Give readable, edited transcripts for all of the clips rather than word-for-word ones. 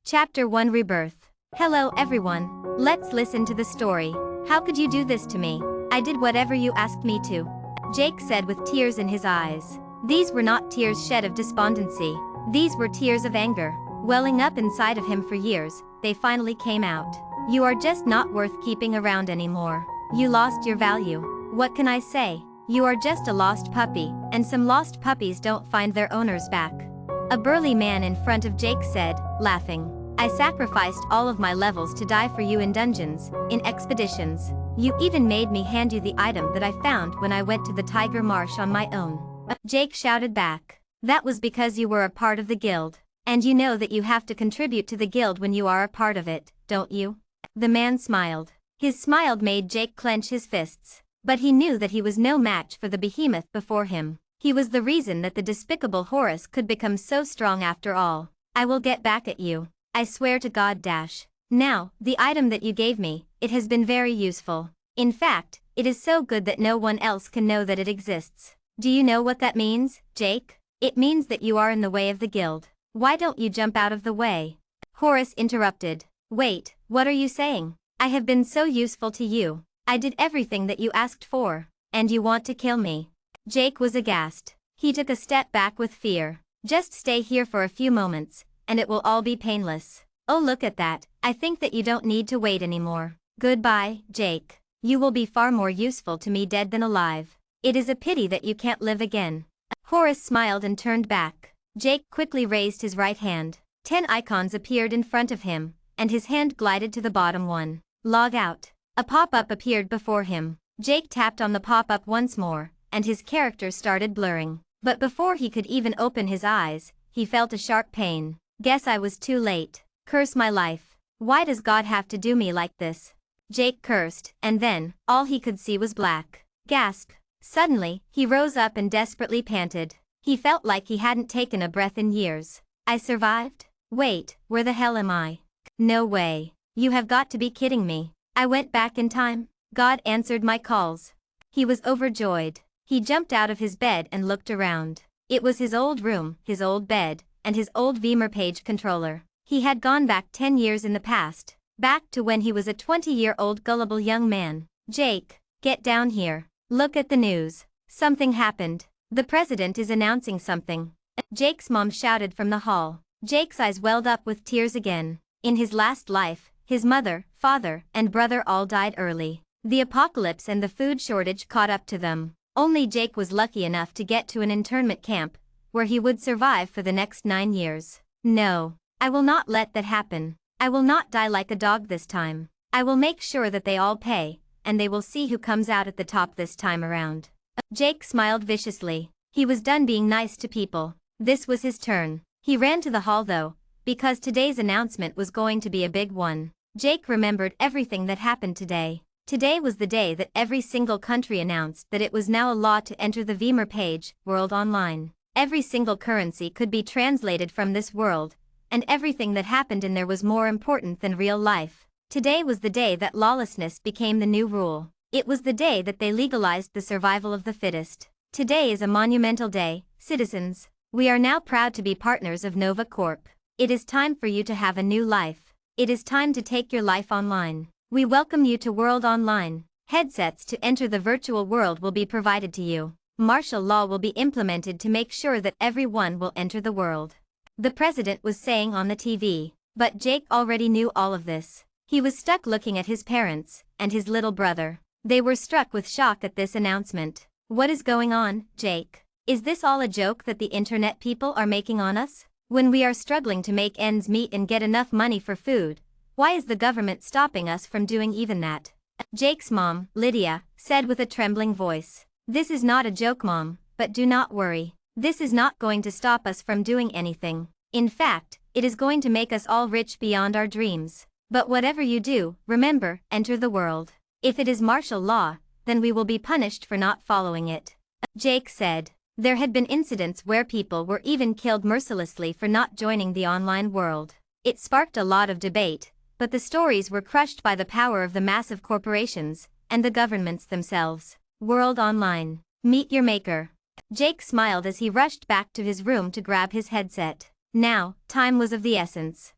Chapter 1 Rebirth. Hello everyone. Let's listen to the story. How could you do this to me? I did whatever you asked me to. Jake said with tears in his eyes. These were not tears shed of despondency. These were tears of anger. Welling up inside of him for years, they finally came out. You are just not worth keeping around anymore. You lost your value. What can I say? You are just a lost puppy, and some lost puppies don't find their owners back. A burly man in front of Jake said, laughing. I sacrificed all of my levels to die for you in dungeons, in expeditions. You even made me hand you the item that I found when I went to the Tiger Marsh on my own. Jake shouted back. That was because you were a part of the guild. And you know that you have to contribute to the guild when you are a part of it, don't you? The man smiled. His smile made Jake clench his fists. But he knew that he was no match for the behemoth before him. He was the reason that the despicable Horus could become so strong after all. I will get back at you. I swear to God. Now, the item that you gave me, it has been very useful. In fact, it is so good that no one else can know that it exists. Do you know what that means, Jake? It means that you are in the way of the guild. Why don't you jump out of the way? Horus interrupted. Wait, what are you saying? I have been so useful to you. I did everything that you asked for. And you want to kill me? Jake was aghast. He took a step back with fear. Just stay here for a few moments, and it will all be painless. Oh, look at that. I think that you don't need to wait anymore. Goodbye, Jake. You will be far more useful to me dead than alive. It is a pity that you can't live again. Horus smiled and turned back. Jake quickly raised his right hand. 10 icons appeared in front of him, and his hand glided to the bottom one. Log out. A pop-up appeared before him. Jake tapped on the pop-up once more, and his character started blurring. But before he could even open his eyes, he felt a sharp pain. Guess I was too late. Curse my life. Why does God have to do me like this? Jake cursed, and then, all he could see was black. Gasp. Suddenly, he rose up and desperately panted. He felt like he hadn't taken a breath in years. I survived? Wait, where the hell am I? No way. You have got to be kidding me. I went back in time. God answered my calls. He was overjoyed. He jumped out of his bed and looked around. It was his old room, his old bed, and his old Beamer page controller. He had gone back 10 years in the past, back to when he was a 20-year-old gullible young man. Jake, get down here. Look at the news. Something happened. The president is announcing something. Jake's mom shouted from the hall. Jake's eyes welled up with tears again. In his last life, his mother, father, and brother all died early. The apocalypse and the food shortage caught up to them. Only Jake was lucky enough to get to an internment camp, where he would survive for the next 9 years. No, I will not let that happen. I will not die like a dog this time. I will make sure that they all pay, and they will see who comes out at the top this time around. Jake smiled viciously. He was done being nice to people. This was his turn. He ran to the hall though, because today's announcement was going to be a big one. Jake remembered everything that happened today. Today was the day that every single country announced that it was now a law to enter the Beamer page, world online. Every single currency could be translated from this world, and everything that happened in there was more important than real life. Today was the day that lawlessness became the new rule. It was the day that they legalized the survival of the fittest. Today is a monumental day, citizens. We are now proud to be partners of Nova Corp. It is time for you to have a new life. It is time to take your life online. We welcome you to World Online. Headsets to enter the virtual world will be provided to you. Martial law will be implemented to make sure that everyone will enter the world. The president was saying on the TV, but Jake already knew all of this. He was stuck looking at his parents, and his little brother. They were struck with shock at this announcement. What is going on, Jake? Is this all a joke that the internet people are making on us? When we are struggling to make ends meet and get enough money for food, why is the government stopping us from doing even that? Jake's mom, Lydia, said with a trembling voice. This is not a joke, Mom, but do not worry. This is not going to stop us from doing anything. In fact, it is going to make us all rich beyond our dreams. But whatever you do, remember, enter the world. If it is martial law, then we will be punished for not following it. Jake said. There had been incidents where people were even killed mercilessly for not joining the online world. It sparked a lot of debate, but the stories were crushed by the power of the massive corporations and the governments themselves. World Online. Meet your maker. Jake smiled as he rushed back to his room to grab his headset. Now, time was of the essence.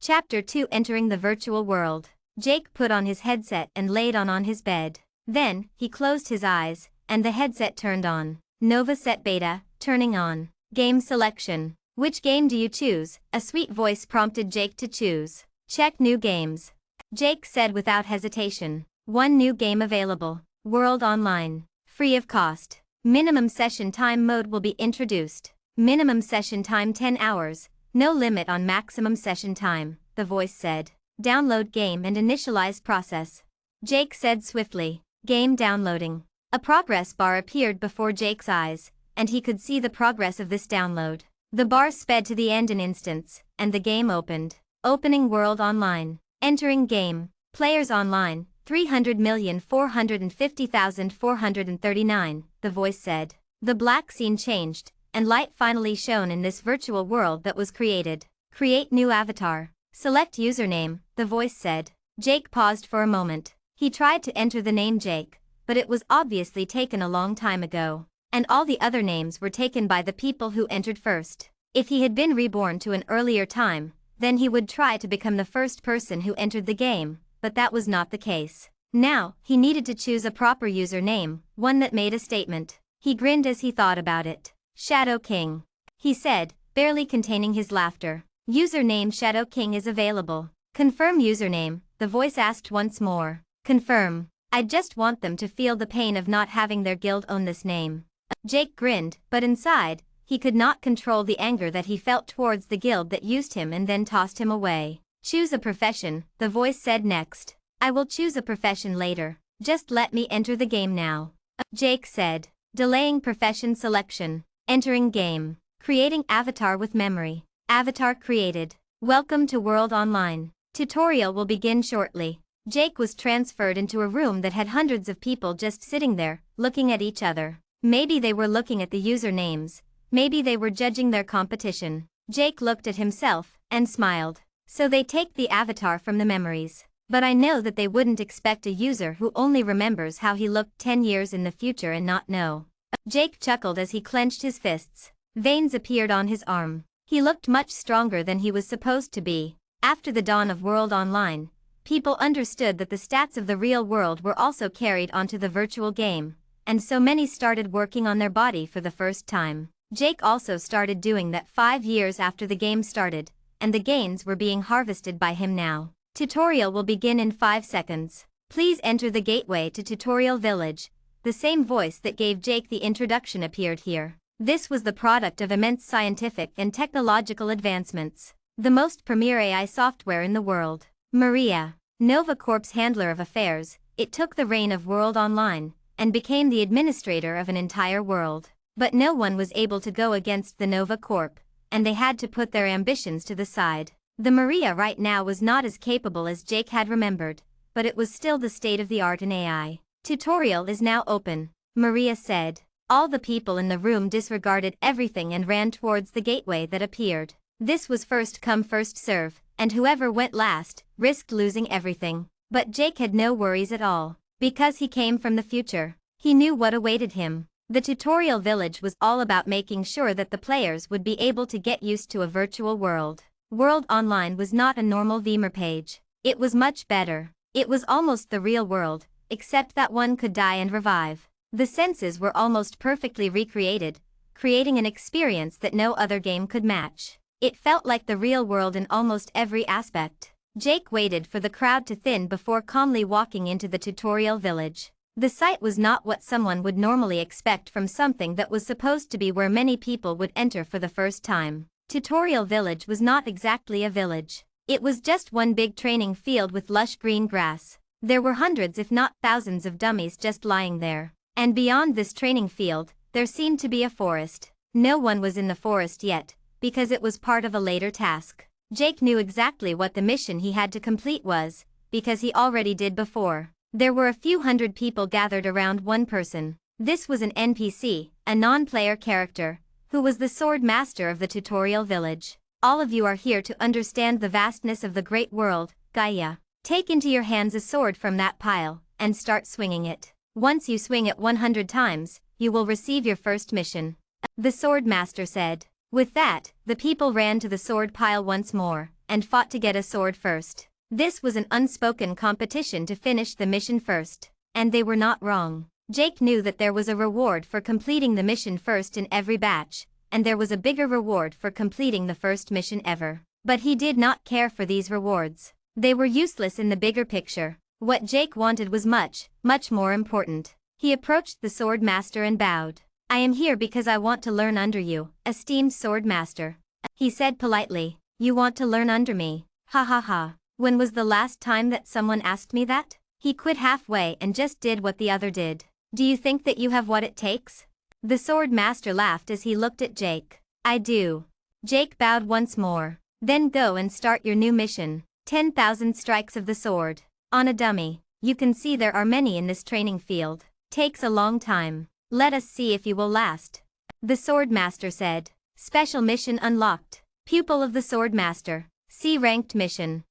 Chapter 2: Entering the Virtual World. Jake put on his headset and laid on his bed. Then, he closed his eyes, and the headset turned on. Nova Set Beta, turning on. Game selection. Which game do you choose? A sweet voice prompted Jake to choose. Check new games. Jake said without hesitation. One new game available. World Online. Free of cost. Minimum session time mode will be introduced. Minimum session time 10 hours. No limit on maximum session time, the voice said. Download game and initialize process. Jake said swiftly. Game downloading. A progress bar appeared before Jake's eyes, and he could see the progress of this download. The bar sped to the end in instants, and the game opened. Opening World Online. Entering game. Players online, 300,450,439, the voice said. The black scene changed, and light finally shone in this virtual world that was created. Create new avatar. Select username, the voice said. Jake paused for a moment. He tried to enter the name Jake, but it was obviously taken a long time ago, and all the other names were taken by the people who entered first. If he had been reborn to an earlier time, then he would try to become the first person who entered the game, but that was not the case. Now, he needed to choose a proper username, one that made a statement. He grinned as he thought about it. Shadow King. He said, barely containing his laughter. Username Shadow King is available. Confirm username, the voice asked once more. Confirm. I just want them to feel the pain of not having their guild own this name. Jake grinned, but inside, he could not control the anger that he felt towards the guild that used him and then tossed him away. Choose a profession, the voice said next. I will choose a profession later. Just let me enter the game now. Jake said. Delaying profession selection. Entering game. Creating avatar with memory. Avatar created. Welcome to World Online. Tutorial will begin shortly. Jake was transferred into a room that had hundreds of people just sitting there, looking at each other. Maybe they were looking at the usernames. Maybe they were judging their competition. Jake looked at himself, and smiled. So they take the avatar from the memories. But I know that they wouldn't expect a user who only remembers how he looked 10 years in the future and not know. Jake chuckled as he clenched his fists. Veins appeared on his arm. He looked much stronger than he was supposed to be. After the dawn of World Online, people understood that the stats of the real world were also carried onto the virtual game, and so many started working on their body for the first time. Jake also started doing that 5 years after the game started, and the gains were being harvested by him now. Tutorial will begin in 5 seconds. Please enter the gateway to Tutorial Village. The same voice that gave Jake the introduction appeared here. This was the product of immense scientific and technological advancements. The most premier AI software in the world. Maria, Nova Corp's handler of affairs, it took the reign of World Online, and became the administrator of an entire world. But no one was able to go against the Nova Corp, and they had to put their ambitions to the side. The Maria right now was not as capable as Jake had remembered, but it was still the state-of-the-art in AI. Tutorial is now open, Maria said. All the people in the room disregarded everything and ran towards the gateway that appeared. This was first come first serve, and whoever went last risked losing everything. But Jake had no worries at all, because he came from the future. He knew what awaited him. The tutorial village was all about making sure that the players would be able to get used to a virtual world. World Online was not a normal Vimmer page. It was much better. It was almost the real world, except that one could die and revive. The senses were almost perfectly recreated, creating an experience that no other game could match. It felt like the real world in almost every aspect. Jake waited for the crowd to thin before calmly walking into the tutorial village. The sight was not what someone would normally expect from something that was supposed to be where many people would enter for the first time. Tutorial village was not exactly a village. It was just one big training field with lush green grass. There were hundreds if not thousands of dummies just lying there. And beyond this training field, there seemed to be a forest. No one was in the forest yet, because it was part of a later task. Jake knew exactly what the mission he had to complete was, because he already did before. There were a few hundred people gathered around one person. This was an NPC, a non-player character, who was the sword master of the tutorial village. All of you are here to understand the vastness of the great world, Gaia. Take into your hands a sword from that pile, and start swinging it. Once you swing it 100 times, you will receive your first mission. The sword master said. With that, the people ran to the sword pile once more, and fought to get a sword first. This was an unspoken competition to finish the mission first, and they were not wrong. Jake knew that there was a reward for completing the mission first in every batch, and there was a bigger reward for completing the first mission ever. But he did not care for these rewards. They were useless in the bigger picture. What Jake wanted was much, much more important. He approached the sword master and bowed. "I am here because I want to learn under you, esteemed sword master," he said politely. "You want to learn under me? Ha ha ha. When was the last time that someone asked me that?" He quit halfway and just did what the other did. "Do you think that you have what it takes?" The sword master laughed as he looked at Jake. "I do." Jake bowed once more. "Then go and start your new mission. 10,000 strikes of the sword. On a dummy. You can see there are many in this training field. Takes a long time. Let us see if you will last." The sword master said. Special mission unlocked. Pupil of the sword master. C ranked mission.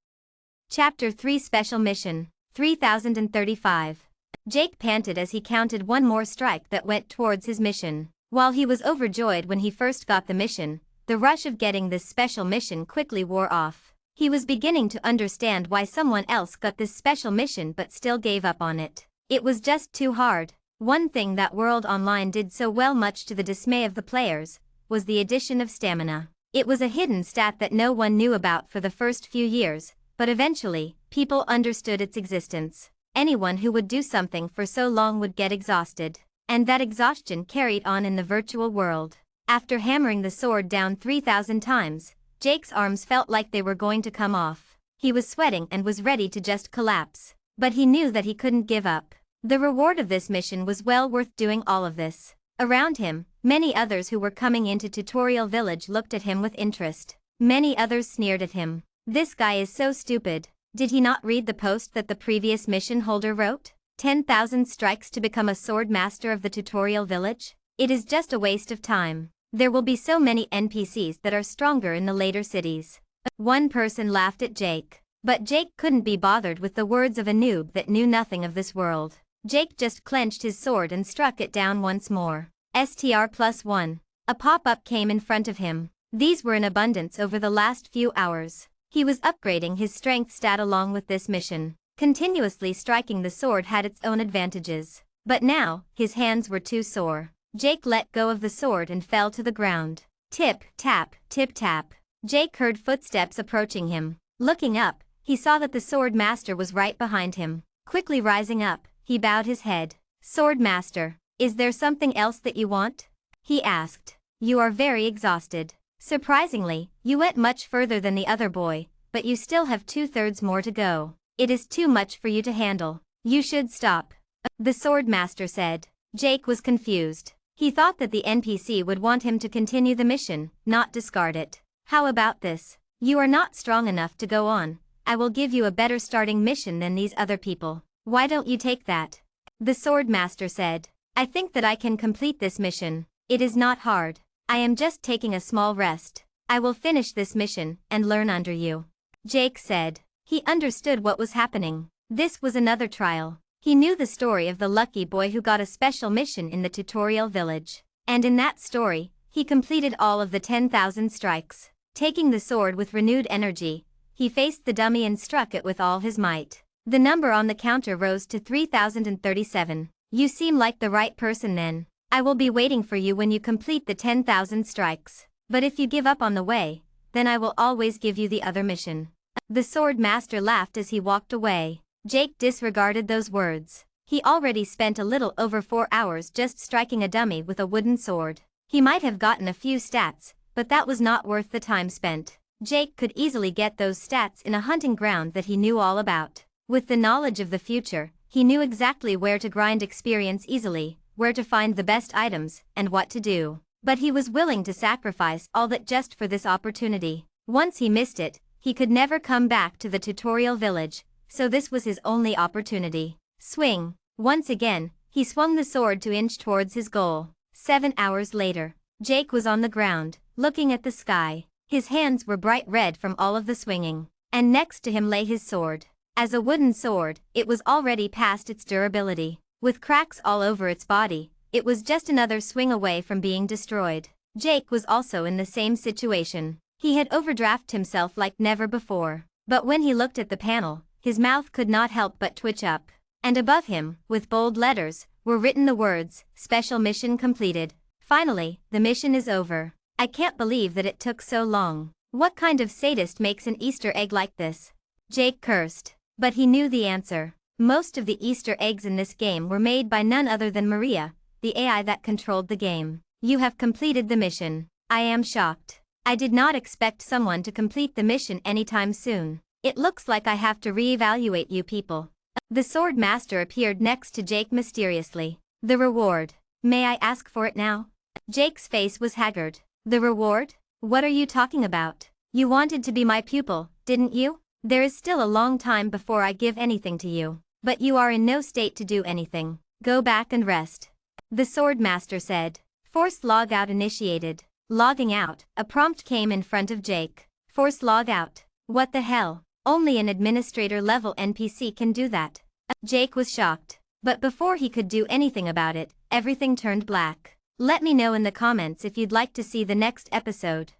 Chapter 3 Special mission. 3035. Jake panted as he counted one more strike that went towards his mission. While he was overjoyed when he first got the mission, the rush of getting this special mission quickly wore off. He was beginning to understand why someone else got this special mission but still gave up on it. It was just too hard. One thing that World Online did so well, much to the dismay of the players, was the addition of stamina. It was a hidden stat that no one knew about for the first few years, but eventually, people understood its existence. Anyone who would do something for so long would get exhausted. And that exhaustion carried on in the virtual world. After hammering the sword down 3,000 times, Jake's arms felt like they were going to come off. He was sweating and was ready to just collapse. But he knew that he couldn't give up. The reward of this mission was well worth doing all of this. Around him, many others who were coming into Tutorial Village looked at him with interest. Many others sneered at him. "This guy is so stupid. Did he not read the post that the previous mission holder wrote? 10,000 strikes to become a sword master of the Tutorial Village? It is just a waste of time. There will be so many NPCs that are stronger in the later cities." One person laughed at Jake. But Jake couldn't be bothered with the words of a noob that knew nothing of this world. Jake just clenched his sword and struck it down once more. STR+1. A pop-up came in front of him. These were in abundance over the last few hours. He was upgrading his strength stat along with this mission. Continuously striking the sword had its own advantages. But now, his hands were too sore. Jake let go of the sword and fell to the ground. Tip, tap, tip tap. Jake heard footsteps approaching him. Looking up, he saw that the sword master was right behind him. Quickly rising up, he bowed his head. "Sword master, is there something else that you want?" he asked. "You are very exhausted. Surprisingly, you went much further than the other boy, but you still have 2/3 more to go. It is too much for you to handle. You should stop," the sword master said. Jake was confused. He thought that the NPC would want him to continue the mission, not discard it. "How about this? You are not strong enough to go on. I will give you a better starting mission than these other people. Why don't you take that?" The sword master said. "I think that I can complete this mission. It is not hard. I am just taking a small rest. I will finish this mission and learn under you," Jake said. He understood what was happening. This was another trial. He knew the story of the lucky boy who got a special mission in the Tutorial Village. And in that story, he completed all of the 10,000 strikes. Taking the sword with renewed energy, he faced the dummy and struck it with all his might. The number on the counter rose to 3037. "You seem like the right person then. I will be waiting for you when you complete the 10,000 strikes. But if you give up on the way, then I will always give you the other mission." The sword master laughed as he walked away. Jake disregarded those words. He already spent a little over 4 hours just striking a dummy with a wooden sword. He might have gotten a few stats, but that was not worth the time spent. Jake could easily get those stats in a hunting ground that he knew all about. With the knowledge of the future, he knew exactly where to grind experience easily, where to find the best items, and what to do. But he was willing to sacrifice all that just for this opportunity. Once he missed it, he could never come back to the Tutorial Village, so this was his only opportunity. Swing. Once again, he swung the sword to inch towards his goal. 7 hours later, Jake was on the ground, looking at the sky. His hands were bright red from all of the swinging, and next to him lay his sword. As a wooden sword, it was already past its durability. With cracks all over its body, it was just another swing away from being destroyed. Jake was also in the same situation. He had overdrafted himself like never before. But when he looked at the panel, his mouth could not help but twitch up. And above him, with bold letters, were written the words, "Special mission completed. Finally, the mission is over. I can't believe that it took so long. What kind of sadist makes an Easter egg like this?" Jake cursed. But he knew the answer. Most of the Easter eggs in this game were made by none other than Maria, the AI that controlled the game. "You have completed the mission. I am shocked. I did not expect someone to complete the mission anytime soon. It looks like I have to reevaluate you people." The sword master appeared next to Jake mysteriously. "The reward. May I ask for it now?" Jake's face was haggard. "The reward? What are you talking about? You wanted to be my pupil, didn't you? There is still a long time before I give anything to you. But you are in no state to do anything. Go back and rest." The sword master said. "Force log out initiated." Logging out, a prompt came in front of Jake. "Force log out. What the hell? Only an administrator-level NPC can do that." Jake was shocked. But before he could do anything about it, everything turned black. Let me know in the comments if you'd like to see the next episode.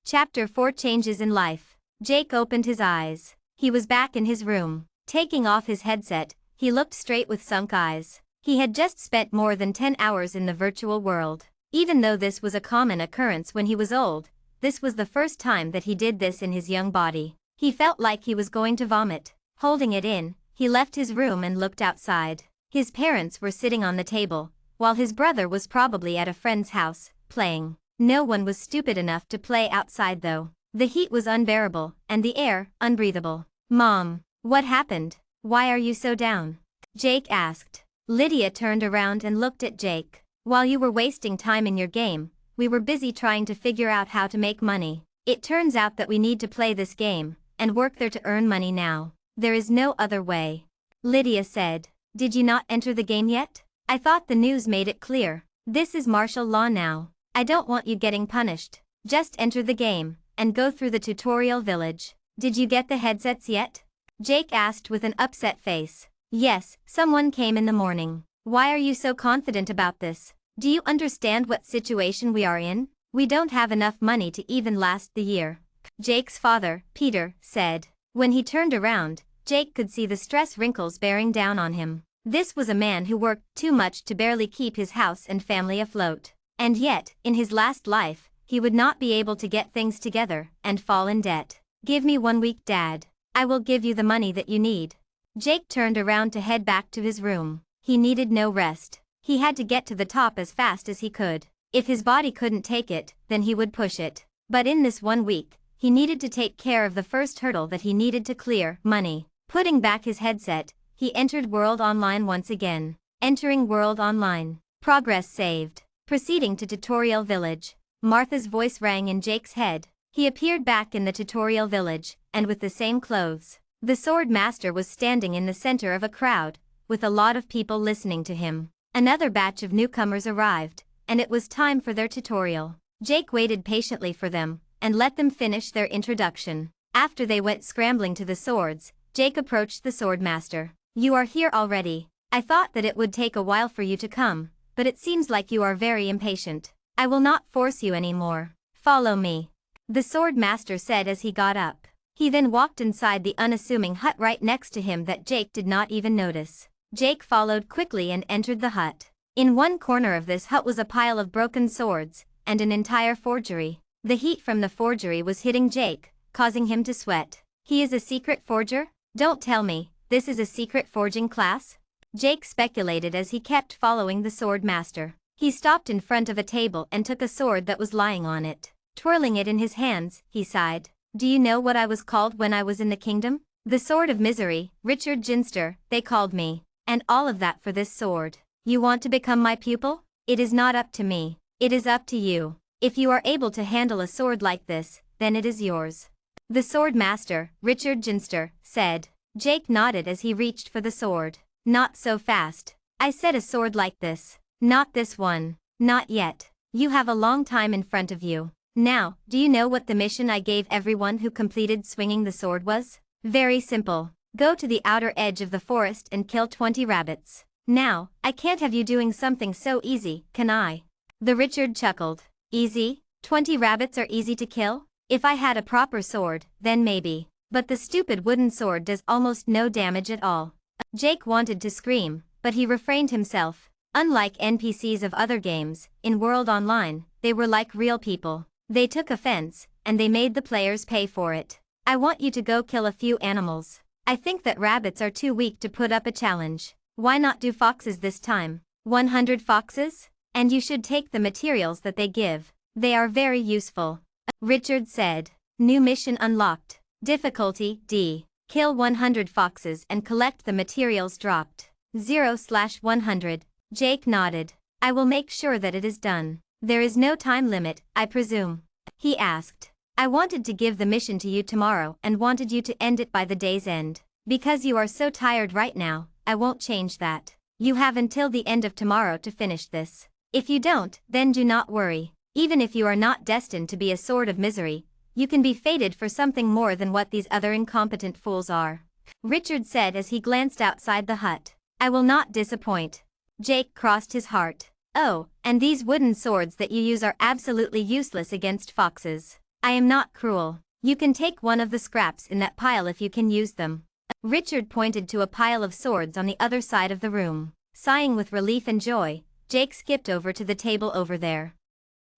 Chapter 4: Changes in Life. Jake opened his eyes. He was back in his room. Taking off his headset, he looked straight with sunk eyes. He had just spent more than 10 hours in the virtual world. Even though this was a common occurrence when he was old, this was the first time that he did this in his young body. He felt like he was going to vomit. Holding it in, he left his room and looked outside. His parents were sitting on the table, while his brother was probably at a friend's house, playing. No one was stupid enough to play outside though. The heat was unbearable, and the air, unbreathable. "Mom, what happened? Why are you so down?" Jake asked. Lydia turned around and looked at Jake. "While you were wasting time in your game, we were busy trying to figure out how to make money. It turns out that we need to play this game, and work there to earn money now. There is no other way." Lydia said. "Did you not enter the game yet? I thought the news made it clear. This is martial law now. I don't want you getting punished. Just enter the game, and go through the tutorial village. Did you get the headsets yet?" Jake asked with an upset face. "Yes, someone came in the morning." "Why are you so confident about this? Do you understand what situation we are in? We don't have enough money to even last the year," Jake's father, Peter, said. When he turned around, Jake could see the stress wrinkles bearing down on him. This was a man who worked too much to barely keep his house and family afloat. And yet, in his last life, he would not be able to get things together and fall in debt. "Give me 1 week, Dad. I will give you the money that you need." Jake turned around to head back to his room. He needed no rest. He had to get to the top as fast as he could. If his body couldn't take it, then he would push it. But in this 1 week, he needed to take care of the first hurdle that he needed to clear: money. Putting back his headset, he entered World Online once again. Entering World Online. Progress saved. Proceeding to Tutorial Village. Martha's voice rang in Jake's head. He appeared back in the tutorial village, and with the same clothes. The sword master was standing in the center of a crowd, with a lot of people listening to him. Another batch of newcomers arrived, and it was time for their tutorial. Jake waited patiently for them, and let them finish their introduction. After they went scrambling to the swords, Jake approached the sword master. "You are here already. I thought that it would take a while for you to come, but it seems like you are very impatient. I will not force you anymore. Follow me," the sword master said as he got up. He then walked inside the unassuming hut right next to him that Jake did not even notice. Jake followed quickly and entered the hut. In one corner of this hut was a pile of broken swords, and an entire forgery. The heat from the forgery was hitting Jake, causing him to sweat. "He is a secret forger? Don't tell me, this is a secret forging class?" Jake speculated as he kept following the sword master. He stopped in front of a table and took a sword that was lying on it. Twirling it in his hands, he sighed. "Do you know what I was called when I was in the kingdom? The Sword of Misery, Richard Ginster, they called me. And all of that for this sword. You want to become my pupil? It is not up to me. It is up to you. If you are able to handle a sword like this, then it is yours." The sword master, Richard Ginster, said. Jake nodded as he reached for the sword. "Not so fast. I said a sword like this. Not this one. Not yet. You have a long time in front of you. Now, do you know what the mission I gave everyone who completed swinging the sword was? Very simple. Go to the outer edge of the forest and kill 20 rabbits. Now, I can't have you doing something so easy, can I?" The Richard chuckled. "Easy? 20 rabbits are easy to kill? If I had a proper sword, then maybe. But the stupid wooden sword does almost no damage at all. Jake wanted to scream, but he refrained himself. Unlike NPCs of other games, in World Online, they were like real people. They took offense, and they made the players pay for it. I want you to go kill a few animals. I think that rabbits are too weak to put up a challenge. Why not do foxes this time? 100 foxes? And you should take the materials that they give. They are very useful. Richard said. New mission unlocked. Difficulty D. Kill 100 foxes and collect the materials dropped. 0/100. Jake nodded. I will make sure that it is done. There is no time limit, I presume? He asked. I wanted to give the mission to you tomorrow and wanted you to end it by the day's end. Because you are so tired right now, I won't change that. You have until the end of tomorrow to finish this. If you don't, then do not worry. Even if you are not destined to be a sword of misery, you can be fated for something more than what these other incompetent fools are. Richard said as he glanced outside the hut. I will not disappoint. Jake crossed his heart. Oh, and these wooden swords that you use are absolutely useless against foxes. I am not cruel. You can take one of the scraps in that pile if you can use them. Richard pointed to a pile of swords on the other side of the room. Sighing with relief and joy, Jake skipped over to the table over there.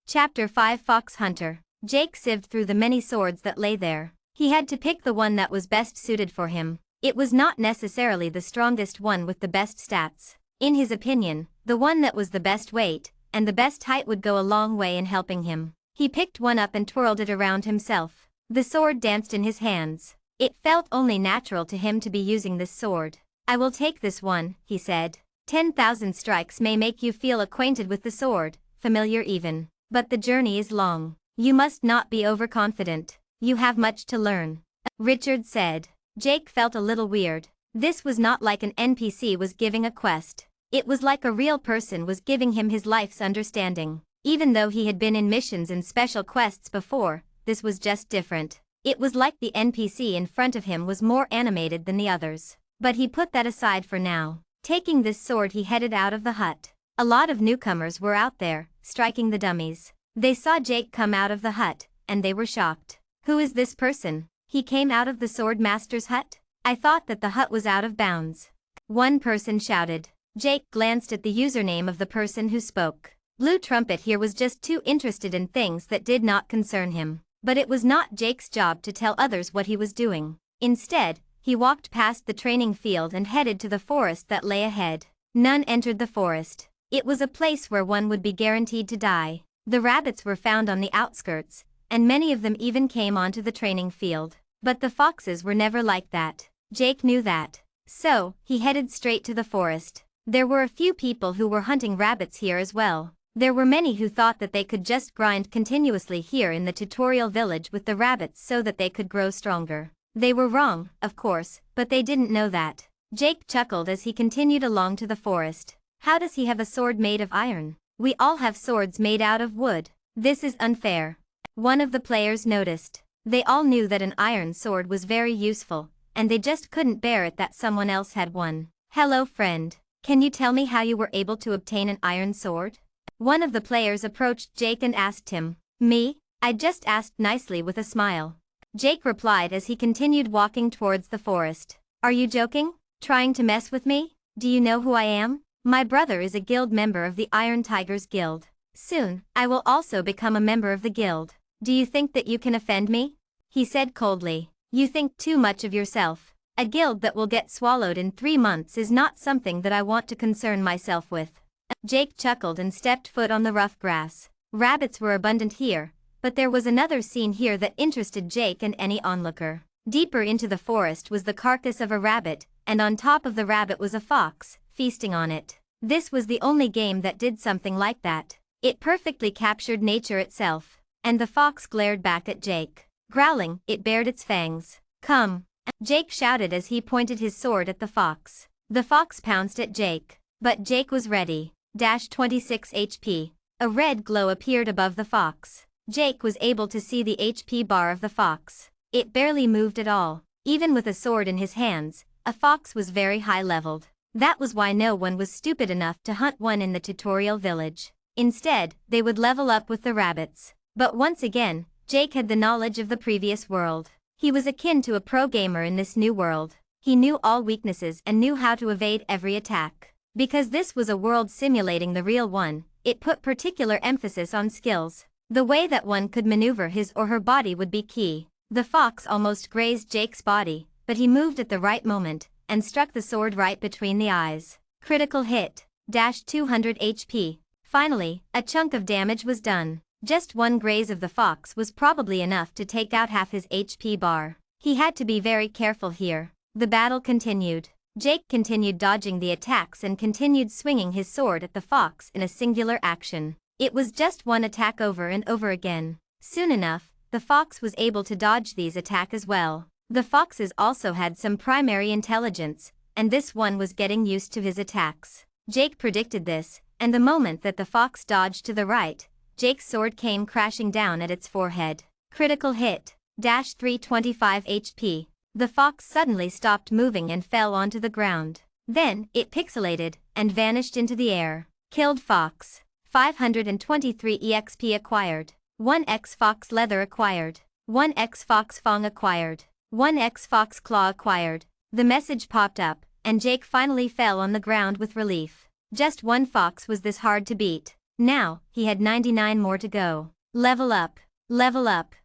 Chapter 5 Fox Hunter. Jake sieved through the many swords that lay there. He had to pick the one that was best suited for him. It was not necessarily the strongest one with the best stats. In his opinion, the one that was the best weight and the best height would go a long way in helping him. He picked one up and twirled it around himself. The sword danced in his hands. It felt only natural to him to be using this sword. I will take this one, he said. 10,000 strikes may make you feel acquainted with the sword, familiar even. But the journey is long. You must not be overconfident. You have much to learn. Richard said. Jake felt a little weird. This was not like an NPC was giving a quest. It was like a real person was giving him his life's understanding. Even though he had been in missions and special quests before, this was just different. It was like the NPC in front of him was more animated than the others. But he put that aside for now. Taking this sword he headed out of the hut. A lot of newcomers were out there, striking the dummies. They saw Jake come out of the hut, and they were shocked. Who is this person? He came out of the sword master's hut? I thought that the hut was out of bounds. One person shouted. Jake glanced at the username of the person who spoke. Blue Trumpet here was just too interested in things that did not concern him. But it was not Jake's job to tell others what he was doing. Instead, he walked past the training field and headed to the forest that lay ahead. None entered the forest. It was a place where one would be guaranteed to die. The rabbits were found on the outskirts, and many of them even came onto the training field. But the foxes were never like that. Jake knew that. So, he headed straight to the forest. There were a few people who were hunting rabbits here as well. There were many who thought that they could just grind continuously here in the tutorial village with the rabbits so that they could grow stronger. They were wrong, of course, but they didn't know that. Jake chuckled as he continued along to the forest. How does he have a sword made of iron? We all have swords made out of wood. This is unfair. One of the players noticed. They all knew that an iron sword was very useful, and they just couldn't bear it that someone else had one. Hello friend. Can you tell me how you were able to obtain an iron sword? One of the players approached Jake and asked him. Me? I just asked nicely with a smile. Jake replied as he continued walking towards the forest. Are you joking? Trying to mess with me? Do you know who I am? My brother is a guild member of the Iron Tigers Guild. Soon, I will also become a member of the guild. Do you think that you can offend me? He said coldly. You think too much of yourself. A guild that will get swallowed in 3 months is not something that I want to concern myself with. Jake chuckled and stepped foot on the rough grass. Rabbits were abundant here, but there was another scene here that interested Jake and any onlooker. Deeper into the forest was the carcass of a rabbit, and on top of the rabbit was a fox, feasting on it. This was the only game that did something like that. It perfectly captured nature itself. And the fox glared back at Jake. Growling, it bared its fangs. Come! Jake shouted as he pointed his sword at the fox. The fox pounced at Jake. But Jake was ready. 26 HP. A red glow appeared above the fox. Jake was able to see the HP bar of the fox. It barely moved at all. Even with a sword in his hands, a fox was very high-leveled. That was why no one was stupid enough to hunt one in the tutorial village. Instead, they would level up with the rabbits. But once again, Jake had the knowledge of the previous world. He was akin to a pro gamer in this new world. He knew all weaknesses and knew how to evade every attack. Because this was a world simulating the real one, it put particular emphasis on skills. The way that one could maneuver his or her body would be key. The fox almost grazed Jake's body, but he moved at the right moment, and struck the sword right between the eyes. Critical hit. 200 HP. Finally, a chunk of damage was done. Just one graze of the fox was probably enough to take out half his HP bar. He had to be very careful here. The battle continued. Jake continued dodging the attacks and continued swinging his sword at the fox in a singular action. It was just one attack over and over again. Soon enough, the fox was able to dodge these attacks as well. The foxes also had some primary intelligence, and this one was getting used to his attacks. Jake predicted this, and the moment that the fox dodged to the right, Jake's sword came crashing down at its forehead. Critical hit. 325 HP. The fox suddenly stopped moving and fell onto the ground. Then, it pixelated and vanished into the air. Killed fox. 523 EXP acquired. 1x fox leather acquired. 1x fox fang acquired. 1x fox claw acquired. The message popped up, and Jake finally fell on the ground with relief. Just one fox was this hard to beat. Now, he had 99 more to go. Level up. Level up.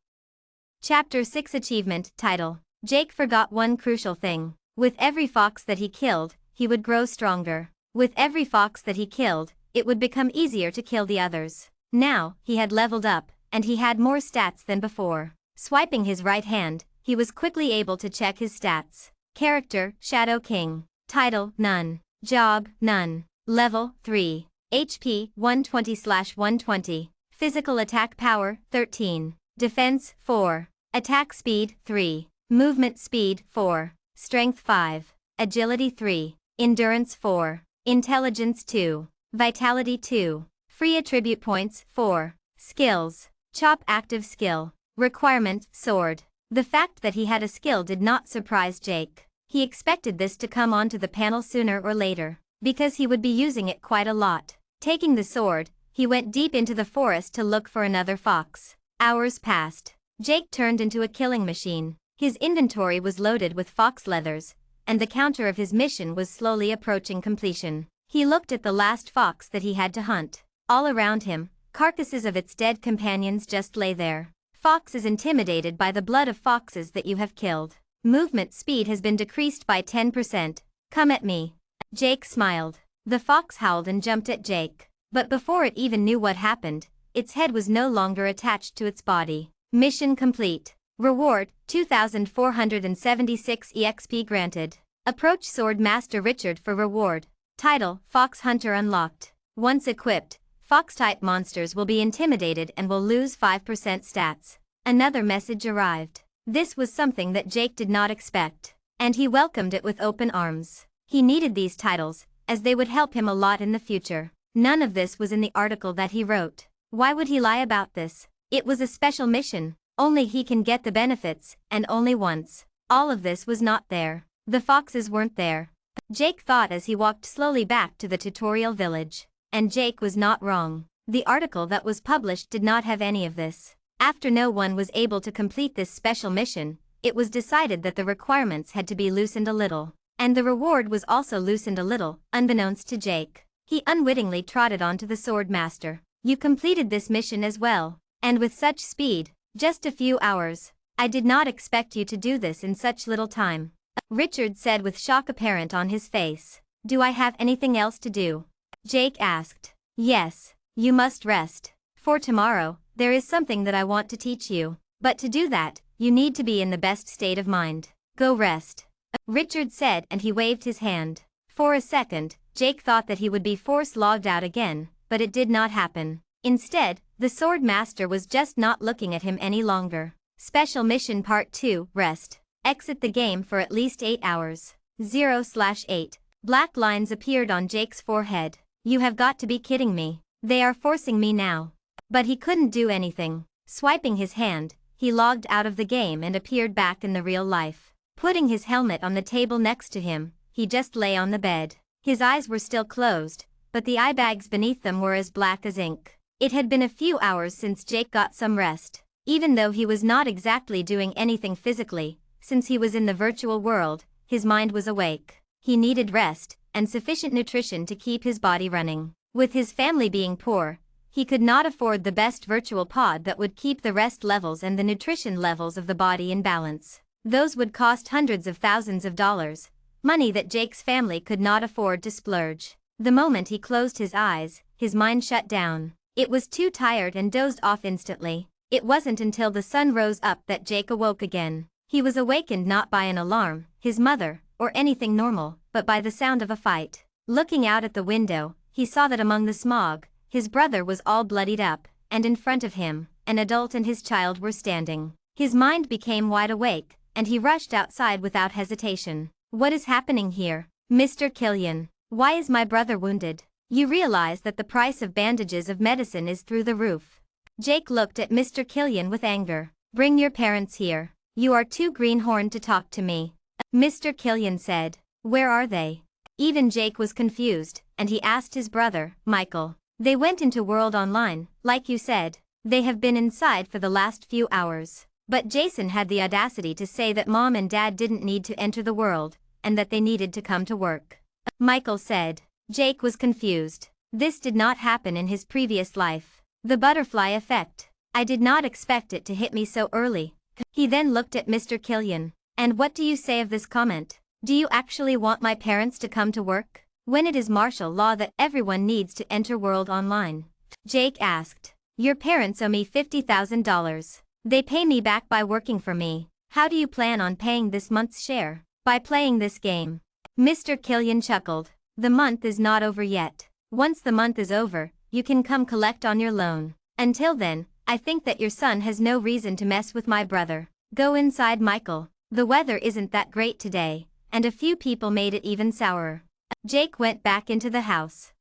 Chapter 6 Achievement. Title. Jake forgot one crucial thing. With every fox that he killed, he would grow stronger. With every fox that he killed, it would become easier to kill the others. Now, he had leveled up, and he had more stats than before. Swiping his right hand, he was quickly able to check his stats. Character, Shadow King. Title, None. Job, None. Level, 3. HP, 120/120. Physical attack power, 13. Defense, 4. Attack speed, 3. Movement speed, 4. Strength, 5. Agility, 3. Endurance, 4. Intelligence, 2. Vitality, 2. Free attribute points, 4. Skills. Chop active skill. Requirement, sword. The fact that he had a skill did not surprise Jake. He expected this to come onto the panel sooner or later, because he would be using it quite a lot. Taking the sword, he went deep into the forest to look for another fox. Hours passed. Jake turned into a killing machine. His inventory was loaded with fox leathers, and the counter of his mission was slowly approaching completion. He looked at the last fox that he had to hunt. All around him, carcasses of its dead companions just lay there. Fox is intimidated by the blood of foxes that you have killed. Movement speed has been decreased by 10%. Come at me. Jake smiled. The fox howled and jumped at Jake. But before it even knew what happened, its head was no longer attached to its body. Mission complete. Reward, 2,476 EXP granted. Approach Sword Master Richard for reward. Title, Fox Hunter unlocked. Once equipped, Fox-type monsters will be intimidated and will lose 5% stats. Another message arrived. This was something that Jake did not expect, and he welcomed it with open arms. He needed these titles, as they would help him a lot in the future. None of this was in the article that he wrote. Why would he lie about this? It was a special mission. Only he can get the benefits, and only once. All of this was not there. The foxes weren't there. Jake thought as he walked slowly back to the tutorial village. And Jake was not wrong. The article that was published did not have any of this. After no one was able to complete this special mission, it was decided that the requirements had to be loosened a little. And the reward was also loosened a little, unbeknownst to Jake. He unwittingly trotted onto the sword master. You completed this mission as well. And with such speed. Just a few hours. I did not expect you to do this in such little time. Richard said with shock apparent on his face. Do I have anything else to do? Jake asked. Yes, you must rest. For tomorrow, there is something that I want to teach you. But to do that, you need to be in the best state of mind. Go rest. Richard said and he waved his hand. For a second, Jake thought that he would be logged out again, but it did not happen. Instead, the sword master was just not looking at him any longer. Special Mission Part 2, Rest. Exit the game for at least 8 hours. 0/8. Black lines appeared on Jake's forehead. You have got to be kidding me. They are forcing me now. But he couldn't do anything. Swiping his hand, he logged out of the game and appeared back in the real life. Putting his helmet on the table next to him, he just lay on the bed. His eyes were still closed, but the eye bags beneath them were as black as ink. It had been a few hours since Jake got some rest. Even though he was not exactly doing anything physically, since he was in the virtual world, his mind was awake. He needed rest and sufficient nutrition to keep his body running. With his family being poor, he could not afford the best virtual pod that would keep the rest levels and the nutrition levels of the body in balance. Those would cost hundreds of thousands of dollars, money that Jake's family could not afford to splurge. The moment he closed his eyes, his mind shut down. It was too tired and dozed off instantly. It wasn't until the sun rose up that Jake awoke again. He was awakened not by an alarm, his mother, or anything normal, but by the sound of a fight. Looking out at the window, he saw that among the smog, his brother was all bloodied up, and in front of him, an adult and his child were standing. His mind became wide awake, and he rushed outside without hesitation. What is happening here? Mr. Killian, why is my brother wounded? You realize that the price of bandages of medicine is through the roof. Jake looked at Mr. Killian with anger. Bring your parents here. You are too greenhorn to talk to me. Mr. Killian said. Where are they? Even Jake was confused, and he asked his brother, Michael. They went into World Online, like you said. They have been inside for the last few hours. But Jason had the audacity to say that Mom and Dad didn't need to enter the world, and that they needed to come to work. Michael said. Jake was confused. This did not happen in his previous life. The butterfly effect. I did not expect it to hit me so early. He then looked at Mr. Killian. And what do you say of this comment? Do you actually want my parents to come to work? When it is martial law that everyone needs to enter World Online? Jake asked. Your parents owe me $50,000. They pay me back by working for me. How do you plan on paying this month's share? By playing this game. Mr. Killian chuckled. The month is not over yet. Once the month is over, you can come collect on your loan. Until then, I think that your son has no reason to mess with my brother. Go inside, Michael. The weather isn't that great today, and a few people made it even sourer. Jake went back into the house.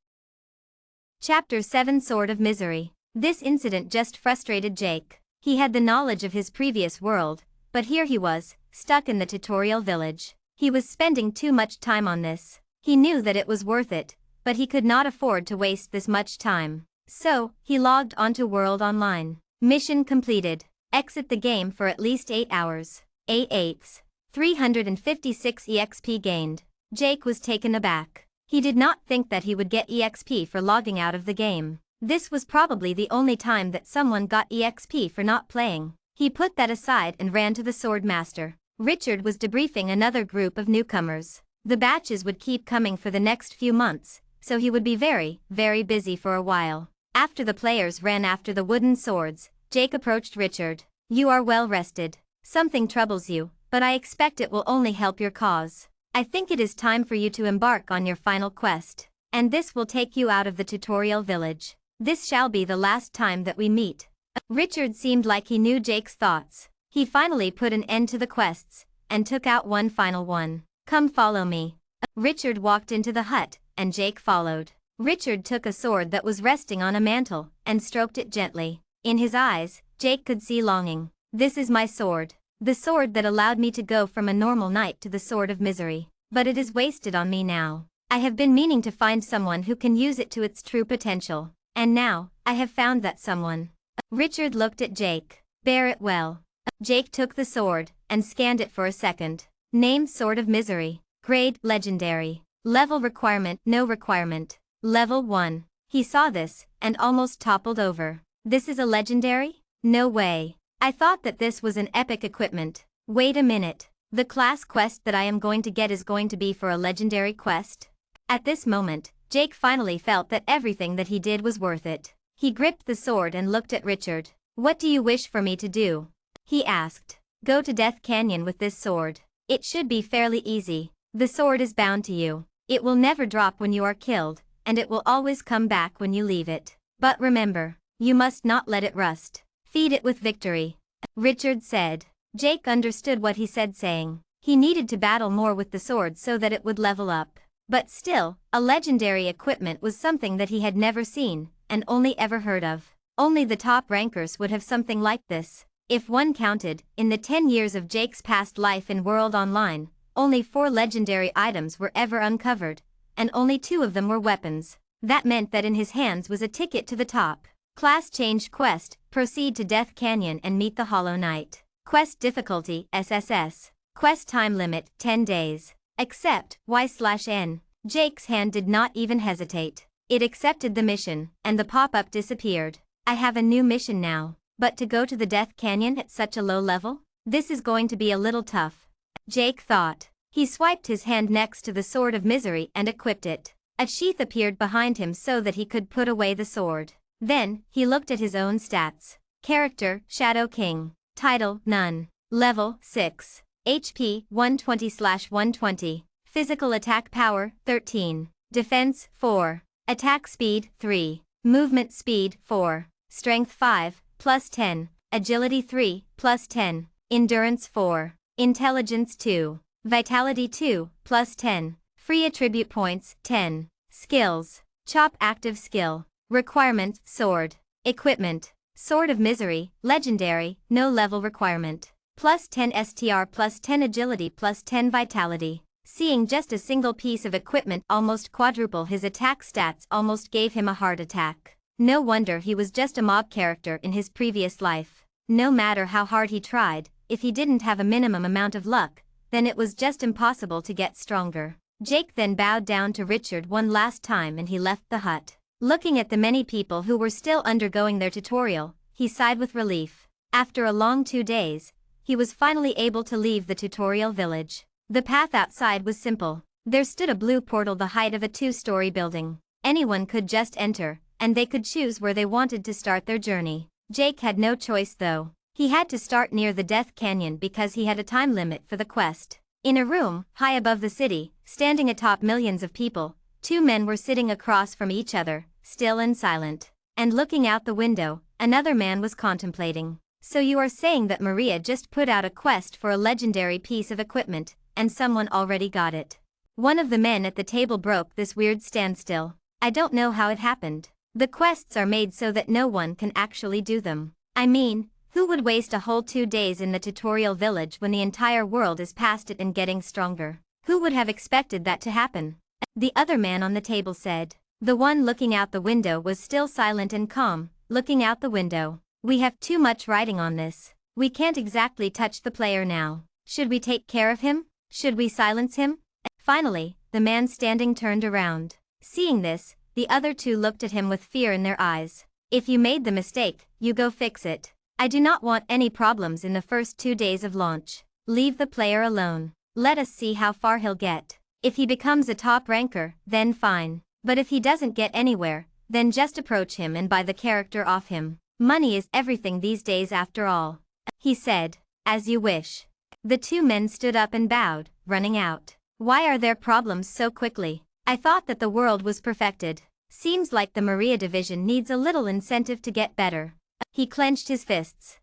Chapter 7 Sword of Misery. This incident just frustrated Jake. He had the knowledge of his previous world, but here he was, stuck in the tutorial village. He was spending too much time on this. He knew that it was worth it, but he could not afford to waste this much time. So, he logged onto World Online. Mission completed. Exit the game for at least 8 hours. 8/8. 356 EXP gained. Jake was taken aback. He did not think that he would get EXP for logging out of the game. This was probably the only time that someone got EXP for not playing. He put that aside and ran to the Sword Master. Richard was debriefing another group of newcomers. The batches would keep coming for the next few months, so he would be very, very busy for a while. After the players ran after the wooden swords, Jake approached Richard. You are well rested. Something troubles you, but I expect it will only help your cause. I think it is time for you to embark on your final quest, and this will take you out of the tutorial village. This shall be the last time that we meet. Richard seemed like he knew Jake's thoughts. He finally put an end to the quests, and took out one final one. Come follow me. Richard walked into the hut, and Jake followed. Richard took a sword that was resting on a mantle, and stroked it gently. In his eyes, Jake could see longing. This is my sword. The sword that allowed me to go from a normal knight to the sword of misery. But it is wasted on me now. I have been meaning to find someone who can use it to its true potential. And now, I have found that someone. Richard looked at Jake. Bear it well. Jake took the sword, and scanned it for a second. Name Sword of Misery. Grade, Legendary. Level requirement, no requirement. Level 1. He saw this, and almost toppled over. This is a legendary? No way. I thought that this was an epic equipment. Wait a minute. The class quest that I am going to get is going to be for a legendary quest? At this moment, Jake finally felt that everything that he did was worth it. He gripped the sword and looked at Richard. What do you wish for me to do? He asked. Go to Death Canyon with this sword. It should be fairly easy. The sword is bound to you. It will never drop when you are killed, and it will always come back when you leave it. But remember, you must not let it rust. Feed it with victory. Richard said. Jake understood what he said, saying he needed to battle more with the sword so that it would level up. But still, a legendary equipment was something that he had never seen, and only ever heard of. Only the top rankers would have something like this. If one counted, in the 10 years of Jake's past life in World Online, only 4 legendary items were ever uncovered, and only 2 of them were weapons. That meant that in his hands was a ticket to the top. Class change quest, proceed to Death Canyon and meet the Hollow Knight. Quest difficulty, SSS. Quest time limit, 10 days. Accept, Y/N. Jake's hand did not even hesitate. It accepted the mission, and the pop-up disappeared. I have a new mission now, but to go to the Death Canyon at such a low level? This is going to be a little tough. Jake thought. He swiped his hand next to the Sword of Misery and equipped it. A sheath appeared behind him so that he could put away the sword. Then, he looked at his own stats. Character, Shadow King. Title, None. Level, 6. HP, 120/120. Physical attack power, 13. Defense, 4. Attack speed, 3. Movement speed, 4. Strength 5, plus 10. Agility 3, plus 10. Endurance 4. Intelligence 2. Vitality 2, plus 10. Free attribute points, 10. Skills. Chop active skill. Requirement, sword. Equipment. Sword of Misery, legendary, no level requirement. Plus 10 STR, plus 10 agility, plus 10 vitality. Seeing just a single piece of equipment almost quadruple his attack stats almost gave him a heart attack. No wonder he was just a mob character in his previous life. No matter how hard he tried, if he didn't have a minimum amount of luck, then it was just impossible to get stronger. Jake then bowed down to Richard one last time and he left the hut. Looking at the many people who were still undergoing their tutorial, he sighed with relief. After a long 2 days, he was finally able to leave the tutorial village. The path outside was simple. There stood a blue portal the height of a 2-story building. Anyone could just enter, and they could choose where they wanted to start their journey. Jake had no choice though. He had to start near the Death Canyon because he had a time limit for the quest. In a room, high above the city, standing atop millions of people, 2 men were sitting across from each other, still and silent. And looking out the window, another man was contemplating. So you are saying that Maria just put out a quest for a legendary piece of equipment, and someone already got it. One of the men at the table broke this weird standstill. I don't know how it happened. The quests are made so that no one can actually do them. I mean, who would waste a whole 2 days in the tutorial village when the entire world is past it and getting stronger? Who would have expected that to happen? The other man on the table said. The one looking out the window was still silent and calm, looking out the window. We have too much writing on this. We can't exactly touch the player now. Should we take care of him? Should we silence him? Finally, the man standing turned around. Seeing this, the other 2 looked at him with fear in their eyes. If you made the mistake, you go fix it. I do not want any problems in the first 2 days of launch. Leave the player alone. Let us see how far he'll get. If he becomes a top ranker, then fine. But if he doesn't get anywhere, then just approach him and buy the character off him. Money is everything these days after all. He said. As you wish. The 2 men stood up and bowed, running out. Why are there problems so quickly? I thought that the world was perfected. Seems like the Maria division needs a little incentive to get better. He clenched his fists.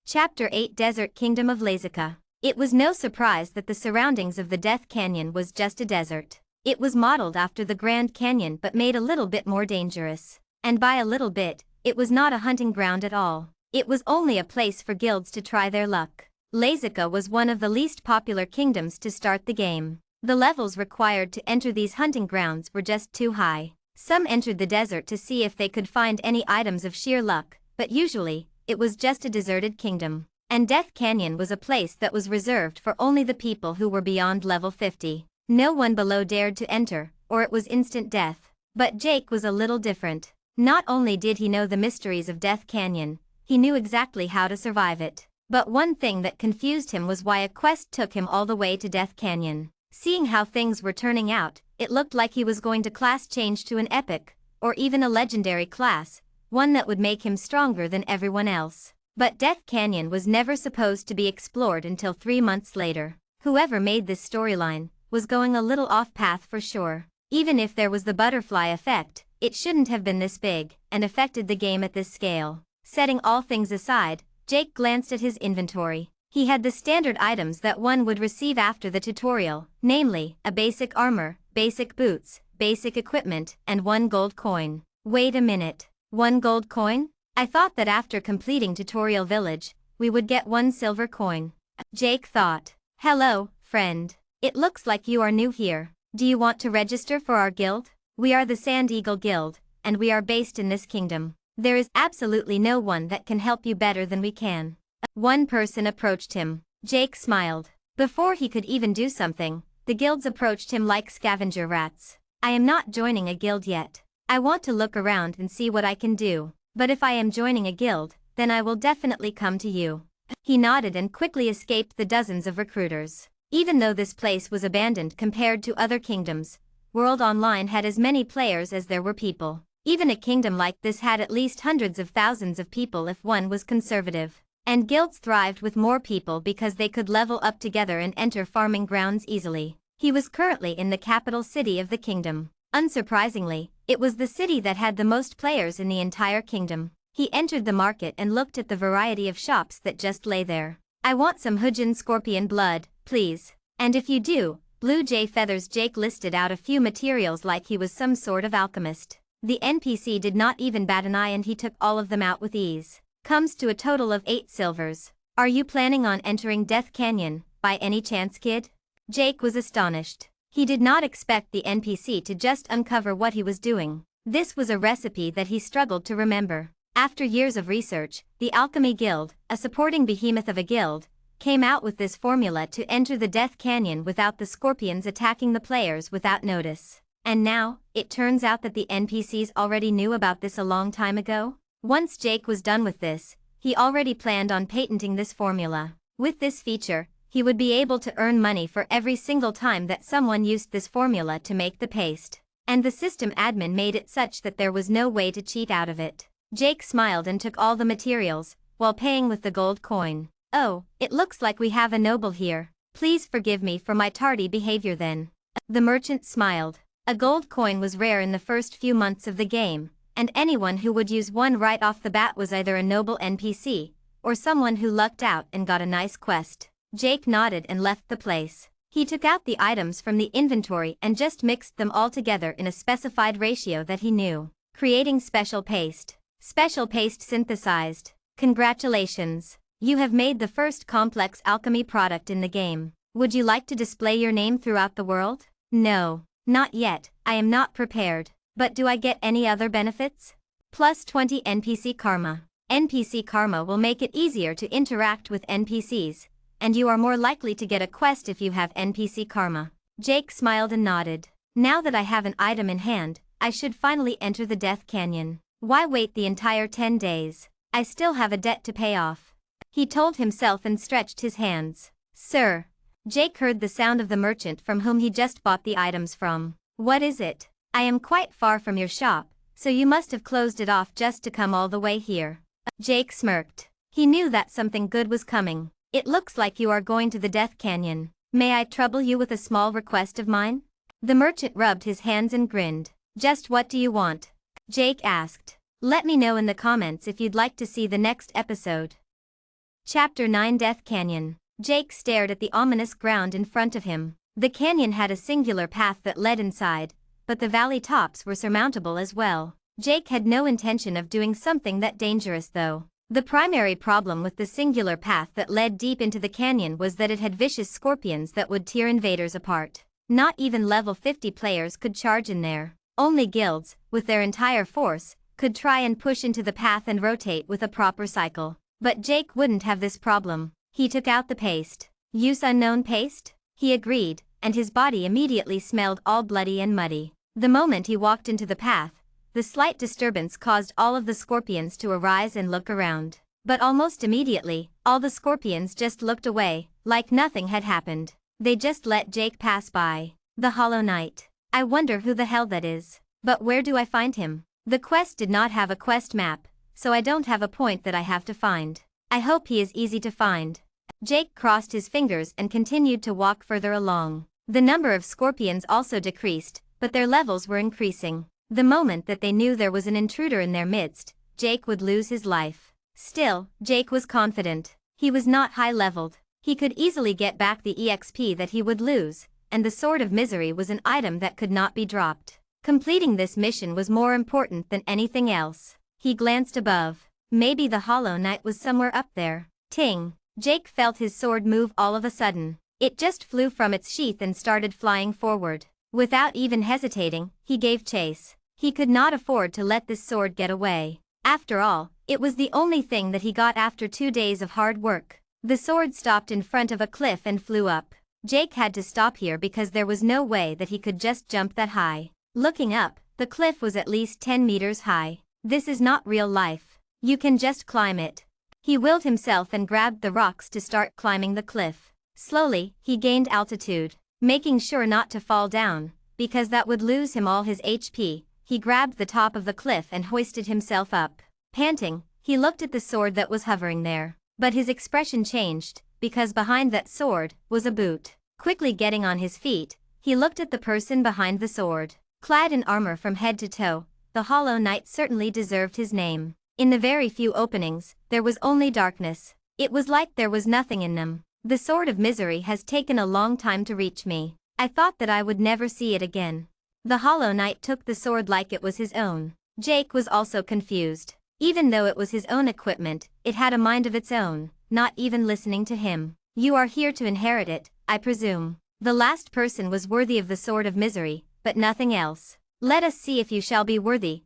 Chapter 8 Desert Kingdom of Lazica. It was no surprise that the surroundings of the Death Canyon was just a desert. It was modeled after the Grand Canyon but made a little bit more dangerous. And by a little bit, it was not a hunting ground at all. It was only a place for guilds to try their luck. Lazica was one of the least popular kingdoms to start the game. The levels required to enter these hunting grounds were just too high. Some entered the desert to see if they could find any items of sheer luck, but usually, it was just a deserted kingdom. And Death Canyon was a place that was reserved for only the people who were beyond level 50. No one below dared to enter, or it was instant death. But Jake was a little different. Not only did he know the mysteries of Death Canyon, he knew exactly how to survive it. But one thing that confused him was why a quest took him all the way to Death Canyon. Seeing how things were turning out, it looked like he was going to class change to an epic, or even a legendary class, one that would make him stronger than everyone else. But Death Canyon was never supposed to be explored until 3 months later. Whoever made this storyline was going a little off path for sure. Even if there was the butterfly effect, it shouldn't have been this big, and affected the game at this scale. Setting all things aside, Jake glanced at his inventory. He had the standard items that one would receive after the tutorial, namely, a basic armor, basic boots, basic equipment, and 1 gold coin. Wait a minute. 1 gold coin? I thought that after completing Tutorial Village, we would get 1 silver coin. Jake thought. Hello, friend. It looks like you are new here. Do you want to register for our guild? We are the Sand Eagle Guild, and we are based in this kingdom. There is absolutely no one that can help you better than we can. One person approached him. Jake smiled. Before he could even do something, the guilds approached him like scavenger rats. I am not joining a guild yet. I want to look around and see what I can do, but if I am joining a guild, then I will definitely come to you. He nodded and quickly escaped the dozens of recruiters. Even though this place was abandoned compared to other kingdoms, World Online had as many players as there were people. Even a kingdom like this had at least hundreds of thousands of people if one was conservative. And guilds thrived with more people because they could level up together and enter farming grounds easily. He was currently in the capital city of the kingdom. Unsurprisingly, it was the city that had the most players in the entire kingdom. He entered the market and looked at the variety of shops that just lay there. I want some Hujin scorpion blood, please. And if you do, blue jay feathers. Jake listed out a few materials like he was some sort of alchemist. The NPC did not even bat an eye and he took all of them out with ease. Comes to a total of 8 silvers. Are you planning on entering Death Canyon, by any chance, kid? Jake was astonished. He did not expect the NPC to just uncover what he was doing. This was a recipe that he struggled to remember. After years of research, the Alchemy Guild, a supporting behemoth of a guild, came out with this formula to enter the Death Canyon without the scorpions attacking the players without notice. And now, it turns out that the NPCs already knew about this a long time ago? Once Jake was done with this, he already planned on patenting this formula. With this feature, he would be able to earn money for every single time that someone used this formula to make the paste. And the system admin made it such that there was no way to cheat out of it. Jake smiled and took all the materials, while paying with the gold coin. Oh, it looks like we have a noble here. Please forgive me for my tardy behavior then. The merchant smiled. A gold coin was rare in the first few months of the game, and anyone who would use one right off the bat was either a noble NPC, or someone who lucked out and got a nice quest. Jake nodded and left the place. He took out the items from the inventory and just mixed them all together in a specified ratio that he knew. Creating special paste. Special paste synthesized. Congratulations. You have made the first complex alchemy product in the game. Would you like to display your name throughout the world? No, not yet. I am not prepared. But do I get any other benefits? Plus 20 NPC karma. NPC karma will make it easier to interact with NPCs, and you are more likely to get a quest if you have NPC karma. Jake smiled and nodded. Now that I have an item in hand, I should finally enter the Death Canyon. Why wait the entire 10 days? I still have a debt to pay off. He told himself and stretched his hands. Sir. Jake heard the sound of the merchant from whom he just bought the items from. What is it? I am quite far from your shop, so you must have closed it off just to come all the way here. Jake smirked. He knew that something good was coming. It looks like you are going to the Death Canyon. May I trouble you with a small request of mine? The merchant rubbed his hands and grinned. Just what do you want? Jake asked. Let me know in the comments if you'd like to see the next episode. Chapter 9 Death Canyon. Jake stared at the ominous ground in front of him. The canyon had a singular path that led inside, but the valley tops were surmountable as well. Jake had no intention of doing something that dangerous though. The primary problem with the singular path that led deep into the canyon was that it had vicious scorpions that would tear invaders apart. Not even level 50 players could charge in there. Only guilds, with their entire force, could try and push into the path and rotate with a proper cycle. But Jake wouldn't have this problem. He took out the paste. Use unknown paste? He agreed, and his body immediately smelled all bloody and muddy. The moment he walked into the path, the slight disturbance caused all of the scorpions to arise and look around. But almost immediately, all the scorpions just looked away, like nothing had happened. They just let Jake pass by. The Hollow Knight. I wonder who the hell that is. But where do I find him? The quest did not have a quest map, so I don't have a point that I have to find. I hope he is easy to find. Jake crossed his fingers and continued to walk further along. The number of scorpions also decreased, but their levels were increasing. The moment that they knew there was an intruder in their midst, Jake would lose his life. Still, Jake was confident. He was not high-leveled. He could easily get back the EXP that he would lose, and the Sword of Misery was an item that could not be dropped. Completing this mission was more important than anything else. He glanced above. Maybe the Hollow Knight was somewhere up there. Ting! Jake felt his sword move all of a sudden. It just flew from its sheath and started flying forward. Without even hesitating, he gave chase. He could not afford to let this sword get away. After all, it was the only thing that he got after 2 days of hard work. The sword stopped in front of a cliff and flew up. Jake had to stop here because there was no way that he could just jump that high. Looking up, the cliff was at least 10 meters high. This is not real life. You can just climb it. He willed himself and grabbed the rocks to start climbing the cliff. Slowly, he gained altitude, making sure not to fall down, because that would lose him all his HP. He grabbed the top of the cliff and hoisted himself up. Panting, he looked at the sword that was hovering there. But his expression changed, because behind that sword was a boot. Quickly getting on his feet, he looked at the person behind the sword. Clad in armor from head to toe, the Hollow Knight certainly deserved his name. In the very few openings, there was only darkness. It was like there was nothing in them. The sword of misery has taken a long time to reach me. I thought that I would never see it again. The Hollow Knight took the sword like it was his own. Jake was also confused. Even though it was his own equipment, it had a mind of its own, not even listening to him. You are here to inherit it, I presume. The last person was worthy of the sword of misery, but nothing else. Let us see if you shall be worthy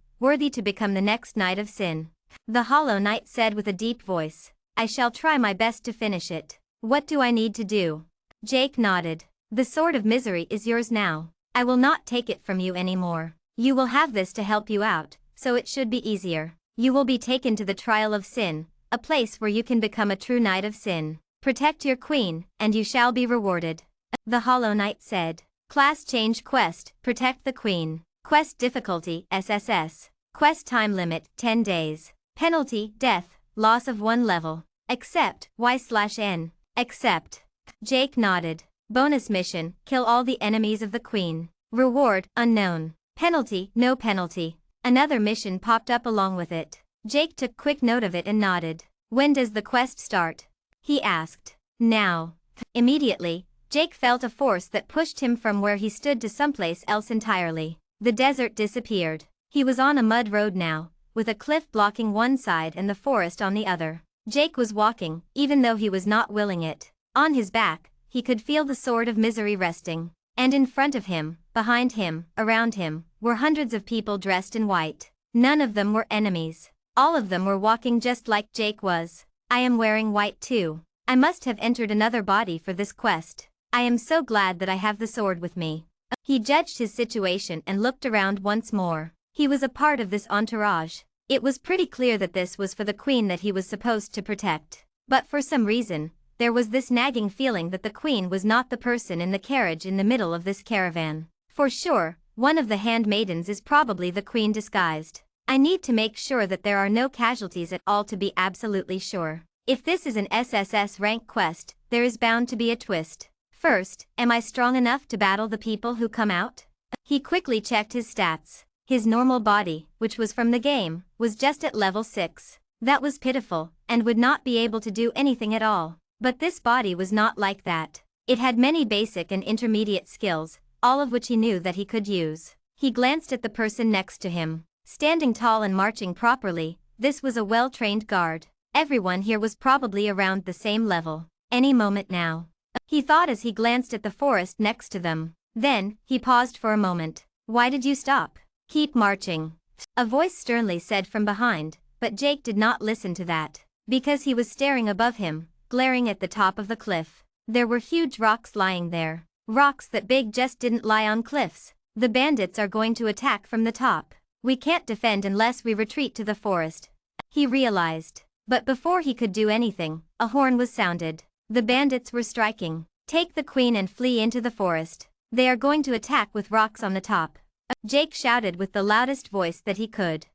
to become the next Knight of Sin. The Hollow Knight said with a deep voice. I shall try my best to finish it. What do I need to do? Jake nodded. The sword of misery is yours now. I will not take it from you anymore. You will have this to help you out, so it should be easier. You will be taken to the Trial of Sin, a place where you can become a true Knight of Sin. Protect your queen, and you shall be rewarded. The Hollow Knight said. Class change quest, protect the queen. Quest difficulty, SSS. Quest time limit, 10 days. Penalty, death, loss of 1 level. Accept, Y/N. Accept. Jake nodded. Bonus mission, kill all the enemies of the queen. Reward, unknown. Penalty, no penalty. Another mission popped up along with it. Jake took quick note of it and nodded. When does the quest start? He asked. Now. Immediately, Jake felt a force that pushed him from where he stood to someplace else entirely. The desert disappeared. He was on a mud road now, with a cliff blocking one side and the forest on the other. Jake was walking, even though he was not willing it. On his back, he could feel the sword of misery resting. And in front of him, behind him, around him, were hundreds of people dressed in white. None of them were enemies. All of them were walking just like Jake was. I am wearing white too. I must have entered another body for this quest. I am so glad that I have the sword with me. He judged his situation and looked around once more. He was a part of this entourage. It was pretty clear that this was for the queen that he was supposed to protect. But for some reason, there was this nagging feeling that the queen was not the person in the carriage in the middle of this caravan. For sure, one of the handmaidens is probably the queen disguised. I need to make sure that there are no casualties at all to be absolutely sure. If this is an SSS rank quest, there is bound to be a twist. First, am I strong enough to battle the people who come out? He quickly checked his stats. His normal body, which was from the game, was just at level 6. That was pitiful, and would not be able to do anything at all. But this body was not like that. It had many basic and intermediate skills, all of which he knew that he could use. He glanced at the person next to him. Standing tall and marching properly, this was a well-trained guard. Everyone here was probably around the same level. Any moment now. He thought as he glanced at the forest next to them. Then, he paused for a moment. Why did you stop? Keep marching. A voice sternly said from behind, but Jake did not listen to that. Because he was staring above him, glaring at the top of the cliff. There were huge rocks lying there. Rocks that big just didn't lie on cliffs. The bandits are going to attack from the top. We can't defend unless we retreat to the forest. He realized. But before he could do anything, a horn was sounded. The bandits were striking. Take the queen and flee into the forest. They are going to attack with rocks on the top. Jake shouted with the loudest voice that he could.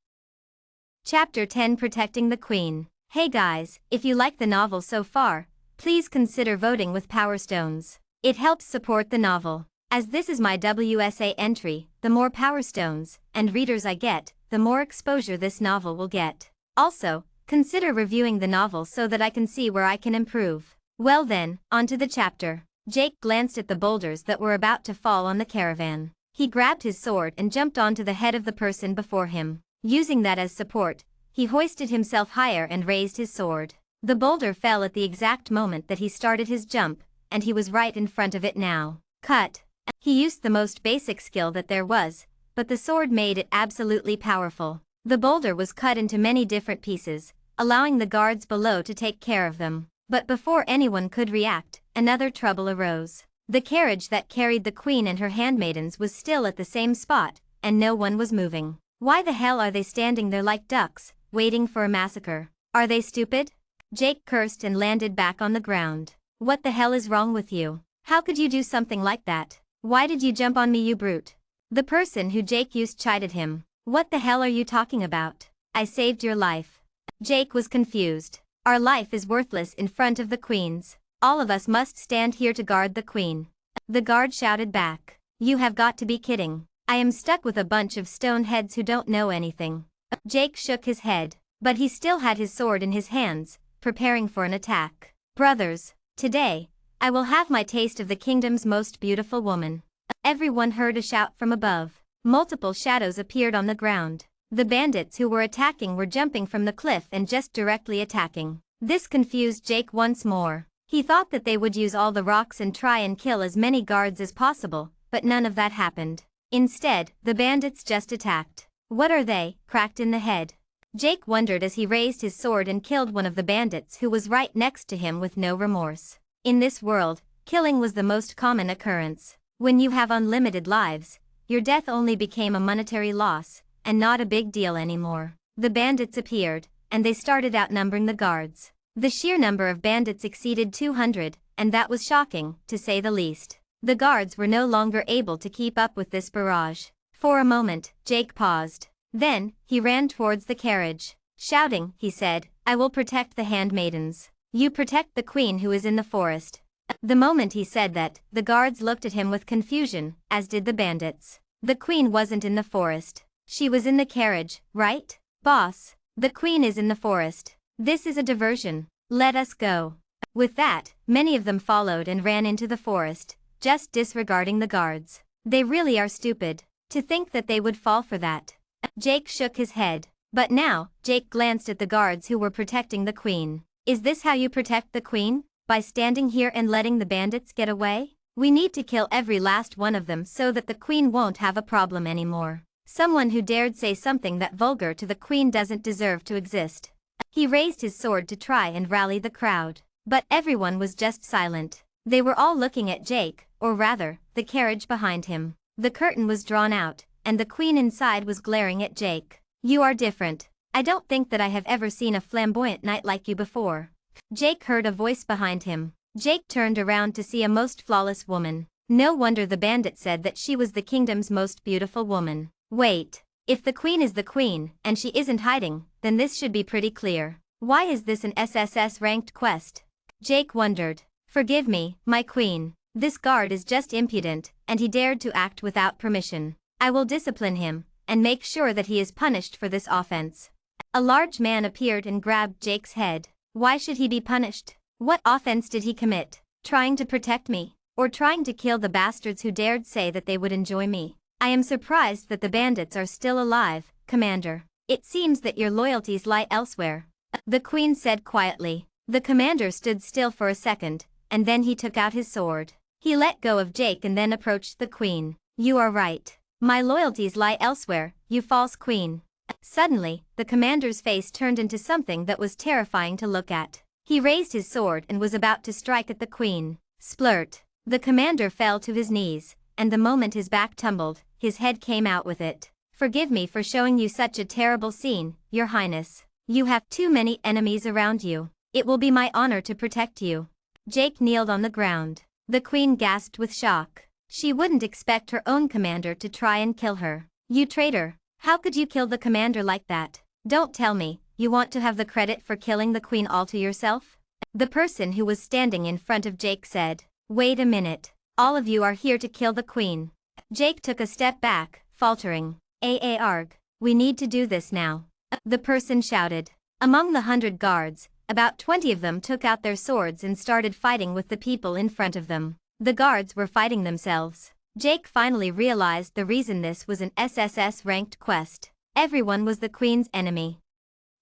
Chapter 10 Protecting the Queen. Hey guys, if you like the novel so far, please consider voting with Power Stones. It helps support the novel. As this is my WSA entry, the more Power Stones and readers I get, the more exposure this novel will get. Also, consider reviewing the novel so that I can see where I can improve. Well then, onto the chapter. Jake glanced at the boulders that were about to fall on the caravan. He grabbed his sword and jumped onto the head of the person before him. Using that as support, he hoisted himself higher and raised his sword. The boulder fell at the exact moment that he started his jump, and he was right in front of it now. Cut. He used the most basic skill that there was, but the sword made it absolutely powerful. The boulder was cut into many different pieces, allowing the guards below to take care of them. But before anyone could react, another trouble arose. The carriage that carried the queen and her handmaidens was still at the same spot, and no one was moving. Why the hell are they standing there like ducks, waiting for a massacre? Are they stupid? Jake cursed and landed back on the ground. What the hell is wrong with you? How could you do something like that? Why did you jump on me, you brute? The person who Jake used chided him. What the hell are you talking about? I saved your life. Jake was confused. Our life is worthless in front of the queen's. All of us must stand here to guard the queen. The guard shouted back. You have got to be kidding. I am stuck with a bunch of stone heads who don't know anything. Jake shook his head, but he still had his sword in his hands, preparing for an attack. Brothers, today, I will have my taste of the kingdom's most beautiful woman. Everyone heard a shout from above. Multiple shadows appeared on the ground. The bandits who were attacking were jumping from the cliff and just directly attacking. This confused Jake once more. He thought that they would use all the rocks and try and kill as many guards as possible, but none of that happened. Instead, the bandits just attacked. What are they, cracked in the head? Jake wondered as he raised his sword and killed one of the bandits who was right next to him with no remorse. In this world, killing was the most common occurrence. When you have unlimited lives, your death only became a monetary loss, and not a big deal anymore. The bandits appeared, and they started outnumbering the guards. The sheer number of bandits exceeded 200, and that was shocking, to say the least. The guards were no longer able to keep up with this barrage. For a moment, Jake paused. Then, he ran towards the carriage. Shouting, he said, I will protect the handmaidens. You protect the queen who is in the forest. The moment he said that, the guards looked at him with confusion, as did the bandits. The queen wasn't in the forest. She was in the carriage, right? Boss, the queen is in the forest. This is a diversion. Let us go. With that, many of them followed and ran into the forest, just disregarding the guards. They really are stupid, to think that they would fall for that. Jake shook his head. But now, Jake glanced at the guards who were protecting the queen. Is this how you protect the queen? By standing here and letting the bandits get away? We need to kill every last one of them so that the queen won't have a problem anymore. Someone who dared say something that vulgar to the queen doesn't deserve to exist. He raised his sword to try and rally the crowd. But everyone was just silent. They were all looking at Jake, or rather, the carriage behind him. The curtain was drawn out, and the queen inside was glaring at Jake. You are different. I don't think that I have ever seen a flamboyant knight like you before. Jake heard a voice behind him. Jake turned around to see a most flawless woman. No wonder the bandit said that she was the kingdom's most beautiful woman. Wait. If the queen is the queen, and she isn't hiding, then this should be pretty clear. Why is this an SSS-ranked quest? Jake wondered. Forgive me, my queen. This guard is just impudent, and he dared to act without permission. I will discipline him, and make sure that he is punished for this offense. A large man appeared and grabbed Jake's head. Why should he be punished? What offense did he commit? Trying to protect me? Or trying to kill the bastards who dared say that they would enjoy me? I am surprised that the bandits are still alive, Commander. It seems that your loyalties lie elsewhere. The queen said quietly. The commander stood still for a second, and then he took out his sword. He let go of Jake and then approached the queen. You are right. My loyalties lie elsewhere, you false queen. Suddenly, the commander's face turned into something that was terrifying to look at. He raised his sword and was about to strike at the queen. Splurt. The commander fell to his knees, and the moment his back tumbled, his head came out with it. Forgive me for showing you such a terrible scene, Your Highness. You have too many enemies around you. It will be my honor to protect you. Jake kneeled on the ground. The queen gasped with shock. She wouldn't expect her own commander to try and kill her. You traitor! How could you kill the commander like that? Don't tell me, you want to have the credit for killing the queen all to yourself? The person who was standing in front of Jake said. Wait a minute. All of you are here to kill the queen. Jake took a step back, faltering. Arg. We need to do this now. The person shouted. Among the 100 guards, about 20 of them took out their swords and started fighting with the people in front of them. The guards were fighting themselves. Jake finally realized the reason this was an SSS-ranked quest. Everyone was the queen's enemy.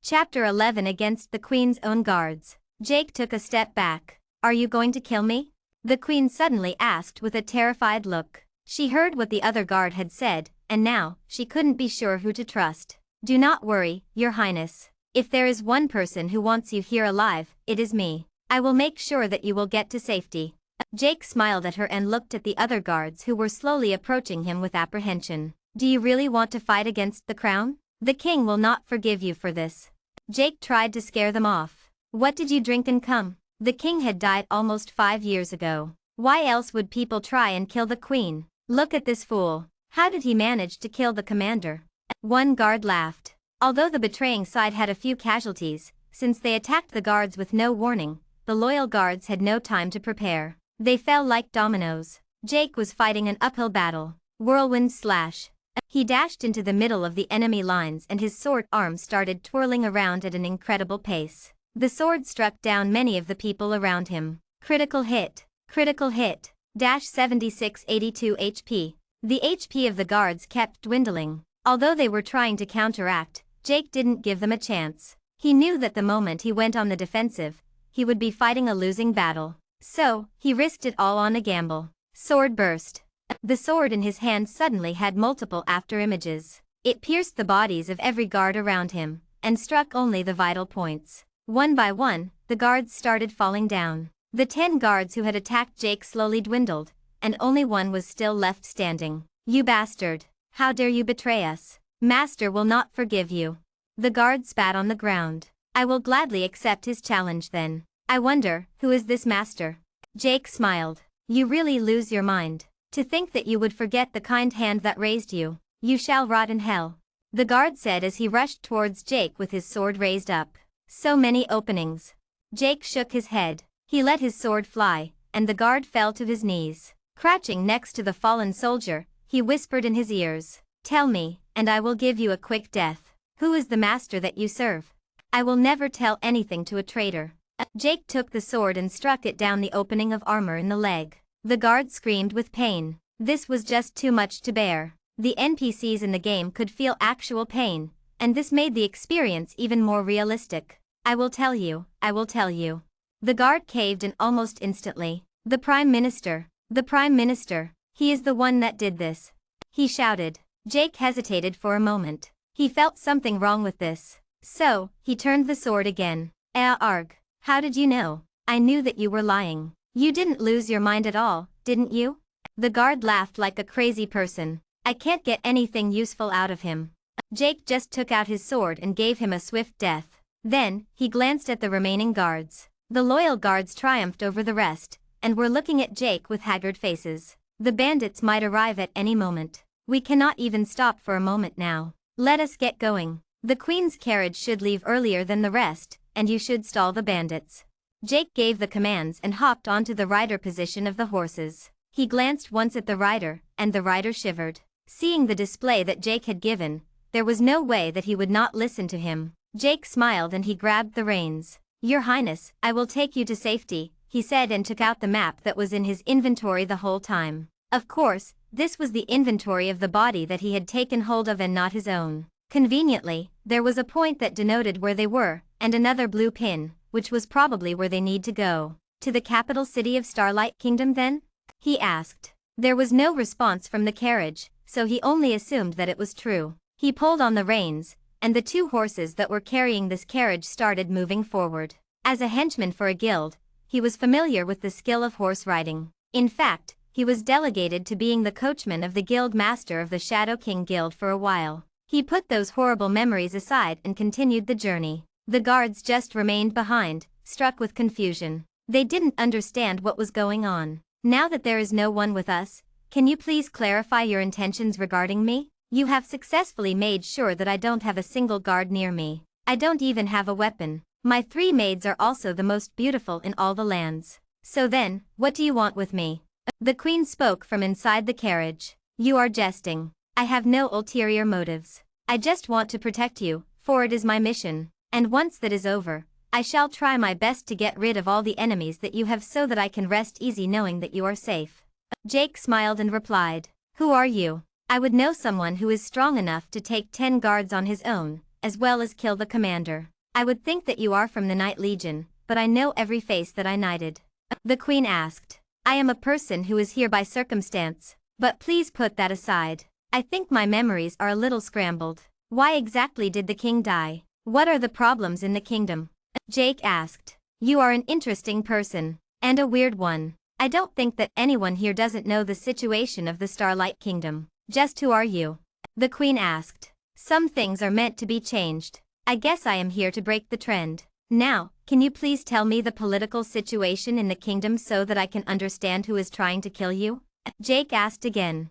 Chapter 11 Against the queen's own guards. Jake took a step back. Are you going to kill me? The queen suddenly asked with a terrified look. She heard what the other guard had said, and now, she couldn't be sure who to trust. Do not worry, Your Highness. If there is one person who wants you here alive, it is me. I will make sure that you will get to safety. Jake smiled at her and looked at the other guards who were slowly approaching him with apprehension. Do you really want to fight against the crown? The king will not forgive you for this. Jake tried to scare them off. What did you drink and come? The king had died almost 5 years ago. Why else would people try and kill the queen? Look at this fool. How did he manage to kill the commander? One guard laughed. Although the betraying side had a few casualties, since they attacked the guards with no warning, the loyal guards had no time to prepare. They fell like dominoes. Jake was fighting an uphill battle. Whirlwind slash. He dashed into the middle of the enemy lines and his sword arm started twirling around at an incredible pace. The sword struck down many of the people around him. Critical hit. Critical hit. Dash 7682 HP. The HP of the guards kept dwindling. Although they were trying to counteract, Jake didn't give them a chance. He knew that the moment he went on the defensive, he would be fighting a losing battle. So, he risked it all on a gamble. Sword burst. The sword in his hand suddenly had multiple after-images. It pierced the bodies of every guard around him, and struck only the vital points. One by one, the guards started falling down. The 10 guards who had attacked Jake slowly dwindled, and only one was still left standing. You bastard! How dare you betray us? Master will not forgive you. The guard spat on the ground. I will gladly accept his challenge then. I wonder, who is this master? Jake smiled. You really lose your mind. To think that you would forget the kind hand that raised you. You shall rot in hell. The guard said as he rushed towards Jake with his sword raised up. So many openings. Jake shook his head. He let his sword fly, and the guard fell to his knees. Crouching next to the fallen soldier, he whispered in his ears. Tell me, and I will give you a quick death. Who is the master that you serve? I will never tell anything to a traitor. Jake took the sword and struck it down the opening of armor in the leg. The guard screamed with pain. This was just too much to bear. The NPCs in the game could feel actual pain, and this made the experience even more realistic. I will tell you, I will tell you. The guard caved in almost instantly. The Prime Minister. The Prime Minister. He is the one that did this. He shouted. Jake hesitated for a moment. He felt something wrong with this. So, he turned the sword again. Arg. How did you know? I knew that you were lying. You didn't lose your mind at all, didn't you? The guard laughed like a crazy person. I can't get anything useful out of him. Jake just took out his sword and gave him a swift death. Then, he glanced at the remaining guards. The loyal guards triumphed over the rest, and were looking at Jake with haggard faces. The bandits might arrive at any moment. We cannot even stop for a moment now. Let us get going. The Queen's carriage should leave earlier than the rest, and you should stall the bandits. Jake gave the commands and hopped onto the rider position of the horses. He glanced once at the rider, and the rider shivered. Seeing the display that Jake had given, there was no way that he would not listen to him. Jake smiled and he grabbed the reins. Your Highness, I will take you to safety, he said and took out the map that was in his inventory the whole time. Of course, this was the inventory of the body that he had taken hold of and not his own. Conveniently, there was a point that denoted where they were, and another blue pin, which was probably where they need to go. To the capital city of Starlight Kingdom then? He asked. There was no response from the carriage, so he only assumed that it was true. He pulled on the reins, and the 2 horses that were carrying this carriage started moving forward. As a henchman for a guild, he was familiar with the skill of horse riding. In fact, he was delegated to being the coachman of the guild master of the Shadow King Guild for a while. He put those horrible memories aside and continued the journey. The guards just remained behind, struck with confusion. They didn't understand what was going on. Now that there is no one with us, can you please clarify your intentions regarding me? You have successfully made sure that I don't have a single guard near me. I don't even have a weapon. My 3 maids are also the most beautiful in all the lands. So then, what do you want with me? The Queen spoke from inside the carriage. You are jesting. I have no ulterior motives. I just want to protect you, for it is my mission. And once that is over, I shall try my best to get rid of all the enemies that you have so that I can rest easy knowing that you are safe. Jake smiled and replied. Who are you? I would know someone who is strong enough to take 10 guards on his own, as well as kill the commander. I would think that you are from the Night Legion, but I know every face that I knighted. The Queen asked. I am a person who is here by circumstance, but please put that aside. I think my memories are a little scrambled. Why exactly did the king die? What are the problems in the kingdom? Jake asked. You are an interesting person. And a weird one. I don't think that anyone here doesn't know the situation of the Starlight Kingdom. Just who are you? The queen asked. Some things are meant to be changed. I guess I am here to break the trend. Now, can you please tell me the political situation in the kingdom so that I can understand who is trying to kill you? Jake asked again.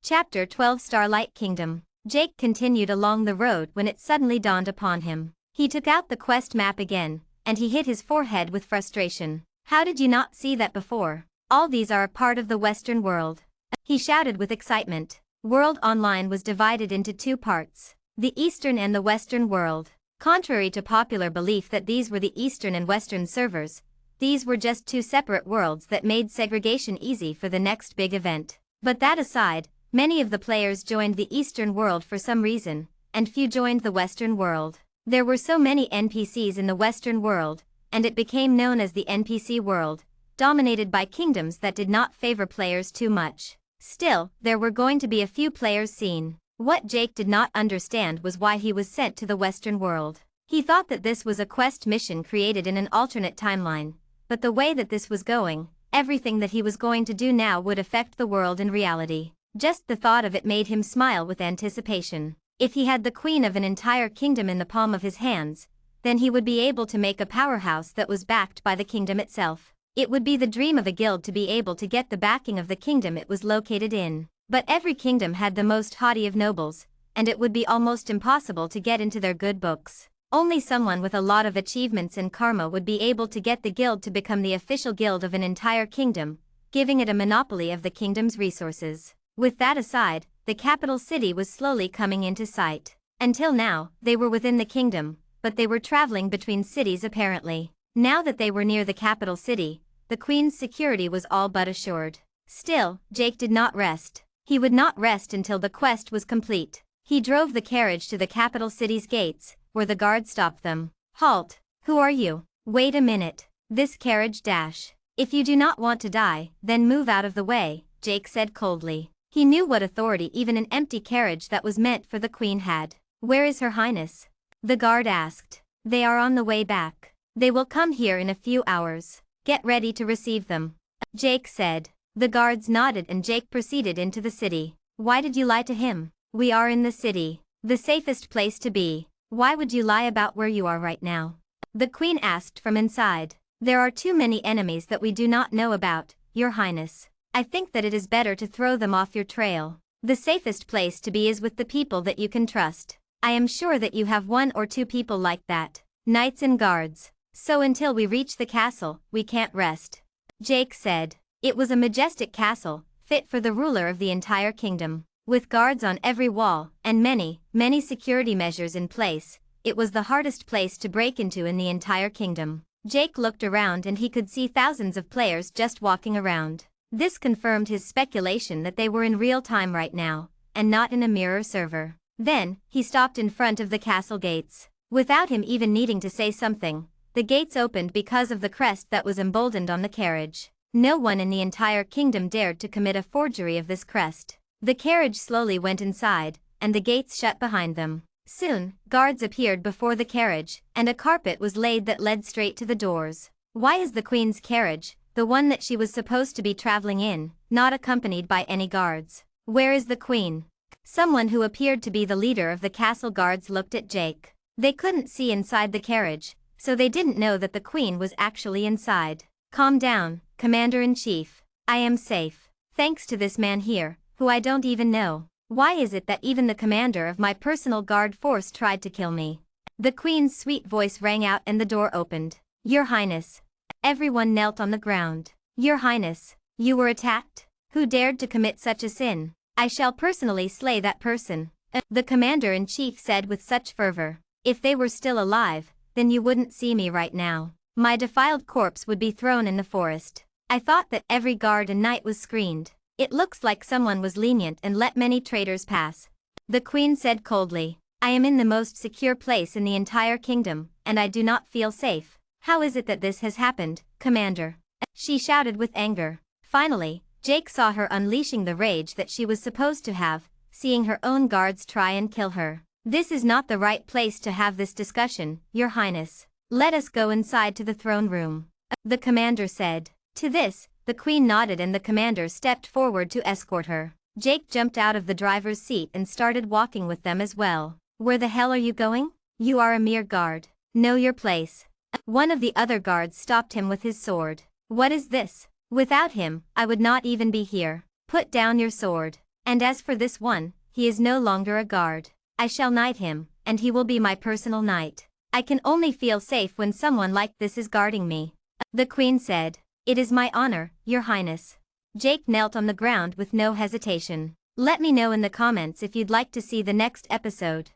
Chapter 12 Starlight Kingdom. Jake continued along the road when it suddenly dawned upon him. He took out the quest map again, and he hit his forehead with frustration. How did you not see that before? All these are a part of the Western world. He shouted with excitement. World Online was divided into two parts, the Eastern and the Western world. Contrary to popular belief that these were the Eastern and Western servers, these were just two separate worlds that made segregation easy for the next big event. But that aside, many of the players joined the Eastern world for some reason, and few joined the Western world. There were so many NPCs in the Western world, and it became known as the NPC world, dominated by kingdoms that did not favor players too much. Still, there were going to be a few players seen. What Jake did not understand was why he was sent to the Western world. He thought that this was a quest mission created in an alternate timeline, but the way that this was going, everything that he was going to do now would affect the world in reality. Just the thought of it made him smile with anticipation. If he had the queen of an entire kingdom in the palm of his hands, then he would be able to make a powerhouse that was backed by the kingdom itself. It would be the dream of a guild to be able to get the backing of the kingdom it was located in. But every kingdom had the most haughty of nobles, and it would be almost impossible to get into their good books. Only someone with a lot of achievements and karma would be able to get the guild to become the official guild of an entire kingdom, giving it a monopoly of the kingdom's resources. With that aside, the capital city was slowly coming into sight. Until now, they were within the kingdom, but they were traveling between cities apparently. Now that they were near the capital city, the queen's security was all but assured. Still, Jake did not rest. He would not rest until the quest was complete. He drove the carriage to the capital city's gates, where the guard stopped them. Halt! Who are you? Wait a minute. This carriage dash. If you do not want to die, then move out of the way, Jake said coldly. He knew what authority even an empty carriage that was meant for the queen had. Where is Her Highness? The guard asked. They are on the way back. They will come here in a few hours. Get ready to receive them. Jake said. The guards nodded and Jake proceeded into the city. Why did you lie to him? We are in the city. The safest place to be. Why would you lie about where you are right now? The queen asked from inside. There are too many enemies that we do not know about, Your Highness. I think that it is better to throw them off your trail. The safest place to be is with the people that you can trust. I am sure that you have one or two people like that. Knights and guards. So until we reach the castle, we can't rest. Jake said. It was a majestic castle, fit for the ruler of the entire kingdom. With guards on every wall, and many, many security measures in place, it was the hardest place to break into in the entire kingdom. Jake looked around and he could see thousands of players just walking around. This confirmed his speculation that they were in real time right now, and not in a mirror server. Then, he stopped in front of the castle gates. Without him even needing to say something, the gates opened because of the crest that was emboldened on the carriage. No one in the entire kingdom dared to commit a forgery of this crest. The carriage slowly went inside, and the gates shut behind them. Soon, guards appeared before the carriage, and a carpet was laid that led straight to the doors. Why is the queen's carriage, the one that she was supposed to be traveling in, not accompanied by any guards? Where is the queen? Someone who appeared to be the leader of the castle guards looked at Jake. They couldn't see inside the carriage, so they didn't know that the queen was actually inside. Calm down, Commander-in-Chief. I am safe. Thanks to this man here, who I don't even know. Why is it that even the commander of my personal guard force tried to kill me? The queen's sweet voice rang out and the door opened. Your Highness. Everyone knelt on the ground. Your Highness, you were attacked? Who dared to commit such a sin? I shall personally slay that person. The commander-in-chief said with such fervor. If they were still alive, then you wouldn't see me right now. My defiled corpse would be thrown in the forest. I thought that every guard and knight was screened. It looks like someone was lenient and let many traitors pass. The queen said coldly. I am in the most secure place in the entire kingdom, and I do not feel safe. How is it that this has happened, Commander? She shouted with anger. Finally, Jake saw her unleashing the rage that she was supposed to have, seeing her own guards try and kill her. "This is not the right place to have this discussion, Your Highness. Let us go inside to the throne room," the commander said. To this, the queen nodded and the commander stepped forward to escort her. Jake jumped out of the driver's seat and started walking with them as well. "Where the hell are you going? You are a mere guard. Know your place." One of the other guards stopped him with his sword. "What is this? Without him, I would not even be here. Put down your sword. And as for this one, he is no longer a guard. I shall knight him, and he will be my personal knight. I can only feel safe when someone like this is guarding me," the queen said. "It is my honor, Your Highness." Jake knelt on the ground with no hesitation. Let me know in the comments if you'd like to see the next episode.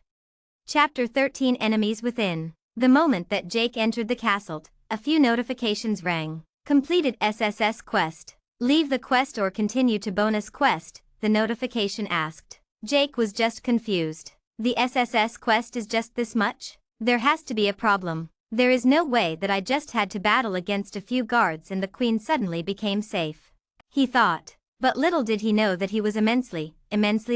Chapter 13, Enemies Within. The moment that Jake entered the castle, a few notifications rang. Completed SSS quest. Leave the quest or continue to bonus quest, the notification asked. Jake was just confused. The SSS quest is just this much? There has to be a problem. There is no way that I just had to battle against a few guards and the queen suddenly became safe, he thought. But little did he know that he was immensely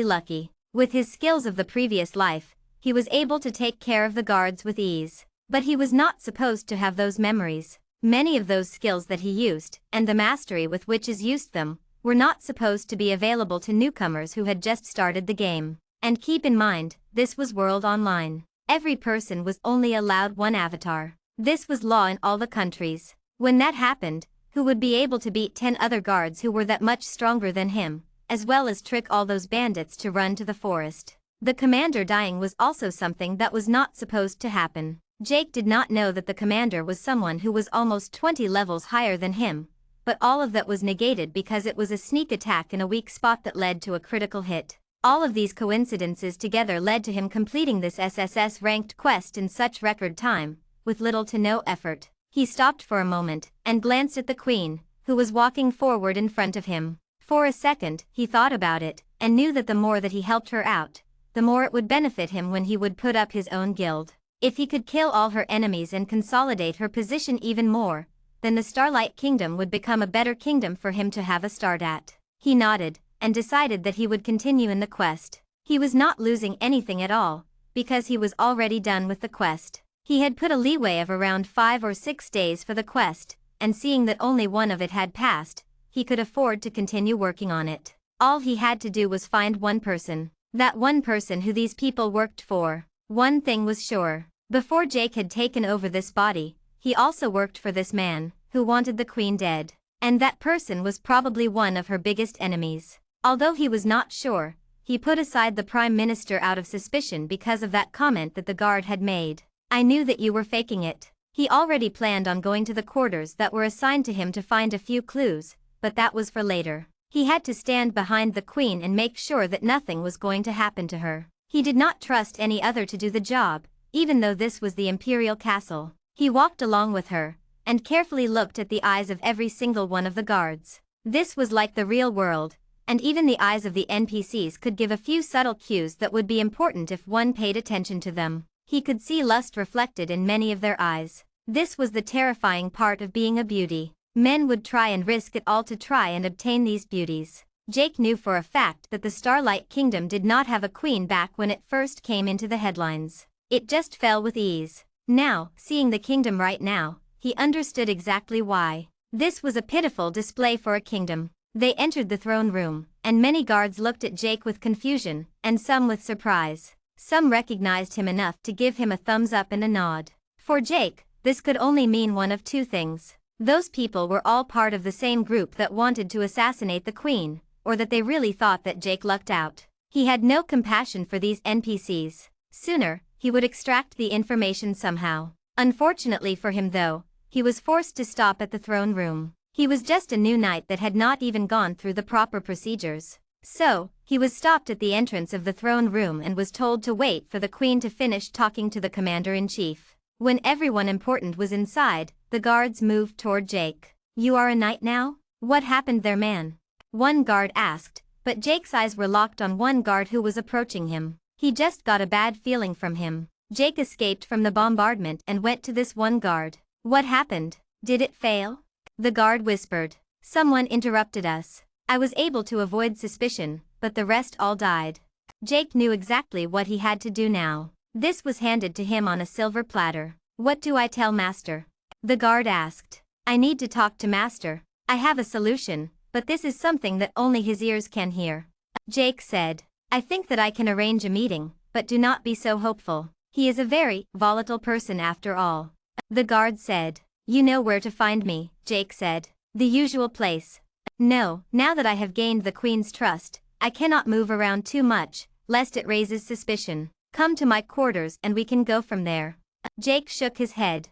lucky. With his skills of the previous life, he was able to take care of the guards with ease. But he was not supposed to have those memories. Many of those skills that he used, and the mastery with which he used them, were not supposed to be available to newcomers who had just started the game. And keep in mind, this was World Online. Every person was only allowed one avatar. This was law in all the countries. When that happened, who would be able to beat 10 other guards who were that much stronger than him, as well as trick all those bandits to run to the forest? The commander dying was also something that was not supposed to happen. Jake did not know that the commander was someone who was almost 20 levels higher than him, but all of that was negated because it was a sneak attack in a weak spot that led to a critical hit. All of these coincidences together led to him completing this SSS ranked quest in such record time, with little to no effort. He stopped for a moment and glanced at the queen, who was walking forward in front of him. For a second, he thought about it, and knew that the more that he helped her out, the more it would benefit him when he would put up his own guild. If he could kill all her enemies and consolidate her position even more, then the Starlight Kingdom would become a better kingdom for him to have a start at. He nodded, and decided that he would continue in the quest. He was not losing anything at all, because he was already done with the quest. He had put a leeway of around 5 or 6 days for the quest, and seeing that only one of it had passed, he could afford to continue working on it. All he had to do was find one person. That one person who these people worked for. One thing was sure. Before Jake had taken over this body, he also worked for this man, who wanted the queen dead. And that person was probably one of her biggest enemies. Although he was not sure, he put aside the prime minister out of suspicion because of that comment that the guard had made. "I knew that you were faking it." He already planned on going to the quarters that were assigned to him to find a few clues, but that was for later. He had to stand behind the queen and make sure that nothing was going to happen to her. He did not trust any other to do the job, even though this was the imperial castle. He walked along with her, and carefully looked at the eyes of every single one of the guards. This was like the real world, and even the eyes of the NPCs could give a few subtle cues that would be important if one paid attention to them. He could see lust reflected in many of their eyes. This was the terrifying part of being a beauty. Men would try and risk it all to try and obtain these beauties. Jake knew for a fact that the Starlight Kingdom did not have a queen back when it first came into the headlines. It just fell with ease. Now, seeing the kingdom right now, he understood exactly why. This was a pitiful display for a kingdom. They entered the throne room, and many guards looked at Jake with confusion, and some with surprise. Some recognized him enough to give him a thumbs up and a nod. For Jake, this could only mean one of two things. Those people were all part of the same group that wanted to assassinate the queen, or that they really thought that Jake lucked out. He had no compassion for these NPCs. Sooner, he would extract the information somehow. Unfortunately for him though, he was forced to stop at the throne room. He was just a new knight that had not even gone through the proper procedures. So, he was stopped at the entrance of the throne room and was told to wait for the queen to finish talking to the commander-in-chief. When everyone important was inside, the guards moved toward Jake. "You are a knight now? What happened there, man?" one guard asked, but Jake's eyes were locked on one guard who was approaching him. He just got a bad feeling from him. Jake escaped from the bombardment and went to this one guard. "What happened? Did it fail?" the guard whispered. "Someone interrupted us. I was able to avoid suspicion, but the rest all died." Jake knew exactly what he had to do now. This was handed to him on a silver platter. "What do I tell Master?" the guard asked. "I need to talk to Master. I have a solution, but this is something that only his ears can hear." Jake said, "I think that I can arrange a meeting, but do not be so hopeful. He is a very volatile person after all." The guard said, "You know where to find me," Jake said. "The usual place." "No, now that I have gained the Queen's trust, I cannot move around too much, lest it raises suspicion. Come to my quarters and we can go from there." Jake shook his head.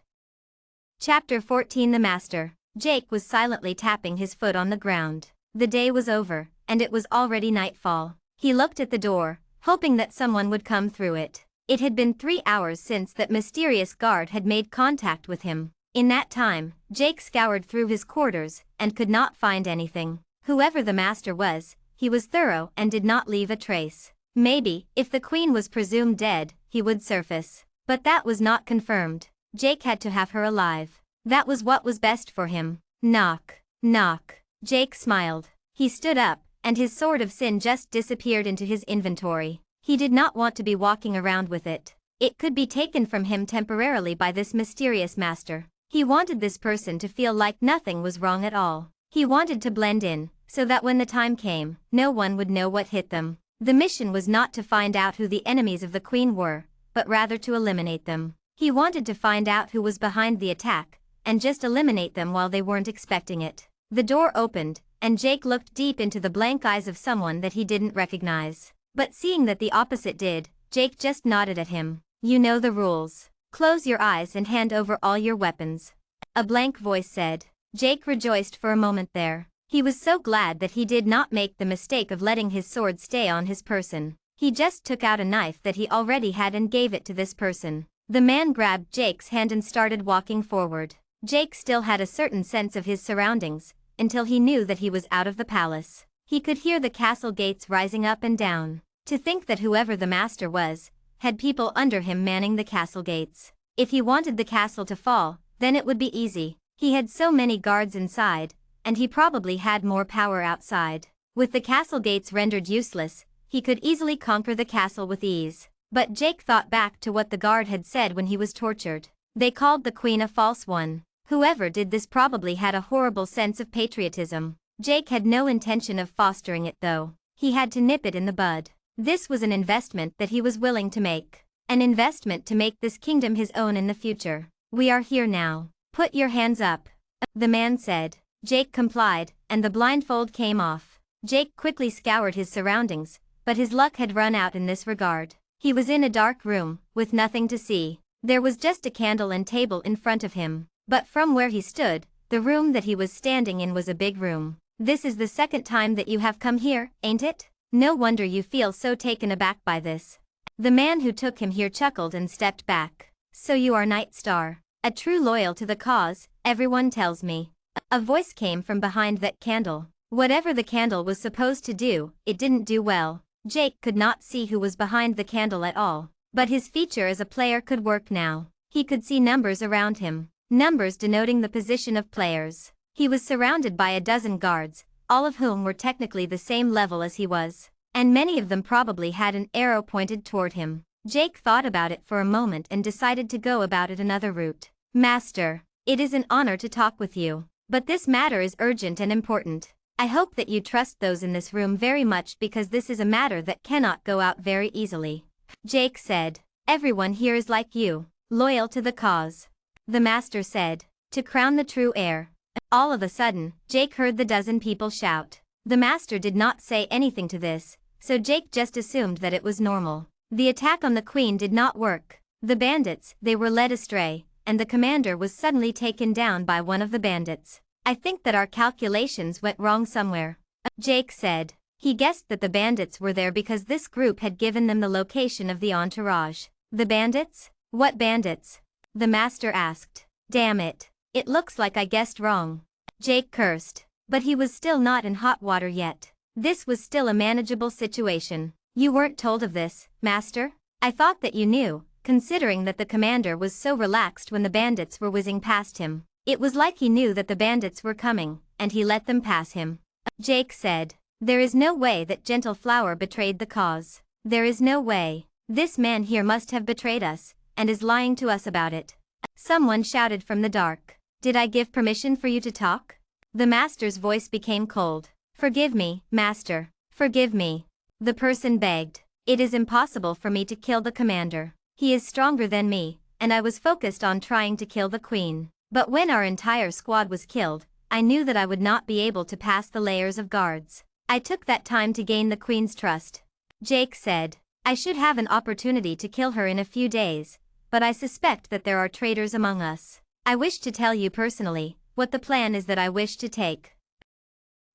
Chapter 14 The Master. Jake was silently tapping his foot on the ground. The day was over, and it was already nightfall. He looked at the door, hoping that someone would come through it. It had been 3 hours since that mysterious guard had made contact with him. In that time, Jake scoured through his quarters and could not find anything. Whoever the master was, he was thorough and did not leave a trace. Maybe, if the Queen was presumed dead, he would surface. But that was not confirmed. Jake had to have her alive. That was what was best for him. Knock. Knock. Jake smiled. He stood up, and his sword of sin just disappeared into his inventory. He did not want to be walking around with it. It could be taken from him temporarily by this mysterious master. He wanted this person to feel like nothing was wrong at all. He wanted to blend in, so that when the time came, no one would know what hit them. The mission was not to find out who the enemies of the Queen were, but rather to eliminate them. He wanted to find out who was behind the attack, and just eliminate them while they weren't expecting it. The door opened, and Jake looked deep into the blank eyes of someone that he didn't recognize. But seeing that the opposite did, Jake just nodded at him. "You know the rules. Close your eyes and hand over all your weapons," a blank voice said. Jake rejoiced for a moment there. He was so glad that he did not make the mistake of letting his sword stay on his person. He just took out a knife that he already had and gave it to this person. The man grabbed Jake's hand and started walking forward. Jake still had a certain sense of his surroundings, until he knew that he was out of the palace. He could hear the castle gates rising up and down. To think that whoever the master was, had people under him manning the castle gates. If he wanted the castle to fall, then it would be easy. He had so many guards inside, and he probably had more power outside. With the castle gates rendered useless, he could easily conquer the castle with ease. But Jake thought back to what the guard had said when he was tortured. They called the Queen a false one. Whoever did this probably had a horrible sense of patriotism. Jake had no intention of fostering it though. He had to nip it in the bud. This was an investment that he was willing to make. An investment to make this kingdom his own in the future. "We are here now. Put your hands up," the man said. Jake complied, and the blindfold came off. Jake quickly scoured his surroundings, but his luck had run out in this regard. He was in a dark room, with nothing to see. There was just a candle and table in front of him. But from where he stood, the room that he was standing in was a big room. "This is the second time that you have come here, ain't it? No wonder you feel so taken aback by this." The man who took him here chuckled and stepped back. "So you are Night Star. A true loyal to the cause, everyone tells me." A voice came from behind that candle. Whatever the candle was supposed to do, it didn't do well. Jake could not see who was behind the candle at all. But his feature as a player could work now. He could see numbers around him. Numbers denoting the position of players. He was surrounded by a dozen guards, all of whom were technically the same level as he was. And many of them probably had an arrow pointed toward him. Jake thought about it for a moment and decided to go about it another route. "Master, it is an honor to talk with you. But this matter is urgent and important. I hope that you trust those in this room very much because this is a matter that cannot go out very easily." Jake said, "Everyone here is like you, loyal to the cause." The master said, "To crown the true heir." All of a sudden, Jake heard the dozen people shout. The master did not say anything to this, so Jake just assumed that it was normal. The attack on the Queen did not work. The bandits, they were led astray, and the commander was suddenly taken down by one of the bandits. "I think that our calculations went wrong somewhere," Jake said. He guessed that the bandits were there because this group had given them the location of the entourage. "The bandits? What bandits?" the master asked. "Damn it. It looks like I guessed wrong." Jake cursed. But he was still not in hot water yet. This was still a manageable situation. "You weren't told of this, master? I thought that you knew, considering that the commander was so relaxed when the bandits were whizzing past him. It was like he knew that the bandits were coming, and he let them pass him." Jake said, "There is no way that Gentle Flower betrayed the cause. There is no way. This man here must have betrayed us, and is lying to us about it. Someone shouted from the dark. Did I give permission for you to talk? The master's voice became cold. Forgive me, master. Forgive me. The person begged. It is impossible for me to kill the commander. He is stronger than me, and I was focused on trying to kill the queen. But when our entire squad was killed, I knew that I would not be able to pass the layers of guards. I took that time to gain the queen's trust. Jake said. I should have an opportunity to kill her in a few days, but I suspect that there are traitors among us. I wish to tell you personally what the plan is that I wish to take.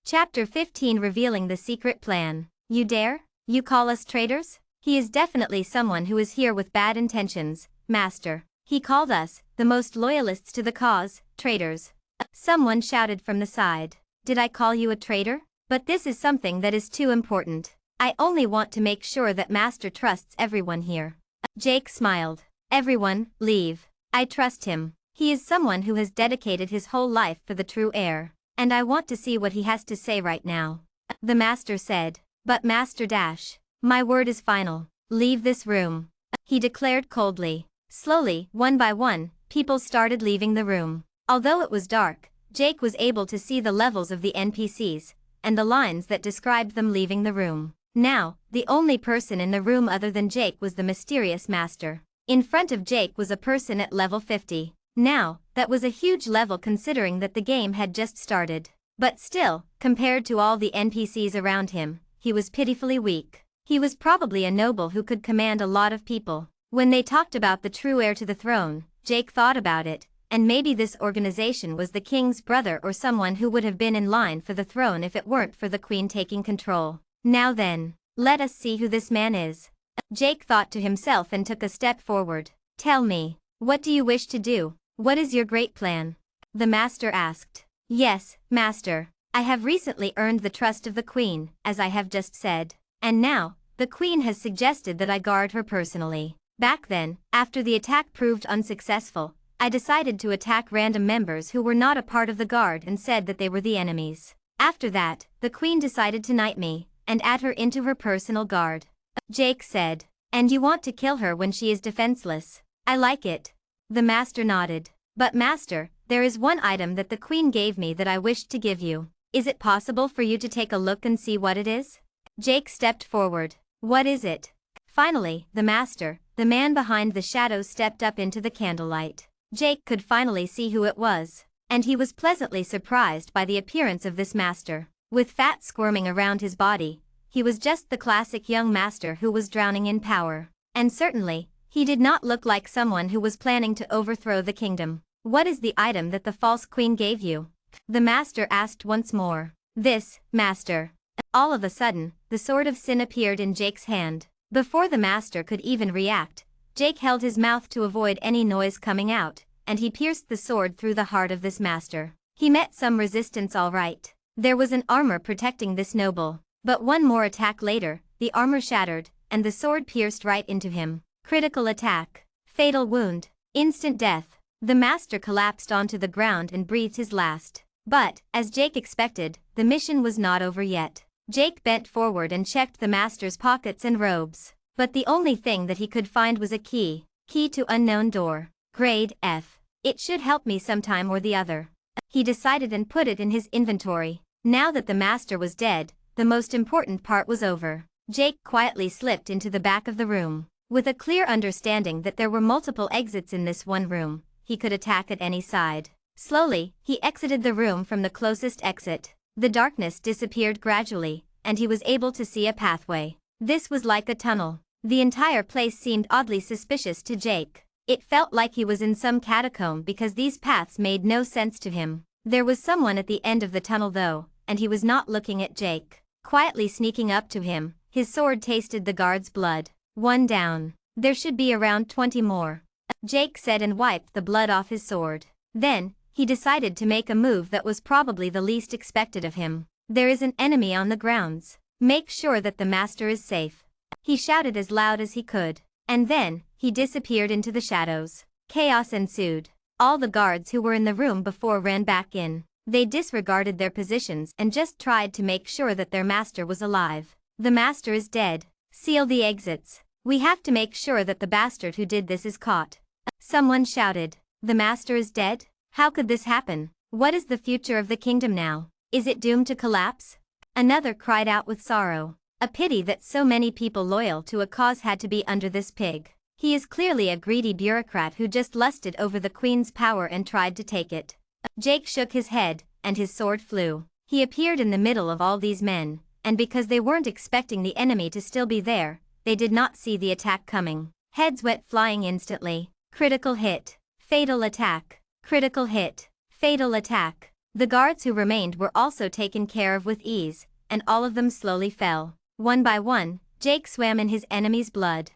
Chapter 15 Revealing the Secret Plan. You dare? You call us traitors? He is definitely someone who is here with bad intentions, master. He called us, the most loyalists to the cause, traitors. Someone shouted from the side. Did I call you a traitor? But this is something that is too important. I only want to make sure that master trusts everyone here. Jake smiled. Everyone, leave. I trust him. He is someone who has dedicated his whole life for the true heir, and I want to see what he has to say right now. The master said. But Master Dash, my word is final. Leave this room. He declared coldly. Slowly, one by one, people started leaving the room. Although it was dark, Jake was able to see the levels of the NPCs, and the lines that described them leaving the room. Now, the only person in the room other than Jake was the mysterious master. In front of Jake was a person at level 50. Now, that was a huge level considering that the game had just started. But still, compared to all the NPCs around him, he was pitifully weak. He was probably a noble who could command a lot of people. When they talked about the true heir to the throne, Jake thought about it, and maybe this organization was the king's brother or someone who would have been in line for the throne if it weren't for the queen taking control. Now then, let us see who this man is. Jake thought to himself and took a step forward. Tell me, what do you wish to do? What is your great plan? The master asked. Yes, master. I have recently earned the trust of the queen, as I have just said. And now, the queen has suggested that I guard her personally. Back then, after the attack proved unsuccessful, I decided to attack random members who were not a part of the guard and said that they were the enemies. After that, the queen decided to knight me, and add her into her personal guard. Jake said. And you want to kill her when she is defenseless? I like it. The master nodded. But master, there is one item that the queen gave me that I wished to give you. Is it possible for you to take a look and see what it is? Jake stepped forward. What is it? Finally, the master, the man behind the shadows, stepped up into the candlelight. Jake could finally see who it was, and he was pleasantly surprised by the appearance of this master. With fat squirming around his body, he was just the classic young master who was drowning in power. And certainly, he did not look like someone who was planning to overthrow the kingdom. What is the item that the false queen gave you? The master asked once more. This, master. All of a sudden, the sword of sin appeared in Jake's hand. Before the master could even react, Jake held his mouth to avoid any noise coming out, and he pierced the sword through the heart of this master. He met some resistance all right. There was an armor protecting this noble, but one more attack later, the armor shattered, and the sword pierced right into him. Critical attack. Fatal wound. Instant death. The master collapsed onto the ground and breathed his last. But, as Jake expected, the mission was not over yet. Jake bent forward and checked the master's pockets and robes. But the only thing that he could find was a key. Key to unknown door. Grade F. It should help me sometime or the other. He decided and put it in his inventory. Now that the master was dead, the most important part was over. Jake quietly slipped into the back of the room. With a clear understanding that there were multiple exits in this one room, he could attack at any side. Slowly, he exited the room from the closest exit. The darkness disappeared gradually, and he was able to see a pathway. This was like a tunnel. The entire place seemed oddly suspicious to Jake. It felt like he was in some catacomb because these paths made no sense to him. There was someone at the end of the tunnel though, and he was not looking at Jake. Quietly sneaking up to him, his sword tasted the guard's blood. One down. There should be around 20 more. Jake said and wiped the blood off his sword. Then, he decided to make a move that was probably the least expected of him. There is an enemy on the grounds. Make sure that the master is safe. He shouted as loud as he could. And then, he disappeared into the shadows. Chaos ensued. All the guards who were in the room before ran back in. They disregarded their positions and just tried to make sure that their master was alive. The master is dead. Seal the exits. We have to make sure that the bastard who did this is caught. Someone shouted. The master is dead? How could this happen? What is the future of the kingdom now? Is it doomed to collapse? Another cried out with sorrow. A pity that so many people loyal to a cause had to be under this pig. He is clearly a greedy bureaucrat who just lusted over the queen's power and tried to take it. Jake shook his head, and his sword flew. He appeared in the middle of all these men, and because they weren't expecting the enemy to still be there, they did not see the attack coming. Heads went flying instantly. Critical hit. Fatal attack. Critical hit. Fatal attack. The guards who remained were also taken care of with ease, and all of them slowly fell. One by one, Jake swam in his enemy's blood.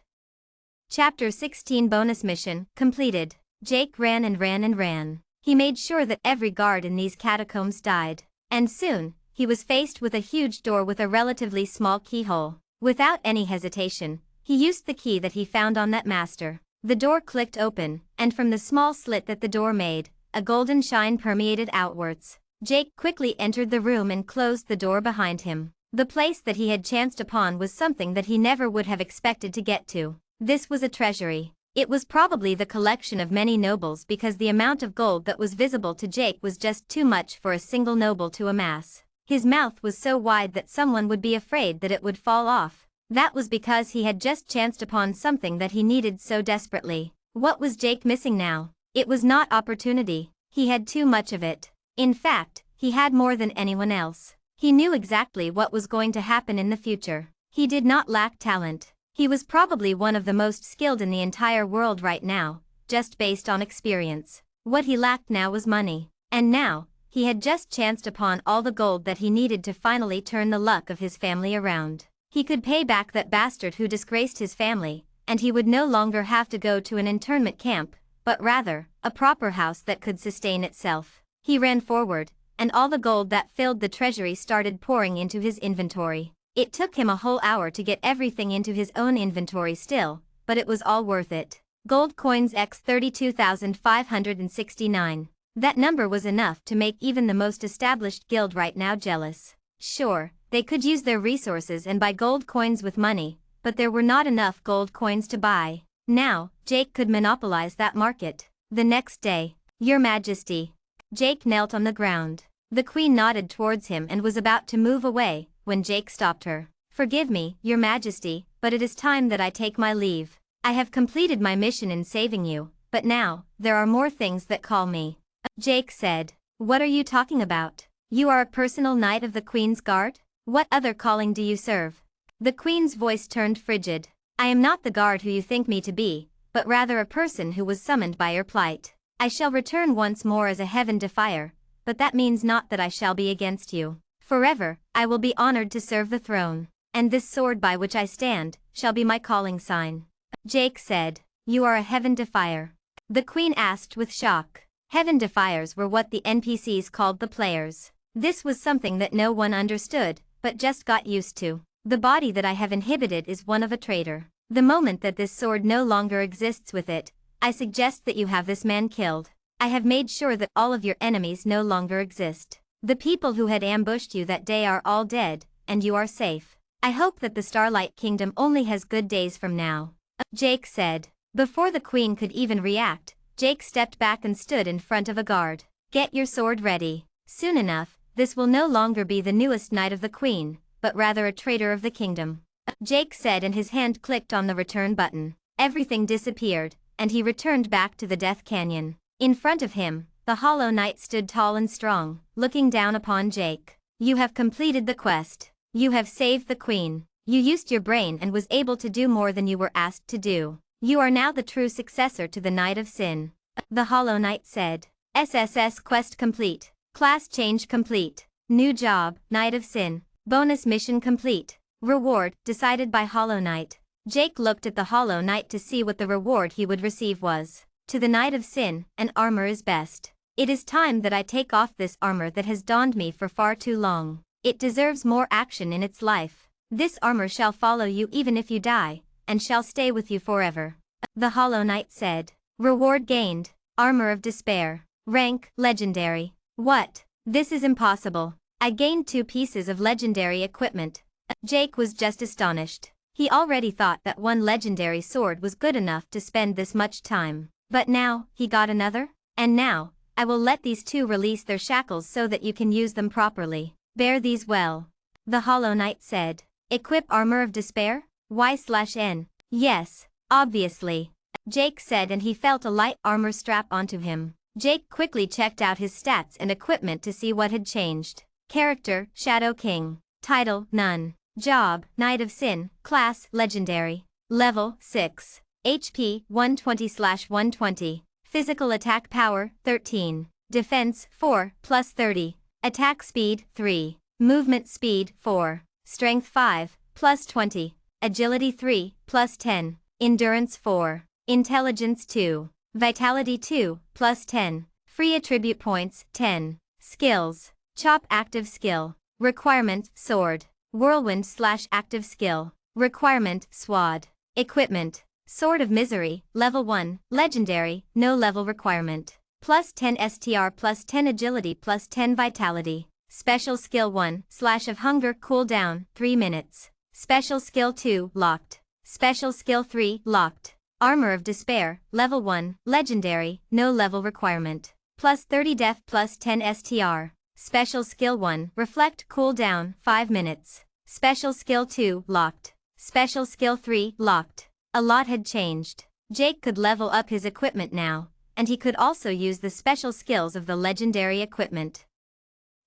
Chapter 16 Bonus Mission completed. Jake ran and ran and ran. He made sure that every guard in these catacombs died. And soon, he was faced with a huge door with a relatively small keyhole. Without any hesitation, he used the key that he found on that master. The door clicked open, and from the small slit that the door made, a golden shine permeated outwards. Jake quickly entered the room and closed the door behind him. The place that he had chanced upon was something that he never would have expected to get to. This was a treasury. It was probably the collection of many nobles because the amount of gold that was visible to Jake was just too much for a single noble to amass. His mouth was so wide that someone would be afraid that it would fall off. That was because he had just chanced upon something that he needed so desperately. What was Jake missing now? It was not opportunity. He had too much of it. In fact, he had more than anyone else. He knew exactly what was going to happen in the future. He did not lack talent. He was probably one of the most skilled in the entire world right now, just based on experience. What he lacked now was money. And now, he had just chanced upon all the gold that he needed to finally turn the luck of his family around. He could pay back that bastard who disgraced his family, and he would no longer have to go to an internment camp, but rather, a proper house that could sustain itself. He ran forward, and all the gold that filled the treasury started pouring into his inventory. It took him a whole hour to get everything into his own inventory still, but it was all worth it. Gold coins x 32,569. That number was enough to make even the most established guild right now jealous. Sure, they could use their resources and buy gold coins with money, but there were not enough gold coins to buy. Now, Jake could monopolize that market. The next day, Your Majesty. Jake knelt on the ground. The queen nodded towards him and was about to move away, when Jake stopped her. Forgive me, Your Majesty, but it is time that I take my leave. I have completed my mission in saving you, but now, there are more things that call me. Jake said. What are you talking about? You are a personal knight of the Queen's Guard? What other calling do you serve? The Queen's voice turned frigid. I am not the guard who you think me to be, but rather a person who was summoned by your plight. I shall return once more as a heaven defier, but that means not that I shall be against you. Forever, I will be honored to serve the throne, and this sword by which I stand, shall be my calling sign. Jake said. You are a heaven defier? The Queen asked with shock. Heaven defiers were what the NPCs called the players. This was something that no one understood, but just got used to. The body that I have inhibited is one of a traitor. The moment that this sword no longer exists with it, I suggest that you have this man killed. I have made sure that all of your enemies no longer exist. The people who had ambushed you that day are all dead, and you are safe. I hope that the Starlight Kingdom only has good days from now. Jake said. Before the Queen could even react, Jake stepped back and stood in front of a guard. Get your sword ready. Soon enough, this will no longer be the newest knight of the Queen, but rather a traitor of the kingdom. Jake said, and his hand clicked on the return button. Everything disappeared, and he returned back to the Death Canyon. In front of him, the Hollow Knight stood tall and strong, looking down upon Jake. You have completed the quest. You have saved the Queen. You used your brain and was able to do more than you were asked to do. You are now the true successor to the Knight of Sin. The Hollow Knight said. SSS quest complete. Class change complete. New job, Knight of Sin. Bonus mission complete. Reward, decided by Hollow Knight. Jake looked at the Hollow Knight to see what the reward he would receive was. To the Knight of Sin, an armor is best. It is time that I take off this armor that has donned me for far too long. It deserves more action in its life. This armor shall follow you even if you die, and shall stay with you forever. The Hollow Knight said. Reward gained. Armor of Despair. Rank, Legendary. What? This is impossible. I gained 2 pieces of legendary equipment. Jake was just astonished. He already thought that one legendary sword was good enough to spend this much time. But now, he got another? And now, I will let these two release their shackles so that you can use them properly. Bear these well. The Hollow Knight said. Equip Armor of Despair? Y/N. Yes, obviously. Jake said, and he felt a light armor strap onto him. Jake quickly checked out his stats and equipment to see what had changed. Character, Shadow King. Title, None. Job, Knight of Sin. Class, Legendary. Level, 6. HP, 120/120. Physical attack power, 13. Defense, 4, plus 30. Attack speed, 3. Movement speed, 4. Strength 5, plus 20. Agility 3, plus 10. Endurance 4. Intelligence 2. Vitality 2, plus 10. Free attribute points, 10. Skills. Chop active skill. Requirement, sword. Whirlwind/active skill. Requirement, sword. Equipment. Sword of Misery, level 1, legendary, no level requirement. Plus 10 STR, plus 10 agility, plus 10 vitality. Special skill 1, Slash of Hunger, cooldown, 3 minutes. Special skill 2, locked. Special skill 3, locked. Armor of Despair, level 1, legendary, no level requirement. Plus 30 def, plus 10 STR. Special skill 1, Reflect, cooldown, 5 minutes. Special skill 2, locked. Special skill 3, locked. A lot had changed. Jake could level up his equipment now, and he could also use the special skills of the legendary equipment.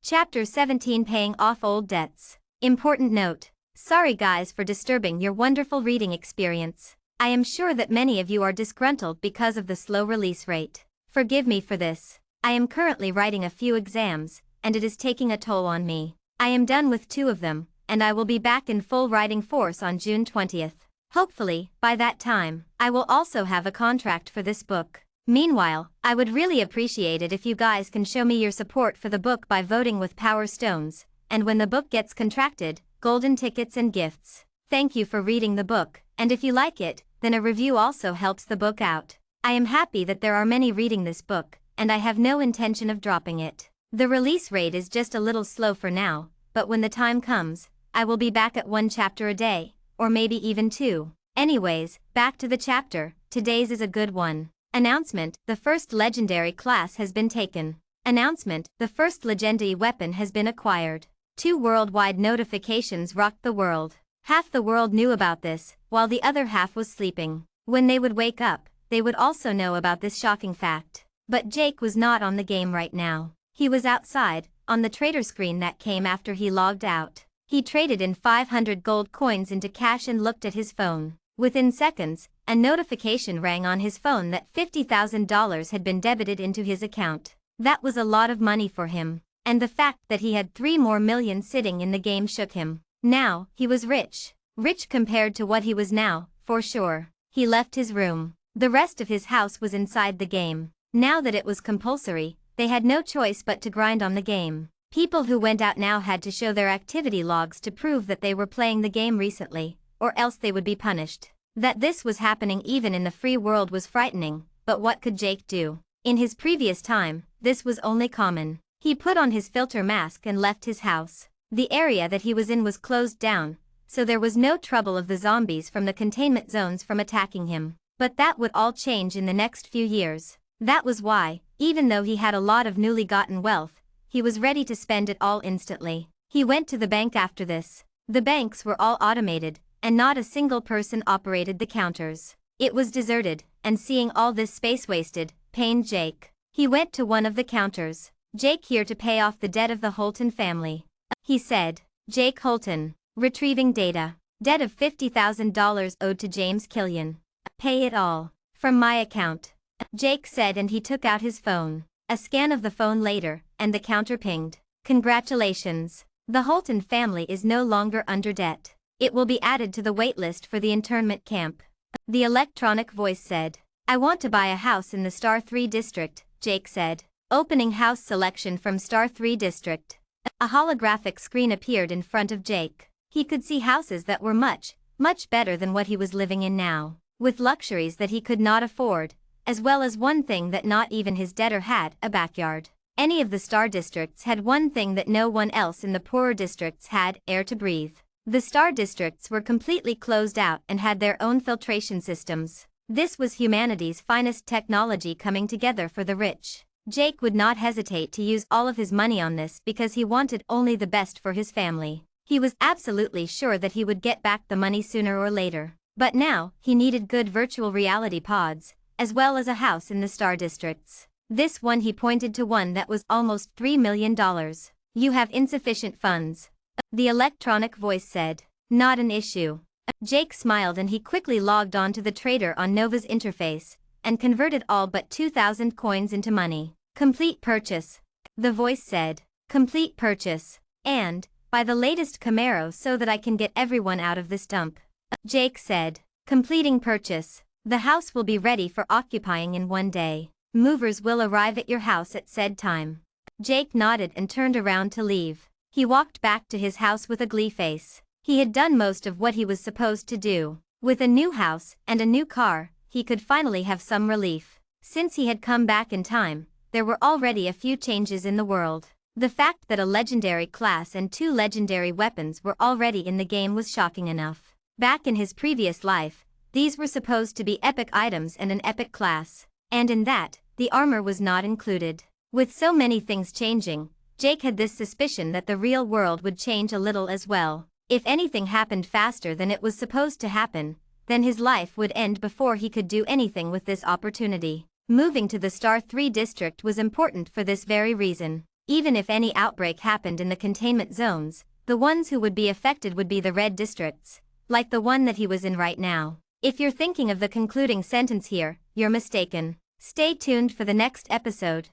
Chapter 17, Paying Off Old Debts. Important note. Sorry guys for disturbing your wonderful reading experience. I am sure that many of you are disgruntled because of the slow release rate. Forgive me for this. I am currently writing a few exams, and it is taking a toll on me. I am done with 2 of them, and I will be back in full writing force on June 20th. Hopefully, by that time, I will also have a contract for this book. Meanwhile, I would really appreciate it if you guys can show me your support for the book by voting with Power Stones, and when the book gets contracted, golden tickets and gifts. Thank you for reading the book, and if you like it, then a review also helps the book out. I am happy that there are many reading this book, and I have no intention of dropping it. The release rate is just a little slow for now, but when the time comes, I will be back at 1 chapter a day. Or maybe even 2. Anyways, back to the chapter. Today's is a good one. Announcement, the first legendary class has been taken. Announcement, the first legendary weapon has been acquired. 2 worldwide notifications rocked the world. Half the world knew about this, while the other half was sleeping. When they would wake up, they would also know about this shocking fact. But Jake was not on the game right now. He was outside, on the trader screen that came after he logged out. He traded in 500 gold coins into cash and looked at his phone. Within seconds, a notification rang on his phone that $50,000 had been debited into his account. That was a lot of money for him, and the fact that he had 3 more million sitting in the game shook him. Now, he was rich. Rich compared to what he was now, for sure. He left his room. The rest of his house was inside the game. Now that it was compulsory, they had no choice but to grind on the game. People who went out now had to show their activity logs to prove that they were playing the game recently, or else they would be punished. That this was happening even in the free world was frightening, but what could Jake do? In his previous time, this was only common. He put on his filter mask and left his house. The area that he was in was closed down, so there was no trouble of the zombies from the containment zones from attacking him. But that would all change in the next few years. That was why, even though he had a lot of newly gotten wealth, he was ready to spend it all instantly. He went to the bank after this. The banks were all automated, and not a single person operated the counters. It was deserted, and seeing all this space wasted, pained Jake. He went to one of the counters. Jake here to pay off the debt of the Holton family. He said. Jake Holton. Retrieving data. Debt of $50,000 owed to James Killian. Pay it all. From my account. Jake said, and he took out his phone. A scan of the phone later, and the counter pinged. Congratulations. The Holton family is no longer under debt. It will be added to the waitlist for the internment camp. The electronic voice said. I want to buy a house in the Star 3 district, Jake said. Opening house selection from Star 3 district. A holographic screen appeared in front of Jake. He could see houses that were much better than what he was living in now, with luxuries that he could not afford, as well as one thing that not even his debtor had, a backyard. Any of the Star districts had one thing that no one else in the poorer districts had, air to breathe. The star districts were completely closed out and had their own filtration systems. This was humanity's finest technology coming together for the rich. Jake would not hesitate to use all of his money on this because he wanted only the best for his family. He was absolutely sure that he would get back the money sooner or later. But now, he needed good virtual reality pods, as well as a house in the star districts. This one he pointed to one that was almost $3 million. You have insufficient funds. The electronic voice said. Not an issue. Jake smiled and he quickly logged on to the trader on Nova's interface, and converted all but 2,000 coins into money. Complete purchase. The voice said. Complete purchase. And, buy the latest Camaro so that I can get everyone out of this dump. Jake said. Completing purchase. The house will be ready for occupying in 1 day. Movers will arrive at your house at said time. Jake nodded and turned around to leave. He walked back to his house with a glee face. He had done most of what he was supposed to do. With a new house and a new car, he could finally have some relief. Since he had come back in time, there were already a few changes in the world. The fact that a legendary class and 2 legendary weapons were already in the game was shocking enough. Back in his previous life, these were supposed to be epic items and an epic class. And in that, the armor was not included. With so many things changing, Jake had this suspicion that the real world would change a little as well. If anything happened faster than it was supposed to happen, then his life would end before he could do anything with this opportunity. Moving to the Star 3 district was important for this very reason. Even if any outbreak happened in the containment zones, the ones who would be affected would be the red districts, like the one that he was in right now. If you're thinking of the concluding sentence here, you're mistaken. Stay tuned for the next episode.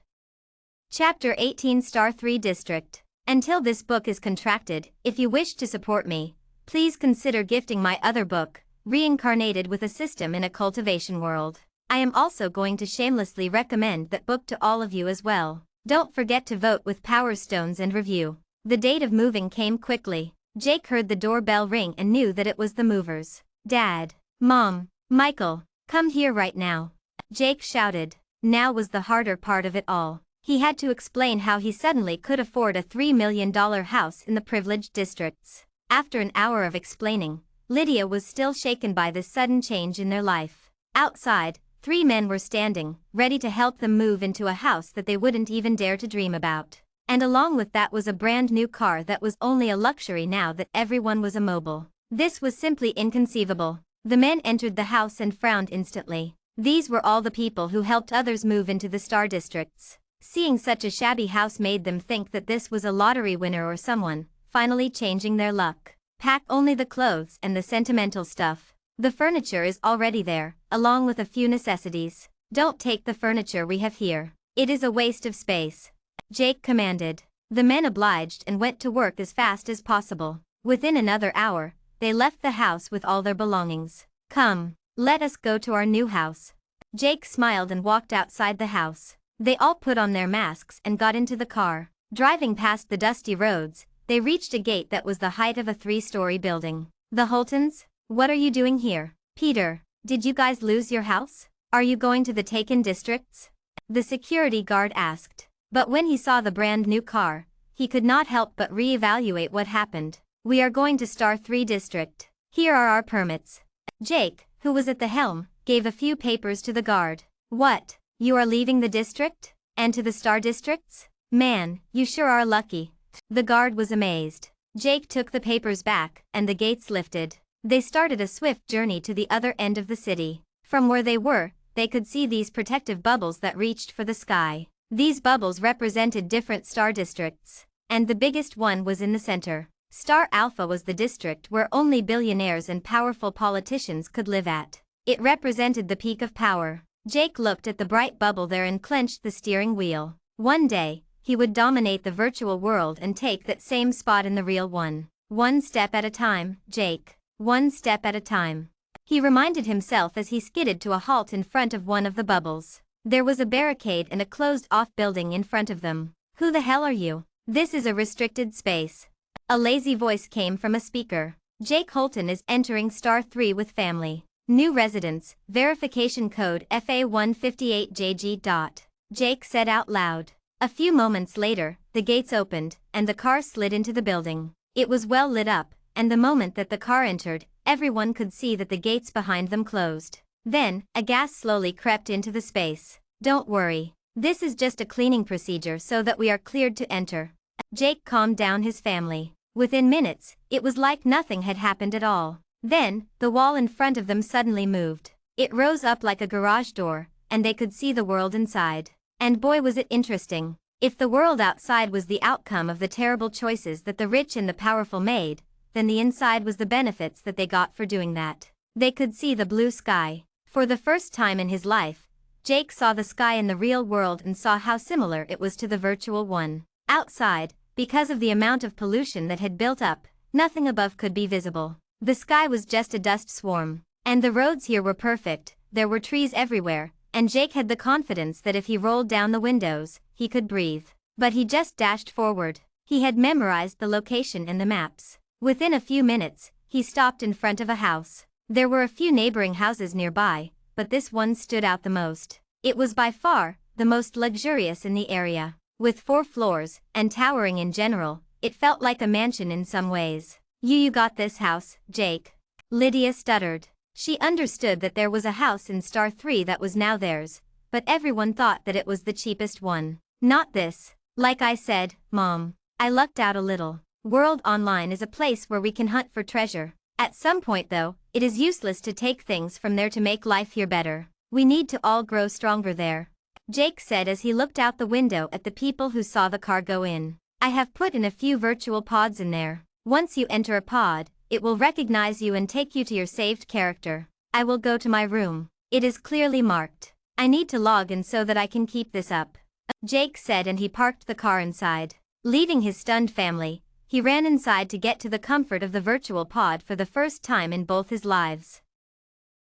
Chapter 18 Star 3 District. Until this book is contracted, if you wish to support me, please consider gifting my other book, Reincarnated with a System in a Cultivation World. I am also going to shamelessly recommend that book to all of you as well. Don't forget to vote with Power Stones and review. The date of moving came quickly. Jake heard the doorbell ring and knew that it was the movers. Dad, Mom, Michael, come here right now. Jake shouted. Now was the harder part of it all. He had to explain how he suddenly could afford a $3 million house in the privileged districts. After an hour of explaining, Lydia was still shaken by this sudden change in their life. Outside, 3 men were standing, ready to help them move into a house that they wouldn't even dare to dream about. And along with that was a brand new car that was only a luxury now that everyone was immobile. This was simply inconceivable. The men entered the house and frowned instantly. These were all the people who helped others move into the star districts. Seeing such a shabby house made them think that this was a lottery winner or someone, finally changing their luck. Pack only the clothes and the sentimental stuff. The furniture is already there, along with a few necessities. Don't take the furniture we have here. It is a waste of space. Jake commanded. The men obliged and went to work as fast as possible. Within another hour, they left the house with all their belongings. Come, let us go to our new house. Jake smiled and walked outside the house. They all put on their masks and got into the car. Driving past the dusty roads, they reached a gate that was the height of a 3-story building. The Holtons? What are you doing here? Peter, did you guys lose your house? Are you going to the taken districts? The security guard asked. But when he saw the brand new car, he could not help but reevaluate what happened. We are going to Star 3 district. Here are our permits. Jake, who was at the helm, gave a few papers to the guard. What? You are leaving the district? And to the star districts? Man, you sure are lucky. The guard was amazed. Jake took the papers back, and the gates lifted. They started a swift journey to the other end of the city. From where they were, they could see these protective bubbles that reached for the sky. These bubbles represented different star districts, and the biggest one was in the center. Star Alpha was the district where only billionaires and powerful politicians could live at. It represented the peak of power. Jake looked at the bright bubble there and clenched the steering wheel. One day, he would dominate the virtual world and take that same spot in the real one. One step at a time, Jake. One step at a time. He reminded himself as he skidded to a halt in front of one of the bubbles. There was a barricade and a closed-off building in front of them. Who the hell are you? This is a restricted space. A lazy voice came from a speaker. Jake Holton is entering Star 3 with family. New residence, verification code FA158JG. Jake said out loud. A few moments later, the gates opened, and the car slid into the building. It was well lit up, and the moment that the car entered, everyone could see that the gates behind them closed. Then, a gas slowly crept into the space. "Don't worry. This is just a cleaning procedure so that we are cleared to enter." Jake calmed down his family. Within minutes, it was like nothing had happened at all. Then, the wall in front of them suddenly moved. It rose up like a garage door, and they could see the world inside. And boy was it interesting. If the world outside was the outcome of the terrible choices that the rich and the powerful made, then the inside was the benefits that they got for doing that. They could see the blue sky. For the first time in his life, Jake saw the sky in the real world and saw how similar it was to the virtual one. Outside, because of the amount of pollution that had built up, nothing above could be visible. The sky was just a dust swarm. And the roads here were perfect, there were trees everywhere, and Jake had the confidence that if he rolled down the windows, he could breathe. But he just dashed forward. He had memorized the location and the maps. Within a few minutes, he stopped in front of a house. There were a few neighboring houses nearby, but this one stood out the most. It was by far the most luxurious in the area. With 4 floors, and towering in general, it felt like a mansion in some ways. You got this house, Jake?" Lydia stuttered. She understood that there was a house in Star 3 that was now theirs, but everyone thought that it was the cheapest one. "Not this. Like I said, Mom. I lucked out a little. World Online is a place where we can hunt for treasure. At some point though, it is useless to take things from there to make life here better. We need to all grow stronger there," Jake said as he looked out the window at the people who saw the car go in. "I have put in a few virtual pods in there. Once you enter a pod, it will recognize you and take you to your saved character. I will go to my room. It is clearly marked. I need to log in so that I can keep this up," Jake said, and he parked the car inside. Leaving his stunned family, he ran inside to get to the comfort of the virtual pod for the first time in both his lives.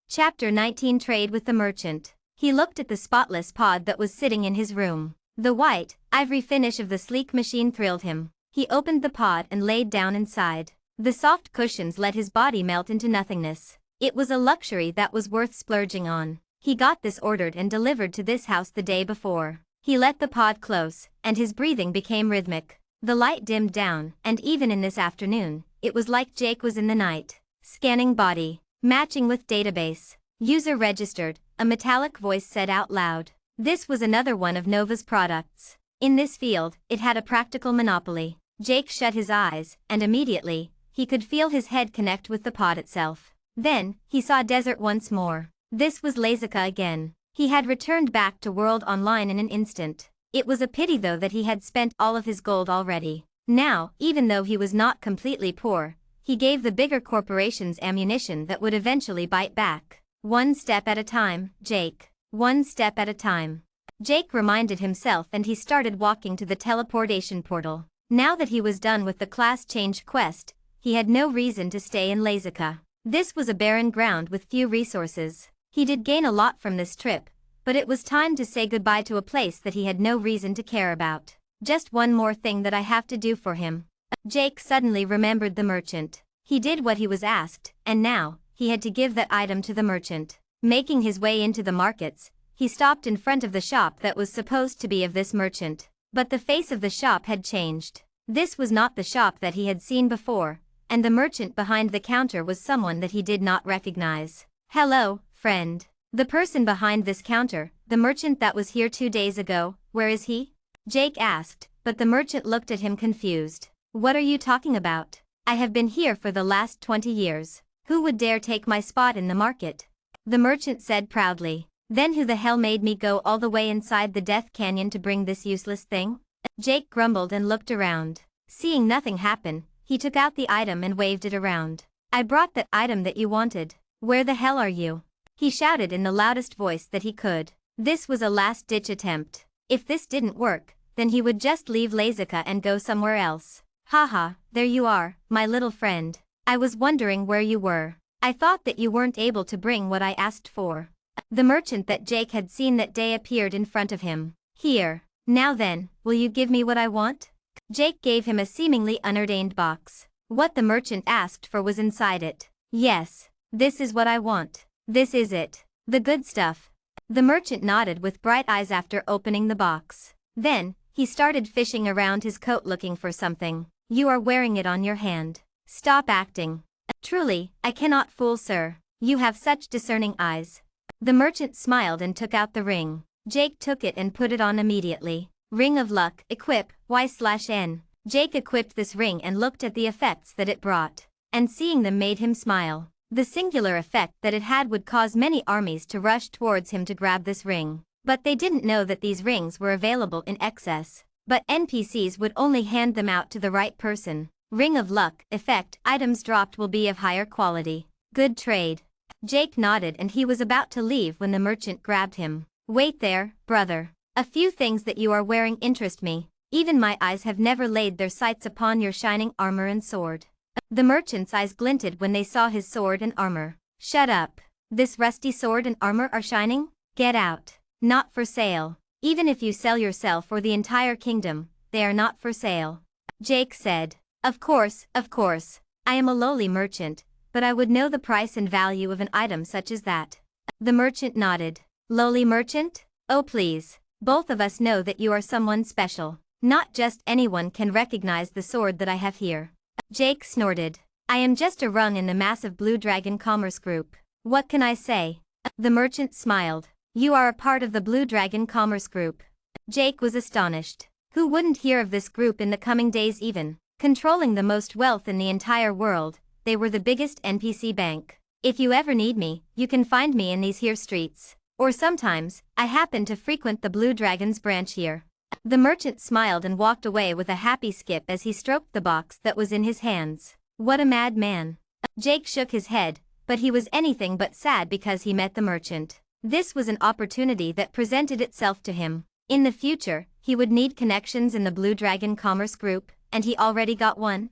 Chapter 19 Trade with the Merchant. He looked at the spotless pod that was sitting in his room. The white, ivory finish of the sleek machine thrilled him. He opened the pod and laid down inside. The soft cushions let his body melt into nothingness. It was a luxury that was worth splurging on. He got this ordered and delivered to this house the day before. He let the pod close, and his breathing became rhythmic. The light dimmed down, and even in this afternoon, it was like Jake was in the night. Scanning body. Matching with database. User registered, a metallic voice said out loud. This was another one of Nova's products. In this field, it had a practical monopoly. Jake shut his eyes, and immediately, he could feel his head connect with the pod itself. Then, he saw desert once more. This was Lazika again. He had returned back to World Online in an instant. It was a pity though that he had spent all of his gold already. Now, even though he was not completely poor, he gave the bigger corporations ammunition that would eventually bite back. One step at a time, Jake. One step at a time. Jake reminded himself, and he started walking to the teleportation portal. Now that he was done with the class change quest, he had no reason to stay in Lazika. This was a barren ground with few resources. He did gain a lot from this trip, but it was time to say goodbye to a place that he had no reason to care about. Just one more thing that I have to do for him. Jake suddenly remembered the merchant. He did what he was asked, and now, he had to give that item to the merchant. Making his way into the markets, he stopped in front of the shop that was supposed to be of this merchant. But the face of the shop had changed. This was not the shop that he had seen before, and the merchant behind the counter was someone that he did not recognize. "Hello, friend. The person behind this counter, the merchant that was here 2 days ago, where is he?" Jake asked, but the merchant looked at him confused. "What are you talking about? I have been here for the last 20 years. Who would dare take my spot in the market?" The merchant said proudly. "Then who the hell made me go all the way inside the Death Canyon to bring this useless thing?" Jake grumbled and looked around. Seeing nothing happen, he took out the item and waved it around. "I brought that item that you wanted. Where the hell are you?" He shouted in the loudest voice that he could. This was a last-ditch attempt. If this didn't work, then he would just leave Lazika and go somewhere else. "Haha, there you are, my little friend. I was wondering where you were. I thought that you weren't able to bring what I asked for." The merchant that Jake had seen that day appeared in front of him. "Here. Now then, will you give me what I want?" Jake gave him a seemingly unordained box. What the merchant asked for was inside it. "Yes. This is what I want. This is it. The good stuff." The merchant nodded with bright eyes after opening the box. Then, he started fishing around his coat looking for something. "You are wearing it on your hand. Stop acting. Truly, I cannot fool, sir. You have such discerning eyes. The merchant smiled and took out the ring. Jake took it and put it on immediately. Ring of luck, equip, Y/N. Jake equipped this ring and looked at the effects that it brought. And seeing them made him smile. The singular effect that it had would cause many armies to rush towards him to grab this ring. But they didn't know that these rings were available in excess. But NPCs would only hand them out to the right person. Ring of luck, effect, items dropped will be of higher quality. Good trade. Jake nodded and he was about to leave when the merchant grabbed him. Wait there, brother. A few things that you are wearing interest me. Even my eyes have never laid their sights upon your shining armor and sword. The merchant's eyes glinted when they saw his sword and armor. Shut up. This rusty sword and armor are shining? Get out. Not for sale. Even if you sell yourself or the entire kingdom, they are not for sale. Jake said. Of course. I am a lowly merchant, but I would know the price and value of an item such as that. The merchant nodded. Lowly merchant? Oh please. Both of us know that you are someone special. Not just anyone can recognize the sword that I have here. Jake snorted. I am just a rung in the massive Blue Dragon Commerce Group. What can I say? The merchant smiled. You are a part of the Blue Dragon Commerce Group. Jake was astonished. Who wouldn't hear of this group in the coming days even? Controlling the most wealth in the entire world, they were the biggest NPC bank. If you ever need me, you can find me in these here streets. Or sometimes, I happen to frequent the Blue Dragon's branch here. The merchant smiled and walked away with a happy skip as he stroked the box that was in his hands. What a mad man. Jake shook his head, but he was anything but sad because he met the merchant. This was an opportunity that presented itself to him. In the future, he would need connections in the Blue Dragon Commerce Group, and he already got one.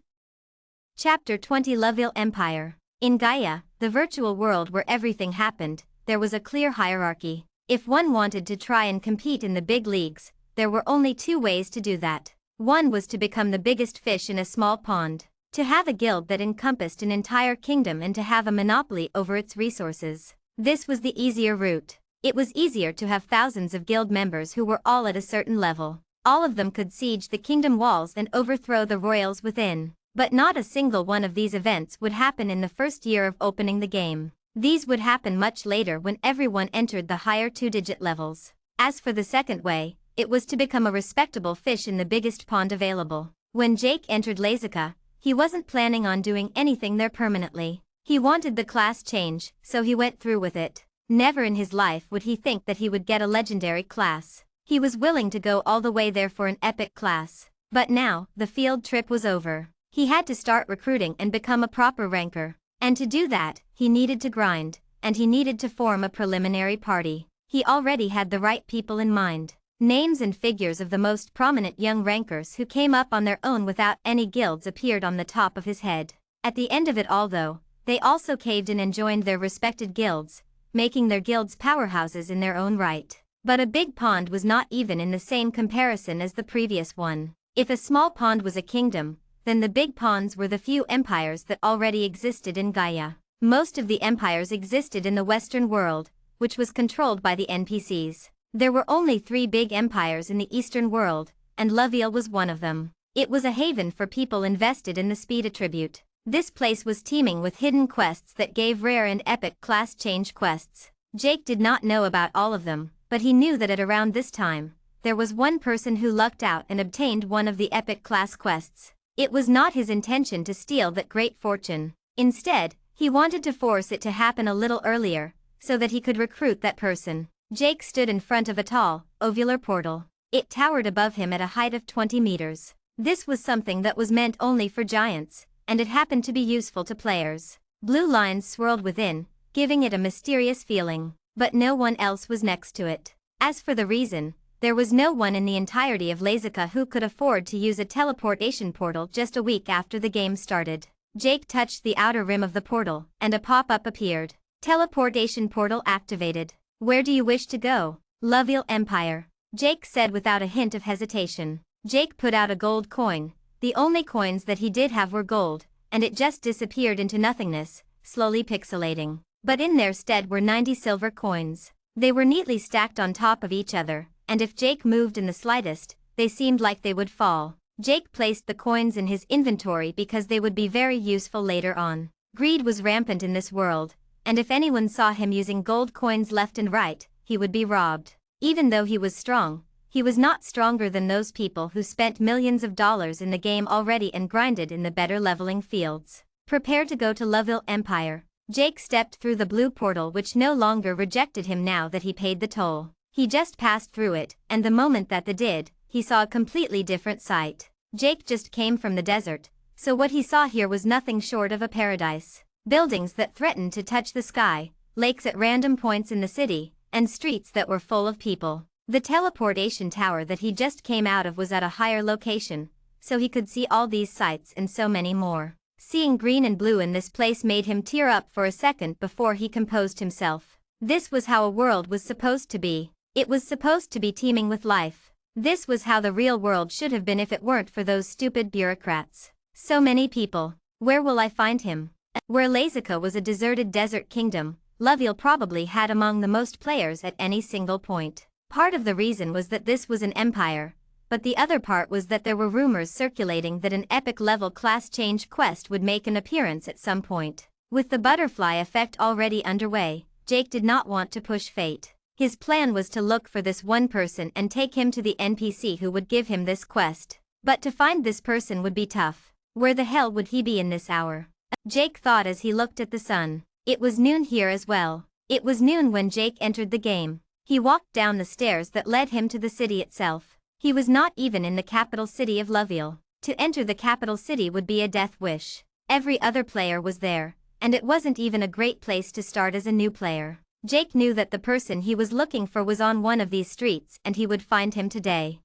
Chapter 20 Loveville Empire. In Gaia, the virtual world where everything happened, there was a clear hierarchy. If one wanted to try and compete in the big leagues, there were only two ways to do that. One was to become the biggest fish in a small pond, to have a guild that encompassed an entire kingdom and to have a monopoly over its resources. This was the easier route. It was easier to have thousands of guild members who were all at a certain level. All of them could siege the kingdom walls and overthrow the royals within. But not a single one of these events would happen in the first year of opening the game. These would happen much later when everyone entered the higher two-digit levels. As for the second way, it was to become a respectable fish in the biggest pond available. When Jake entered Lazica, he wasn't planning on doing anything there permanently. He wanted the class change, so he went through with it. Never in his life would he think that he would get a legendary class. He was willing to go all the way there for an epic class. But now, the field trip was over. He had to start recruiting and become a proper ranker. And to do that, he needed to grind, and he needed to form a preliminary party. He already had the right people in mind. Names and figures of the most prominent young rankers who came up on their own without any guilds appeared on the top of his head. At the end of it all though, they also caved in and joined their respected guilds, making their guilds powerhouses in their own right. But a big pond was not even in the same comparison as the previous one. If a small pond was a kingdom, then the big ponds were the few empires that already existed in Gaia. Most of the empires existed in the Western world, which was controlled by the NPCs. There were only 3 big empires in the Eastern world, and Loveville was one of them. It was a haven for people invested in the speed attribute. This place was teeming with hidden quests that gave rare and epic class change quests. Jake did not know about all of them, but he knew that at around this time, there was one person who lucked out and obtained one of the epic class quests. It was not his intention to steal that great fortune. Instead, he wanted to force it to happen a little earlier, so that he could recruit that person. Jake stood in front of a tall, ovular portal. It towered above him at a height of 20 meters. This was something that was meant only for giants, and it happened to be useful to players. Blue lines swirled within, giving it a mysterious feeling, but no one else was next to it. As for the reason, there was no one in the entirety of Lazica who could afford to use a teleportation portal just a week after the game started. Jake touched the outer rim of the portal, and a pop-up appeared. Teleportation portal activated. Where do you wish to go? Loveville Empire. Jake said without a hint of hesitation. Jake put out a gold coin. The only coins that he did have were gold, and it just disappeared into nothingness, slowly pixelating. But in their stead were 90 silver coins. They were neatly stacked on top of each other, and if Jake moved in the slightest, they seemed like they would fall. Jake placed the coins in his inventory because they would be very useful later on. Greed was rampant in this world, and if anyone saw him using gold coins left and right, he would be robbed. Even though he was strong, he was not stronger than those people who spent millions of dollars in the game already and grinded in the better leveling fields. Prepare to go to Loville Empire. Jake stepped through the blue portal, which no longer rejected him now that he paid the toll. He just passed through it, and the moment that they did, he saw a completely different sight. Jake just came from the desert, so what he saw here was nothing short of a paradise. Buildings that threatened to touch the sky, lakes at random points in the city, and streets that were full of people. The teleportation tower that he just came out of was at a higher location, so he could see all these sights and so many more. Seeing green and blue in this place made him tear up for a second before he composed himself. This was how a world was supposed to be. It was supposed to be teeming with life. This was how the real world should have been if it weren't for those stupid bureaucrats. So many people. Where will I find him? Where Lazica was a deserted desert kingdom, Loville probably had among the most players at any single point. Part of the reason was that this was an empire, but the other part was that there were rumors circulating that an epic level class change quest would make an appearance at some point. With the butterfly effect already underway, Jake did not want to push fate. His plan was to look for this one person and take him to the NPC who would give him this quest. But to find this person would be tough. Where the hell would he be in this hour? Jake thought as he looked at the sun. It was noon here as well. It was noon when Jake entered the game. He walked down the stairs that led him to the city itself. He was not even in the capital city of Loville. To enter the capital city would be a death wish. Every other player was there, and it wasn't even a great place to start as a new player. Jake knew that the person he was looking for was on one of these streets and he would find him today.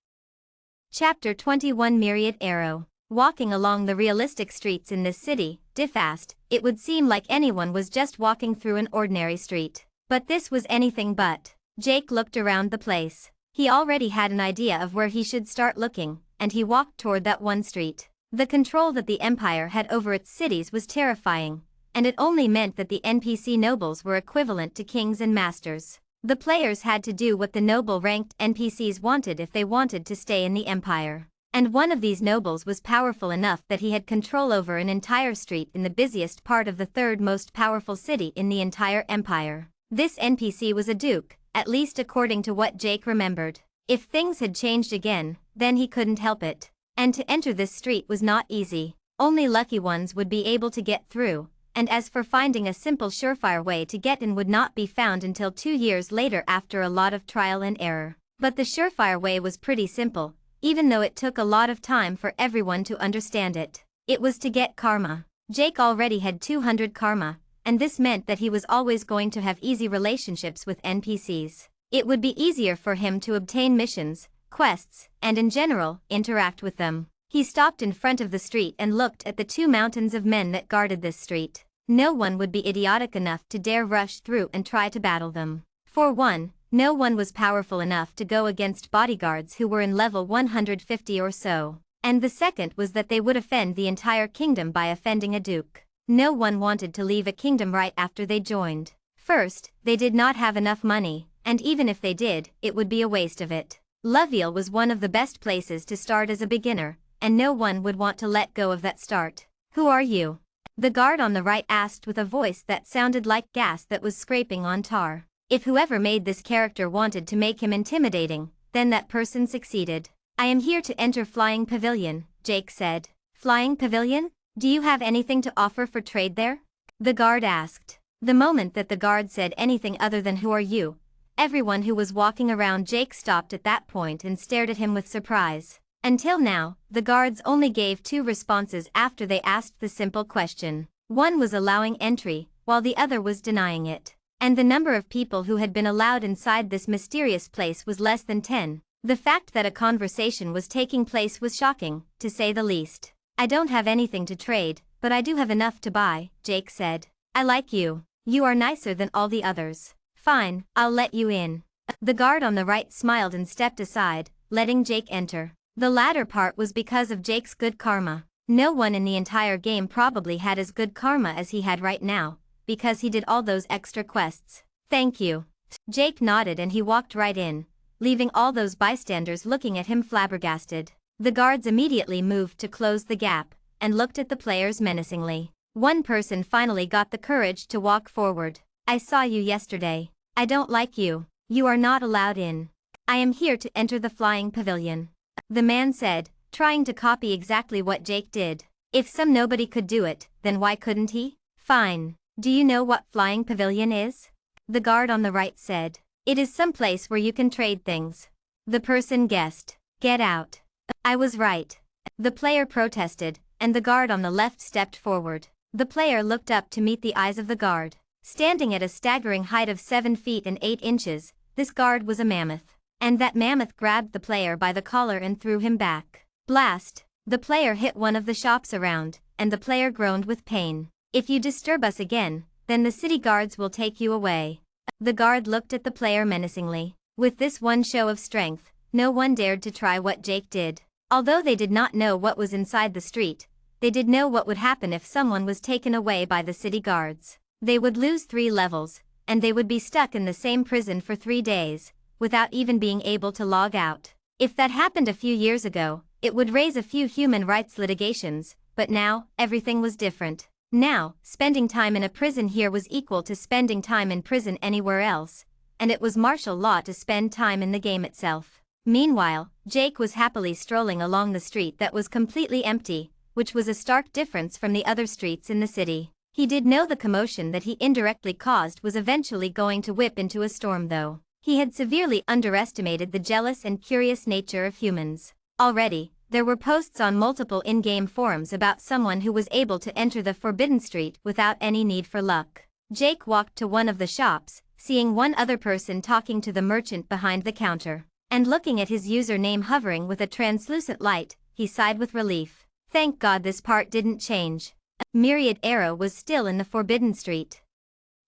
Chapter 21 Myriad Arrow. Walking along the realistic streets in this city, fast, it would seem like anyone was just walking through an ordinary street. But this was anything but. Jake looked around the place. He already had an idea of where he should start looking, and he walked toward that one street. The control that the Empire had over its cities was terrifying, and it only meant that the NPC nobles were equivalent to kings and masters. The players had to do what the noble-ranked NPCs wanted if they wanted to stay in the Empire. And one of these nobles was powerful enough that he had control over an entire street in the busiest part of the third most powerful city in the entire Empire. This NPC was a duke, at least according to what Jake remembered. If things had changed again, then he couldn't help it. And to enter this street was not easy. Only lucky ones would be able to get through, and as for finding a simple surefire way to get in would not be found until 2 years later after a lot of trial and error. But the surefire way was pretty simple, even though it took a lot of time for everyone to understand it. It was to get karma. Jake already had 200 karma, and this meant that he was always going to have easy relationships with NPCs. It would be easier for him to obtain missions, quests, and in general, interact with them. He stopped in front of the street and looked at the 2 mountains of men that guarded this street. No one would be idiotic enough to dare rush through and try to battle them. For one, no one was powerful enough to go against bodyguards who were in level 150 or so. And the second was that they would offend the entire kingdom by offending a duke. No one wanted to leave a kingdom right after they joined. First, they did not have enough money, and even if they did, it would be a waste of it. Loville was one of the best places to start as a beginner, and no one would want to let go of that start. Who are you? The guard on the right asked with a voice that sounded like gas that was scraping on tar. If whoever made this character wanted to make him intimidating, then that person succeeded. I am here to enter Flying Pavilion, Jake said. Flying Pavilion? Do you have anything to offer for trade there? The guard asked. The moment that the guard said anything other than who are you, everyone who was walking around Jake stopped at that point and stared at him with surprise. Until now, the guards only gave 2 responses after they asked the simple question. One was allowing entry, while the other was denying it. And the number of people who had been allowed inside this mysterious place was less than 10. The fact that a conversation was taking place was shocking, to say the least. I don't have anything to trade, but I do have enough to buy, Jake said. I like you. You are nicer than all the others. Fine, I'll let you in. The guard on the right smiled and stepped aside, letting Jake enter. The latter part was because of Jake's good karma. No one in the entire game probably had as good karma as he had right now, because he did all those extra quests. Thank you. Jake nodded and he walked right in, leaving all those bystanders looking at him flabbergasted. The guards immediately moved to close the gap, and looked at the players menacingly. One person finally got the courage to walk forward. I saw you yesterday. I don't like you. You are not allowed in. I am here to enter the flying pavilion. The man said, trying to copy exactly what Jake did. If some nobody could do it, then why couldn't he? Fine. Do you know what flying pavilion is? The guard on the right said. It is some place where you can trade things. The person guessed. Get out. I was right. The player protested, and the guard on the left stepped forward. The player looked up to meet the eyes of the guard. Standing at a staggering height of 7 feet and 8 inches, this guard was a mammoth. And that mammoth grabbed the player by the collar and threw him back. Blast! The player hit one of the shops around, and the player groaned with pain. If you disturb us again, then the city guards will take you away. The guard looked at the player menacingly. With this one show of strength, no one dared to try what Jake did. Although they did not know what was inside the street, they did know what would happen if someone was taken away by the city guards. They would lose 3 levels, and they would be stuck in the same prison for 3 days, without even being able to log out. If that happened a few years ago, it would raise a few human rights litigations, but now, everything was different. Now, spending time in a prison here was equal to spending time in prison anywhere else, and it was martial law to spend time in the game itself. Meanwhile, Jake was happily strolling along the street that was completely empty, which was a stark difference from the other streets in the city. He did know the commotion that he indirectly caused was eventually going to whip into a storm though. He had severely underestimated the jealous and curious nature of humans. Already, there were posts on multiple in-game forums about someone who was able to enter the Forbidden Street without any need for luck. Jake walked to one of the shops, seeing one other person talking to the merchant behind the counter. And looking at his username hovering with a translucent light, he sighed with relief. Thank God this part didn't change. Myriad Arrow was still in the Forbidden Street.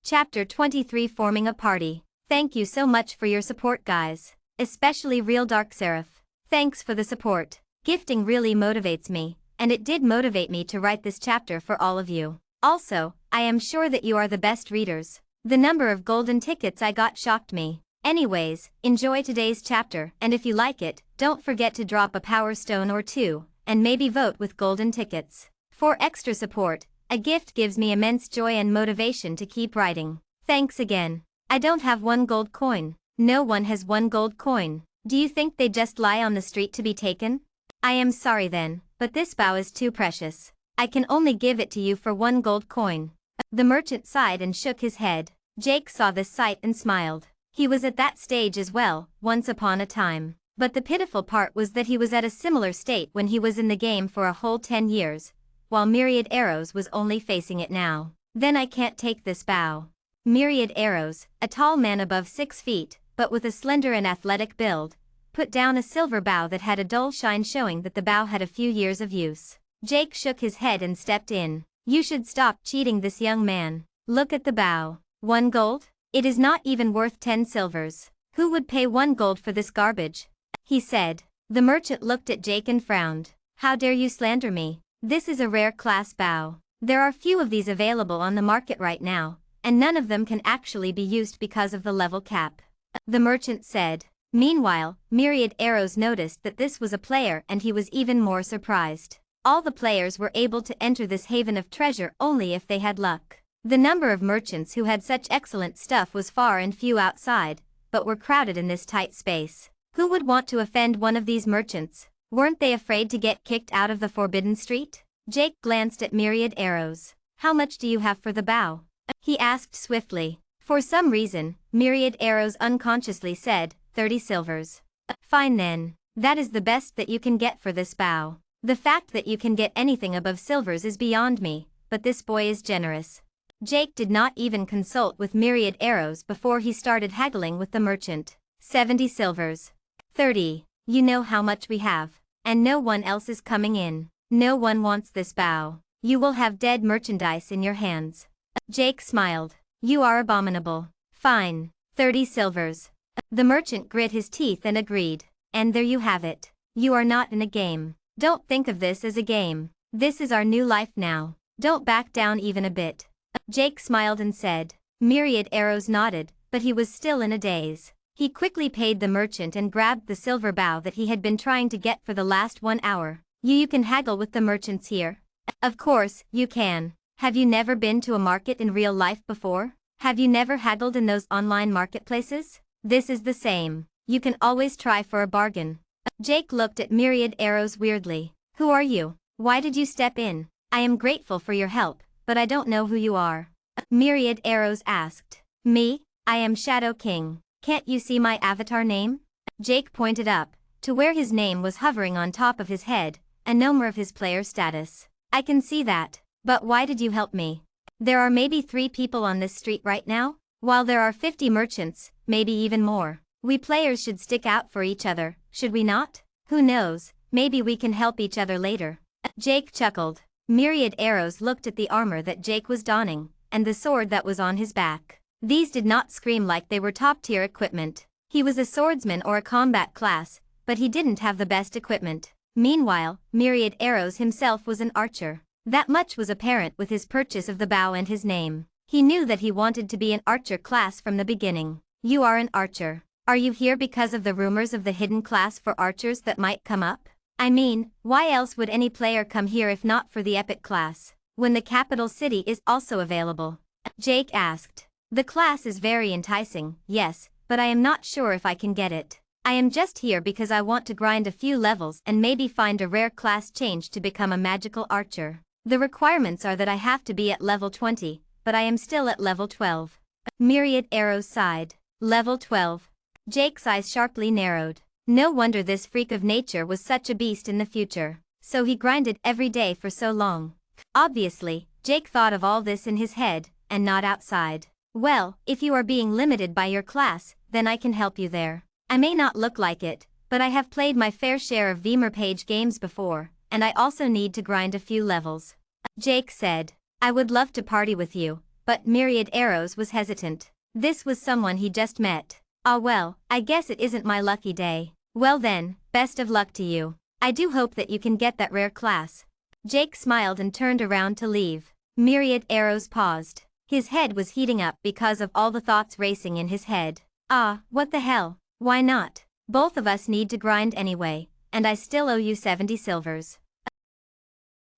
Chapter 23 Forming a Party. Thank you so much for your support guys. Especially Real Dark Seraph. Thanks for the support. Gifting really motivates me, and it did motivate me to write this chapter for all of you. Also, I am sure that you are the best readers. The number of golden tickets I got shocked me. Anyways, enjoy today's chapter, and if you like it, don't forget to drop a power stone or 2, and maybe vote with golden tickets. For extra support, a gift gives me immense joy and motivation to keep writing. Thanks again. I don't have 1 gold coin. No one has 1 gold coin. Do you think they just lie on the street to be taken? I am sorry then, but this bow is too precious. I can only give it to you for 1 gold coin. The merchant sighed and shook his head. Jake saw this sight and smiled. He was at that stage as well, once upon a time. But the pitiful part was that he was at a similar state when he was in the game for a whole 10 years, while Myriad Arrows was only facing it now. Then I can't take this bow. Myriad Arrows, a tall man above 6 feet, but with a slender and athletic build, put down a silver bow that had a dull shine showing that the bow had a few years of use. Jake shook his head and stepped in. You should stop cheating this young man. Look at the bow. 1 gold? It is not even worth 10 silvers. Who would pay 1 gold for this garbage? He said. The merchant looked at Jake and frowned. How dare you slander me? This is a rare class bow. There are few of these available on the market right now, and none of them can actually be used because of the level cap. The merchant said. Meanwhile, Myriad Arrows noticed that this was a player and he was even more surprised. All the players were able to enter this haven of treasure only if they had luck. The number of merchants who had such excellent stuff was far and few outside, but were crowded in this tight space. Who would want to offend one of these merchants? Weren't they afraid to get kicked out of the Forbidden Street? Jake glanced at Myriad Arrows. How much do you have for the bow? He asked swiftly. For some reason, Myriad Arrows unconsciously said, 30 silvers. Fine then. That is the best that you can get for this bow. The fact that you can get anything above silvers is beyond me, but this boy is generous. Jake did not even consult with Myriad Arrows before he started haggling with the merchant. 70 silvers. 30. You know how much we have. And no one else is coming in. No one wants this bow. You will have dead merchandise in your hands. Jake smiled. You are abominable. Fine. 30 silvers. The merchant grit his teeth and agreed. And there you have it. You are not in a game. Don't think of this as a game. This is our new life now. Don't back down even a bit. Jake smiled and said. Myriad Arrows nodded, but he was still in a daze. He quickly paid the merchant and grabbed the silver bow that he had been trying to get for the last 1 hour. You can haggle with the merchants here. Of course, you can. Have you never been to a market in real life before? Have you never haggled in those online marketplaces? This is the same. You can always try for a bargain. Jake looked at Myriad Arrows weirdly. Who are you? Why did you step in? I am grateful for your help, but I don't know who you are. Myriad Arrows asked. Me? I am Shadow King. Can't you see my avatar name? Jake pointed up, to where his name was hovering on top of his head, a number of his player status. I can see that, but why did you help me? There are maybe 3 people on this street right now? While there are 50 merchants, maybe even more. We players should stick out for each other, should we not? Who knows, maybe we can help each other later. Jake chuckled. Myriad Arrows looked at the armor that Jake was donning, and the sword that was on his back. These did not scream like they were top-tier equipment. He was a swordsman or a combat class, but he didn't have the best equipment. Meanwhile, Myriad Arrows himself was an archer. That much was apparent with his purchase of the bow and his name. He knew that he wanted to be an archer class from the beginning. You are an archer. Are you here because of the rumors of the hidden class for archers that might come up? I mean, why else would any player come here if not for the epic class, when the capital city is also available? Jake asked. The class is very enticing, yes, but I am not sure if I can get it. I am just here because I want to grind a few levels and maybe find a rare class change to become a magical archer. The requirements are that I have to be at level 20, but I am still at level 12. Myriad Arrows sighed. Level 12. Jake's eyes sharply narrowed. No wonder this freak of nature was such a beast in the future. So he grinded every day for so long. Obviously, Jake thought of all this in his head, and not outside. Well, if you are being limited by your class, then I can help you there. I may not look like it, but I have played my fair share of Vmr page games before, and I also need to grind a few levels. Jake said. I would love to party with you, but Myriad Arrows was hesitant. This was someone he just met. Ah well, I guess it isn't my lucky day. Well then, best of luck to you. I do hope that you can get that rare class. Jake smiled and turned around to leave. Myriad Arrows paused. His head was heating up because of all the thoughts racing in his head. Ah, what the hell? Why not? Both of us need to grind anyway, and I still owe you 70 silvers.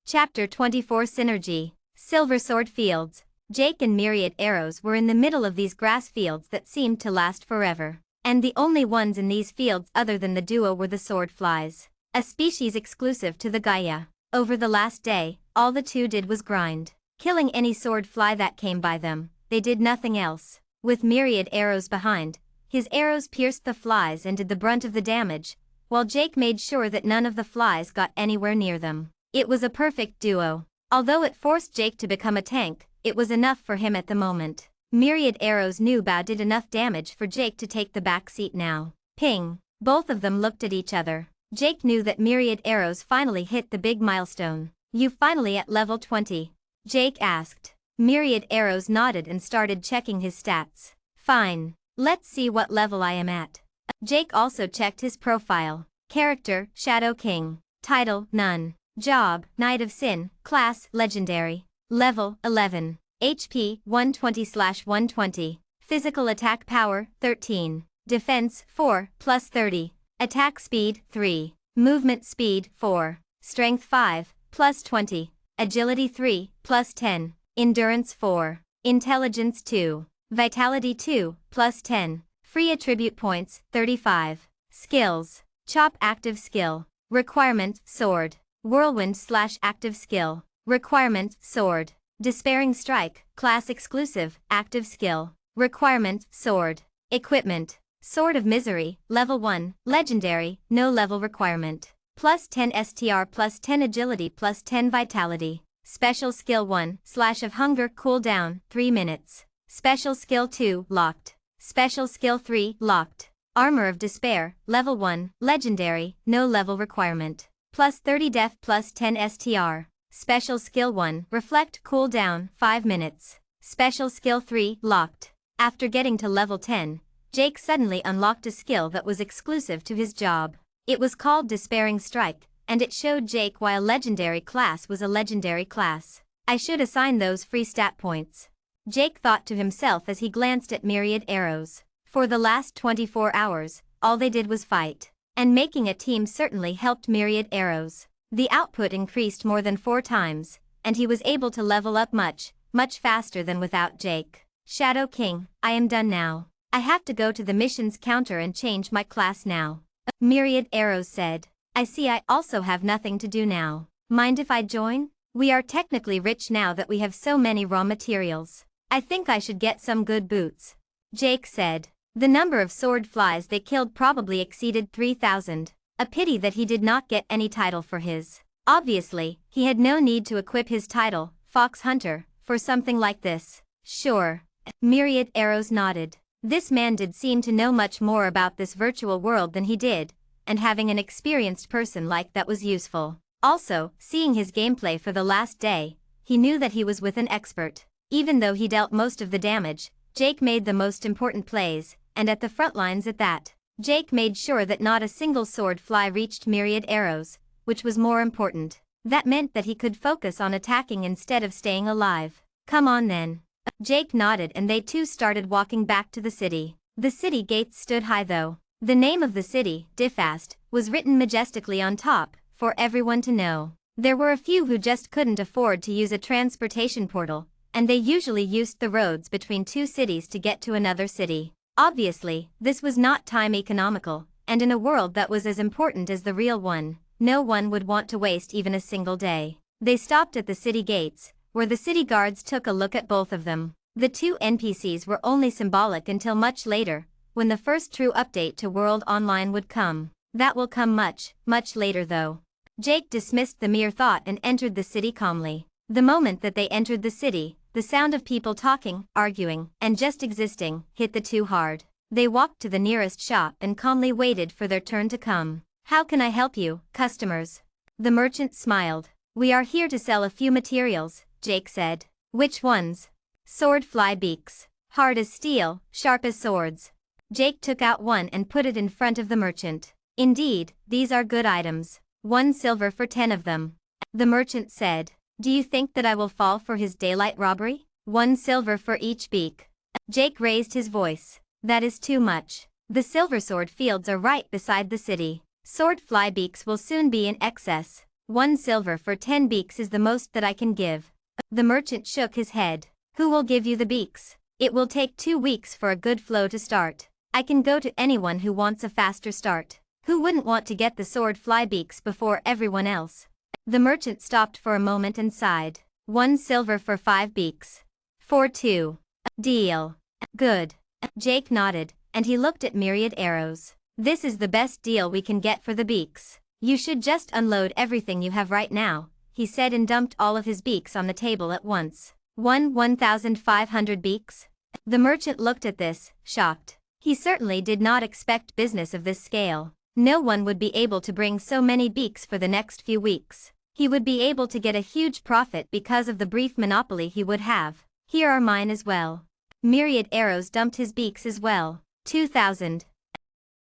Chapter 24 Synergy. Silver Sword Fields. Jake and Myriad Arrows were in the middle of these grass fields that seemed to last forever. And the only ones in these fields other than the duo were the sword flies, a species exclusive to the Gaia. Over the last day, all the two did was grind, killing any sword fly that came by them. They did nothing else. With Myriad Arrows behind, his arrows pierced the flies and did the brunt of the damage, while Jake made sure that none of the flies got anywhere near them. It was a perfect duo. Although it forced Jake to become a tank, it was enough for him at the moment. Myriad Arrows knew Bao did enough damage for Jake to take the back seat now. Ping! Both of them looked at each other. Jake knew that Myriad Arrows finally hit the big milestone. You finally at level 20? Jake asked. Myriad Arrows nodded and started checking his stats. Fine. Let's see what level I am at. Jake also checked his profile. Character, Shadow King. Title, None. Job, Knight of Sin. Class, Legendary. Level, 11. HP, 120/120. Physical attack power, 13. Defense, 4, plus 30. Attack speed, 3. Movement speed, 4. Strength 5, plus 20. Agility 3, plus 10. Endurance 4. Intelligence 2. Vitality 2, plus 10. Free attribute points, 35. Skills. Chop active skill. Requirement, sword. Whirlwind/active skill. Requirement, sword. Despairing Strike, class exclusive, active skill. Requirement, sword. Equipment. Sword of Misery, level 1, legendary, no level requirement. Plus 10 STR plus 10 agility plus 10 vitality. Special skill 1, Slash of Hunger cooldown, 3 minutes. Special skill 2, locked. Special skill 3, locked. Armor of Despair, level 1, legendary, no level requirement. Plus 30 def plus 10 STR. Special skill 1, Reflect cooldown, 5 minutes. Special skill 3, locked. After getting to level 10, Jake suddenly unlocked a skill that was exclusive to his job. It was called Despairing Strike, and it showed Jake why a legendary class was a legendary class. I should assign those free stat points. Jake thought to himself as he glanced at Myriad Arrows. For the last 24 hours, all they did was fight. And making a team certainly helped myriad arrows. The output increased more than 4 times, and he was able to level up much faster than without Jake. Shadow King, I am done now. I have to go to the missions counter and change my class now. Myriad arrows said. I see I also have nothing to do now. Mind if I join? We are technically rich now that we have so many raw materials. I think I should get some good boots. Jake said. The number of sword flies they killed probably exceeded 3,000. A pity that he did not get any title for his. Obviously, he had no need to equip his title, Fox Hunter, for something like this. Sure. Myriad arrows nodded. This man did seem to know much more about this virtual world than he did, and having an experienced person like that was useful. Also, seeing his gameplay for the last day, he knew that he was with an expert. Even though he dealt most of the damage, Jake made the most important plays, and at the front lines at that. Jake made sure that not a single sword fly reached myriad arrows, which was more important. That meant that he could focus on attacking instead of staying alive. Come on then. Jake nodded and they too started walking back to the city. The city gates stood high though. The name of the city, Difast, was written majestically on top, for everyone to know. There were a few who just couldn't afford to use a transportation portal, and they usually used the roads between 2 cities to get to another city. Obviously, this was not time economical, and in a world that was as important as the real one, no one would want to waste even a single day. They stopped at the city gates, where the city guards took a look at both of them. The 2 NPCs were only symbolic until much later, when the first true update to World Online would come. That will come much later though. Jake dismissed the mere thought and entered the city calmly. The moment that they entered the city, the sound of people talking, arguing, and just existing, hit the 2 hard. They walked to the nearest shop and calmly waited for their turn to come. How can I help you, customers? The merchant smiled. We are here to sell a few materials, Jake said. Which ones? Sword fly beaks. Hard as steel, sharp as swords. Jake took out one and put it in front of the merchant. Indeed, these are good items. 1 silver for 10 of them. The merchant said. Do you think that I will fall for his daylight robbery? 1 silver for each beak. Jake raised his voice. That is too much. The silver sword fields are right beside the city. Sword fly beaks will soon be in excess. 1 silver for 10 beaks is the most that I can give. The merchant shook his head. Who will give you the beaks? It will take 2 weeks for a good flow to start. I can go to anyone who wants a faster start. Who wouldn't want to get the sword fly beaks before everyone else? The merchant stopped for a moment and sighed. 1 silver for 5 beaks. For 2. Deal. Good. Jake nodded, and he looked at myriad arrows. This is the best deal we can get for the beaks. You should just unload everything you have right now, he said and dumped all of his beaks on the table at once. 1,500 beaks? The merchant looked at this, shocked. He certainly did not expect business of this scale. No one would be able to bring so many beaks for the next few weeks. He would be able to get a huge profit because of the brief monopoly he would have. Here are mine as well. Myriad arrows dumped his beaks as well. 2,000.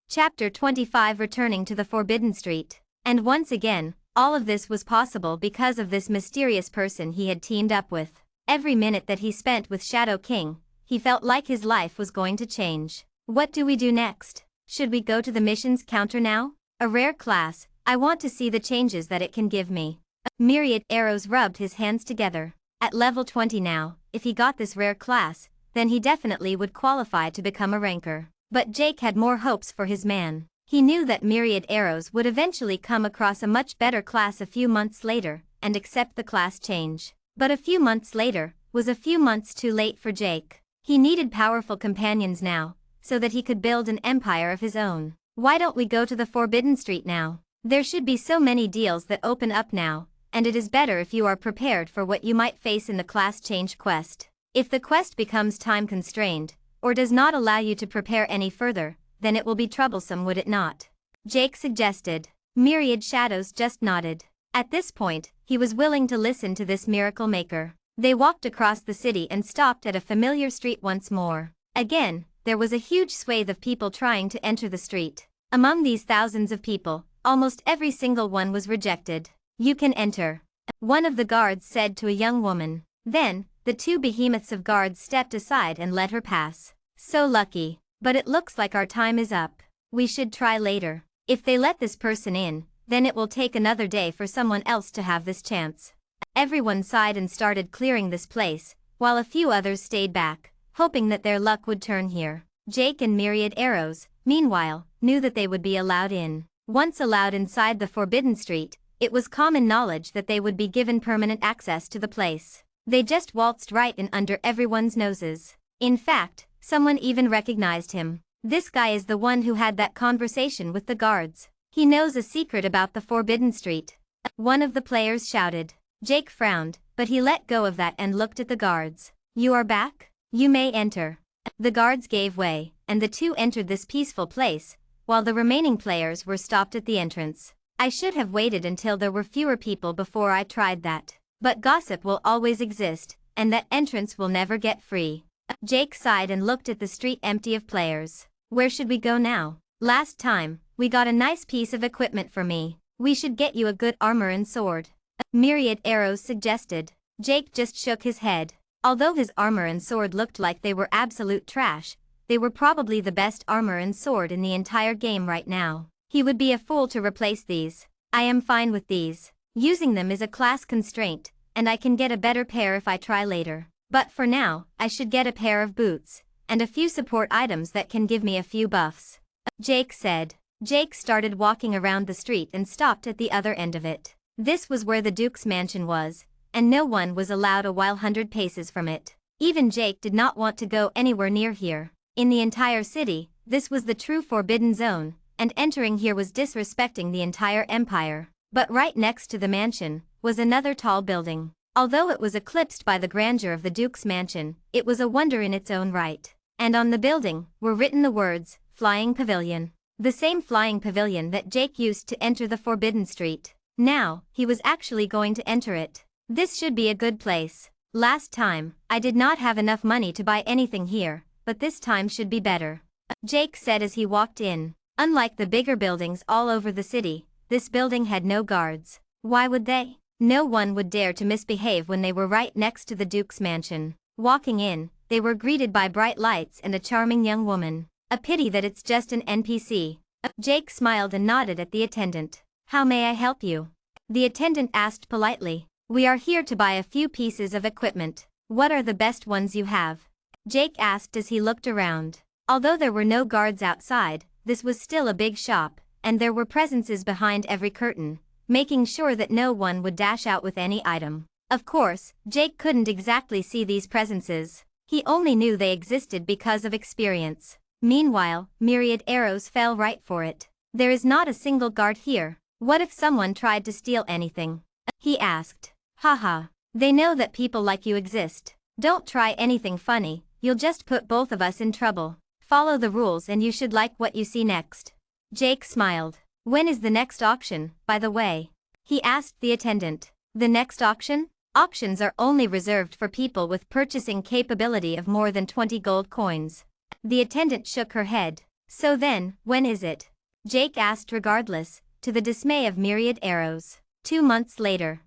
Chapter 25 Returning to the Forbidden Street. And once again, all of this was possible because of this mysterious person he had teamed up with. Every minute that he spent with Shadow King, he felt like his life was going to change. What do we do next? Should we go to the missions counter now? A rare class, I want to see the changes that it can give me. Myriad arrows rubbed his hands together. At level 20 now, if he got this rare class, then he definitely would qualify to become a ranker. But Jake had more hopes for his man. He knew that myriad arrows would eventually come across a much better class a few months later, and accept the class change. But a few months later, was a few months too late for Jake. He needed powerful companions now, so that he could build an empire of his own. Why don't we go to the Forbidden Street now? There should be so many deals that open up now, and it is better if you are prepared for what you might face in the class change quest. If the quest becomes time constrained, or does not allow you to prepare any further, then it will be troublesome, would it not? Jake suggested. Myriad shadows just nodded. At this point, he was willing to listen to this miracle maker. They walked across the city and stopped at a familiar street once more. Again, there was a huge swathe of people trying to enter the street. Among these thousands of people, almost every single one was rejected. You can enter. One of the guards said to a young woman. Then, the 2 behemoths of guards stepped aside and let her pass. So lucky. But it looks like our time is up. We should try later. If they let this person in, then it will take another day for someone else to have this chance. Everyone sighed and started clearing this place, while a few others stayed back, hoping that their luck would turn here. Jake and Myriad Arrows, meanwhile, knew that they would be allowed in. Once allowed inside the Forbidden Street, it was common knowledge that they would be given permanent access to the place. They just waltzed right in under everyone's noses. In fact, someone even recognized him. This guy is the one who had that conversation with the guards. He knows a secret about the Forbidden Street. One of the players shouted. Jake frowned, but he let go of that and looked at the guards. You are back? You may enter. The guards gave way, and the two entered this peaceful place, while the remaining players were stopped at the entrance. I should have waited until there were fewer people before I tried that. But gossip will always exist, and that entrance will never get free. Jake sighed and looked at the street empty of players. Where should we go now? Last time, we got a nice piece of equipment for me. We should get you a good armor and sword. Myriad Arrows suggested. Jake just shook his head. Although his armor and sword looked like they were absolute trash, they were probably the best armor and sword in the entire game right now. He would be a fool to replace these. I am fine with these. Using them is a class constraint, and I can get a better pair if I try later. But for now, I should get a pair of boots, and a few support items that can give me a few buffs. Jake said. Jake started walking around the street and stopped at the other end of it. This was where the Duke's mansion was, and no one was allowed a while 100 paces from it. Even Jake did not want to go anywhere near here. In the entire city, this was the true forbidden zone, and entering here was disrespecting the entire empire. But right next to the mansion was another tall building. Although it was eclipsed by the grandeur of the Duke's mansion, it was a wonder in its own right. And on the building were written the words, Flying Pavilion. The same flying pavilion that Jake used to enter the Forbidden Street. Now, he was actually going to enter it. This should be a good place. Last time, I did not have enough money to buy anything here, but this time should be better. Jake said as he walked in. Unlike the bigger buildings all over the city, this building had no guards. Why would they? No one would dare to misbehave when they were right next to the Duke's mansion. Walking in, they were greeted by bright lights and a charming young woman. A pity that it's just an NPC. Jake smiled and nodded at the attendant. How may I help you? The attendant asked politely. We are here to buy a few pieces of equipment. What are the best ones you have? Jake asked as he looked around. Although there were no guards outside, this was still a big shop, and there were presences behind every curtain, making sure that no one would dash out with any item. Of course, Jake couldn't exactly see these presences. He only knew they existed because of experience. Meanwhile, Myriad Arrows fell right for it. There is not a single guard here. What if someone tried to steal anything? He asked. Haha. They know that people like you exist. Don't try anything funny, you'll just put both of us in trouble. Follow the rules and you should like what you see next. Jake smiled. When is the next auction, by the way? He asked the attendant. The next auction? Auctions are only reserved for people with purchasing capability of more than 20 gold coins. The attendant shook her head. So then, when is it? Jake asked regardless, to the dismay of Myriad Arrows. 2 months later.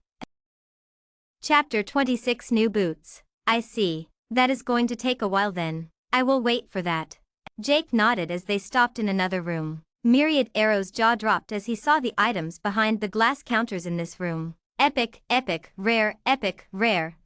Chapter 26 New Boots. I see. That is going to take a while then. I will wait for that. Jake nodded as they stopped in another room. Myriad Arrow's jaw dropped as he saw the items behind the glass counters in this room. Epic, rare,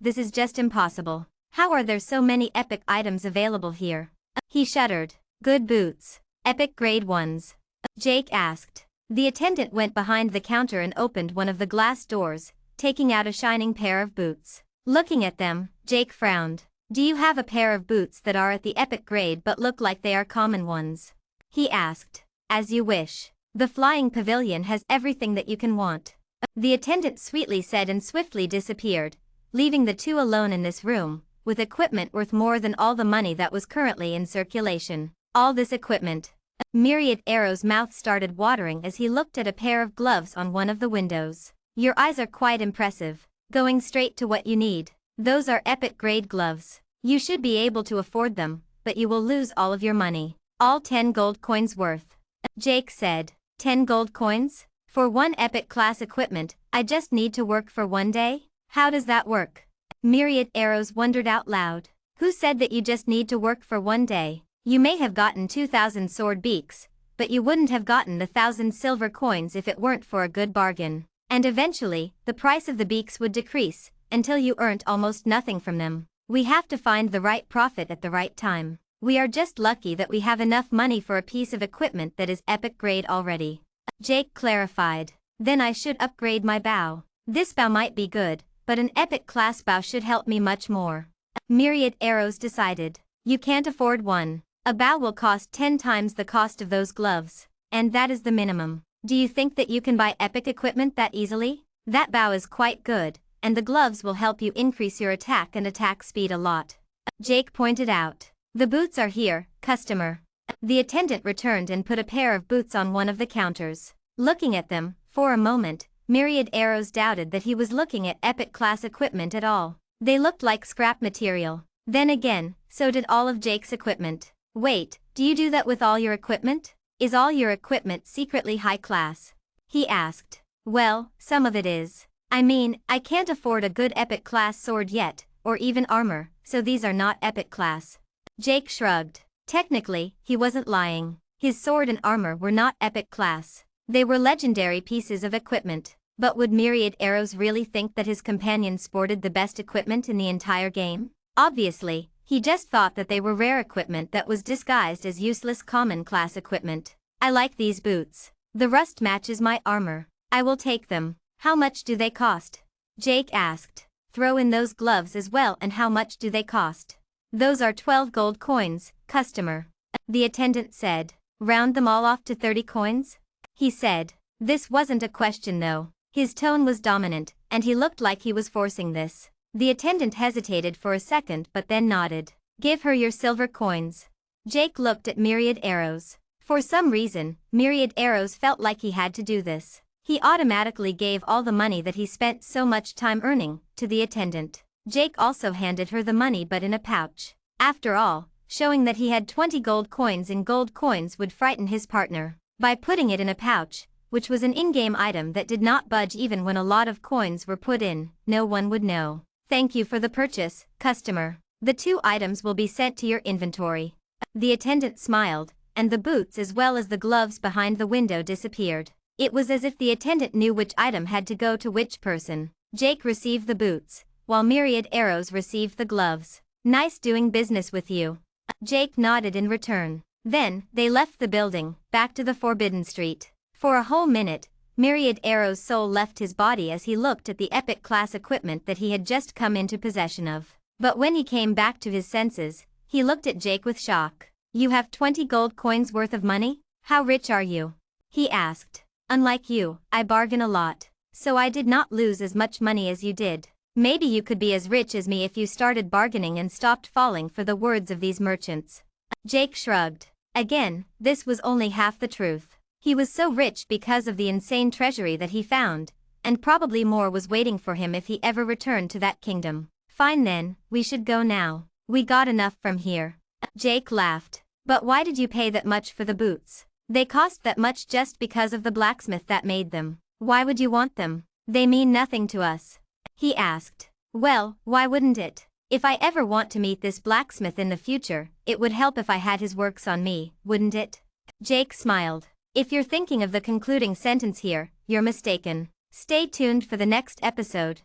this is just impossible. How are there so many epic items available here? He shuddered. Good boots. Epic grade ones. Jake asked. The attendant went behind the counter and opened one of the glass doors, taking out a shining pair of boots. Looking at them, Jake frowned. Do you have a pair of boots that are at the epic grade but look like they are common ones? He asked. As you wish. The flying pavilion has everything that you can want. The attendant sweetly said and swiftly disappeared, leaving the two alone in this room, with equipment worth more than all the money that was currently in circulation. All this equipment. Myriad Arrow's mouth started watering as he looked at a pair of gloves on one of the windows. Your eyes are quite impressive. Going straight to what you need. Those are epic grade gloves. You should be able to afford them, but you will lose all of your money. All 10 gold coins worth. Jake said. 10 gold coins? For one epic class equipment, I just need to work for 1 day? How does that work? Myriad Arrows wondered out loud. Who said that you just need to work for 1 day? You may have gotten 2,000 sword beaks, but you wouldn't have gotten the 1,000 silver coins if it weren't for a good bargain. And eventually, the price of the beaks would decrease, until you earned almost nothing from them. We have to find the right profit at the right time. We are just lucky that we have enough money for a piece of equipment that is epic grade already. Jake clarified. Then I should upgrade my bow. This bow might be good, but an epic class bow should help me much more. Myriad Arrows decided. You can't afford one. A bow will cost 10 times the cost of those gloves. And that is the minimum. Do you think that you can buy epic equipment that easily? That bow is quite good, and the gloves will help you increase your attack and attack speed a lot. Jake pointed out. The boots are here, customer. The attendant returned and put a pair of boots on one of the counters. Looking at them, for a moment, Myriad Arrows doubted that he was looking at epic class equipment at all. They looked like scrap material. Then again, so did all of Jake's equipment. Wait, do you do that with all your equipment? Is all your equipment secretly high class? He asked. Well, some of it is. I mean, I can't afford a good epic class sword yet, or even armor, so these are not epic class. Jake shrugged. Technically, he wasn't lying. His sword and armor were not epic class. They were legendary pieces of equipment. But would Myriad Arrows really think that his companion sported the best equipment in the entire game? Obviously, he just thought that they were rare equipment that was disguised as useless common class equipment. I like these boots. The rust matches my armor. I will take them. How much do they cost? Jake asked. Throw in those gloves as well, and how much do they cost? Those are 12 gold coins, customer. The attendant said. Round them all off to 30 coins? He said. This wasn't a question though. His tone was dominant, and he looked like he was forcing this. The attendant hesitated for a second but then nodded. Give her your silver coins. Jake looked at Myriad Arrows. For some reason, Myriad Arrows felt like he had to do this. He automatically gave all the money that he spent so much time earning to the attendant. Jake also handed her the money but in a pouch. After all, showing that he had 20 gold coins in gold coins would frighten his partner. By putting it in a pouch, which was an in-game item that did not budge even when a lot of coins were put in, no one would know. Thank you for the purchase, customer. The 2 items will be sent to your inventory. The attendant smiled, and the boots as well as the gloves behind the window disappeared. It was as if the attendant knew which item had to go to which person. Jake received the boots, while Myriad Arrows received the gloves. Nice doing business with you. Jake nodded in return. Then, they left the building, back to the Forbidden Street. For a whole minute, Myriad Arrows' soul left his body as he looked at the epic class equipment that he had just come into possession of. But when he came back to his senses, he looked at Jake with shock. You have 20 gold coins worth of money? How rich are you? He asked. Unlike you, I bargain a lot. So I did not lose as much money as you did. Maybe you could be as rich as me if you started bargaining and stopped falling for the words of these merchants. Jake shrugged. Again, this was only half the truth. He was so rich because of the insane treasury that he found, and probably more was waiting for him if he ever returned to that kingdom. Fine then, we should go now. We got enough from here. Jake laughed. But why did you pay that much for the boots? They cost that much just because of the blacksmith that made them. Why would you want them? They mean nothing to us. He asked. Well, why wouldn't it? If I ever want to meet this blacksmith in the future, it would help if I had his works on me, wouldn't it? Jake smiled. If you're thinking of the concluding sentence here, you're mistaken. Stay tuned for the next episode.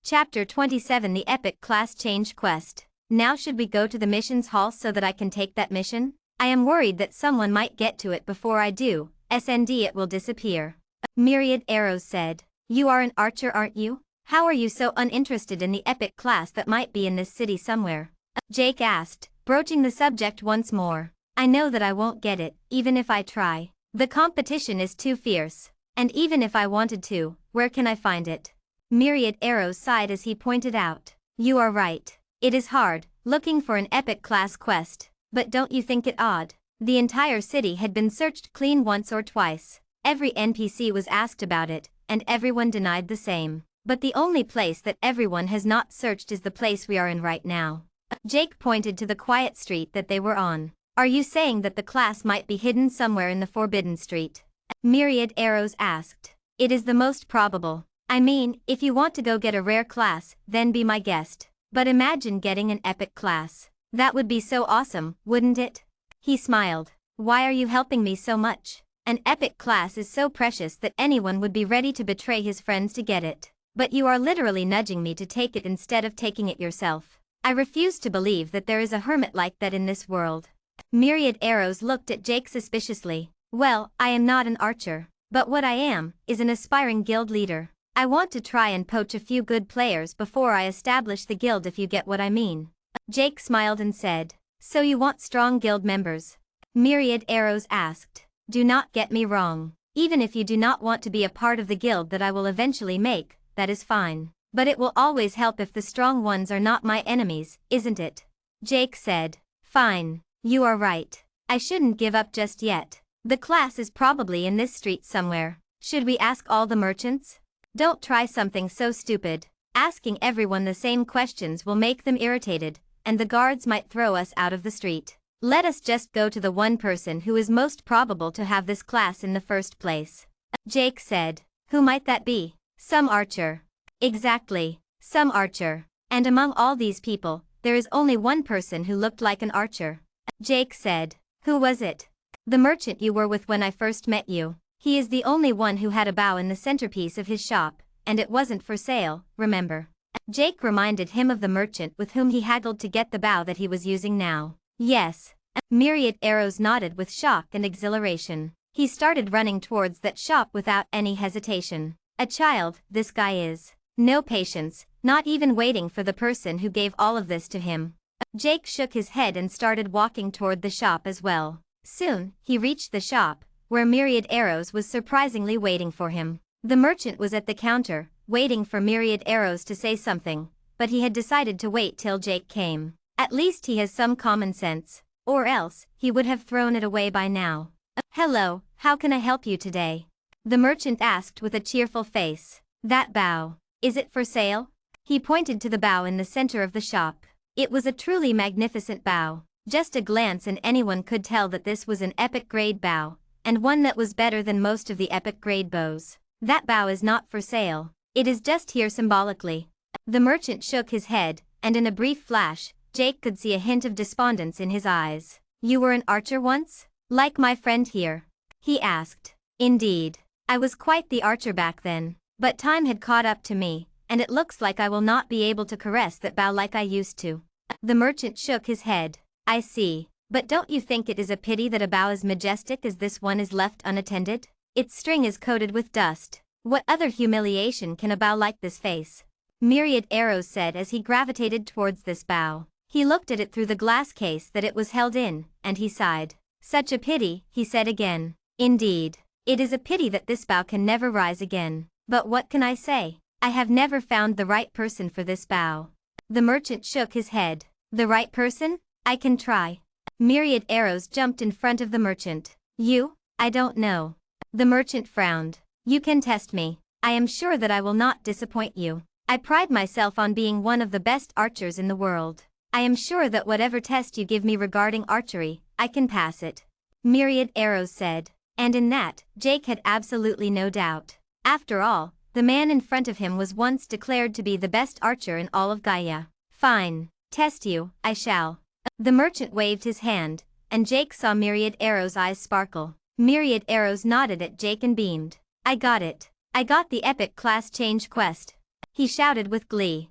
Chapter 27 The Epic Class Change Quest. Now should we go to the missions hall so that I can take that mission? I am worried that someone might get to it before I do, SND it will disappear. Myriad Arrows said. You are an archer, aren't you? How are you so uninterested in the epic class that might be in this city somewhere? Jake asked, broaching the subject once more. I know that I won't get it, even if I try. The competition is too fierce. And even if I wanted to, where can I find it? Myriad Arrows sighed as he pointed out. You are right. It is hard, looking for an epic class quest. But don't you think it odd? The entire city had been searched clean once or twice. Every NPC was asked about it, and everyone denied the same. But the only place that everyone has not searched is the place we are in right now. Jake pointed to the quiet street that they were on. Are you saying that the class might be hidden somewhere in the Forbidden Street? Myriad Arrows asked. It is the most probable. I mean, if you want to go get a rare class, then be my guest. But imagine getting an epic class. That would be so awesome, wouldn't it? He smiled. Why are you helping me so much? An epic class is so precious that anyone would be ready to betray his friends to get it. But you are literally nudging me to take it instead of taking it yourself. I refuse to believe that there is a hermit like that in this world. Myriad Arrows looked at Jake suspiciously. Well, I am not an archer. But what I am, is an aspiring guild leader. I want to try and poach a few good players before I establish the guild, if you get what I mean. Jake smiled and said, so you want strong guild members? Myriad Arrows asked. Do not get me wrong. Even if you do not want to be a part of the guild that I will eventually make, that is fine. But it will always help if the strong ones are not my enemies, isn't it? Jake said. Fine. You are right. I shouldn't give up just yet. The class is probably in this street somewhere. Should we ask all the merchants? Don't try something so stupid. Asking everyone the same questions will make them irritated, and the guards might throw us out of the street. Let us just go to the one person who is most probable to have this class in the first place. Jake said. Who might that be? Some archer. Exactly. Some archer. And among all these people, there is only one person who looked like an archer. Jake said. Who was it? The merchant you were with when I first met you. He is the only one who had a bow in the centerpiece of his shop, and it wasn't for sale, remember? Jake reminded him of the merchant with whom he haggled to get the bow that he was using now. Yes. Myriad Arrows nodded with shock and exhilaration. He started running towards that shop without any hesitation. A child, this guy is. No patience, not even waiting for the person who gave all of this to him. Jake shook his head and started walking toward the shop as well. Soon, he reached the shop, where Myriad Arrows was surprisingly waiting for him. The merchant was at the counter, waiting for Myriad Arrows to say something, but he had decided to wait till Jake came. At least he has some common sense, or else, he would have thrown it away by now. Hello, how can I help you today? The merchant asked with a cheerful face. That bow. Is it for sale? He pointed to the bow in the center of the shop. It was a truly magnificent bow. Just a glance and anyone could tell that this was an epic grade bow, and one that was better than most of the epic grade bows. That bow is not for sale. It is just here symbolically. The merchant shook his head, and in a brief flash, Jake could see a hint of despondence in his eyes. You were an archer once? Like my friend here? He asked. Indeed. I was quite the archer back then, but time had caught up to me, and it looks like I will not be able to caress that bow like I used to. The merchant shook his head. I see. But don't you think it is a pity that a bow as majestic as this one is left unattended? Its string is coated with dust. What other humiliation can a bow like this face? Myriad Arrows said as he gravitated towards this bow. He looked at it through the glass case that it was held in, and he sighed. Such a pity, he said again. Indeed. It is a pity that this bow can never rise again. But what can I say? I have never found the right person for this bow. The merchant shook his head. The right person? I can try. Myriad Arrows jumped in front of the merchant. You? I don't know. The merchant frowned. You can test me. I am sure that I will not disappoint you. I pride myself on being one of the best archers in the world. I am sure that whatever test you give me regarding archery, I can pass it. Myriad Arrows said. And in that, Jake had absolutely no doubt. After all, the man in front of him was once declared to be the best archer in all of Gaia. Fine. Test you, I shall. The merchant waved his hand, and Jake saw Myriad Arrows' eyes sparkle. Myriad Arrows nodded at Jake and beamed. I got it. I got the epic class change quest. He shouted with glee.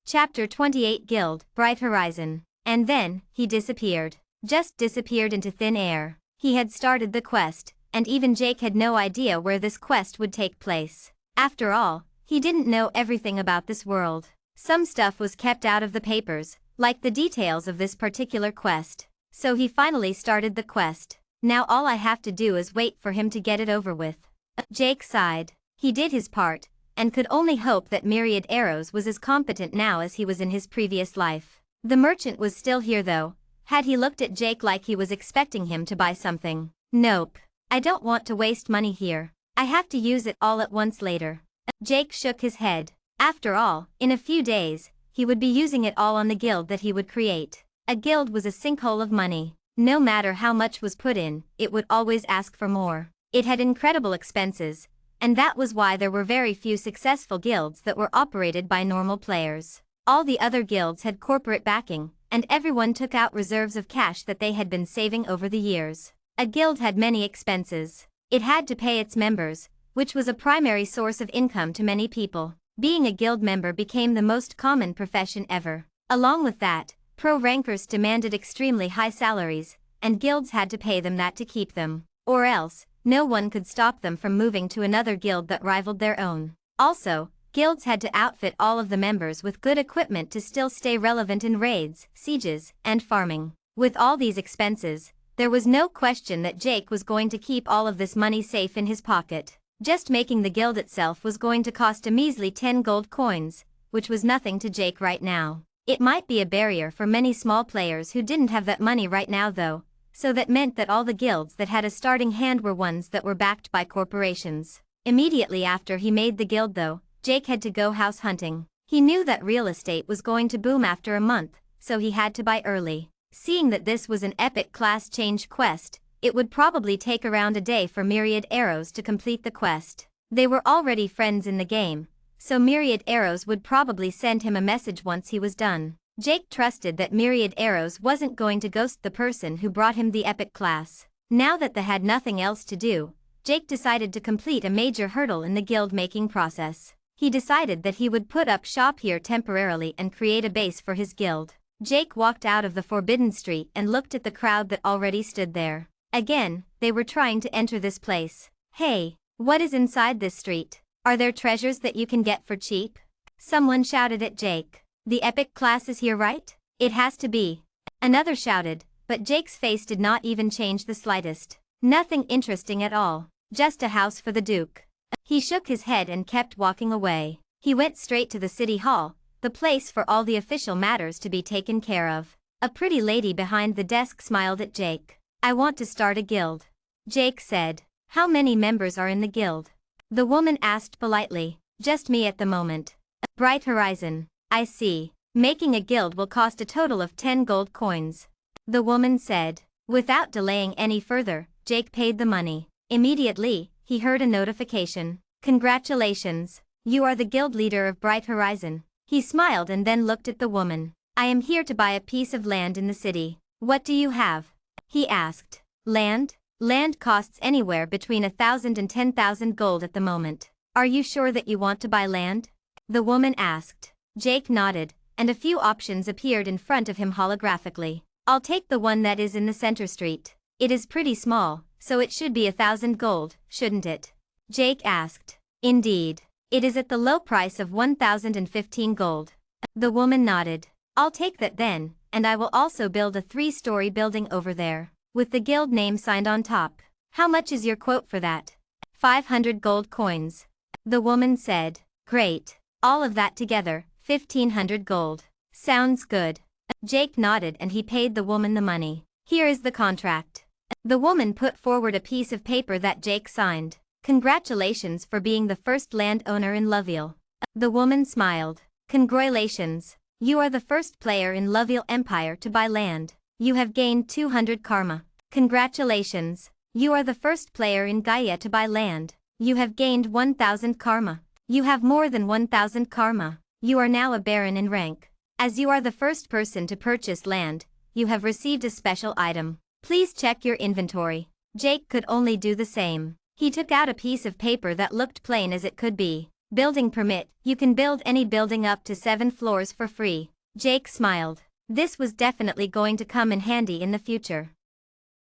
Chapter 28 Guild, Bright Horizon. And then, he disappeared. Just disappeared into thin air. He had started the quest, and even Jake had no idea where this quest would take place. After all, he didn't know everything about this world. Some stuff was kept out of the papers, like the details of this particular quest. So he finally started the quest. Now all I have to do is wait for him to get it over with. Jake sighed. He did his part, and could only hope that Myriad Arrows was as competent now as he was in his previous life. The merchant was still here though. Had he looked at Jake like he was expecting him to buy something? Nope. I don't want to waste money here. I have to use it all at once later. Jake shook his head. After all, in a few days, he would be using it all on the guild that he would create. A guild was a sinkhole of money. No matter how much was put in, it would always ask for more. It had incredible expenses, and that was why there were very few successful guilds that were operated by normal players. All the other guilds had corporate backing, and everyone took out reserves of cash that they had been saving over the years. A guild had many expenses. It had to pay its members, which was a primary source of income to many people. Being a guild member became the most common profession ever. Along with that, pro-rankers demanded extremely high salaries, and guilds had to pay them that to keep them. Or else, no one could stop them from moving to another guild that rivaled their own. Also, guilds had to outfit all of the members with good equipment to still stay relevant in raids, sieges, and farming. With all these expenses, there was no question that Jake was going to keep all of this money safe in his pocket. Just making the guild itself was going to cost a measly 10 gold coins, which was nothing to Jake right now. It might be a barrier for many small players who didn't have that money right now though, so that meant that all the guilds that had a starting hand were ones that were backed by corporations. Immediately after he made the guild though, Jake had to go house hunting. He knew that real estate was going to boom after a month, so he had to buy early. Seeing that this was an epic class change quest, it would probably take around a day for Myriad Arrows to complete the quest. They were already friends in the game, so Myriad Arrows would probably send him a message once he was done. Jake trusted that Myriad Arrows wasn't going to ghost the person who brought him the epic class. Now that they had nothing else to do, Jake decided to complete a major hurdle in the guild making process. He decided that he would put up shop here temporarily and create a base for his guild. Jake walked out of the Forbidden Street and looked at the crowd that already stood there. Again, they were trying to enter this place. Hey, what is inside this street? Are there treasures that you can get for cheap? Someone shouted at Jake. The epic class is here, right? It has to be. Another shouted, but Jake's face did not even change the slightest. Nothing interesting at all. Just a house for the Duke. He shook his head and kept walking away. He went straight to the city hall, the place for all the official matters to be taken care of. A pretty lady behind the desk smiled at Jake. I want to start a guild. Jake said. How many members are in the guild? The woman asked politely. Just me at the moment. Bright Horizon. I see. Making a guild will cost a total of 10 gold coins. The woman said. Without delaying any further, Jake paid the money. Immediately, he heard a notification. Congratulations. You are the guild leader of Bright Horizon. He smiled and then looked at the woman. I am here to buy a piece of land in the city. What do you have? He asked. Land? Land costs anywhere between 1,000 and 10,000 gold at the moment. Are you sure that you want to buy land? The woman asked. Jake nodded, and a few options appeared in front of him holographically. I'll take the one that is in the center street. It is pretty small, so it should be 1,000 gold, shouldn't it? Jake asked. Indeed. It is at the low price of 1,015 gold. The woman nodded. I'll take that then, and I will also build a 3-story building over there, with the guild name signed on top. How much is your quote for that? 500 gold coins. The woman said. Great. All of that together, 1,500 gold. Sounds good. Jake nodded and he paid the woman the money. Here is the contract. The woman put forward a piece of paper that Jake signed. Congratulations for being the first landowner in Loville. The woman smiled. Congratulations. You are the first player in Loville Empire to buy land. You have gained 200 karma. Congratulations. You are the first player in Gaia to buy land. You have gained 1,000 karma. You have more than 1,000 karma. You are now a baron in rank. As you are the first person to purchase land, you have received a special item. Please check your inventory. Jake could only do the same. He took out a piece of paper that looked plain as it could be. Building permit, you can build any building up to 7 floors for free. Jake smiled. This was definitely going to come in handy in the future.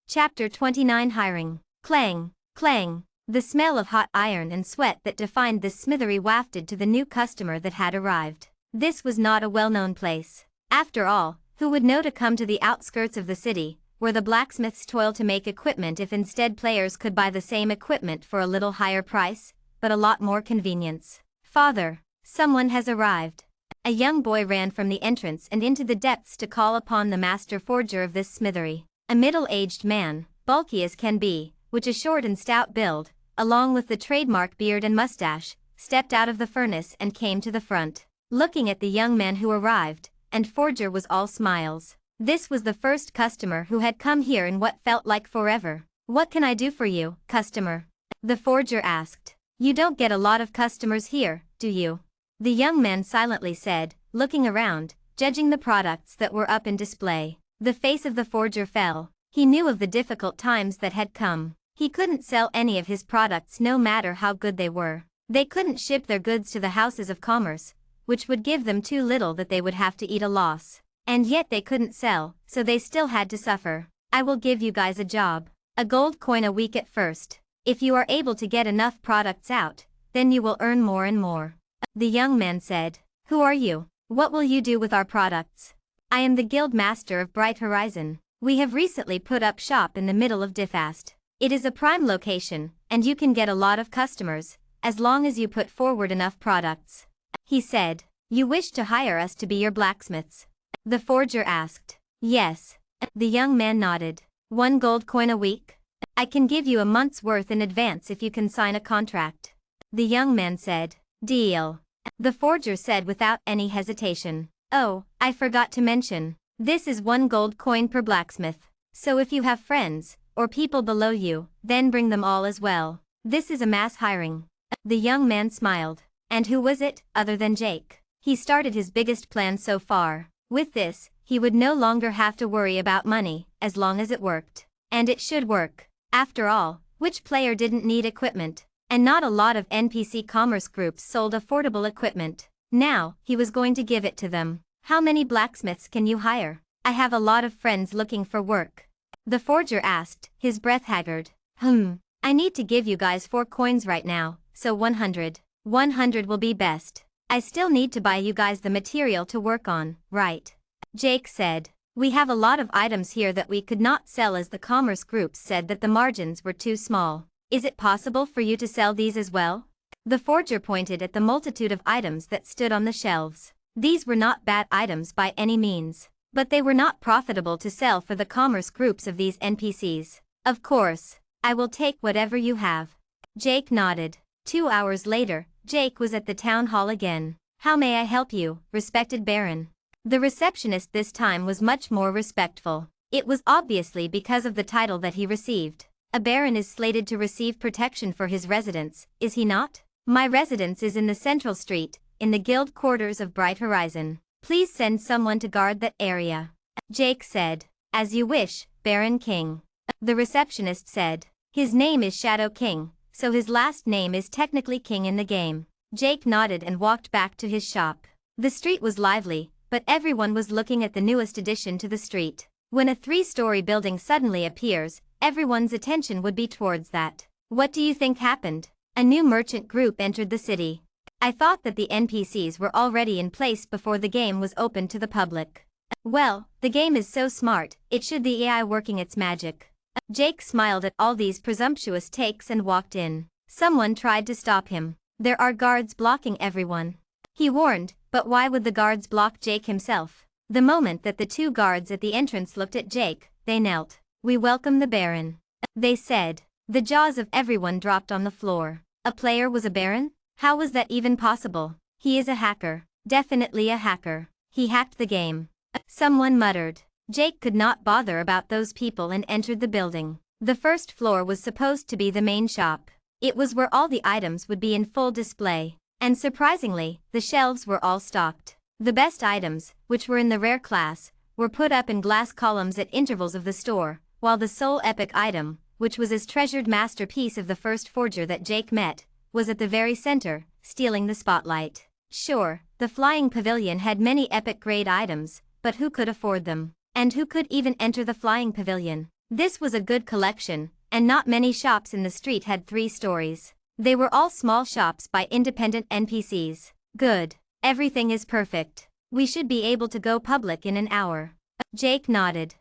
Chapter 29 Hiring. Clang, clang. The smell of hot iron and sweat that defined this smithery wafted to the new customer that had arrived. This was not a well-known place. After all, who would know to come to the outskirts of the city, where the blacksmiths toil to make equipment if instead players could buy the same equipment for a little higher price, but a lot more convenience. Father, someone has arrived. A young boy ran from the entrance and into the depths to call upon the master forger of this smithery. A middle-aged man, bulky as can be, with a short and stout build, along with the trademark beard and mustache, stepped out of the furnace and came to the front. Looking at the young man who arrived, and forger was all smiles. This was the first customer who had come here in what felt like forever. What can I do for you, customer? The forger asked. You don't get a lot of customers here, do you? The young man silently said, looking around, judging the products that were up in display. The face of the forger fell. He knew of the difficult times that had come. He couldn't sell any of his products no matter how good they were. They couldn't ship their goods to the houses of commerce, which would give them too little that they would have to eat a loss. And yet they couldn't sell, so they still had to suffer. I will give you guys a job. A gold coin a week at first. If you are able to get enough products out, then you will earn more and more. The young man said. Who are you? What will you do with our products? I am the guild master of Bright Horizon. We have recently put up shop in the middle of Diffast. It is a prime location, and you can get a lot of customers, as long as you put forward enough products. He said. You wish to hire us to be your blacksmiths? The forger asked. Yes. The young man nodded. 1 gold coin a week? I can give you a month's worth in advance if you can sign a contract. The young man said. Deal. The forger said without any hesitation. Oh, I forgot to mention. This is 1 gold coin per blacksmith. So if you have friends, or people below you, then bring them all as well. This is a mass hiring. The young man smiled. And who was it, other than Jake? He started his biggest plan so far. With this, he would no longer have to worry about money, as long as it worked. And it should work. After all, which player didn't need equipment? And not a lot of NPC commerce groups sold affordable equipment. Now, he was going to give it to them. How many blacksmiths can you hire? I have a lot of friends looking for work. The forger asked, his breath haggard. I need to give you guys 4 coins right now, so 100. 100 will be best. I still need to buy you guys the material to work on, right? Jake said. We have a lot of items here that we could not sell as the commerce groups said that the margins were too small. Is it possible for you to sell these as well? The forger pointed at the multitude of items that stood on the shelves. These were not bad items by any means, but they were not profitable to sell for the commerce groups of these NPCs. Of course, I will take whatever you have. Jake nodded. 2 hours later, Jake was at the town hall again. How may I help you, respected Baron? The receptionist this time was much more respectful. It was obviously because of the title that he received. A baron is slated to receive protection for his residence, is he not? My residence is in the central street, in the guild quarters of Bright Horizon. Please send someone to guard that area. Jake said. As you wish, Baron King. The receptionist said. His name is Shadow King, so his last name is technically King in the game. Jake nodded and walked back to his shop. The street was lively, but everyone was looking at the newest addition to the street. When a 3-story building suddenly appears, everyone's attention would be towards that. What do you think happened? A new merchant group entered the city. I thought that the NPCs were already in place before the game was open to the public. Well, the game is so smart, it should the AI working its magic. Jake smiled at all these presumptuous takes and walked in. Someone tried to stop him. There are guards blocking everyone. He warned, but why would the guards block Jake himself? The moment that the 2 guards at the entrance looked at Jake, they knelt. We welcome the Baron. They said. The jaws of everyone dropped on the floor. A player was a Baron? How was that even possible? He is a hacker. Definitely a hacker. He hacked the game. Someone muttered. Jake could not bother about those people and entered the building. The first floor was supposed to be the main shop. It was where all the items would be in full display. And surprisingly, the shelves were all stocked. The best items, which were in the rare class, were put up in glass columns at intervals of the store, while the sole epic item, which was his treasured masterpiece of the first forger that Jake met, was at the very center, stealing the spotlight. Sure, the flying pavilion had many epic-grade items, but who could afford them? And who could even enter the flying pavilion? This was a good collection, and not many shops in the street had 3 stories. They were all small shops by independent NPCs. Good. Everything is perfect. We should be able to go public in an hour. Jake nodded.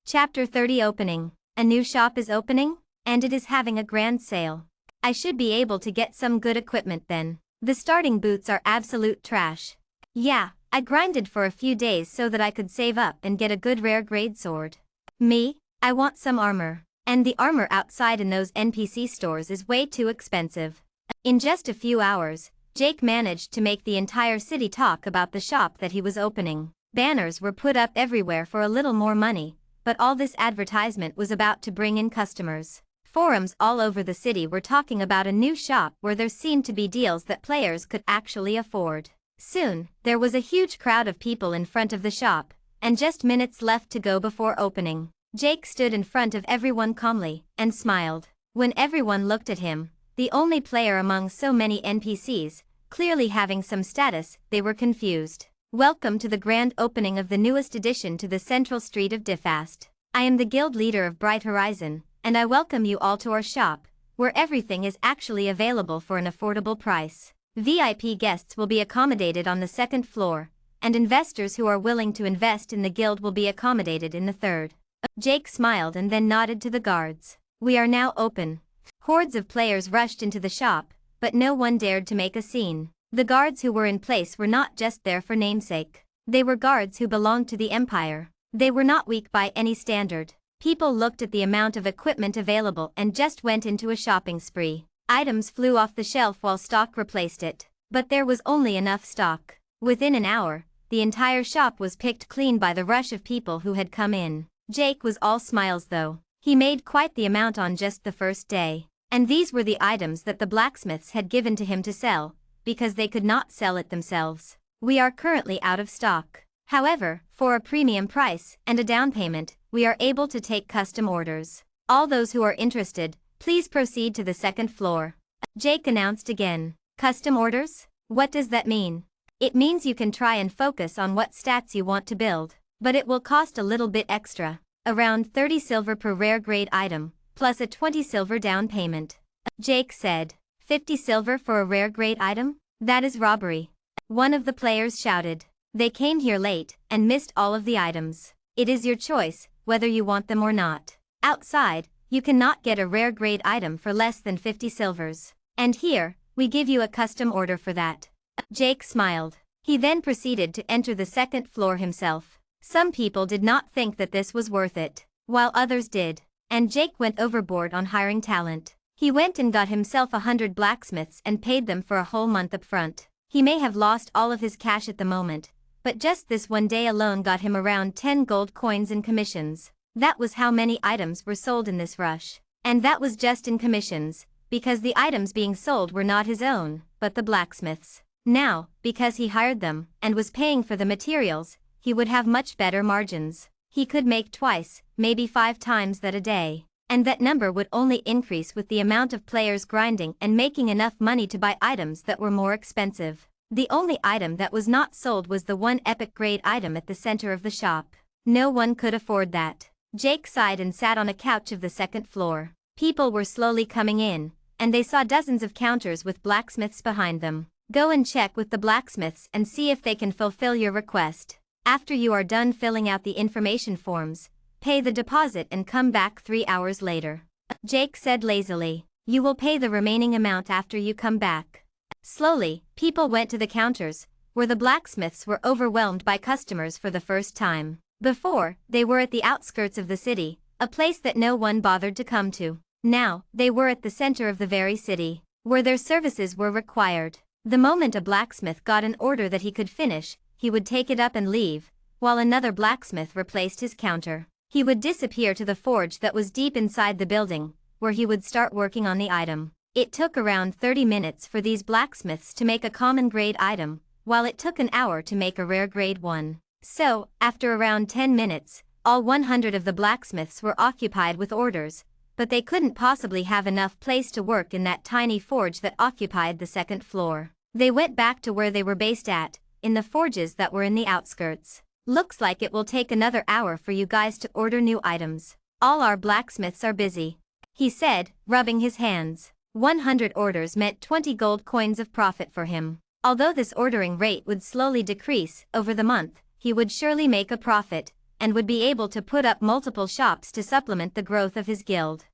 Chapter 30 Opening. A new shop is opening, and it is having a grand sale. I should be able to get some good equipment then. The starting boots are absolute trash. Yeah, I grinded for a few days so that I could save up and get a good rare grade sword. Me? I want some armor. And the armor outside in those NPC stores is way too expensive. In just a few hours, Jake managed to make the entire city talk about the shop that he was opening. Banners were put up everywhere for a little more money, but all this advertisement was about to bring in customers. Forums all over the city were talking about a new shop where there seemed to be deals that players could actually afford. Soon, there was a huge crowd of people in front of the shop, and just minutes left to go before opening. Jake stood in front of everyone calmly and smiled. When everyone looked at him, the only player among so many NPCs, clearly having some status, they were confused. Welcome to the grand opening of the newest addition to the central street of Diffast. I am the guild leader of Bright Horizon, and I welcome you all to our shop, where everything is actually available for an affordable price. VIP guests will be accommodated on the second floor, and investors who are willing to invest in the guild will be accommodated in the third. Jake smiled and then nodded to the guards. We are now open. Hordes of players rushed into the shop, but no one dared to make a scene. The guards who were in place were not just there for namesake. They were guards who belonged to the Empire. They were not weak by any standard. People looked at the amount of equipment available and just went into a shopping spree. Items flew off the shelf while stock replaced it. But there was only enough stock. Within an hour, the entire shop was picked clean by the rush of people who had come in. Jake was all smiles though. He made quite the amount on just the first day. And these were the items that the blacksmiths had given to him to sell, because they could not sell it themselves. We are currently out of stock. However, for a premium price and a down payment, we are able to take custom orders. All those who are interested, please proceed to the second floor. Jake announced again. Custom orders? What does that mean? It means you can try and focus on what stats you want to build, but it will cost a little bit extra. Around 30 silver per rare grade item, plus a 20 silver down payment. Jake said. 50 silver for a rare grade item? That is robbery. One of the players shouted. They came here late and missed all of the items. It is your choice, whether you want them or not. Outside, you cannot get a rare grade item for less than 50 silvers. And here, we give you a custom order for that. Jake smiled. He then proceeded to enter the second floor himself. Some people did not think that this was worth it, while others did. And Jake went overboard on hiring talent. He went and got himself 100 blacksmiths and paid them for a whole month up front. He may have lost all of his cash at the moment, but just this one day alone got him around 10 gold coins in commissions. That was how many items were sold in this rush. And that was just in commissions, because the items being sold were not his own, but the blacksmiths. Now, because he hired them, and was paying for the materials, he would have much better margins. He could make twice, maybe 5 times that a day. And that number would only increase with the amount of players grinding and making enough money to buy items that were more expensive. The only item that was not sold was the one epic grade item at the center of the shop. No one could afford that. Jake sighed and sat on a couch of the second floor. People were slowly coming in, and they saw dozens of counters with blacksmiths behind them. Go and check with the blacksmiths and see if they can fulfill your request. After you are done filling out the information forms, pay the deposit and come back 3 hours later. Jake said lazily. You will pay the remaining amount after you come back. Slowly, people went to the counters, where the blacksmiths were overwhelmed by customers for the first time. Before, they were at the outskirts of the city, a place that no one bothered to come to. Now, they were at the center of the very city, where their services were required. The moment a blacksmith got an order that he could finish, he would take it up and leave, while another blacksmith replaced his counter. He would disappear to the forge that was deep inside the building, where he would start working on the item. It took around 30 minutes for these blacksmiths to make a common grade item, while it took an hour to make a rare grade one. So, after around 10 minutes, all 100 of the blacksmiths were occupied with orders, but they couldn't possibly have enough place to work in that tiny forge that occupied the second floor. They went back to where they were based at, in the forges that were in the outskirts. Looks like it will take another hour for you guys to order new items. All our blacksmiths are busy, he said, rubbing his hands. 100 orders meant 20 gold coins of profit for him. Although this ordering rate would slowly decrease over the month, he would surely make a profit, and would be able to put up multiple shops to supplement the growth of his guild.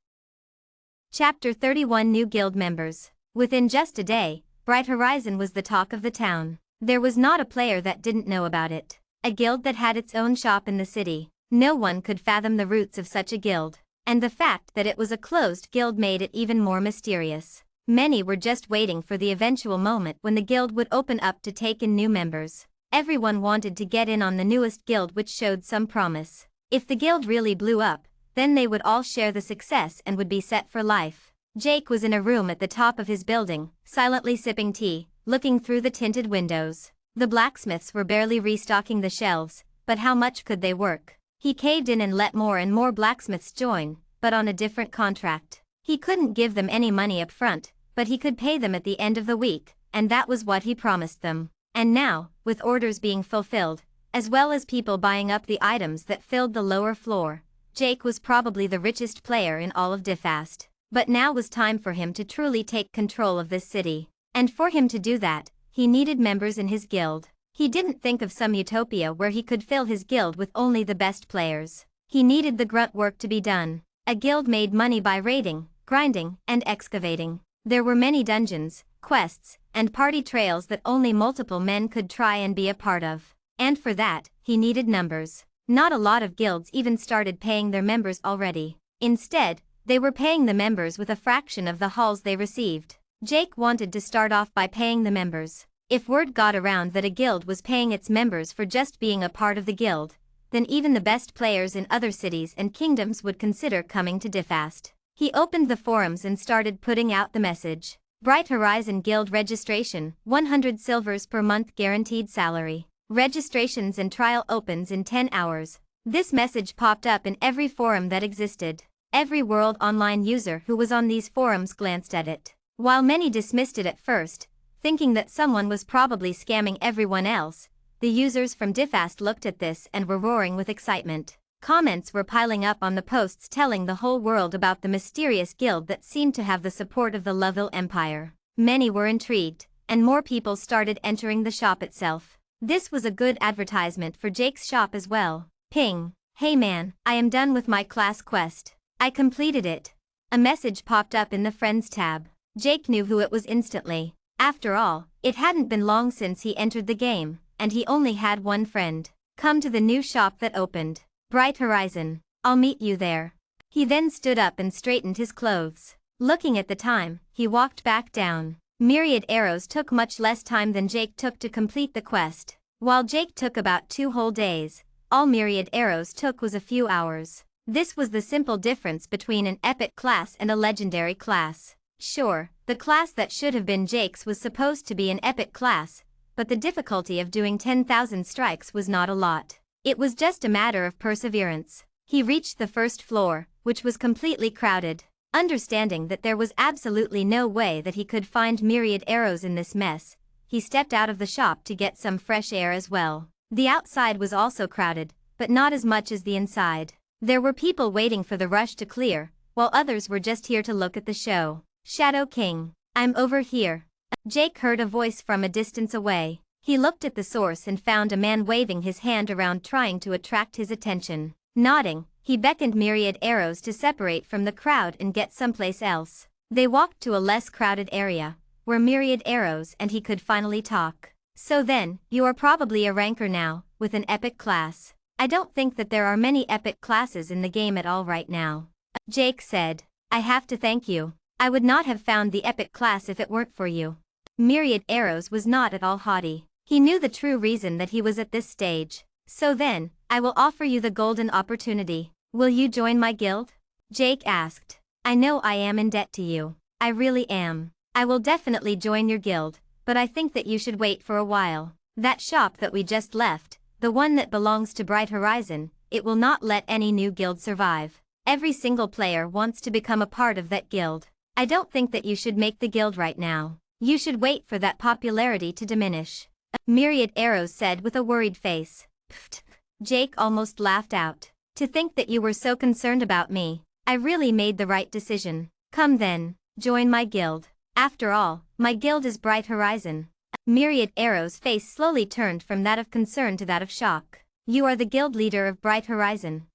Chapter 31 New Guild Members. Within just a day, Bright Horizon was the talk of the town. There was not a player that didn't know about it. A guild that had its own shop in the city. No one could fathom the roots of such a guild, and the fact that it was a closed guild made it even more mysterious. Many were just waiting for the eventual moment when the guild would open up to take in new members. Everyone wanted to get in on the newest guild which showed some promise. If the guild really blew up, then they would all share the success and would be set for life. Jake was in a room at the top of his building, silently sipping tea, looking through the tinted windows. The blacksmiths were barely restocking the shelves, but how much could they work? He caved in and let more and more blacksmiths join, but on a different contract. He couldn't give them any money up front, but he could pay them at the end of the week, and that was what he promised them. And now, with orders being fulfilled, as well as people buying up the items that filled the lower floor, Jake was probably the richest player in all of Defast. But now was time for him to truly take control of this city. And for him to do that, he needed members in his guild. He didn't think of some utopia where he could fill his guild with only the best players. He needed the grunt work to be done. A guild made money by raiding, grinding, and excavating. There were many dungeons, quests, and party trails that only multiple men could try and be a part of. And for that, he needed numbers. Not a lot of guilds even started paying their members already. Instead, they were paying the members with a fraction of the hauls they received. Jake wanted to start off by paying the members. If word got around that a guild was paying its members for just being a part of the guild, then even the best players in other cities and kingdoms would consider coming to Defast. He opened the forums and started putting out the message. Bright Horizon Guild registration, 100 silvers per month guaranteed salary. Registrations and trial opens in 10 hours. This message popped up in every forum that existed. Every World Online user who was on these forums glanced at it. While many dismissed it at first, thinking that someone was probably scamming everyone else, the users from Defast looked at this and were roaring with excitement. Comments were piling up on the posts telling the whole world about the mysterious guild that seemed to have the support of the Lovell Empire. Many were intrigued, and more people started entering the shop itself. This was a good advertisement for Jake's shop as well. Ping. Hey man, I am done with my class quest. I completed it. A message popped up in the Friends tab. Jake knew who it was instantly. After all, it hadn't been long since he entered the game, and he only had one friend. Come to the new shop that opened. Bright Horizon. I'll meet you there. He then stood up and straightened his clothes. Looking at the time, he walked back down. Myriad Arrows took much less time than Jake took to complete the quest. While Jake took about 2 whole days, all Myriad Arrows took was a few hours. This was the simple difference between an epic class and a legendary class. Sure, the class that should have been Jake's was supposed to be an epic class, but the difficulty of doing 10,000 strikes was not a lot. It was just a matter of perseverance. He reached the first floor, which was completely crowded. Understanding that there was absolutely no way that he could find Myriad Arrows in this mess, he stepped out of the shop to get some fresh air as well. The outside was also crowded, but not as much as the inside. There were people waiting for the rush to clear, while others were just here to look at the show. Shadow King. I'm over here. Jake heard a voice from a distance away. He looked at the source and found a man waving his hand around trying to attract his attention. Nodding, he beckoned Myriad Arrows to separate from the crowd and get someplace else. They walked to a less crowded area, where Myriad Arrows and he could finally talk. So then, you are probably a ranker now, with an epic class. I don't think that there are many epic classes in the game at all right now. Jake said. I have to thank you. I would not have found the epic class if it weren't for you. Myriad Arrows was not at all haughty. He knew the true reason that he was at this stage. So then, I will offer you the golden opportunity. Will you join my guild? Jake asked. I know I am in debt to you. I really am. I will definitely join your guild, but I think that you should wait for a while. That shop that we just left, the one that belongs to Bright Horizon, it will not let any new guild survive. Every single player wants to become a part of that guild. I don't think that you should make the guild right now. You should wait for that popularity to diminish. Myriad Arrows said with a worried face. Pfft. Jake almost laughed out. To think that you were so concerned about me. I really made the right decision. Come then, join my guild. After all, my guild is Bright Horizon. Myriad Arrows' face slowly turned from that of concern to that of shock. You are the guild leader of Bright Horizon.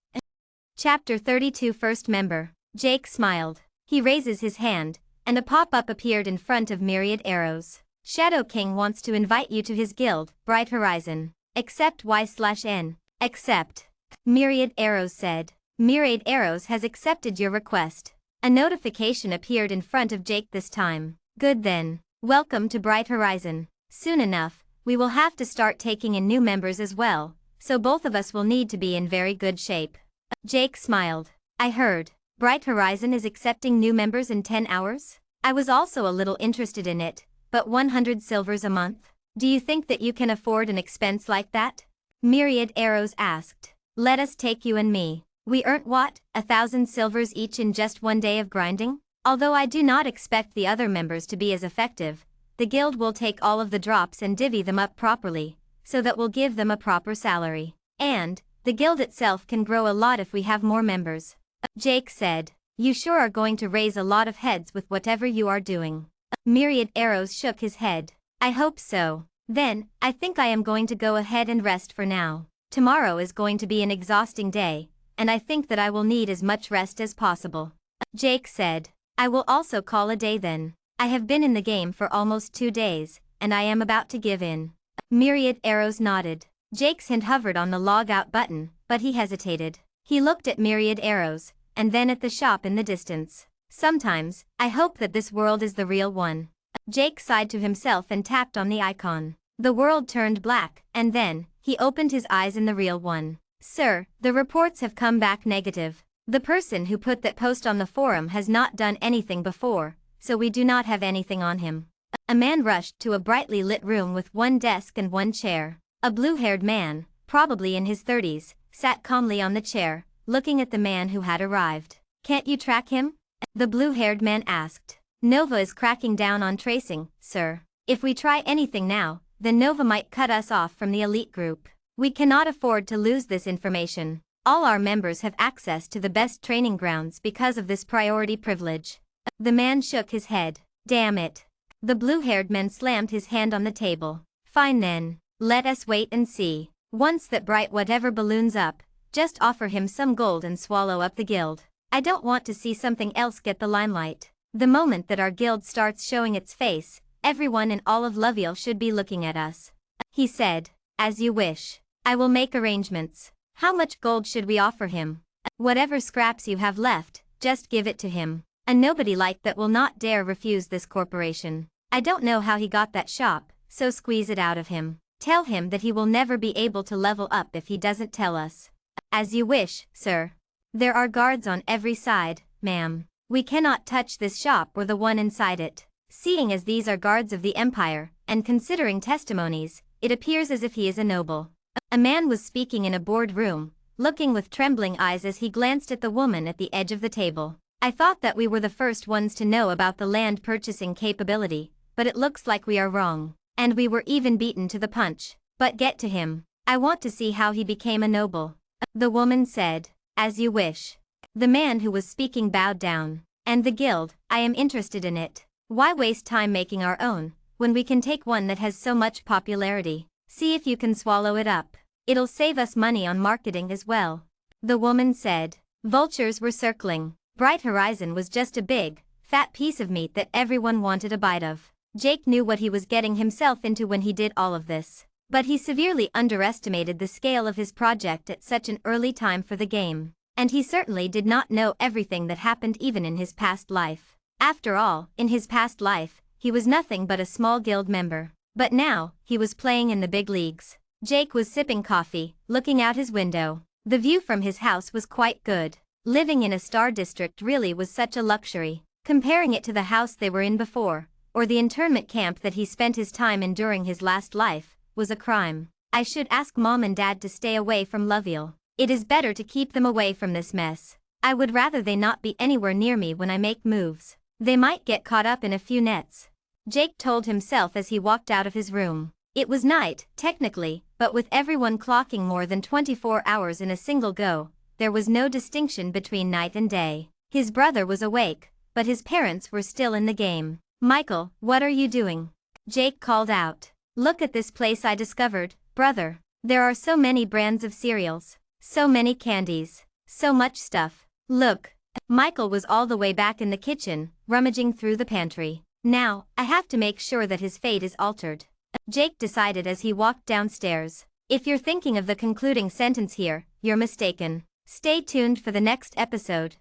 Chapter 32 First Member. Jake smiled. He raises his hand, and a pop-up appeared in front of Myriad Arrows. Shadow King wants to invite you to his guild, Bright Horizon. Accept Y/N. Accept. Myriad Arrows said. Myriad Arrows has accepted your request. A notification appeared in front of Jake this time. Good then. Welcome to Bright Horizon. Soon enough, we will have to start taking in new members as well, so both of us will need to be in very good shape. Jake smiled. I heard. Bright Horizon is accepting new members in 10 hours? I was also a little interested in it, but 100 silvers a month? Do you think that you can afford an expense like that? Myriad Arrows asked. Let us take you and me. We earned what, 1,000 silvers each in just one day of grinding? Although I do not expect the other members to be as effective, the guild will take all of the drops and divvy them up properly, so that we'll give them a proper salary. And, the guild itself can grow a lot if we have more members. Jake said. You sure are going to raise a lot of heads with whatever you are doing. Myriad Arrows shook his head. I hope so. Then, I think I am going to go ahead and rest for now. Tomorrow is going to be an exhausting day, and I think that I will need as much rest as possible. Jake said. I will also call a day then. I have been in the game for almost 2 days, and I am about to give in. Myriad Arrows nodded. Jake's hand hovered on the log out button, but he hesitated. He looked at Myriad Arrows, and then at the shop in the distance. Sometimes, I hope that this world is the real one. Jake sighed to himself and tapped on the icon. The world turned black, and then, he opened his eyes in the real one. Sir, the reports have come back negative. The person who put that post on the forum has not done anything before, so we do not have anything on him. A man rushed to a brightly lit room with one desk and one chair. A blue-haired man, probably in his 30s, sat calmly on the chair, looking at the man who had arrived. Can't you track him? The blue-haired man asked. Nova is cracking down on tracing, sir. If we try anything now, then Nova might cut us off from the elite group. We cannot afford to lose this information. All our members have access to the best training grounds because of this priority privilege. The man shook his head. Damn it. The blue-haired man slammed his hand on the table. Fine then. Let us wait and see. Once that bright whatever balloons up, just offer him some gold and swallow up the guild. I don't want to see something else get the limelight. The moment that our guild starts showing its face, everyone in all of Loveal should be looking at us. He said. As you wish. I will make arrangements. How much gold should we offer him? Whatever scraps you have left, just give it to him. A nobody like that will not dare refuse this corporation. I don't know how he got that shop, so squeeze it out of him. Tell him that he will never be able to level up if he doesn't tell us. As you wish, sir. There are guards on every side, ma'am. We cannot touch this shop or the one inside it. Seeing as these are guards of the Empire, and considering testimonies, it appears as if he is a noble. A man was speaking in a boardroom, looking with trembling eyes as he glanced at the woman at the edge of the table. I thought that we were the first ones to know about the land purchasing capability, but it looks like we are wrong. And we were even beaten to the punch. But get to him. I want to see how he became a noble. The woman said. As you wish. The man who was speaking bowed down. And the guild, I am interested in it. Why waste time making our own, when we can take one that has so much popularity? See if you can swallow it up. It'll save us money on marketing as well. The woman said. Vultures were circling. Bright Horizon was just a big, fat piece of meat that everyone wanted a bite of. Jake knew what he was getting himself into when he did all of this. But he severely underestimated the scale of his project at such an early time for the game. And he certainly did not know everything that happened even in his past life. After all, in his past life, he was nothing but a small guild member. But now, he was playing in the big leagues. Jake was sipping coffee, looking out his window. The view from his house was quite good. Living in a star district really was such a luxury. Comparing it to the house they were in before, or the internment camp that he spent his time in during his last life, was a crime. I should ask Mom and Dad to stay away from Loveal. It is better to keep them away from this mess. I would rather they not be anywhere near me when I make moves. They might get caught up in a few nets. Jake told himself as he walked out of his room. It was night, technically, but with everyone clocking more than 24 hours in a single go, there was no distinction between night and day. His brother was awake, but his parents were still in the game. Michael, what are you doing? Jake called out. Look at this place I discovered, brother. There are so many brands of cereals, so many candies, so much stuff. Look. Michael was all the way back in the kitchen, rummaging through the pantry. Now, I have to make sure that his fate is altered. Jake decided as he walked downstairs. If you're thinking of the concluding sentence here, you're mistaken. Stay tuned for the next episode.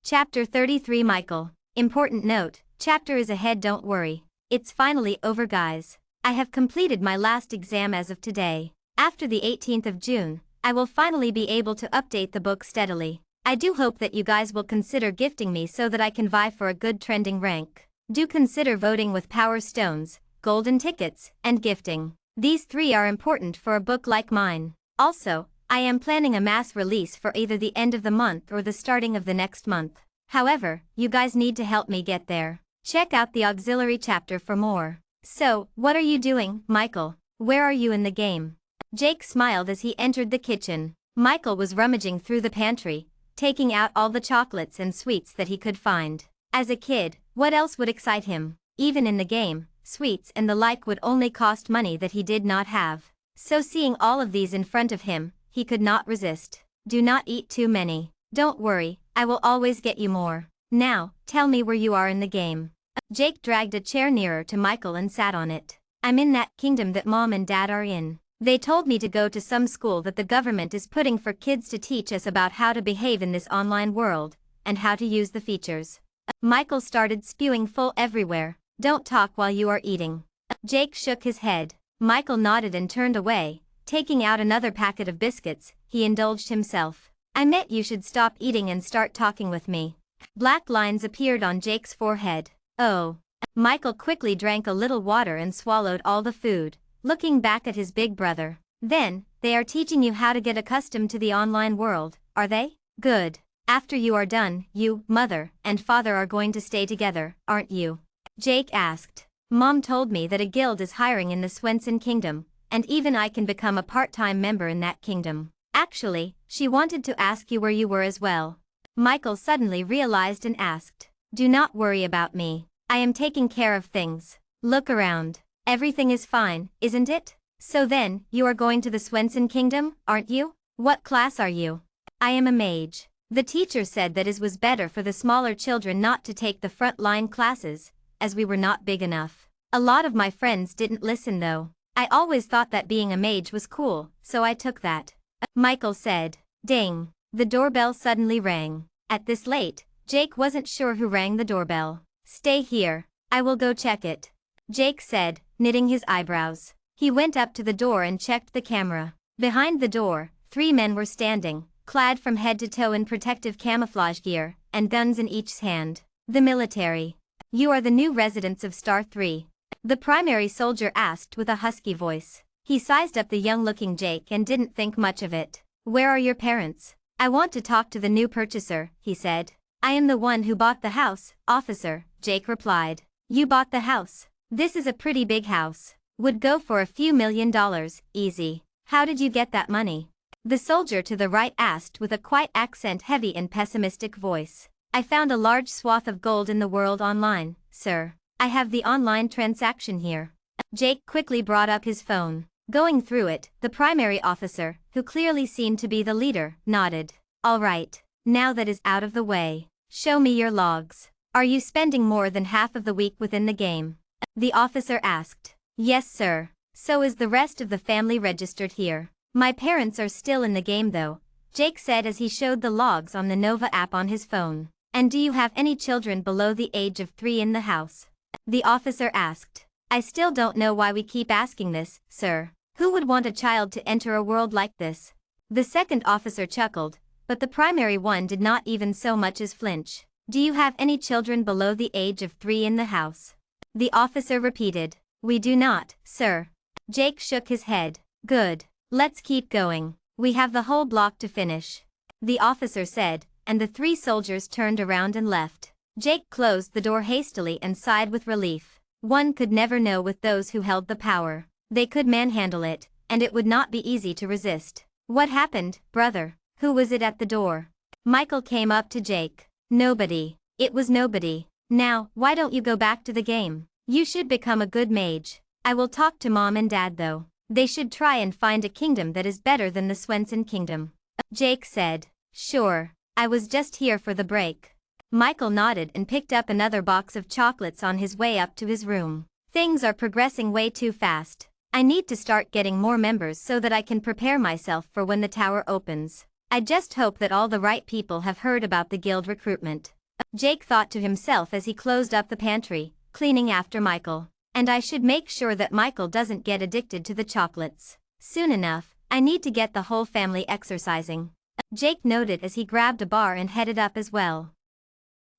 Chapter 33 Michael. Important note, chapter is ahead, don't worry. It's finally over, guys. I have completed my last exam as of today. After the 18th of June, I will finally be able to update the book steadily. I do hope that you guys will consider gifting me so that I can vie for a good trending rank. Do consider voting with Power Stones, golden tickets, and gifting. These three are important for a book like mine. Also, I am planning a mass release for either the end of the month or the starting of the next month. However, you guys need to help me get there. Check out the auxiliary chapter for more. So, what are you doing, Michael? Where are you in the game? Jake smiled as he entered the kitchen. Michael was rummaging through the pantry, taking out all the chocolates and sweets that he could find. As a kid, what else would excite him? Even in the game, sweets and the like would only cost money that he did not have. So seeing all of these in front of him, he could not resist. Do not eat too many. Don't worry, I will always get you more. Now, tell me where you are in the game. Jake dragged a chair nearer to Michael and sat on it. I'm in that kingdom that Mom and Dad are in. They told me to go to some school that the government is putting for kids to teach us about how to behave in this online world, and how to use the features. Michael started spewing full everywhere. Don't talk while you are eating. Jake shook his head. Michael nodded and turned away. Taking out another packet of biscuits, he indulged himself. I meant you should stop eating and start talking with me. Black lines appeared on Jake's forehead. Oh. Michael quickly drank a little water and swallowed all the food, looking back at his big brother. Then, they are teaching you how to get accustomed to the online world, are they? Good. After you are done, you, mother, and father are going to stay together, aren't you? Jake asked. Mom told me that a guild is hiring in the Swenson Kingdom, and even I can become a part-time member in that kingdom. Actually, she wanted to ask you where you were as well. Michael suddenly realized and asked. Do not worry about me. I am taking care of things. Look around. Everything is fine, isn't it? So then, you are going to the Swenson Kingdom, aren't you? What class are you? I am a mage. The teacher said that it was better for the smaller children not to take the front-line classes, as we were not big enough. A lot of my friends didn't listen though. I always thought that being a mage was cool, so I took that. Michael said. Ding. The doorbell suddenly rang. At this late, Jake wasn't sure who rang the doorbell. Stay here. I will go check it. Jake said, knitting his eyebrows. He went up to the door and checked the camera. Behind the door, 3 men were standing, clad from head to toe in protective camouflage gear, and guns in each hand. The military. You are the new residents of Star 3. The primary soldier asked with a husky voice. He sized up the young-looking Jake and didn't think much of it. Where are your parents? I want to talk to the new purchaser, he said. I am the one who bought the house, officer, Jake replied. You bought the house? This is a pretty big house. Would go for a few $1 million, easy. How did you get that money? The soldier to the right asked with a quite accent-heavy and pessimistic voice. I found a large swath of gold in the world online, sir. I have the online transaction here. Jake quickly brought up his phone. Going through it, the primary officer, who clearly seemed to be the leader, nodded. All right. Now that is out of the way. Show me your logs. Are you spending more than half of the week within the game? The officer asked. Yes, sir. So is the rest of the family registered here. My parents are still in the game though, Jake said as he showed the logs on the Nova app on his phone. And do you have any children below the age of 3 in the house? The officer asked. I still don't know why we keep asking this, sir. Who would want a child to enter a world like this? The second officer chuckled, but the primary one did not even so much as flinch. Do you have any children below the age of 3 in the house? The officer repeated. We do not, sir. Jake shook his head. Good. Let's keep going. We have the whole block to finish. The officer said, and the 3 soldiers turned around and left. Jake closed the door hastily and sighed with relief. One could never know with those who held the power. They could manhandle it, and it would not be easy to resist. What happened, brother? Who was it at the door? Michael came up to Jake. Nobody. It was nobody. Now, why don't you go back to the game? You should become a good mage. I will talk to Mom and Dad though. They should try and find a kingdom that is better than the Swenson Kingdom. Jake said. Sure. I was just here for the break. Michael nodded and picked up another box of chocolates on his way up to his room. Things are progressing way too fast. I need to start getting more members so that I can prepare myself for when the tower opens. I just hope that all the right people have heard about the guild recruitment. Jake thought to himself as he closed up the pantry, cleaning after Michael. And I should make sure that Michael doesn't get addicted to the chocolates. Soon enough, I need to get the whole family exercising. Jake noted as he grabbed a bar and headed up as well.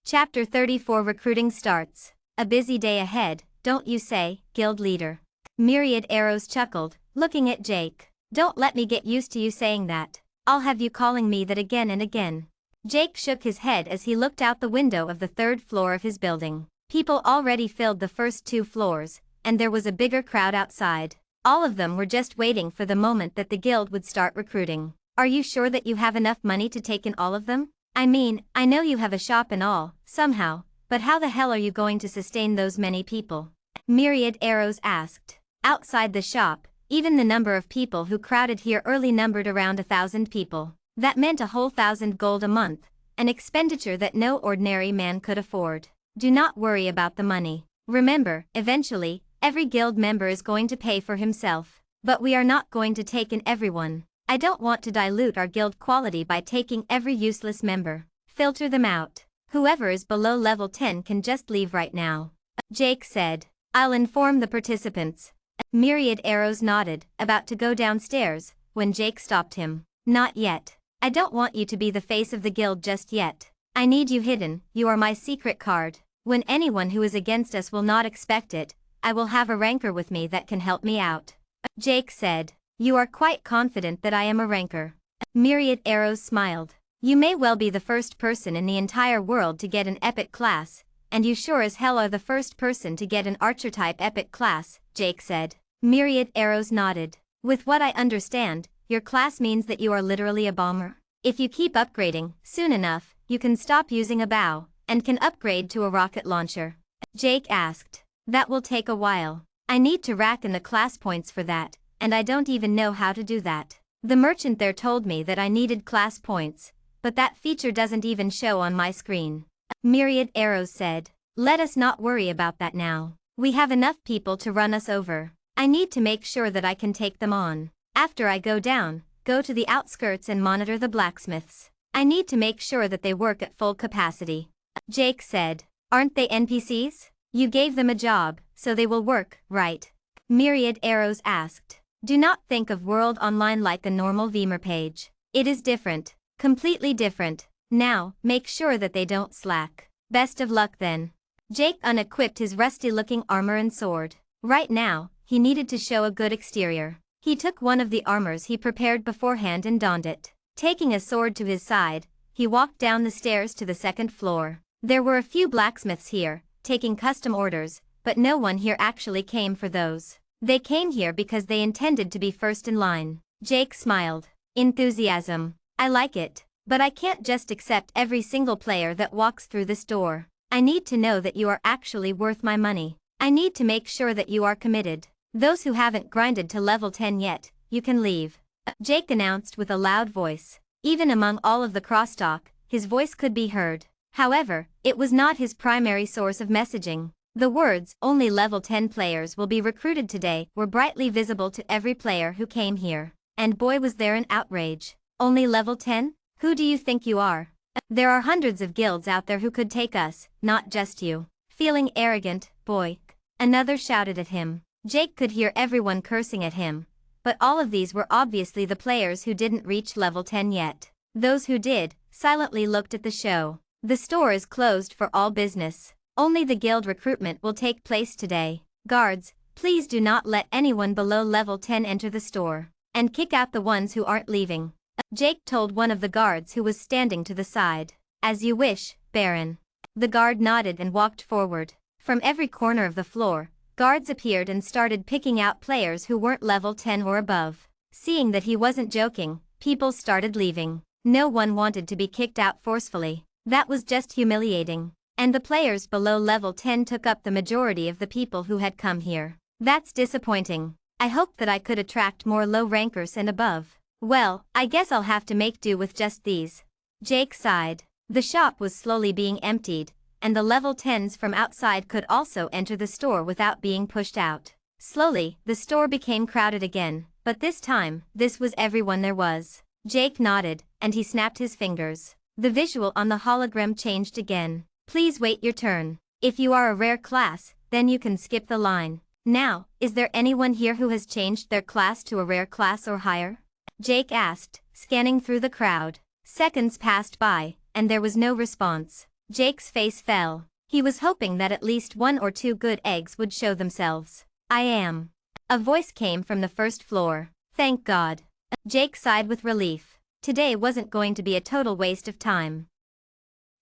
Chapter 34 Recruiting starts. A busy day ahead, don't you say, guild leader? Myriad Arrows chuckled, looking at Jake. Don't let me get used to you saying that. I'll have you calling me that again and again. Jake shook his head as he looked out the window of the third floor of his building. People already filled the first 2 floors, and there was a bigger crowd outside. All of them were just waiting for the moment that the guild would start recruiting. Are you sure that you have enough money to take in all of them? I mean, I know you have a shop and all, somehow, but how the hell are you going to sustain those many people? Myriad Arrows asked. Outside the shop, even the number of people who crowded here early numbered around 1,000 people. That meant a whole 1,000 gold a month, an expenditure that no ordinary man could afford. Do not worry about the money. Remember, eventually, every guild member is going to pay for himself. But we are not going to take in everyone. I don't want to dilute our guild quality by taking every useless member. Filter them out. Whoever is below level 10 can just leave right now. Jake said. I'll inform the participants. Myriad Arrows nodded, about to go downstairs, when Jake stopped him. Not yet. I don't want you to be the face of the guild just yet. I need you hidden, you are my secret card. When anyone who is against us will not expect it, I will have a ranker with me that can help me out. Jake said. You are quite confident that I am a ranker. Myriad Arrows smiled. You may well be the first person in the entire world to get an epic class, and you sure as hell are the first person to get an archetype epic class, Jake said. Myriad Arrows nodded. With what I understand, your class means that you are literally a bomber. If you keep upgrading, soon enough, you can stop using a bow, and can upgrade to a rocket launcher. Jake asked. That will take a while. I need to rack in the class points for that, and I don't even know how to do that. The merchant there told me that I needed class points, but that feature doesn't even show on my screen. Myriad Arrows said. Let us not worry about that now. We have enough people to run us over. I need to make sure that I can take them on. After I go down, go to the outskirts and monitor the blacksmiths. I need to make sure that they work at full capacity. Jake said. Aren't they NPCs? You gave them a job, so they will work, right? Myriad Arrows asked. Do not think of World Online like a normal Vmr page. It is different. Completely different. Now, make sure that they don't slack. Best of luck then. Jake unequipped his rusty-looking armor and sword. Right now, he needed to show a good exterior. He took one of the armors he prepared beforehand and donned it. Taking a sword to his side, he walked down the stairs to the 2nd floor. There were a few blacksmiths here, taking custom orders, but no one here actually came for those. They came here because they intended to be first in line. Jake smiled. Enthusiasm. I like it. But I can't just accept every single player that walks through this door. I need to know that you are actually worth my money. I need to make sure that you are committed. Those who haven't grinded to level 10 yet, you can leave. Jake announced with a loud voice. Even among all of the crosstalk, his voice could be heard. However, it was not his primary source of messaging. The words, only level 10 players will be recruited today, were brightly visible to every player who came here. And boy was there an outrage. Only level 10? Who do you think you are? There are hundreds of guilds out there who could take us, not just you. Feeling arrogant, boy. Another shouted at him. Jake could hear everyone cursing at him. But all of these were obviously the players who didn't reach level 10 yet. Those who did, silently looked at the show. The store is closed for all business. Only the guild recruitment will take place today. Guards, please do not let anyone below level 10 enter the store. And kick out the ones who aren't leaving. Jake told one of the guards who was standing to the side. As you wish, Baron. The guard nodded and walked forward. From every corner of the floor, guards appeared and started picking out players who weren't level 10 or above. Seeing that he wasn't joking, people started leaving. No one wanted to be kicked out forcefully. That was just humiliating. And the players below level 10 took up the majority of the people who had come here. That's disappointing. I hoped that I could attract more low rankers and above. Well, I guess I'll have to make do with just these. Jake sighed. The shop was slowly being emptied, and the level 10s from outside could also enter the store without being pushed out. Slowly, the store became crowded again, but this time, this was everyone there was. Jake nodded, and he snapped his fingers. The visual on the hologram changed again. Please wait your turn. If you are a rare class, then you can skip the line. Now, is there anyone here who has changed their class to a rare class or higher? Jake asked, scanning through the crowd. Seconds passed by, and there was no response. Jake's face fell. He was hoping that at least 1 or 2 good eggs would show themselves. I am. A voice came from the first floor. Thank God. Jake sighed with relief. Today wasn't going to be a total waste of time.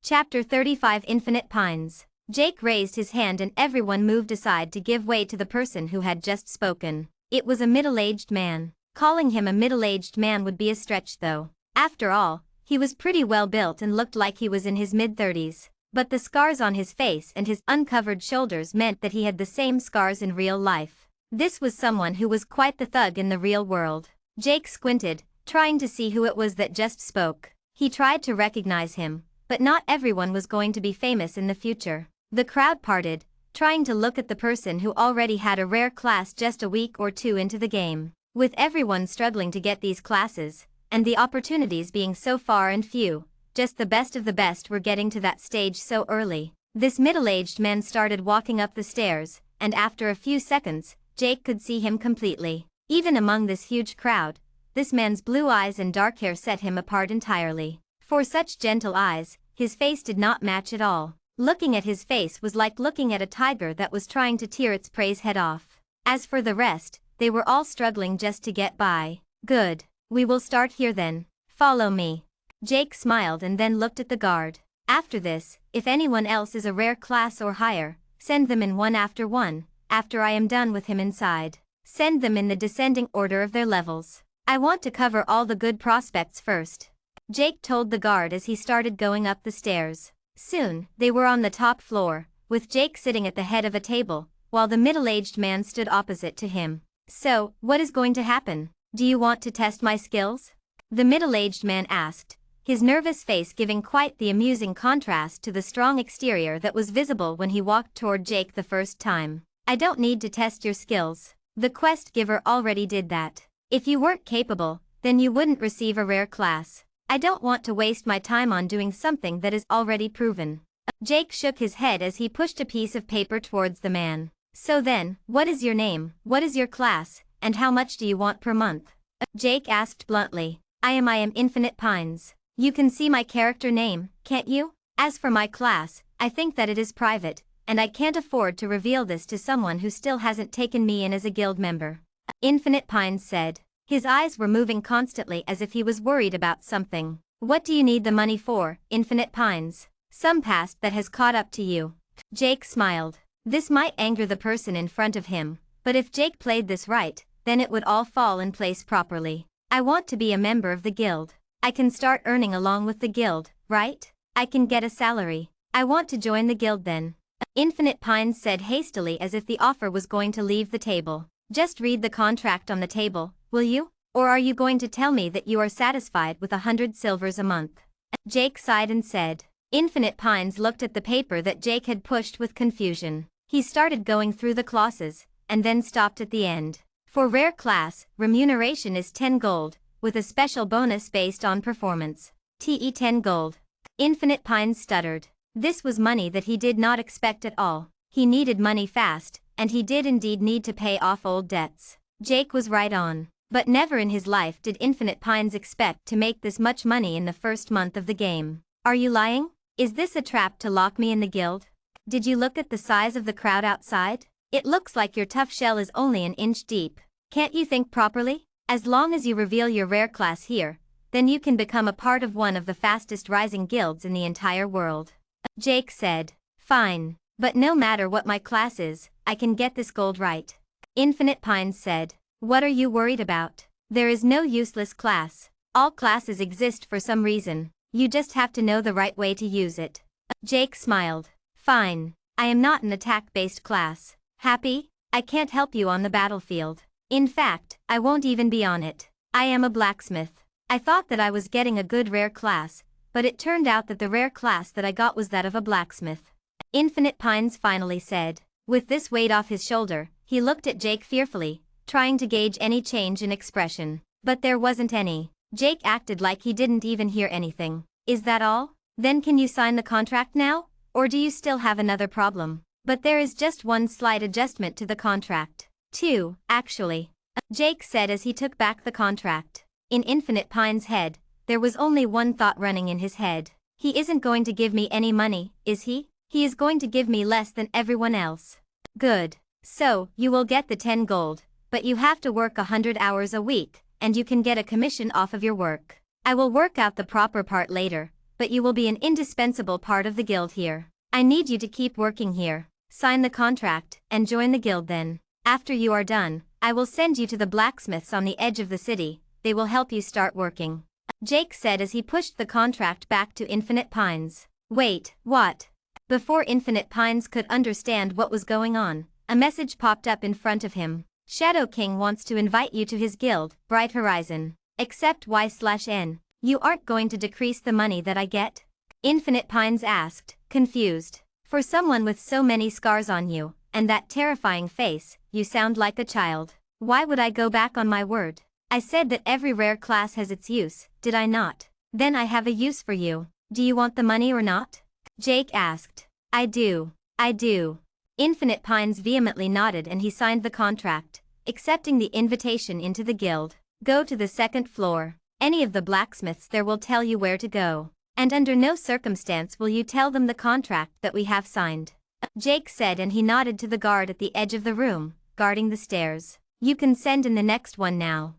Chapter 35 Infinite Pines. Jake raised his hand and everyone moved aside to give way to the person who had just spoken. It was a middle-aged man. Calling him a middle-aged man would be a stretch though. After all, he was pretty well built and looked like he was in his mid-30s. But the scars on his face and his uncovered shoulders meant that he had the same scars in real life. This was someone who was quite the thug in the real world. Jake squinted, trying to see who it was that just spoke. He tried to recognize him, but not everyone was going to be famous in the future. The crowd parted, trying to look at the person who already had a rare class just a week or 2 into the game. With everyone struggling to get these classes, and the opportunities being so far and few, just the best of the best were getting to that stage so early. This middle-aged man started walking up the stairs, and after a few seconds, Jake could see him completely. Even among this huge crowd, this man's blue eyes and dark hair set him apart entirely. For such gentle eyes, his face did not match at all. Looking at his face was like looking at a tiger that was trying to tear its prey's head off. As for the rest, they were all struggling just to get by. Good. We will start here then. Follow me. Jake smiled and then looked at the guard. After this, if anyone else is a rare class or higher, send them in one, after I am done with him inside. Send them in the descending order of their levels. I want to cover all the good prospects first. Jake told the guard as he started going up the stairs. Soon, they were on the top floor, with Jake sitting at the head of a table, while the middle-aged man stood opposite to him. So, what is going to happen? Do you want to test my skills? The middle-aged man asked, his nervous face giving quite the amusing contrast to the strong exterior that was visible when he walked toward Jake the first time. I don't need to test your skills. The quest giver already did that. If you weren't capable, then you wouldn't receive a rare class. I don't want to waste my time on doing something that is already proven. Jake shook his head as he pushed a piece of paper towards the man. So then, what is your name, what is your class, and how much do you want per month? Jake asked bluntly. I am Infinite Pines. You can see my character name, can't you? As for my class, I think that it is private, and I can't afford to reveal this to someone who still hasn't taken me in as a guild member. Infinite Pines said. His eyes were moving constantly as if he was worried about something. What do you need the money for, Infinite Pines? Some past that has caught up to you. Jake smiled. This might anger the person in front of him, but if Jake played this right, then it would all fall in place properly. I want to be a member of the guild. I can start earning along with the guild, right? I can get a salary. I want to join the guild then. Infinite Pines said hastily as if the offer was going to leave the table. Just read the contract on the table, will you? Or are you going to tell me that you are satisfied with 100 silvers a month? Jake sighed and said. Infinite Pines looked at the paper that Jake had pushed with confusion. He started going through the clauses, and then stopped at the end. For rare class, remuneration is 10 gold, with a special bonus based on performance. 10 gold. Infinite Pines stuttered. This was money that he did not expect at all. He needed money fast, and he did indeed need to pay off old debts. Jake was right on. But never in his life did Infinite Pines expect to make this much money in the first month of the game. Are you lying? Is this a trap to lock me in the guild? Did you look at the size of the crowd outside? It looks like your tough shell is only an inch deep. Can't you think properly? As long as you reveal your rare class here, then you can become a part of one of the fastest rising guilds in the entire world. Jake said. Fine. But no matter what my class is, I can get this gold right. Infinite Pines said. What are you worried about? There is no useless class. All classes exist for some reason. You just have to know the right way to use it. Jake smiled. Fine. I am not an attack-based class. Happy? I can't help you on the battlefield. In fact, I won't even be on it. I am a blacksmith. I thought that I was getting a good rare class, but it turned out that the rare class that I got was that of a blacksmith. Infinite Pines finally said. With this weight off his shoulder, he looked at Jake fearfully, trying to gauge any change in expression. But there wasn't any. Jake acted like he didn't even hear anything. Is that all? Then can you sign the contract now? Or do you still have another problem? But there is just one slight adjustment to the contract. 2, actually. Jake said as he took back the contract. In Infinite Pines' head, there was only one thought running in his head. He isn't going to give me any money, is he? He is going to give me less than everyone else. Good. So, you will get the 10 gold, but you have to work 100 hours a week, and you can get a commission off of your work. I will work out the proper part later, but you will be an indispensable part of the guild here. I need you to keep working here. Sign the contract, and join the guild then. After you are done, I will send you to the blacksmiths on the edge of the city. They will help you start working. Jake said as he pushed the contract back to Infinite Pines. Wait, what? Before Infinite Pines could understand what was going on, a message popped up in front of him. Shadow King wants to invite you to his guild, Bright Horizon. Accept Y/N. You aren't going to decrease the money that I get? Infinite Pines asked, confused. For someone with so many scars on you, and that terrifying face, you sound like a child. Why would I go back on my word? I said that every rare class has its use, did I not? Then I have a use for you. Do you want the money or not? Jake asked. I do. Infinite Pines vehemently nodded and he signed the contract, accepting the invitation into the guild. Go to the second floor. Any of the blacksmiths there will tell you where to go. And under no circumstance will you tell them the contract that we have signed. Jake said and he nodded to the guard at the edge of the room, guarding the stairs. You can send in the next one now.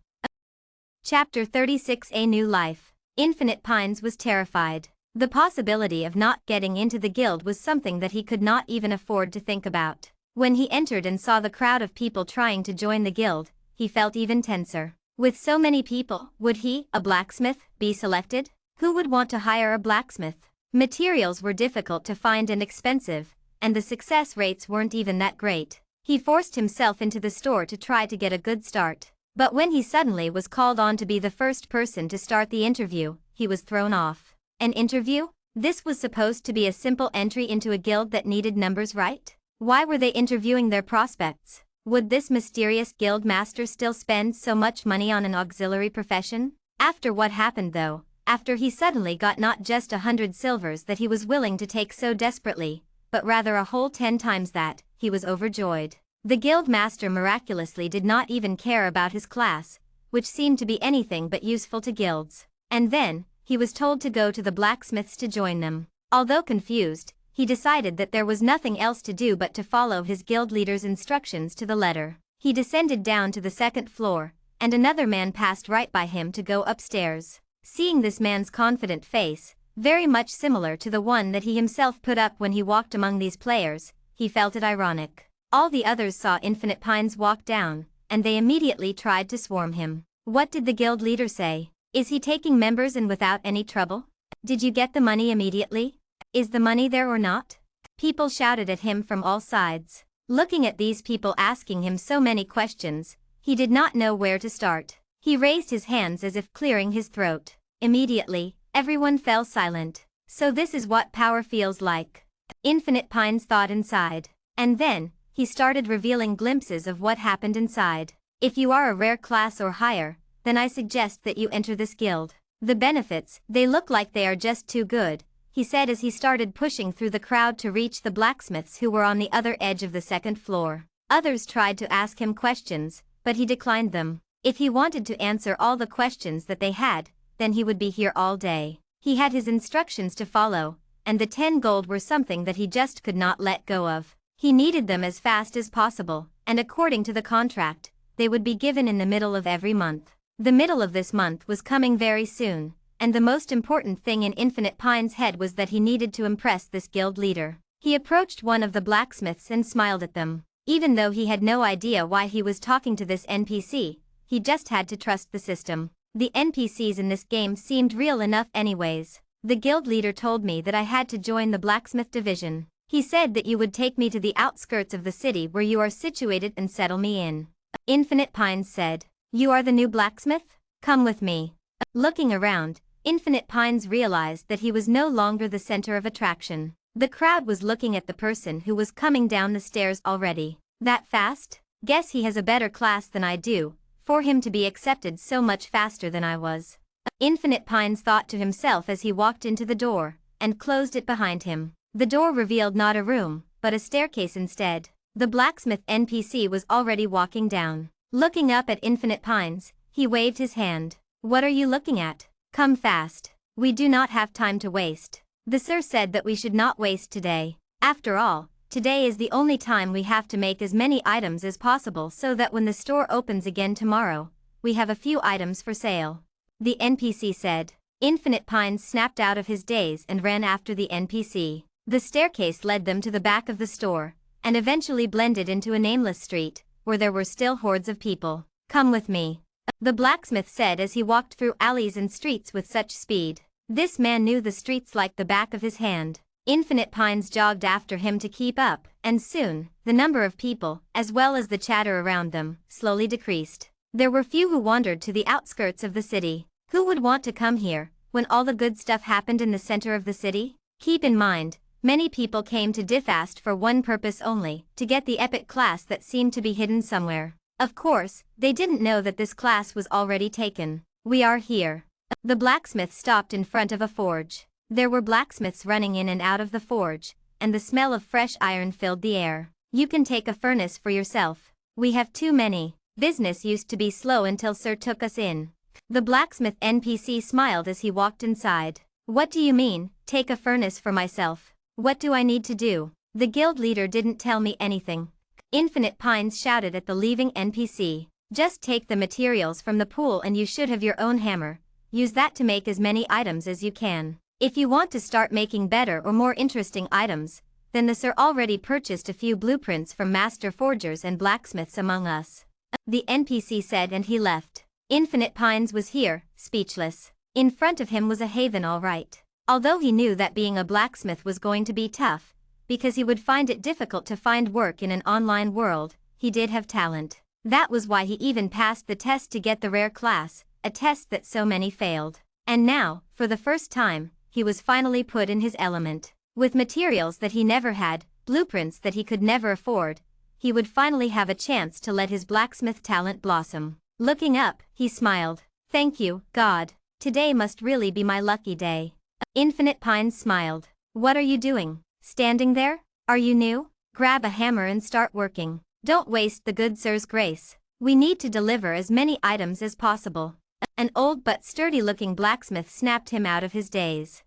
Chapter 36 A New Life. Infinite Pines was terrified. The possibility of not getting into the guild was something that he could not even afford to think about. When he entered and saw the crowd of people trying to join the guild, he felt even tenser. With so many people, would he, a blacksmith, be selected? Who would want to hire a blacksmith? Materials were difficult to find and expensive, and the success rates weren't even that great. He forced himself into the store to try to get a good start. But when he suddenly was called on to be the first person to start the interview, he was thrown off. An interview? This was supposed to be a simple entry into a guild that needed numbers, right? Why were they interviewing their prospects? Would this mysterious guild master still spend so much money on an auxiliary profession? After what happened though, after he suddenly got not just 100 silvers that he was willing to take so desperately, but rather a whole 10 times that, he was overjoyed. The guild master miraculously did not even care about his class, which seemed to be anything but useful to guilds. And then, he was told to go to the blacksmiths to join them. Although confused, he decided that there was nothing else to do but to follow his guild leader's instructions to the letter. He descended down to the second floor, and another man passed right by him to go upstairs. Seeing this man's confident face, very much similar to the one that he himself put up when he walked among these players, he felt it ironic. All the others saw Infinite Pines walk down, and they immediately tried to swarm him. What did the guild leader say? Is he taking members and without any trouble? Did you get the money immediately? Is the money there or not? People shouted at him from all sides. Looking at these people asking him so many questions, he did not know where to start. He raised his hands as if clearing his throat. Immediately, everyone fell silent. So this is what power feels like. Infinite Pines thought inside. And then, he started revealing glimpses of what happened inside. If you are a rare class or higher, then I suggest that you enter this guild. The benefits, they look like they are just too good, he said as he started pushing through the crowd to reach the blacksmiths who were on the other edge of the second floor. Others tried to ask him questions, but he declined them. If he wanted to answer all the questions that they had, then he would be here all day. He had his instructions to follow, and the 10 gold were something that he just could not let go of. He needed them as fast as possible, and according to the contract, they would be given in the middle of every month. The middle of this month was coming very soon, and the most important thing in Infinite Pine's head was that he needed to impress this guild leader. He approached one of the blacksmiths and smiled at them. Even though he had no idea why he was talking to this NPC, he just had to trust the system. The NPCs in this game seemed real enough anyways. The guild leader told me that I had to join the blacksmith division. He said that you would take me to the outskirts of the city where you are situated and settle me in. Infinite Pines said, "You are the new blacksmith? Come with me." Looking around, Infinite Pines realized that he was no longer the center of attraction. The crowd was looking at the person who was coming down the stairs already. That fast? Guess he has a better class than I do, for him to be accepted so much faster than I was. Infinite Pines thought to himself as he walked into the door, and closed it behind him. The door revealed not a room, but a staircase instead. The blacksmith NPC was already walking down. Looking up at Infinite Pines, he waved his hand. "What are you looking at? Come fast. We do not have time to waste. The sir said that we should not waste today." After all, today is the only time we have to make as many items as possible so that when the store opens again tomorrow, we have a few items for sale. The NPC said. Infinite Pines snapped out of his daze and ran after the NPC. The staircase led them to the back of the store, and eventually blended into a nameless street, where there were still hordes of people. Come with me, the blacksmith said as he walked through alleys and streets with such speed. This man knew the streets like the back of his hand. Infinite Pines jogged after him to keep up, and soon, the number of people, as well as the chatter around them, slowly decreased. There were few who wandered to the outskirts of the city. Who would want to come here, when all the good stuff happened in the center of the city? Keep in mind, many people came to Diffast for one purpose only, to get the epic class that seemed to be hidden somewhere. Of course, they didn't know that this class was already taken. We are here. The blacksmith stopped in front of a forge. There were blacksmiths running in and out of the forge, and the smell of fresh iron filled the air. You can take a furnace for yourself. We have too many. Business used to be slow until Sir took us in. The blacksmith NPC smiled as he walked inside. What do you mean, take a furnace for myself? What do I need to do? The guild leader didn't tell me anything. Infinite Pines shouted at the leaving NPC. Just take the materials from the pool and you should have your own hammer. Use that to make as many items as you can. If you want to start making better or more interesting items, then the Sir already purchased a few blueprints from master forgers and blacksmiths among us. The NPC said and he left. Infinite Pines was here, speechless. In front of him was a haven all right. Although he knew that being a blacksmith was going to be tough, because he would find it difficult to find work in an online world, he did have talent. That was why he even passed the test to get the rare class, a test that so many failed. And now, for the first time, he was finally put in his element. With materials that he never had, blueprints that he could never afford, he would finally have a chance to let his blacksmith talent blossom. Looking up, he smiled. Thank you, God. Today must really be my lucky day. Infinite Pines smiled. What are you doing? Standing there? Are you new? Grab a hammer and start working. Don't waste the good Sir's grace. We need to deliver as many items as possible. An old but sturdy-looking blacksmith snapped him out of his daze.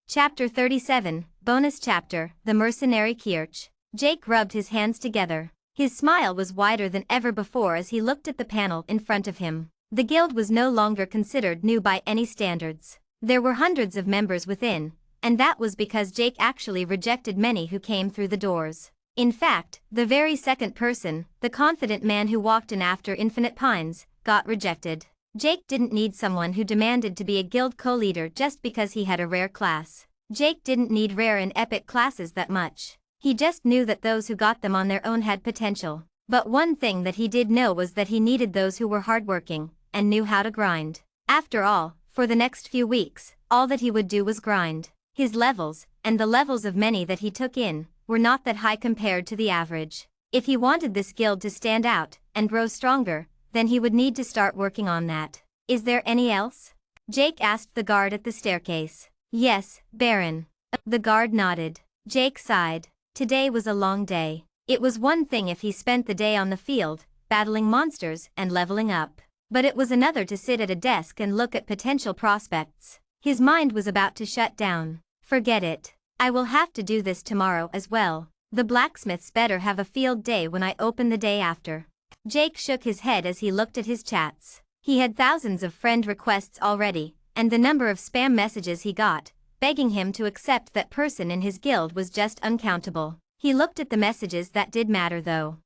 Chapter 37, Bonus Chapter, The Mercenary Kirch. Jake rubbed his hands together. His smile was wider than ever before as he looked at the panel in front of him. The guild was no longer considered new by any standards. There were hundreds of members within, and that was because Jake actually rejected many who came through the doors. In fact, the very second person, the confident man who walked in after Infinite Pines, got rejected. Jake didn't need someone who demanded to be a guild co-leader just because he had a rare class. Jake didn't need rare and epic classes that much. He just knew that those who got them on their own had potential. But one thing that he did know was that he needed those who were hardworking, and knew how to grind. After all, for the next few weeks, all that he would do was grind. His levels, and the levels of many that he took in, were not that high compared to the average. If he wanted this guild to stand out, and grow stronger, then he would need to start working on that. Is there any else? Jake asked the guard at the staircase. Yes, Baron. The guard nodded. Jake sighed. Today was a long day. It was one thing if he spent the day on the field, battling monsters and leveling up. But it was another to sit at a desk and look at potential prospects. His mind was about to shut down. Forget it. I will have to do this tomorrow as well. The blacksmiths better have a field day when I open the day after. Jake shook his head as he looked at his chats. He had thousands of friend requests already, and the number of spam messages he got, begging him to accept that person in his guild was just uncountable. He looked at the messages that did matter though.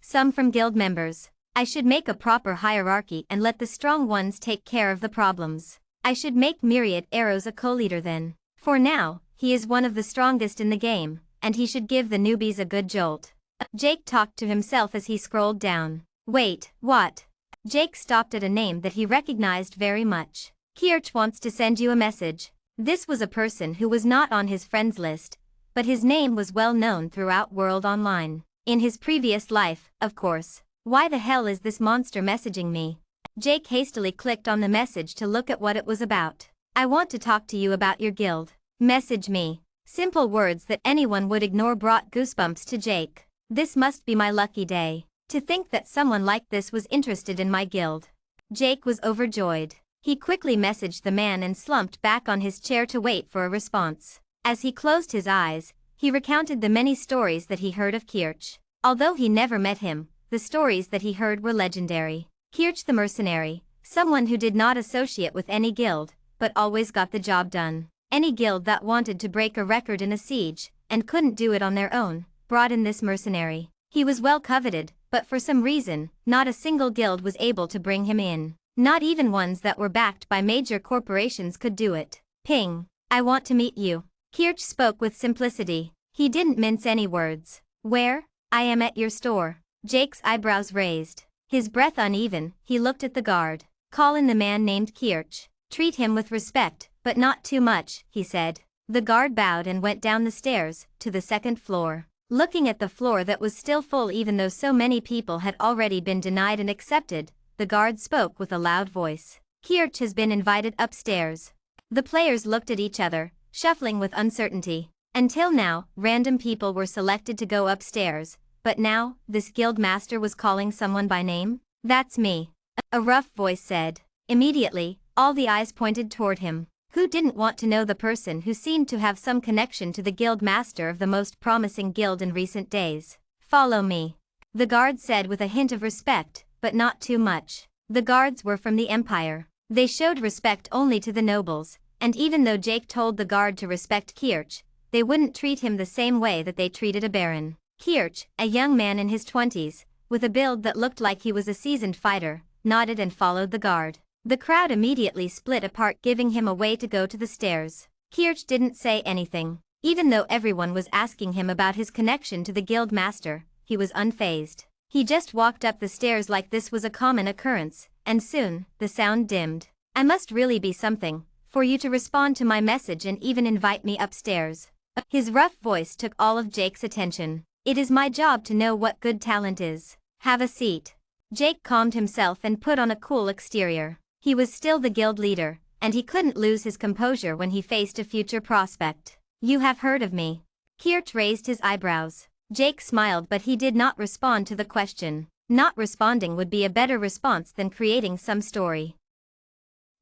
Some from guild members. I should make a proper hierarchy and let the strong ones take care of the problems. I should make Myriad Arrows a co-leader then. For now, he is one of the strongest in the game, and he should give the newbies a good jolt. Jake talked to himself as he scrolled down. Wait, what? Jake stopped at a name that he recognized very much. Kirch wants to send you a message. This was a person who was not on his friends list, but his name was well known throughout World Online. In his previous life, of course. Why the hell is this monster messaging me? Jake hastily clicked on the message to look at what it was about. I want to talk to you about your guild. Message me. Simple words that anyone would ignore brought goosebumps to Jake. This must be my lucky day. To think that someone like this was interested in my guild. Jake was overjoyed. He quickly messaged the man and slumped back on his chair to wait for a response. As he closed his eyes, He recounted the many stories that he heard of Kirch. Although he never met him, the stories that he heard were legendary. Kirch the mercenary, someone who did not associate with any guild, but always got the job done. Any guild that wanted to break a record in a siege, and couldn't do it on their own, brought in this mercenary. He was well coveted, but for some reason, not a single guild was able to bring him in. Not even ones that were backed by major corporations could do it. Ping. I want to meet you. Kirch spoke with simplicity. He didn't mince any words. Where? I am at your store. Jake's eyebrows raised. His breath uneven, he looked at the guard. Call in the man named Kirch. Treat him with respect, but not too much, he said. The guard bowed and went down the stairs, to the second floor. Looking at the floor that was still full even though so many people had already been denied and accepted, the guard spoke with a loud voice. Kirch has been invited upstairs. The players looked at each other, shuffling with uncertainty. Until now, random people were selected to go upstairs, but now, this guild master was calling someone by name? That's me. A rough voice said. Immediately, all the eyes pointed toward him. Who didn't want to know the person who seemed to have some connection to the guild master of the most promising guild in recent days? Follow me. The guard said with a hint of respect, but not too much. The guards were from the Empire. They showed respect only to the nobles, and even though Jake told the guard to respect Kirch, they wouldn't treat him the same way that they treated a baron. Kirch, a young man in his 20s, with a build that looked like he was a seasoned fighter, nodded and followed the guard. The crowd immediately split apart, giving him a way to go to the stairs. Kirch didn't say anything. Even though everyone was asking him about his connection to the guild master, he was unfazed. He just walked up the stairs like this was a common occurrence, and soon, the sound dimmed. I must really be something, for you to respond to my message and even invite me upstairs. His rough voice took all of Jake's attention. It is my job to know what good talent is. Have a seat. Jake calmed himself and put on a cool exterior. He was still the guild leader, and he couldn't lose his composure when he faced a future prospect. You have heard of me. Kirch raised his eyebrows. Jake smiled, but he did not respond to the question. Not responding would be a better response than creating some story.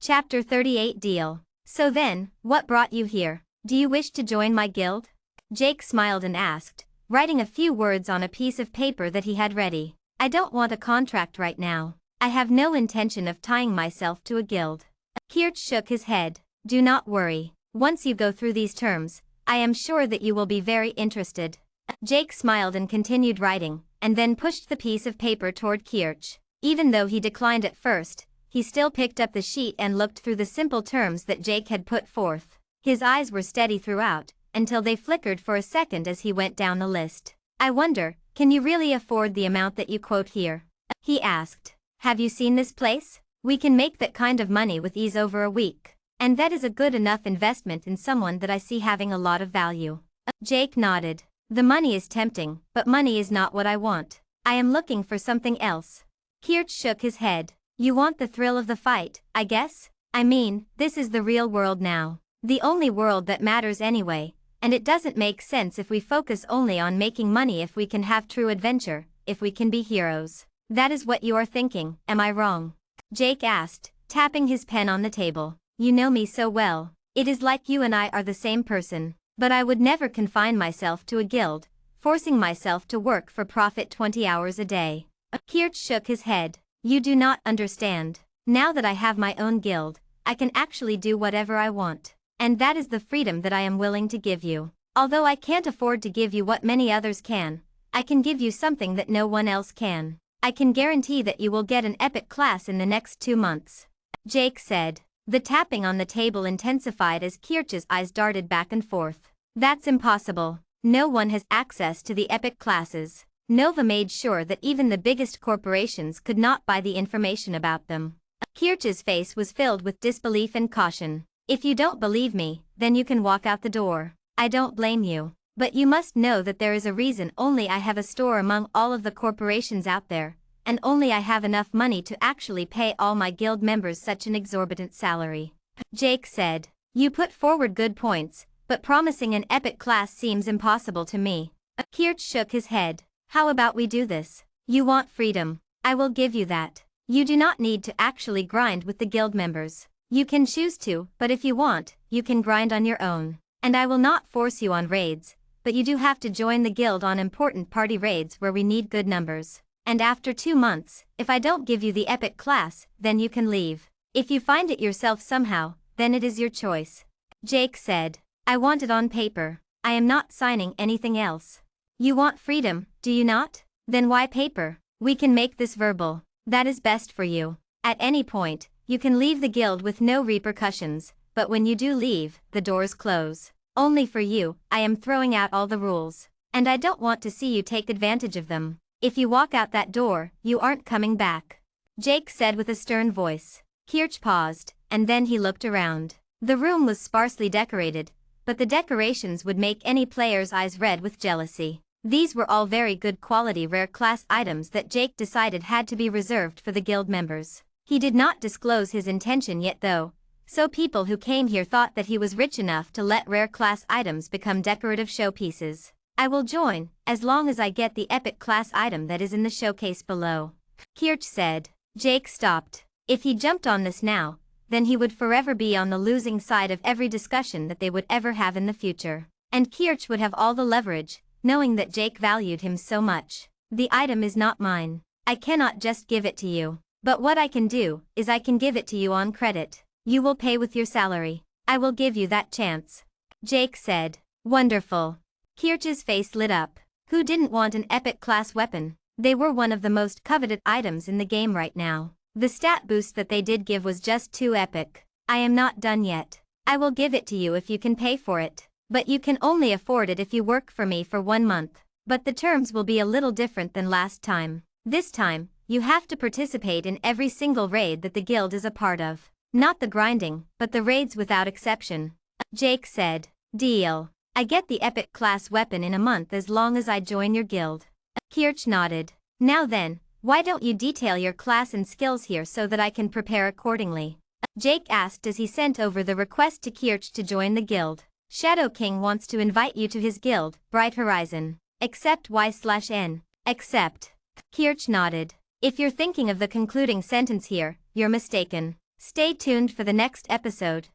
Chapter 38 Deal. So then, what brought you here? Do you wish to join my guild? Jake smiled and asked, writing a few words on a piece of paper that he had ready. I don't want a contract right now. I have no intention of tying myself to a guild. Kirch shook his head. Do not worry. Once you go through these terms, I am sure that you will be very interested. Jake smiled and continued writing, and then pushed the piece of paper toward Kirch. Even though he declined at first, he still picked up the sheet and looked through the simple terms that Jake had put forth. His eyes were steady throughout, until they flickered for a second as he went down the list. I wonder, can you really afford the amount that you quote here? He asked. Have you seen this place? We can make that kind of money with ease over a week. And that is a good enough investment in someone that I see having a lot of value. Jake nodded. The money is tempting, but money is not what I want. I am looking for something else. Kirch shook his head. You want the thrill of the fight, I guess? I mean, this is the real world now. The only world that matters anyway, and it doesn't make sense if we focus only on making money if we can have true adventure, if we can be heroes. That is what you are thinking, am I wrong? Jake asked, tapping his pen on the table. You know me so well. It is like you and I are the same person. But I would never confine myself to a guild, forcing myself to work for profit 20 hours a day. Kirch shook his head. You do not understand. Now that I have my own guild, I can actually do whatever I want. And that is the freedom that I am willing to give you. Although I can't afford to give you what many others can, I can give you something that no one else can. I can guarantee that you will get an epic class in the next 2 months. Jake said. The tapping on the table intensified as Kirch's eyes darted back and forth. That's impossible. No one has access to the epic classes. Nova made sure that even the biggest corporations could not buy the information about them. Kirch's face was filled with disbelief and caution. If you don't believe me, then you can walk out the door. I don't blame you. But you must know that there is a reason only I have a store among all of the corporations out there, and only I have enough money to actually pay all my guild members such an exorbitant salary. Jake said. You put forward good points, but promising an epic class seems impossible to me. Kirch shook his head. How about we do this? You want freedom. I will give you that. You do not need to actually grind with the guild members. You can choose to, but if you want, you can grind on your own. And I will not force you on raids, but you do have to join the guild on important party raids where we need good numbers. And after 2 months, if I don't give you the epic class, then you can leave. If you find it yourself somehow, then it is your choice. Jake said. I want it on paper. I am not signing anything else. You want freedom, do you not? Then why paper? We can make this verbal. That is best for you. At any point, you can leave the guild with no repercussions, but when you do leave, the doors close. Only for you, I am throwing out all the rules. And I don't want to see you take advantage of them. If you walk out that door, you aren't coming back. Jake said with a stern voice. Kirch paused, and then he looked around. The room was sparsely decorated, but the decorations would make any player's eyes red with jealousy. These were all very good quality rare class items that Jake decided had to be reserved for the guild members. He did not disclose his intention yet though, so people who came here thought that he was rich enough to let rare class items become decorative showpieces. I will join, as long as I get the epic class item that is in the showcase below. Kirch said. Jake stopped. If he jumped on this now, then he would forever be on the losing side of every discussion that they would ever have in the future. And Kirch would have all the leverage, knowing that Jake valued him so much. The item is not mine. I cannot just give it to you. But what I can do, is I can give it to you on credit. You will pay with your salary. I will give you that chance. Jake said. Wonderful. Kirch's face lit up. Who didn't want an epic class weapon? They were one of the most coveted items in the game right now. The stat boost that they did give was just too epic. I am not done yet. I will give it to you if you can pay for it. But you can only afford it if you work for me for 1 month. But the terms will be a little different than last time. This time, you have to participate in every single raid that the guild is a part of. Not the grinding, but the raids without exception. Jake said. Deal. I get the epic class weapon in a month as long as I join your guild. Kirch nodded. Now then, why don't you detail your class and skills here so that I can prepare accordingly? Jake asked as he sent over the request to Kirch to join the guild. Shadow King wants to invite you to his guild, Bright Horizon. Accept Y/N. Accept. Kirch nodded. If you're thinking of the concluding sentence here, you're mistaken. Stay tuned for the next episode.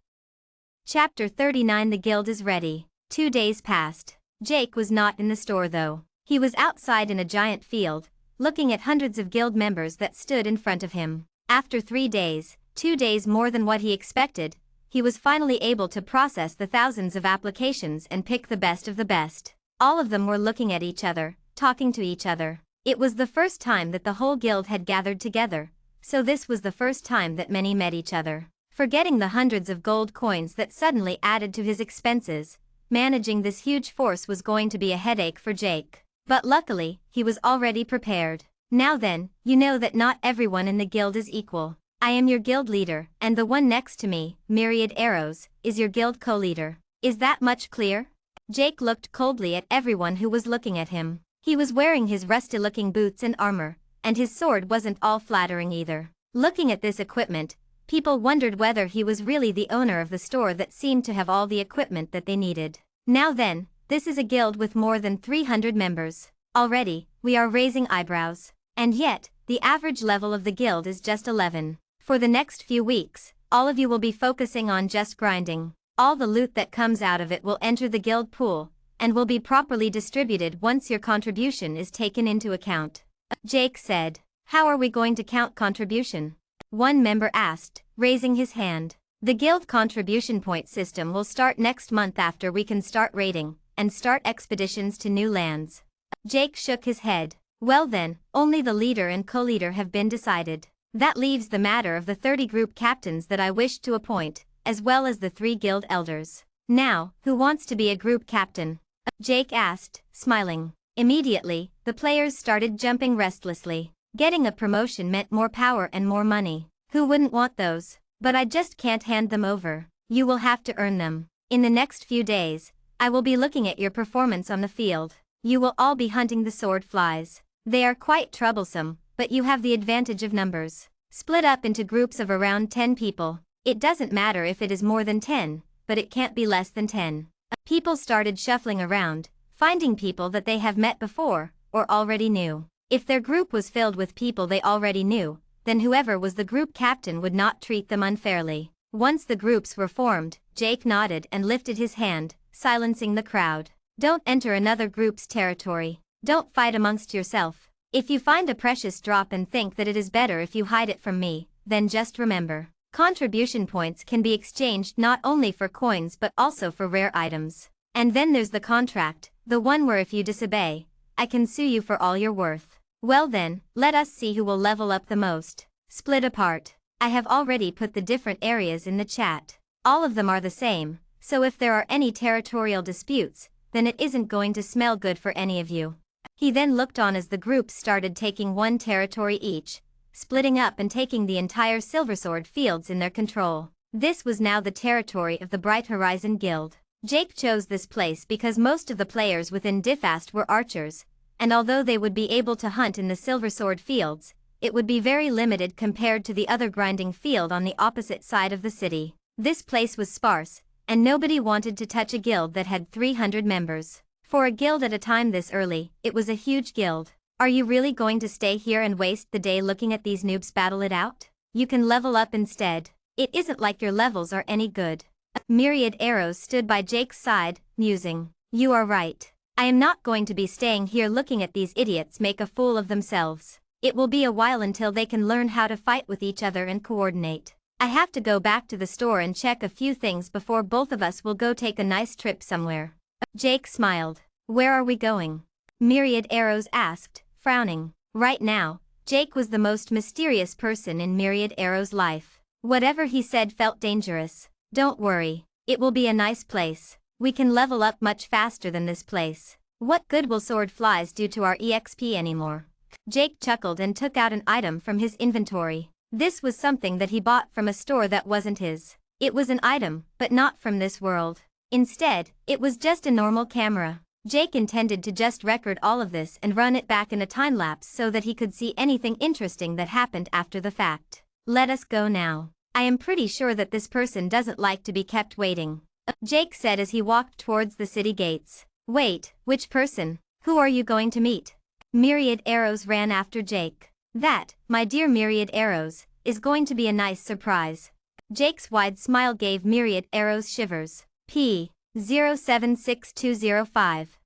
Chapter 39. The guild is ready. 2 days passed. Jake was not in the store though. He was outside in a giant field, looking at hundreds of guild members that stood in front of him. After 3 days, 2 days more than what he expected, he was finally able to process the thousands of applications and pick the best of the best. All of them were looking at each other, talking to each other. It was the first time that the whole guild had gathered together, so this was the first time that many met each other. Forgetting the hundreds of gold coins that suddenly added to his expenses, managing this huge force was going to be a headache for Jake. But luckily, he was already prepared. Now then, you know that not everyone in the guild is equal. I am your guild leader, and the one next to me, Myriad Arrows, is your guild co-leader. Is that much clear? Jake looked coldly at everyone who was looking at him. He was wearing his rusty-looking boots and armor, and his sword wasn't all flattering either. Looking at this equipment, people wondered whether he was really the owner of the store that seemed to have all the equipment that they needed. Now then, this is a guild with more than 300 members. Already, we are raising eyebrows. And yet, the average level of the guild is just 11. For the next few weeks, all of you will be focusing on just grinding. All the loot that comes out of it will enter the guild pool, and will be properly distributed once your contribution is taken into account. Jake said. How are we going to count contribution? One member asked, raising his hand. The guild contribution point system will start next month after we can start raiding, and start expeditions to new lands. Jake shook his head. Well then, only the leader and co-leader have been decided. That leaves the matter of the 30 group captains that I wish to appoint, as well as the 3 guild elders. Now, who wants to be a group captain? Jake asked, smiling. Immediately, the players started jumping restlessly. Getting a promotion meant more power and more money. Who wouldn't want those? But I just can't hand them over. You will have to earn them. In the next few days, I will be looking at your performance on the field. You will all be hunting the sword flies. They are quite troublesome, but you have the advantage of numbers. Split up into groups of around 10 people. It doesn't matter if it is more than 10, but it can't be less than 10. People started shuffling around, finding people that they have met before, or already knew. If their group was filled with people they already knew, then whoever was the group captain would not treat them unfairly. Once the groups were formed, Jake nodded and lifted his hand, silencing the crowd. Don't enter another group's territory. Don't fight amongst yourself. If you find a precious drop and think that it is better if you hide it from me, then just remember, contribution points can be exchanged not only for coins but also for rare items. And then there's the contract, the one where if you disobey, I can sue you for all you're worth. Well then, let us see who will level up the most. Split apart. I have already put the different areas in the chat. All of them are the same, so if there are any territorial disputes, then it isn't going to smell good for any of you. He then looked on as the groups started taking one territory each, splitting up and taking the entire Silversword fields in their control. This was now the territory of the Bright Horizon Guild. Jake chose this place because most of the players within Diffast were archers, and although they would be able to hunt in the Silversword fields, it would be very limited compared to the other grinding field on the opposite side of the city. This place was sparse, and nobody wanted to touch a guild that had 300 members. For a guild at a time this early, it was a huge guild. Are you really going to stay here and waste the day looking at these noobs battle it out? You can level up instead. It isn't like your levels are any good. Myriad Arrows stood by Jake's side, musing. You are right. I am not going to be staying here looking at these idiots make a fool of themselves. It will be a while until they can learn how to fight with each other and coordinate. I have to go back to the store and check a few things before both of us will go take a nice trip somewhere. Jake smiled. Where are we going? Myriad Arrows asked, frowning. Right now, Jake was the most mysterious person in Myriad Arrows' life. Whatever he said felt dangerous. Don't worry, it will be a nice place. We can level up much faster than this place. What good will sword flies do to our EXP anymore? Jake chuckled and took out an item from his inventory. This was something that he bought from a store that wasn't his. It was an item, but not from this world. Instead, it was just a normal camera. Jake intended to just record all of this and run it back in a time-lapse so that he could see anything interesting that happened after the fact. Let us go now. I am pretty sure that this person doesn't like to be kept waiting. Jake said as he walked towards the city gates. Wait, which person? Who are you going to meet? Myriad Arrows ran after Jake. That, my dear Myriad Arrows, is going to be a nice surprise. Jake's wide smile gave Myriad Arrows shivers. P. 076205.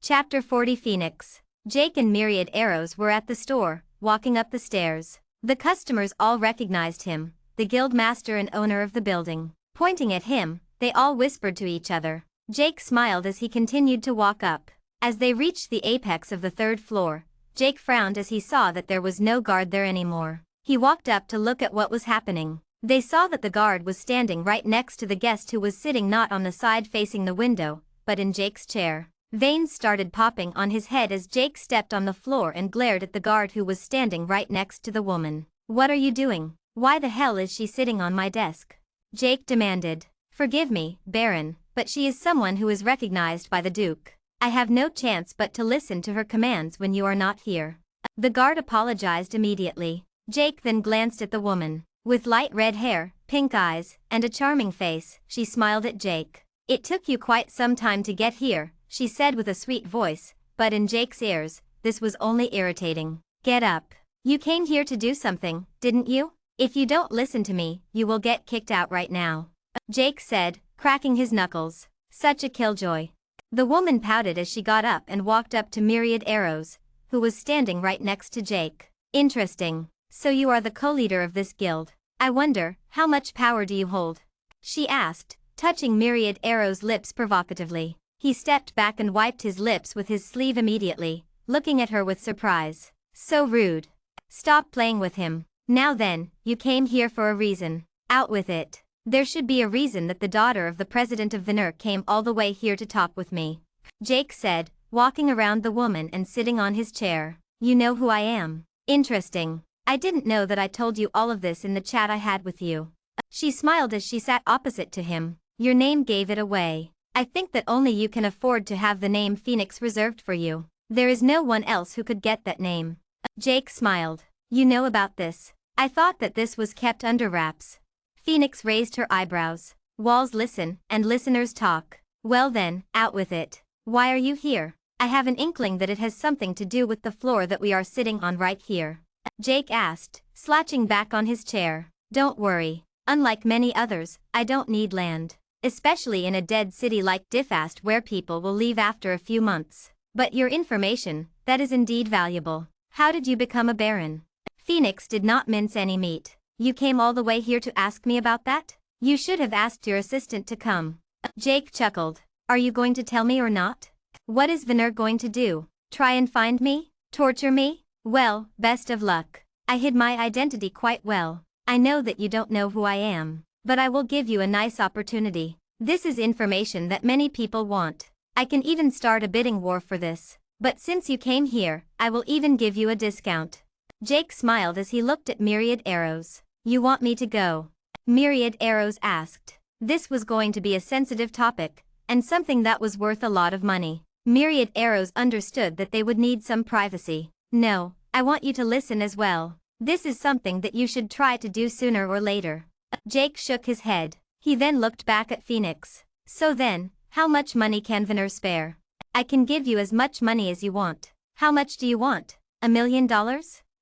Chapter 40 Phoenix. Jake and Myriad Arrows were at the store, walking up the stairs. The customers all recognized him, the guild master and owner of the building. Pointing at him, they all whispered to each other. Jake smiled as he continued to walk up. As they reached the apex of the third floor, Jake frowned as he saw that there was no guard there anymore. He walked up to look at what was happening. They saw that the guard was standing right next to the guest who was sitting not on the side facing the window, but in Jake's chair. Veins started popping on his head as Jake stepped on the floor and glared at the guard who was standing right next to the woman. What are you doing? Why the hell is she sitting on my desk? Jake demanded. Forgive me, Baron, but she is someone who is recognized by the Duke. I have no chance but to listen to her commands when you are not here. The guard apologized immediately. Jake then glanced at the woman. With light red hair, pink eyes, and a charming face, she smiled at Jake. It took you quite some time to get here, she said with a sweet voice, but in Jake's ears, this was only irritating. Get up. You came here to do something, didn't you? If you don't listen to me, you will get kicked out right now. Jake said, cracking his knuckles. Such a killjoy. The woman pouted as she got up and walked up to Myriad Arrows, who was standing right next to Jake. Interesting. So you are the co-leader of this guild. I wonder, how much power do you hold? She asked, touching Myriad Arrow's lips provocatively. He stepped back and wiped his lips with his sleeve immediately, looking at her with surprise. So rude. Stop playing with him. Now then, you came here for a reason. Out with it. There should be a reason that the daughter of the president of Vinur came all the way here to talk with me. Jake said, walking around the woman and sitting on his chair. You know who I am. Interesting. I didn't know that I told you all of this in the chat I had with you. She smiled as she sat opposite to him. Your name gave it away. I think that only you can afford to have the name Phoenix reserved for you. There is no one else who could get that name. Jake smiled. You know about this. I thought that this was kept under wraps. Phoenix raised her eyebrows. Walls listen, and listeners talk. Well then, out with it. Why are you here? I have an inkling that it has something to do with the floor that we are sitting on right here. Jake asked, slouching back on his chair. Don't worry. Unlike many others, I don't need land. especially in a dead city like Diffast where people will leave after a few months. But your information, that is indeed valuable. How did you become a baron? Phoenix did not mince any meat. You came all the way here to ask me about that? You should have asked your assistant to come. Jake chuckled. Are you going to tell me or not? What is Veneer going to do? Try and find me? Torture me? Well, best of luck. I hid my identity quite well. I know that you don't know who I am, but I will give you a nice opportunity. This is information that many people want. I can even start a bidding war for this. But since you came here, I will even give you a discount. Jake smiled as he looked at Myriad Arrows. You want me to go? Myriad Arrows asked. This was going to be a sensitive topic, and something that was worth a lot of money. Myriad Arrows understood that they would need some privacy. No, I want you to listen as well. This is something that you should try to do sooner or later. Jake shook his head. He then looked back at Phoenix. So then, how much money can Veneer spare? I can give you as much money as you want. How much do you want? $1 million?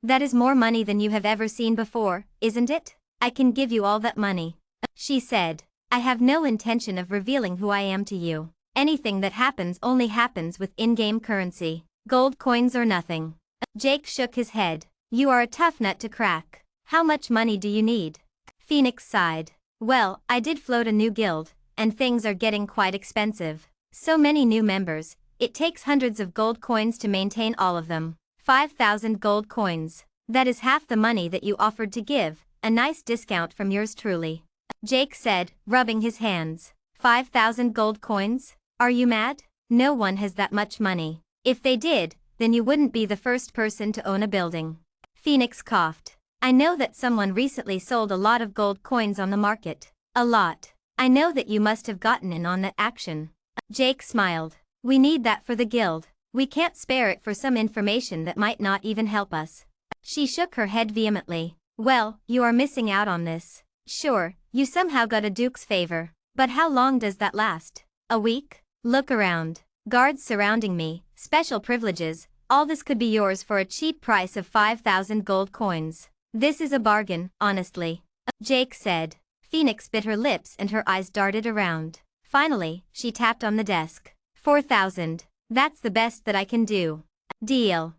That is more money than you have ever seen before, isn't it? I can give you all that money. She said. I have no intention of revealing who I am to you. Anything that happens only happens with in-game currency. Gold coins or nothing. Jake shook his head. You are a tough nut to crack. How much money do you need? Phoenix sighed. Well, I did float a new guild, and things are getting quite expensive. So many new members, it takes hundreds of gold coins to maintain all of them. 5,000 gold coins. That is half the money that you offered to give, a nice discount from yours truly. Jake said, rubbing his hands. 5,000 gold coins? Are you mad? No one has that much money. If they did, then you wouldn't be the first person to own a building. Phoenix coughed. I know that someone recently sold a lot of gold coins on the market. A lot. I know that you must have gotten in on that action. Jake smiled. We need that for the guild. We can't spare it for some information that might not even help us. She shook her head vehemently. Well, you are missing out on this. Sure, you somehow got a duke's favor. But how long does that last? A week? Look around. Guards surrounding me, special privileges, all this could be yours for a cheap price of 5,000 gold coins. This is a bargain, honestly. Jake said. Phoenix bit her lips and her eyes darted around. Finally, she tapped on the desk. 4,000. That's the best that I can do. Deal.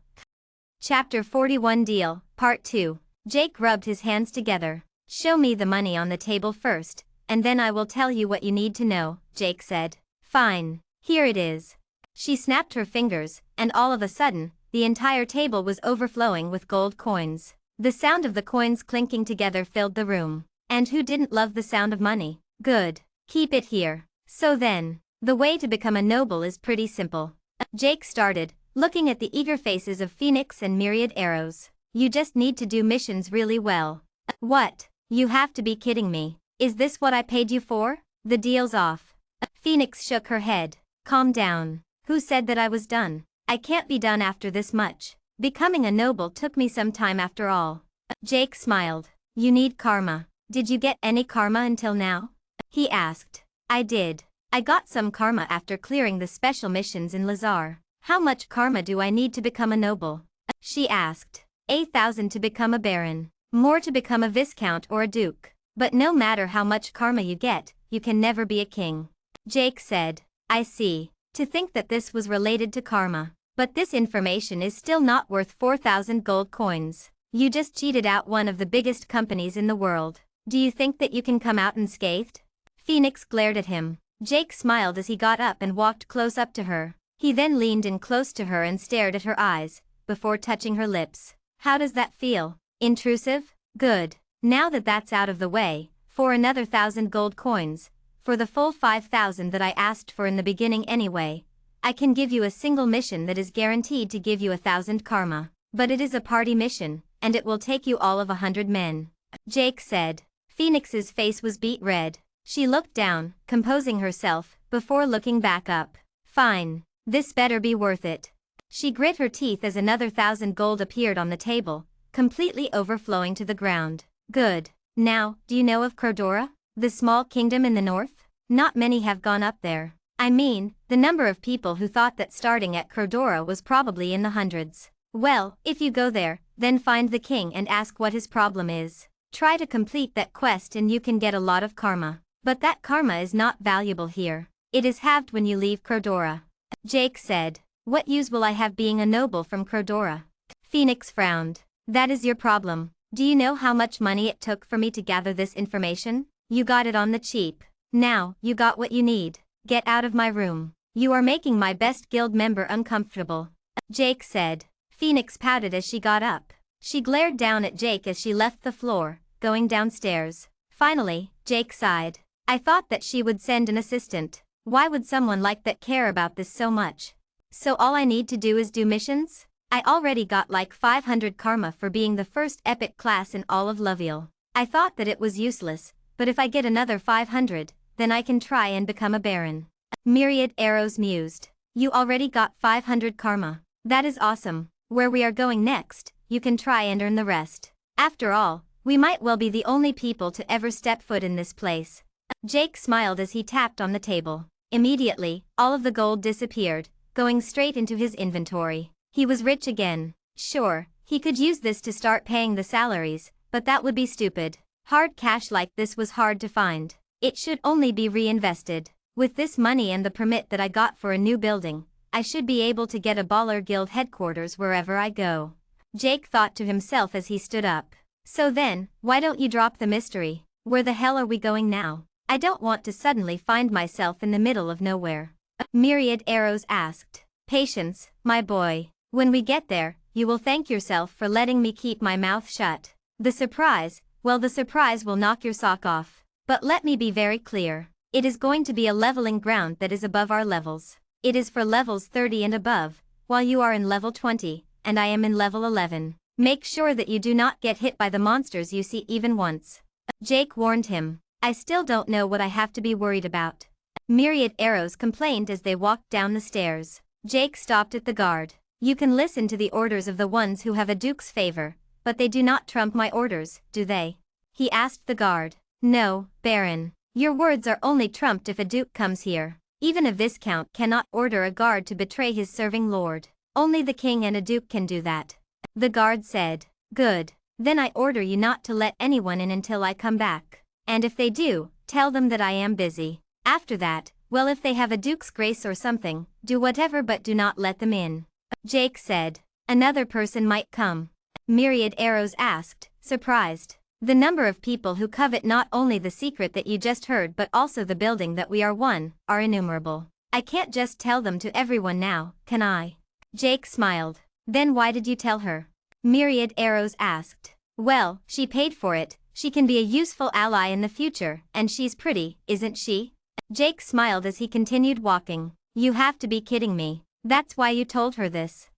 Chapter 41 Deal, Part 2. Jake rubbed his hands together. Show me the money on the table first, and then I will tell you what you need to know, Jake said. Fine. Here it is. She snapped her fingers, and all of a sudden, the entire table was overflowing with gold coins. The sound of the coins clinking together filled the room. And who didn't love the sound of money? Good. Keep it here. So then, the way to become a noble is pretty simple. Jake started, looking at the eager faces of Phoenix and Myriad Arrows. You just need to do missions really well. What? You have to be kidding me. Is this what I paid you for? The deal's off. Phoenix shook her head. Calm down. Who said that I was done? I can't be done after this much. Becoming a noble took me some time after all. Jake smiled. You need karma. Did you get any karma until now? He asked. I did. I got some karma after clearing the special missions in Lazar. How much karma do I need to become a noble? She asked. 8,000 to become a baron. More to become a viscount or a duke. But no matter how much karma you get, you can never be a king. Jake said. I see. To think that this was related to karma. But this information is still not worth 4,000 gold coins. You just cheated out one of the biggest companies in the world. Do you think that you can come out unscathed? Phoenix glared at him. Jake smiled as he got up and walked close up to her. He then leaned in close to her and stared at her eyes, before touching her lips. How does that feel? Intrusive? Good. Now that that's out of the way, for another 1,000 gold coins, for the full 5,000 that I asked for in the beginning anyway, I can give you a single mission that is guaranteed to give you 1,000 karma. But it is a party mission, and it will take you all of 100 men. Jake said. Phoenix's face was beet red. She looked down, composing herself, before looking back up. Fine. This better be worth it. She grit her teeth as another 1,000 gold appeared on the table, completely overflowing to the ground. Good. Now, do you know of Crodora? The small kingdom in the north? Not many have gone up there. I mean, the number of people who thought that starting at Crodora was probably in the hundreds. Well, if you go there, then find the king and ask what his problem is. Try to complete that quest and you can get a lot of karma. But that karma is not valuable here. It is halved when you leave Crodora. Jake said. What use will I have being a noble from Crodora? Phoenix frowned. That is your problem. Do you know how much money it took for me to gather this information? You got it on the cheap. Now, you got what you need. Get out of my room. You are making my best guild member uncomfortable. Jake said. Phoenix pouted as she got up. She glared down at Jake as she left the floor, going downstairs. Finally, Jake sighed. I thought that she would send an assistant. Why would someone like that care about this so much? So all I need to do is do missions? I already got like 500 karma for being the first epic class in all of Loveal. I thought that it was useless, but if I get another 500, then I can try and become a baron. Myriad Arrows mused. You already got 500 karma. That is awesome. Where we are going next, you can try and earn the rest. After all, we might well be the only people to ever step foot in this place. Jake smiled as he tapped on the table. Immediately, all of the gold disappeared, going straight into his inventory. He was rich again. Sure, he could use this to start paying the salaries, but that would be stupid. Hard cash like this was hard to find. It should only be reinvested. With this money and the permit that I got for a new building, I should be able to get a baller guild headquarters wherever I go. Jake thought to himself as he stood up. So then, why don't you drop the mystery? Where the hell are we going now? I don't want to suddenly find myself in the middle of nowhere. Myriad Arrows asked. Patience, my boy. When we get there, you will thank yourself for letting me keep my mouth shut. The surprise will knock your sock off. But let me be very clear. It is going to be a leveling ground that is above our levels. It is for levels 30 and above, while you are in level 20, and I am in level 11. Make sure that you do not get hit by the monsters you see even once. Jake warned him. I still don't know what I have to be worried about. Myriad Arrows complained as they walked down the stairs. Jake stopped at the guard. You can listen to the orders of the ones who have a duke's favor, but they do not trump my orders, do they? He asked the guard. No, Baron. Your words are only trumped if a duke comes here. Even a viscount cannot order a guard to betray his serving lord. Only the king and a duke can do that. The guard said. Good. Then I order you not to let anyone in until I come back. And if they do, tell them that I am busy. After that, well, if they have a duke's grace or something, do whatever but do not let them in. Jake said. Another person might come. Myriad Arrows asked, surprised. The number of people who covet not only the secret that you just heard but also the building that we are one, are innumerable. I can't just tell them to everyone now, can I? Jake smiled. Then why did you tell her? Myriad Arrows asked. Well, she paid for it. She can be a useful ally in the future, and she's pretty, isn't she? Jake smiled as he continued walking. You have to be kidding me. That's why you told her this.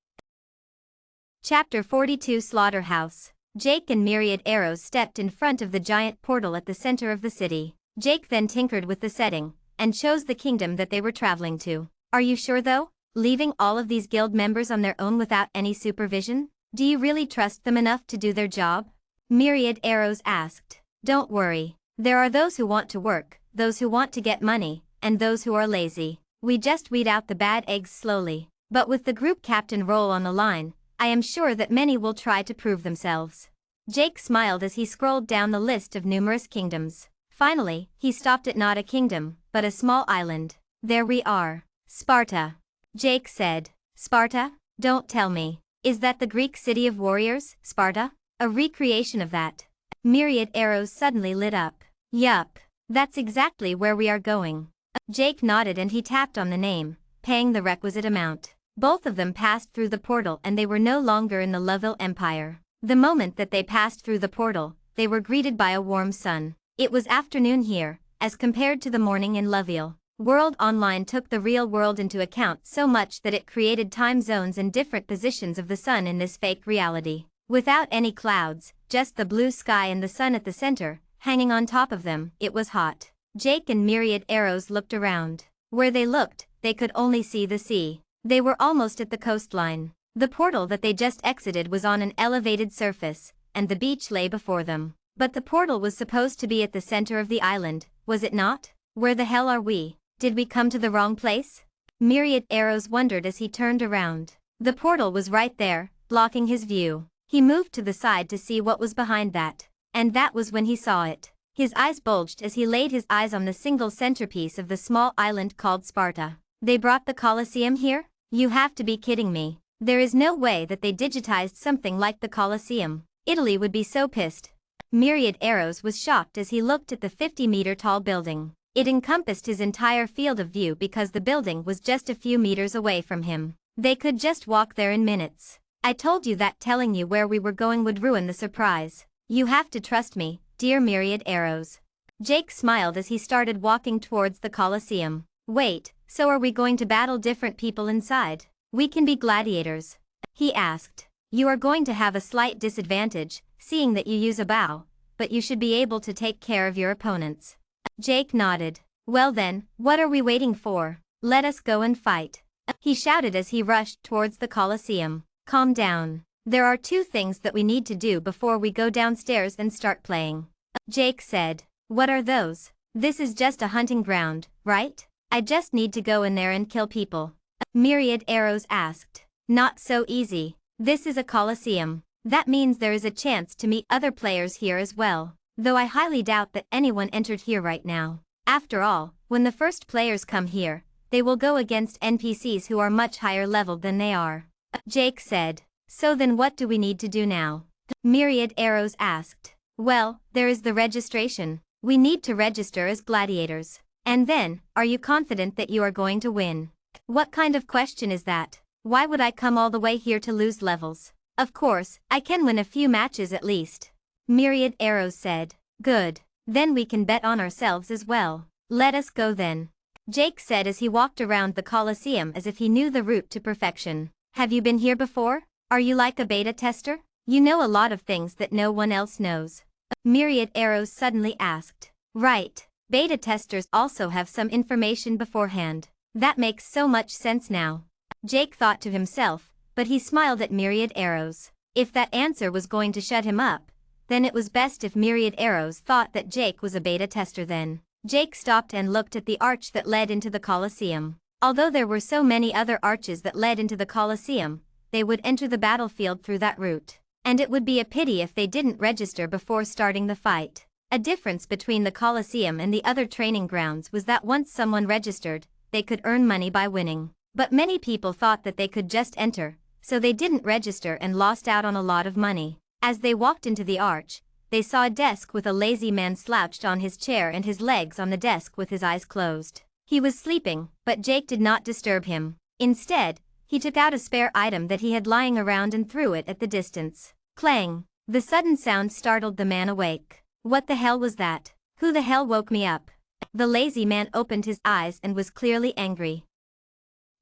Chapter 42 Slaughterhouse. Jake and Myriad Arrows stepped in front of the giant portal at the center of the city. Jake then tinkered with the setting, and chose the kingdom that they were traveling to. Are you sure though? Leaving all of these guild members on their own without any supervision? Do you really trust them enough to do their job? Myriad Arrows asked. Don't worry. There are those who want to work, those who want to get money, and those who are lazy. We just weed out the bad eggs slowly. But with the group captain role on the line, I am sure that many will try to prove themselves. Jake smiled as he scrolled down the list of numerous kingdoms. Finally, he stopped at not a kingdom, but a small island. There we are. Sparta. Jake said. Sparta? Don't tell me. Is that the Greek city of warriors, Sparta? A recreation of that. Myriad Arrows suddenly lit up. Yup. That's exactly where we are going. Jake nodded and he tapped on the name, paying the requisite amount. Both of them passed through the portal and they were no longer in the Loveal Empire. The moment that they passed through the portal, they were greeted by a warm sun. It was afternoon here, as compared to the morning in Loveal. World Online took the real world into account so much that it created time zones and different positions of the sun in this fake reality. Without any clouds, just the blue sky and the sun at the center, hanging on top of them, it was hot. Jake and Myriad Arrows looked around. Where they looked, they could only see the sea. They were almost at the coastline. The portal that they just exited was on an elevated surface, and the beach lay before them. But the portal was supposed to be at the center of the island, was it not? Where the hell are we? Did we come to the wrong place? Myriad Arrows wondered as he turned around. The portal was right there, blocking his view. He moved to the side to see what was behind that. And that was when he saw it. His eyes bulged as he laid his eyes on the single centerpiece of the small island called Sparta. They brought the Colosseum here? You have to be kidding me. There is no way that they digitized something like the Colosseum. Italy would be so pissed. Myriad Arrows was shocked as he looked at the 50-meter-tall building. It encompassed his entire field of view because the building was just a few meters away from him. They could just walk there in minutes. I told you that telling you where we were going would ruin the surprise. You have to trust me, dear Myriad Arrows. Jake smiled as he started walking towards the Colosseum. Wait, so are we going to battle different people inside? We can be gladiators? He asked. You are going to have a slight disadvantage, seeing that you use a bow, but you should be able to take care of your opponents. Jake nodded. Well then, what are we waiting for? Let us go and fight. He shouted as he rushed towards the Colosseum. Calm down. There are 2 things that we need to do before we go downstairs and start playing. Jake said. What are those? This is just a hunting ground, right? I just need to go in there and kill people. Myriad Arrows asked. Not so easy. This is a Colosseum. That means there is a chance to meet other players here as well. Though I highly doubt that anyone entered here right now. After all, when the first players come here, they will go against NPCs who are much higher leveled than they are. Jake said. So then what do we need to do now? Myriad Arrows asked. Well, there is the registration. We need to register as gladiators. And then, are you confident that you are going to win? What kind of question is that? Why would I come all the way here to lose levels? Of course, I can win a few matches at least. Myriad Arrows said. Good. Then we can bet on ourselves as well. Let us go then. Jake said as he walked around the Colosseum as if he knew the route to perfection. Have you been here before? Are you like a beta tester? You know a lot of things that no one else knows. Myriad Arrows suddenly asked. Right. Beta testers also have some information beforehand. That makes so much sense now. Jake thought to himself, but he smiled at Myriad Arrows. If that answer was going to shut him up, then it was best if Myriad Arrows thought that Jake was a beta tester then. Jake stopped and looked at the arch that led into the Colosseum. Although there were so many other arches that led into the Colosseum, they would enter the battlefield through that route. And it would be a pity if they didn't register before starting the fight. A difference between the Colosseum and the other training grounds was that once someone registered, they could earn money by winning. But many people thought that they could just enter, so they didn't register and lost out on a lot of money. As they walked into the arch, they saw a desk with a lazy man slouched on his chair and his legs on the desk with his eyes closed. He was sleeping, but Jake did not disturb him. Instead, he took out a spare item that he had lying around and threw it at the distance. Clang! The sudden sound startled the man awake. What the hell was that? Who the hell woke me up? The lazy man opened his eyes and was clearly angry.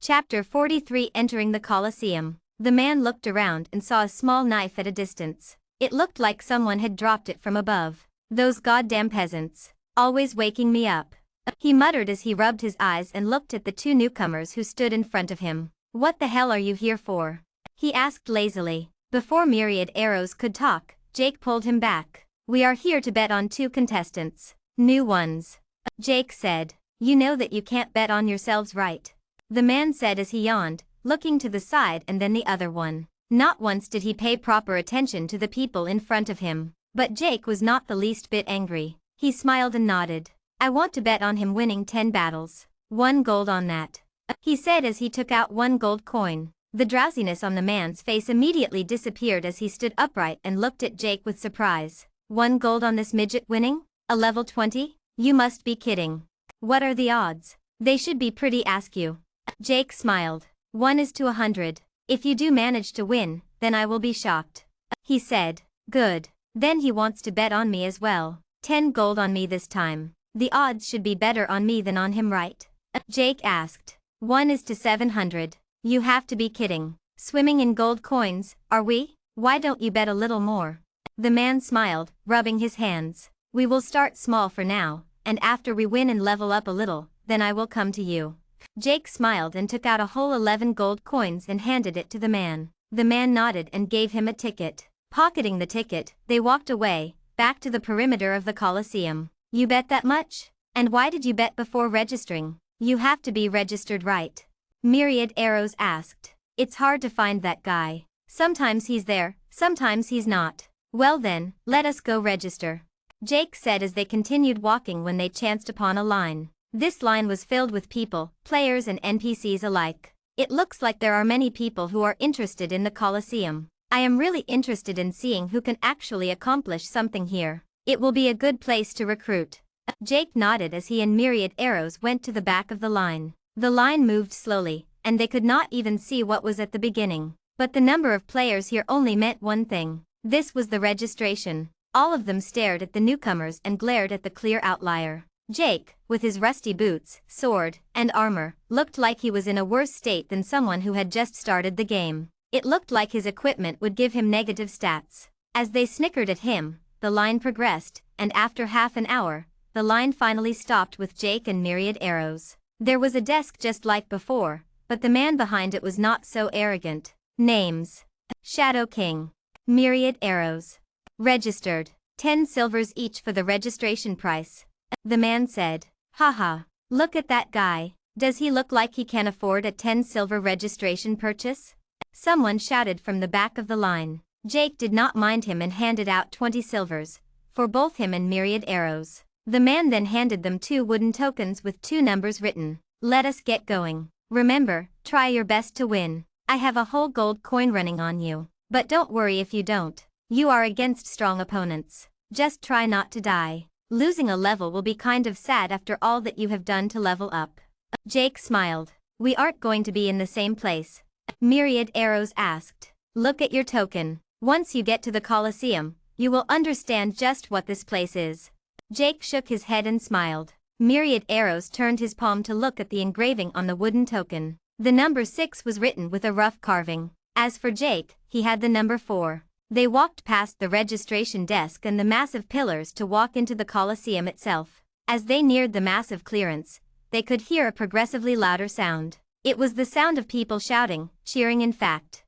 Chapter 43 Entering the Colosseum. The man looked around and saw a small knife at a distance. It looked like someone had dropped it from above. Those goddamn peasants. Always waking me up. He muttered as he rubbed his eyes and looked at the 2 newcomers who stood in front of him. What the hell are you here for? He asked lazily. Before Myriad Arrows could talk, Jake pulled him back. We are here to bet on 2 contestants. New ones. Jake said. You know that you can't bet on yourselves, right? The man said as he yawned, looking to the side and then the other one. Not once did he pay proper attention to the people in front of him. But Jake was not the least bit angry. He smiled and nodded. I want to bet on him winning 10 battles. 1 gold on that. He said as he took out 1 gold coin. The drowsiness on the man's face immediately disappeared as he stood upright and looked at Jake with surprise. 1 gold on this midget winning? A level 20? You must be kidding. What are the odds? They should be pretty askew. Jake smiled. 1 is to 100. If you do manage to win, then I will be shocked. He said. Good. Then he wants to bet on me as well. 10 gold on me this time. The odds should be better on me than on him, right? Jake asked. 1 is to 700. You have to be kidding. Swimming in gold coins, are we? Why don't you bet a little more? The man smiled, rubbing his hands. We will start small for now, and after we win and level up a little, then I will come to you. Jake smiled and took out a whole 11 gold coins and handed it to the man. The man nodded and gave him a ticket. Pocketing the ticket, they walked away, back to the perimeter of the Colosseum. You bet that much? And why did you bet before registering? You have to be registered, right? Myriad Arrows asked. It's hard to find that guy. Sometimes he's there, sometimes he's not. Well then, let us go register. Jake said as they continued walking when they chanced upon a line. This line was filled with people, players and NPCs alike. It looks like there are many people who are interested in the Colosseum. I am really interested in seeing who can actually accomplish something here. It will be a good place to recruit. Jake nodded as he and Myriad Arrows went to the back of the line. The line moved slowly, and they could not even see what was at the beginning. But the number of players here only meant one thing. This was the registration. All of them stared at the newcomers and glared at the clear outlier. Jake, with his rusty boots, sword, and armor, looked like he was in a worse state than someone who had just started the game. It looked like his equipment would give him negative stats. As they snickered at him, the line progressed, and after half an hour, the line finally stopped with Jake and Myriad Arrows. There was a desk just like before, but the man behind it was not so arrogant. Names: Shadow King. Myriad Arrows. Registered. 10 silvers each for the registration price. The man said. Haha. Look at that guy. Does he look like he can afford a 10 silver registration purchase? Someone shouted from the back of the line. Jake did not mind him and handed out 20 silvers, for both him and Myriad Arrows. The man then handed them 2 wooden tokens with 2 numbers written. Let us get going. Remember, try your best to win. I have a whole gold coin running on you. But don't worry if you don't. You are against strong opponents. Just try not to die. Losing a level will be kind of sad after all that you have done to level up. Jake smiled. We aren't going to be in the same place. Myriad Arrows asked. Look at your token. Once you get to the Colosseum, you will understand just what this place is. Jake shook his head and smiled. Myriad Arrows turned his palm to look at the engraving on the wooden token. The number 6 was written with a rough carving. As for Jake, he had the number 4. They walked past the registration desk and the massive pillars to walk into the Colosseum itself. As they neared the massive clearance, they could hear a progressively louder sound. It was the sound of people shouting, cheering in fact.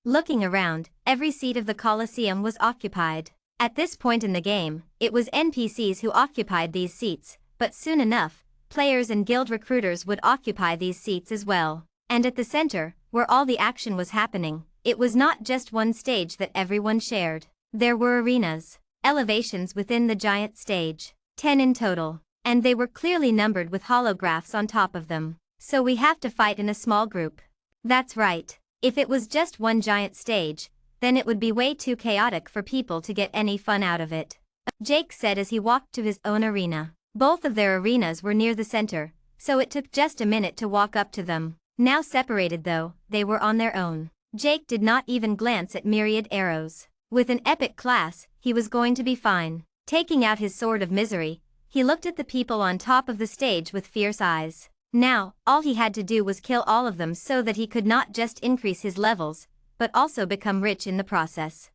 Looking around, every seat of the Colosseum was occupied. At this point in the game, it was NPCs who occupied these seats, but soon enough, players and guild recruiters would occupy these seats as well. And at the center, where all the action was happening, it was not just one stage that everyone shared. There were arenas, elevations within the giant stage, 10 in total, and they were clearly numbered with holographs on top of them. So we have to fight in a small group. That's right. If it was just one giant stage, then it would be way too chaotic for people to get any fun out of it. Jake said as he walked to his own arena. Both of their arenas were near the center, so it took just a minute to walk up to them. Now separated though, they were on their own. Jake did not even glance at Myriad Arrows. With an epic class, he was going to be fine. Taking out his sword of misery, he looked at the people on top of the stage with fierce eyes. Now, all he had to do was kill all of them so that he could not just increase his levels, but also become rich in the process.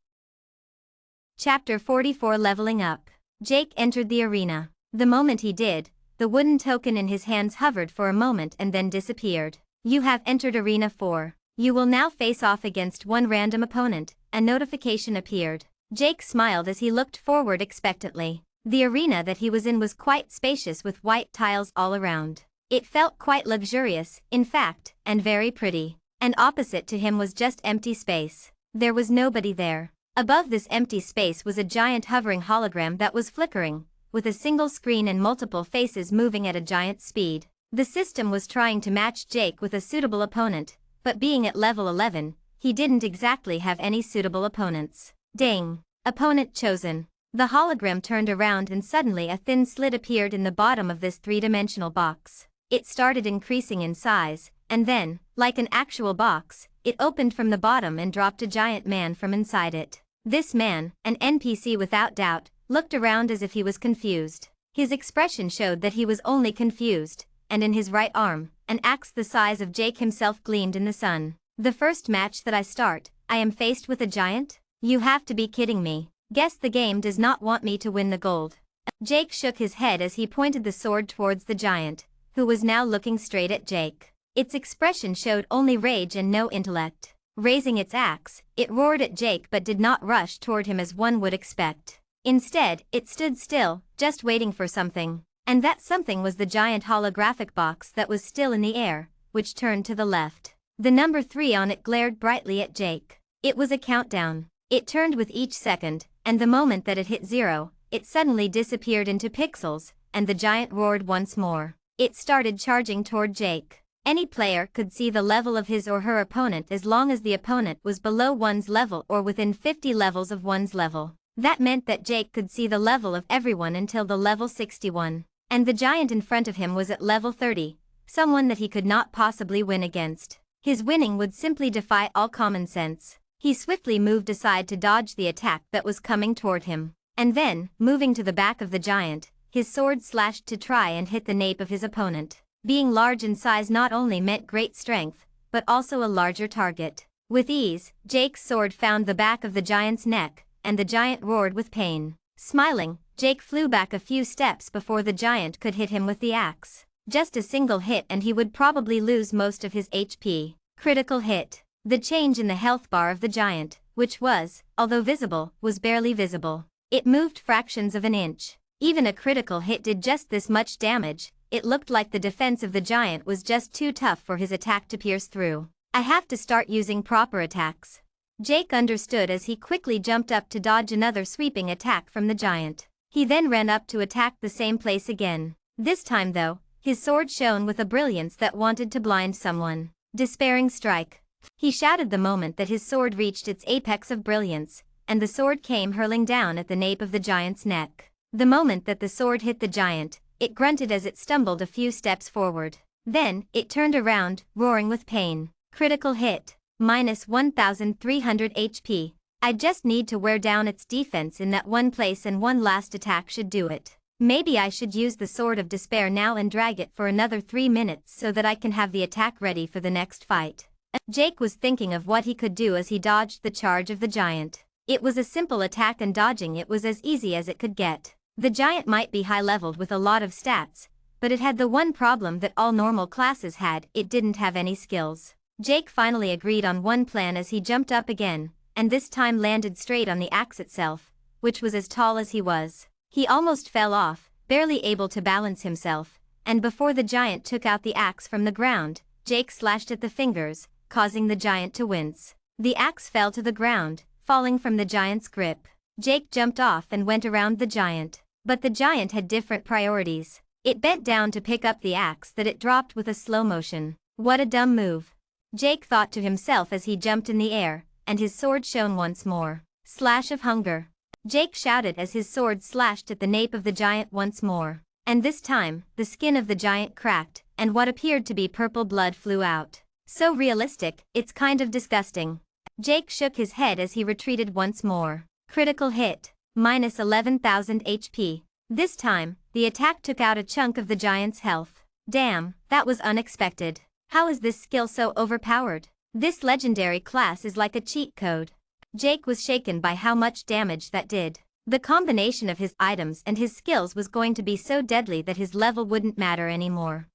Chapter 44 Leveling Up. Jake entered the arena. The moment he did, the wooden token in his hands hovered for a moment and then disappeared. You have entered Arena 4. You will now face off against one random opponent. A notification appeared. Jake smiled as he looked forward expectantly. The arena that he was in was quite spacious with white tiles all around. It felt quite luxurious, in fact, and very pretty. And opposite to him was just empty space. There was nobody there. Above this empty space was a giant hovering hologram that was flickering, with a single screen and multiple faces moving at a giant speed. The system was trying to match Jake with a suitable opponent, but being at level 11, he didn't exactly have any suitable opponents. Ding! Opponent chosen. The hologram turned around and suddenly a thin slit appeared in the bottom of this three-dimensional box. It started increasing in size, and then, like an actual box, it opened from the bottom and dropped a giant man from inside it. This man, an NPC without doubt, looked around as if he was confused. His expression showed that he was only confused, and in his right arm, an axe the size of Jake himself gleamed in the sun. The first match that I start, I am faced with a giant? You have to be kidding me. Guess the game does not want me to win the gold. Jake shook his head as he pointed the sword towards the giant, who was now looking straight at Jake. Its expression showed only rage and no intellect. Raising its axe, it roared at Jake but did not rush toward him as one would expect. Instead, it stood still, just waiting for something. And that something was the giant holographic box that was still in the air, which turned to the left. The number 3 on it glared brightly at Jake. It was a countdown. It turned with each second, and the moment that it hit 0, it suddenly disappeared into pixels, and the giant roared once more. It started charging toward Jake. Any player could see the level of his or her opponent as long as the opponent was below one's level or within 50 levels of one's level. That meant that Jake could see the level of everyone until the level 61. And the giant in front of him was at level 30, someone that he could not possibly win against. His winning would simply defy all common sense. He swiftly moved aside to dodge the attack that was coming toward him. And then, moving to the back of the giant, his sword slashed to try and hit the nape of his opponent. Being large in size not only meant great strength, but also a larger target. With ease, Jake's sword found the back of the giant's neck, and the giant roared with pain. Smiling, Jake flew back a few steps before the giant could hit him with the axe. Just a single hit and he would probably lose most of his HP. Critical hit. The change in the health bar of the giant, which was, although visible, was barely visible. It moved fractions of an inch. Even a critical hit did just this much damage. It looked like the defense of the giant was just too tough for his attack to pierce through. I have to start using proper attacks. Jake understood as he quickly jumped up to dodge another sweeping attack from the giant. He then ran up to attack the same place again. This time though, his sword shone with a brilliance that wanted to blind someone. Despairing strike. He shouted the moment that his sword reached its apex of brilliance, and the sword came hurling down at the nape of the giant's neck. The moment that the sword hit the giant, it grunted as it stumbled a few steps forward. Then, it turned around, roaring with pain. Critical hit. Minus 1300 HP. I just need to wear down its defense in that one place and one last attack should do it. Maybe I should use the Sword of Despair now and drag it for another 3 minutes so that I can have the attack ready for the next fight. Jake was thinking of what he could do as he dodged the charge of the giant. It was a simple attack and dodging it was as easy as it could get. The giant might be high-leveled with a lot of stats, but it had the one problem that all normal classes had: it didn't have any skills. Jake finally agreed on one plan as he jumped up again, and this time landed straight on the axe itself, which was as tall as he was. He almost fell off, barely able to balance himself, and before the giant took out the axe from the ground, Jake slashed at the fingers, causing the giant to wince. The axe fell to the ground, falling from the giant's grip. Jake jumped off and went around the giant. But the giant had different priorities. It bent down to pick up the axe that it dropped with a slow motion. What a dumb move. Jake thought to himself as he jumped in the air, and his sword shone once more. Slash of hunger. Jake shouted as his sword slashed at the nape of the giant once more. And this time, the skin of the giant cracked, and what appeared to be purple blood flew out. So realistic, it's kind of disgusting. Jake shook his head as he retreated once more. Critical hit. Minus 11,000 HP. This time, the attack took out a chunk of the giant's health. Damn, that was unexpected. How is this skill so overpowered? This legendary class is like a cheat code. Jake was shaken by how much damage that did. The combination of his items and his skills was going to be so deadly that his level wouldn't matter anymore.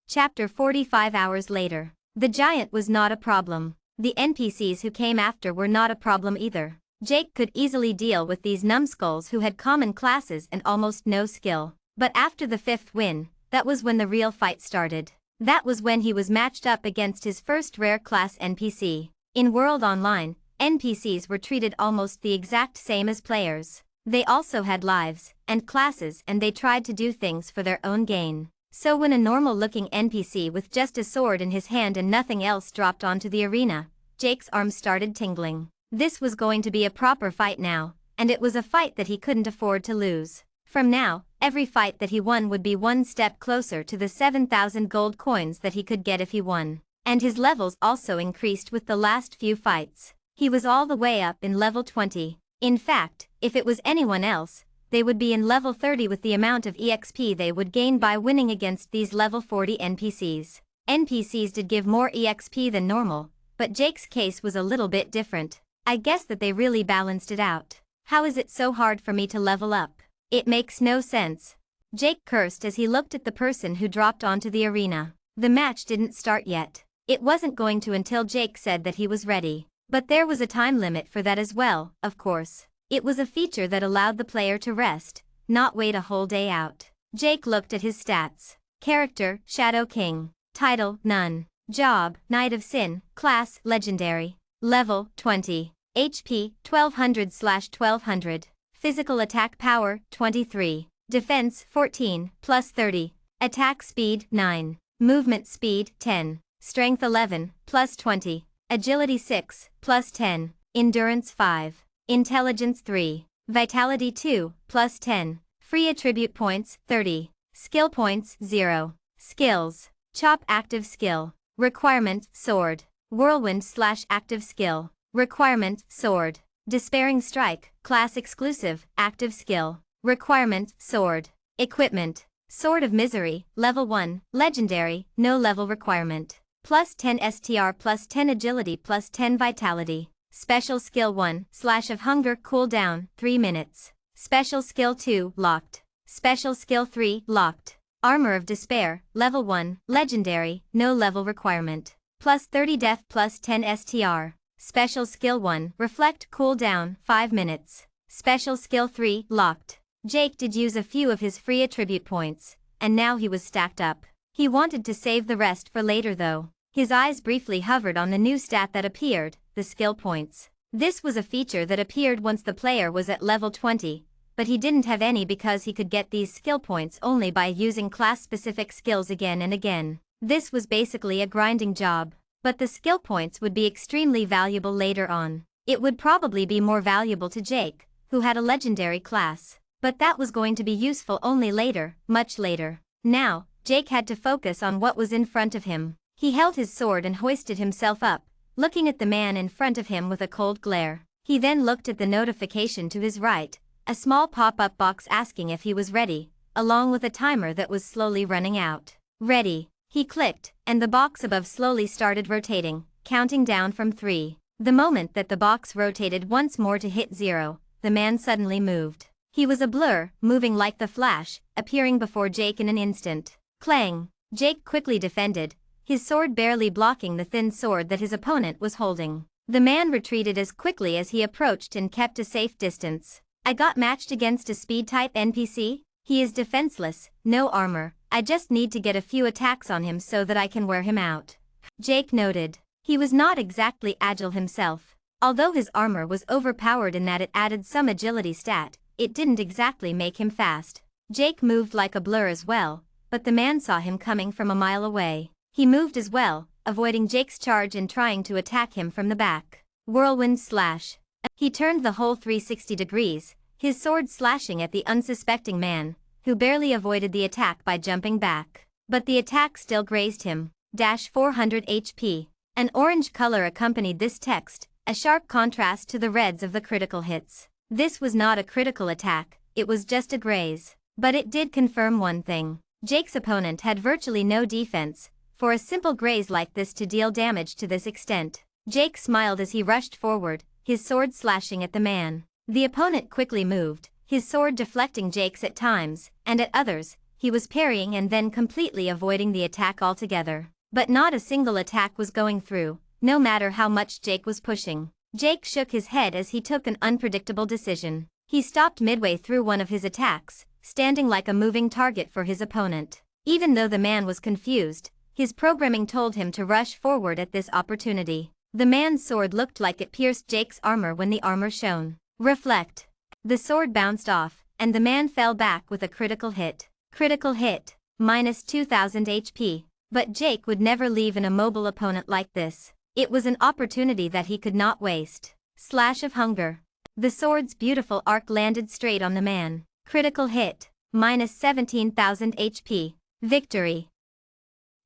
Chapter 45 hours later. The giant was not a problem. The NPCs who came after were not a problem either. Jake could easily deal with these numbskulls who had common classes and almost no skill. But after the 5th win, that was when the real fight started. That was when he was matched up against his first rare class NPC. In World Online, NPCs were treated almost the exact same as players. They also had lives and classes, and they tried to do things for their own gain. So when a normal-looking NPC with just a sword in his hand and nothing else dropped onto the arena, Jake's arms started tingling. This was going to be a proper fight now, and it was a fight that he couldn't afford to lose. From now, every fight that he won would be one step closer to the 7,000 gold coins that he could get if he won. And his levels also increased with the last few fights. He was all the way up in level 20. In fact, if it was anyone else, they would be in level 30 with the amount of EXP they would gain by winning against these level 40 NPCs. NPCs did give more EXP than normal, but Jake's case was a little bit different. I guess that they really balanced it out. How is it so hard for me to level up? It makes no sense. Jake cursed as he looked at the person who dropped onto the arena. The match didn't start yet. It wasn't going to until Jake said that he was ready. But there was a time limit for that as well, of course. It was a feature that allowed the player to rest, not wait a whole day out. Jake looked at his stats. Character, Shadow King. Title, None. Job, Knight of Sin. Class, Legendary. Level, 20. HP, 1200/1200. Physical attack power, 23. Defense, 14, plus 30. Attack speed, 9. Movement speed, 10. Strength 11, plus 20. Agility 6, plus 10. Endurance 5. Intelligence 3. Vitality 2, plus 10. Free attribute points, 30. Skill points, 0. Skills. Chop active skill. Requirement, sword. Whirlwind/active skill. Requirement, sword. Despairing strike, class exclusive, active skill. Requirement, sword. Equipment. Sword of Misery, level 1, legendary, no level requirement. Plus 10 STR, plus 10 agility, plus 10 vitality. Special skill 1, Slash of Hunger, cooldown, 3 minutes. Special skill 2, locked. Special skill 3, locked. Armor of Despair, level 1, legendary, no level requirement. Plus 30 def, plus 10 STR. Special skill 1, reflect, cooldown, 5 minutes. Special skill 3, locked. Jake did use a few of his free attribute points, and now he was stacked up. He wanted to save the rest for later though. His eyes briefly hovered on the new stat that appeared, the skill points. This was a feature that appeared once the player was at level 20, but he didn't have any because he could get these skill points only by using class-specific skills again and again. This was basically a grinding job, but the skill points would be extremely valuable later on. It would probably be more valuable to Jake, who had a legendary class. But that was going to be useful only later, much later. Now, Jake had to focus on what was in front of him. He held his sword and hoisted himself up, looking at the man in front of him with a cold glare. He then looked at the notification to his right, a small pop-up box asking if he was ready, along with a timer that was slowly running out. Ready. He clicked, and the box above slowly started rotating, counting down from 3. The moment that the box rotated once more to hit 0, the man suddenly moved. He was a blur, moving like the Flash, appearing before Jake in an instant. Clang! Jake quickly defended, his sword barely blocking the thin sword that his opponent was holding. The man retreated as quickly as he approached and kept a safe distance. I got matched against a speed-type NPC? He is defenseless, no armor, I just need to get a few attacks on him so that I can wear him out. Jake noted. He was not exactly agile himself. Although his armor was overpowered in that it added some agility stat, it didn't exactly make him fast. Jake moved like a blur as well, but the man saw him coming from a mile away. He moved as well, avoiding Jake's charge and trying to attack him from the back. Whirlwind slash. He turned the whole 360 degrees, his sword slashing at the unsuspecting man, who barely avoided the attack by jumping back. But the attack still grazed him. 400 HP. An orange color accompanied this text, a sharp contrast to the reds of the critical hits. This was not a critical attack, it was just a graze. But it did confirm one thing. Jake's opponent had virtually no defense, for a simple graze like this to deal damage to this extent. Jake smiled as he rushed forward, his sword slashing at the man. The opponent quickly moved, his sword deflecting Jake's at times, and at others, he was parrying and then completely avoiding the attack altogether. But not a single attack was going through, no matter how much Jake was pushing. Jake shook his head as he took an unpredictable decision. He stopped midway through one of his attacks, standing like a moving target for his opponent. Even though the man was confused, his programming told him to rush forward at this opportunity. The man's sword looked like it pierced Jake's armor when the armor shone. Reflect. The sword bounced off, and the man fell back with a critical hit. Critical hit. Minus 2000 HP. But Jake would never leave an immobile opponent like this. It was an opportunity that he could not waste. Slash of Hunger. The sword's beautiful arc landed straight on the man. Critical hit. Minus 17,000 HP. Victory.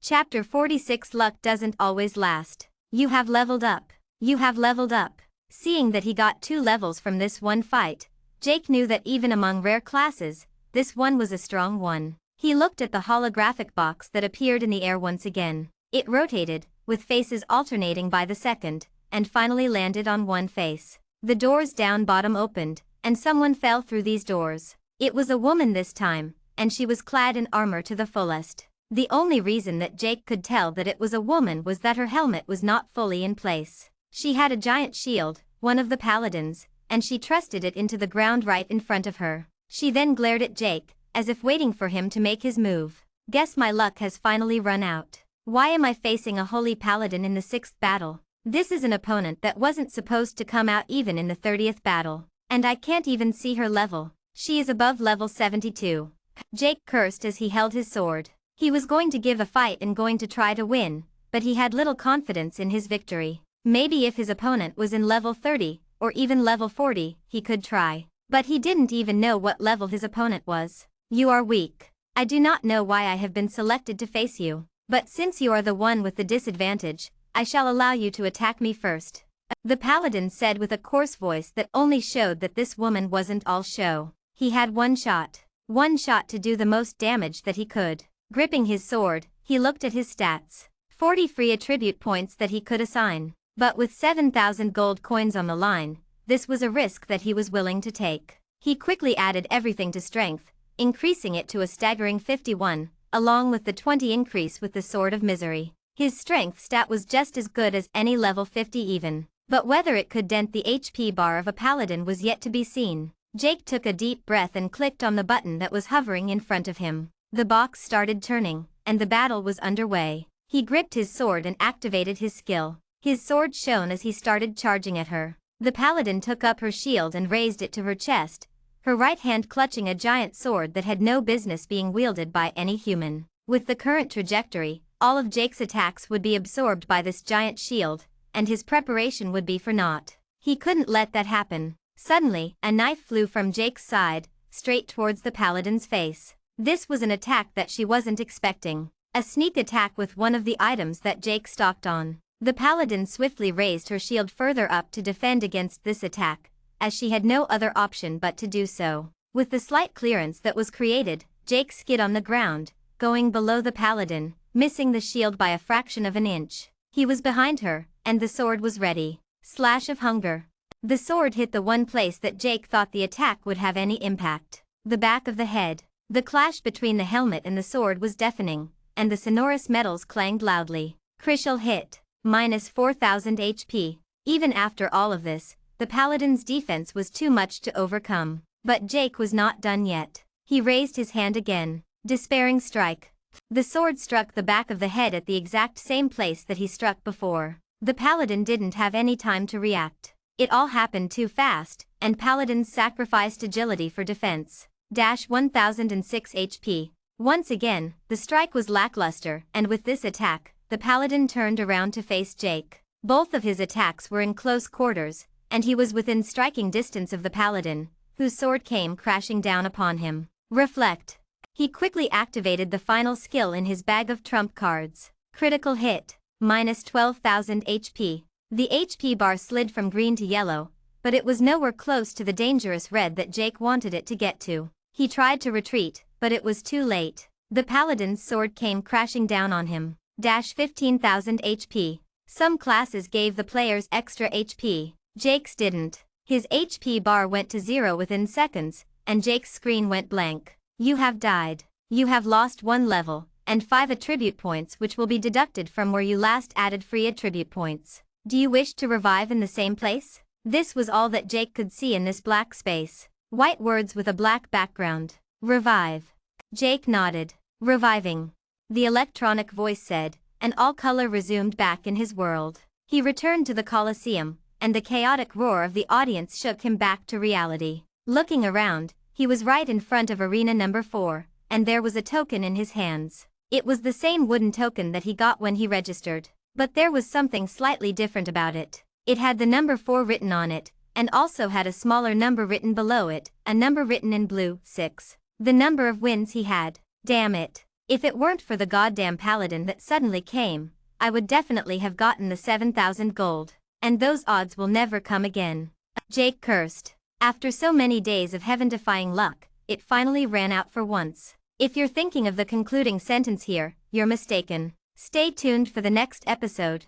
Chapter 46. Luck doesn't always last. You have leveled up. You have leveled up. Seeing that he got 2 levels from this one fight, Jake knew that even among rare classes, this one was a strong one. He looked at the holographic box that appeared in the air once again. It rotated, with faces alternating by the second, and finally landed on one face. The doors down bottom opened, and someone fell through these doors. It was a woman this time, and she was clad in armor to the fullest. The only reason that Jake could tell that it was a woman was that her helmet was not fully in place. She had a giant shield, one of the paladins, and she trusted it into the ground right in front of her. She then glared at Jake, as if waiting for him to make his move. Guess my luck has finally run out. Why am I facing a holy paladin in the 6th battle? This is an opponent that wasn't supposed to come out even in the 30th battle. And I can't even see her level. She is above level 72. Jake cursed as he held his sword. He was going to give a fight and going to try to win, but he had little confidence in his victory. Maybe if his opponent was in level 30, or even level 40, he could try. But he didn't even know what level his opponent was. You are weak. I do not know why I have been selected to face you. But since you are the one with the disadvantage, I shall allow you to attack me first. The paladin said with a coarse voice that only showed that this woman wasn't all show. He had one shot to do the most damage that he could. Gripping his sword, he looked at his stats. 40 free attribute points that he could assign. But with 7,000 gold coins on the line, this was a risk that he was willing to take. He quickly added everything to strength, increasing it to a staggering 51, along with the 20 increase with the Sword of Misery. His strength stat was just as good as any level 50 even. But whether it could dent the HP bar of a paladin was yet to be seen. Jake took a deep breath and clicked on the button that was hovering in front of him. The box started turning, and the battle was underway. He gripped his sword and activated his skill. His sword shone as he started charging at her. The paladin took up her shield and raised it to her chest, her right hand clutching a giant sword that had no business being wielded by any human. With the current trajectory, all of Jake's attacks would be absorbed by this giant shield, and his preparation would be for naught. He couldn't let that happen. Suddenly, a knife flew from Jake's side, straight towards the paladin's face. This was an attack that she wasn't expecting. A sneak attack with one of the items that Jake stalked on. The paladin swiftly raised her shield further up to defend against this attack, as she had no other option but to do so. With the slight clearance that was created, Jake skid on the ground, going below the paladin, missing the shield by a fraction of an inch. He was behind her, and the sword was ready. Slash of hunger. The sword hit the one place that Jake thought the attack would have any impact. The back of the head. The clash between the helmet and the sword was deafening, and the sonorous metals clanged loudly. Critical hit. Minus 4,000 HP. Even after all of this, the paladin's defense was too much to overcome. But Jake was not done yet. He raised his hand again. Despairing strike. The sword struck the back of the head at the exact same place that he struck before. The paladin didn't have any time to react. It all happened too fast, and paladins sacrificed agility for defense. 1006 HP. Once again, the strike was lackluster, and with this attack, the paladin turned around to face Jake. Both of his attacks were in close quarters, and he was within striking distance of the paladin, whose sword came crashing down upon him. Reflect. He quickly activated the final skill in his bag of trump cards. Critical hit. Minus 12,000 HP. The HP bar slid from green to yellow, but it was nowhere close to the dangerous red that Jake wanted it to get to. He tried to retreat, but it was too late. The paladin's sword came crashing down on him. 15,000 HP. Some classes gave the players extra HP. Jake's didn't. His HP bar went to 0 within seconds, and Jake's screen went blank. You have died. You have lost 1 level, and 5 attribute points which will be deducted from where you last added free attribute points. Do you wish to revive in the same place? This was all that Jake could see in this black space. White words with a black background. Revive. Jake nodded. Reviving. The electronic voice said, and all color resumed back in his world. He returned to the Colosseum, and the chaotic roar of the audience shook him back to reality. Looking around, he was right in front of arena number 4, and there was a token in his hands. It was the same wooden token that he got when he registered. But there was something slightly different about it. It had the number 4 written on it, and also had a smaller number written below it, a number written in blue, 6. The number of wins he had. Damn it. If it weren't for the goddamn paladin that suddenly came, I would definitely have gotten the 7,000 gold. And those odds will never come again. Jake cursed. After so many days of heaven-defying luck, it finally ran out for once. If you're thinking of the concluding sentence here, you're mistaken. Stay tuned for the next episode.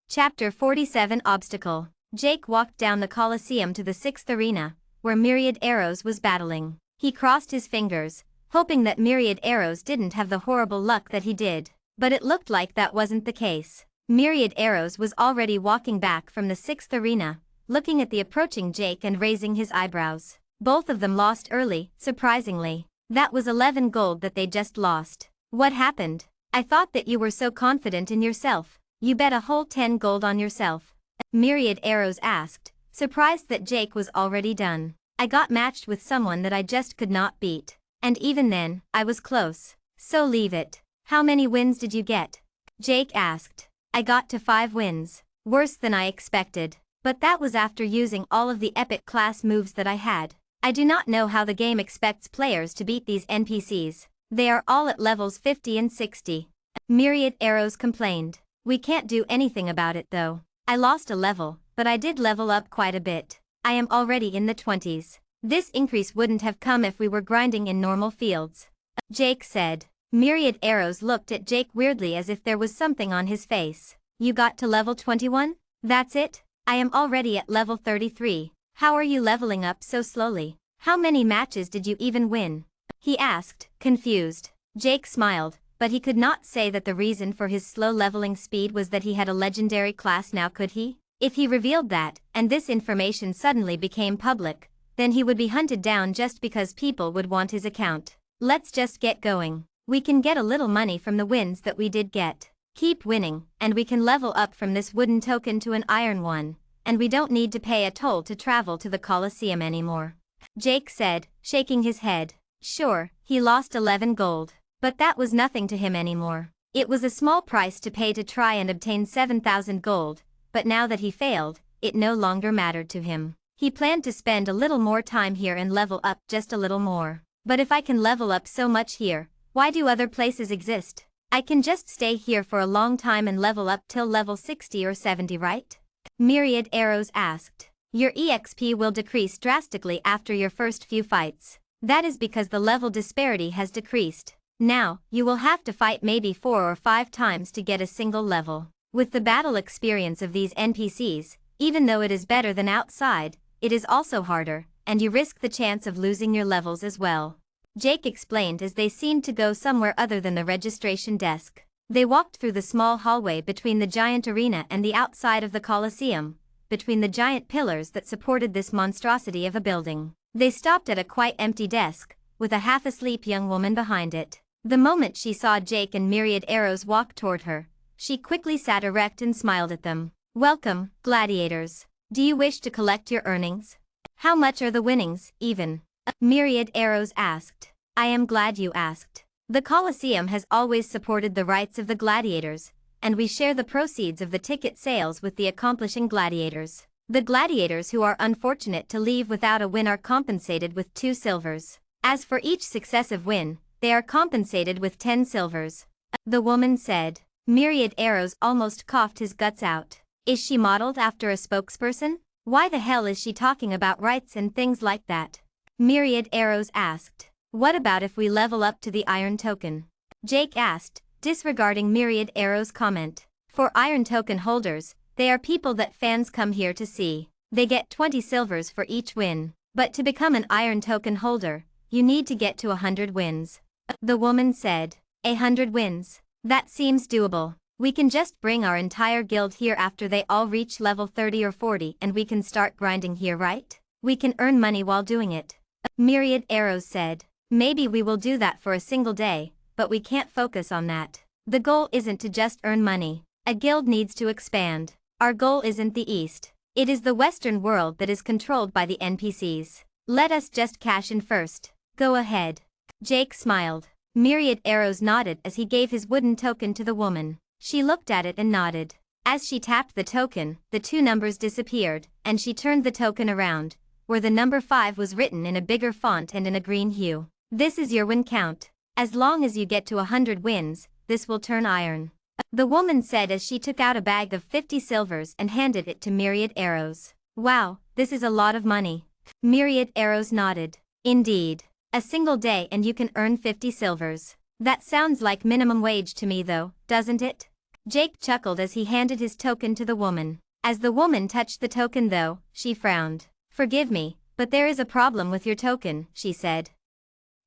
Chapter 47 Obstacle. Jake walked down the Colosseum to the 6th arena, where Myriad Arrows was battling. He crossed his fingers, hoping that Myriad Arrows didn't have the horrible luck that he did. But it looked like that wasn't the case. Myriad Arrows was already walking back from the 6th arena, looking at the approaching Jake and raising his eyebrows. Both of them lost early, surprisingly. That was 11 gold that they just lost. What happened? I thought that you were so confident in yourself. You bet a whole 10 gold on yourself. Myriad Arrows asked, surprised that Jake was already done. I got matched with someone that I just could not beat. And even then, I was close. So leave it. How many wins did you get? Jake asked. I got to 5 wins. Worse than I expected. But that was after using all of the epic class moves that I had. I do not know how the game expects players to beat these NPCs. They are all at levels 50 and 60. Myriad Arrows complained. We can't do anything about it though. I lost a level, but I did level up quite a bit. I am already in the 20s. This increase wouldn't have come if we were grinding in normal fields. Jake said. Myriad Arrows looked at Jake weirdly as if there was something on his face. You got to level 21? That's it? I am already at level 33. How are you leveling up so slowly? How many matches did you even win? He asked, confused. Jake smiled, but he could not say that the reason for his slow leveling speed was that he had a legendary class now, could he? If he revealed that, and this information suddenly became public, then he would be hunted down just because people would want his account. Let's just get going. We can get a little money from the wins that we did get. Keep winning, and we can level up from this wooden token to an iron one, and we don't need to pay a toll to travel to the Colosseum anymore. Jake said, shaking his head. Sure, he lost 11 gold, but that was nothing to him anymore. It was a small price to pay to try and obtain 7,000 gold, but now that he failed, it no longer mattered to him. He planned to spend a little more time here and level up just a little more. But if I can level up so much here, why do other places exist? I can just stay here for a long time and level up till level 60 or 70, right? Myriad Arrows asked. Your EXP will decrease drastically after your first few fights. That is because the level disparity has decreased. Now, you will have to fight maybe 4 or 5 times to get a single level. With the battle experience of these NPCs, even though it is better than outside, it is also harder, and you risk the chance of losing your levels as well. Jake explained as they seemed to go somewhere other than the registration desk. They walked through the small hallway between the giant arena and the outside of the Colosseum, between the giant pillars that supported this monstrosity of a building. They stopped at a quite empty desk, with a half-asleep young woman behind it. The moment she saw Jake and Myriad Arrows walk toward her, she quickly sat erect and smiled at them. Welcome, gladiators. Do you wish to collect your earnings? How much are the winnings, even? Myriad Arrows asked. I am glad you asked. The Colosseum has always supported the rights of the gladiators, and we share the proceeds of the ticket sales with the accomplishing gladiators. The gladiators who are unfortunate to leave without a win are compensated with 2 silvers. As for each successive win, they are compensated with 10 silvers. The woman said. Myriad Arrows almost coughed his guts out. Is she modeled after a spokesperson? Why the hell is she talking about rights and things like that? Myriad Arrows asked. What about if we level up to the iron token? Jake asked, disregarding Myriad Arrows' comment. For iron token holders, they are people that fans come here to see. They get 20 silvers for each win. But to become an iron token holder, you need to get to 100 wins. The woman said. 100 wins. That seems doable. We can just bring our entire guild here after they all reach level 30 or 40 and we can start grinding here, right? We can earn money while doing it. Myriad Arrows said. Maybe we will do that for a single day, but we can't focus on that. The goal isn't to just earn money. A guild needs to expand. Our goal isn't the East. It is the Western world that is controlled by the NPCs. Let us just cash in first. Go ahead. Jake smiled. Myriad Arrows nodded as he gave his wooden token to the woman. She looked at it and nodded. As she tapped the token, the 2 numbers disappeared, and she turned the token around, where the number 5 was written in a bigger font and in a green hue. This is your win count. As long as you get to 100 wins, this will turn iron. The woman said as she took out a bag of 50 silvers and handed it to Myriad Arrows. Wow, this is a lot of money. Myriad Arrows nodded. Indeed. A single day and you can earn 50 silvers. That sounds like minimum wage to me though, doesn't it? Jake chuckled as he handed his token to the woman. As the woman touched the token though, she frowned. Forgive me, but there is a problem with your token, she said.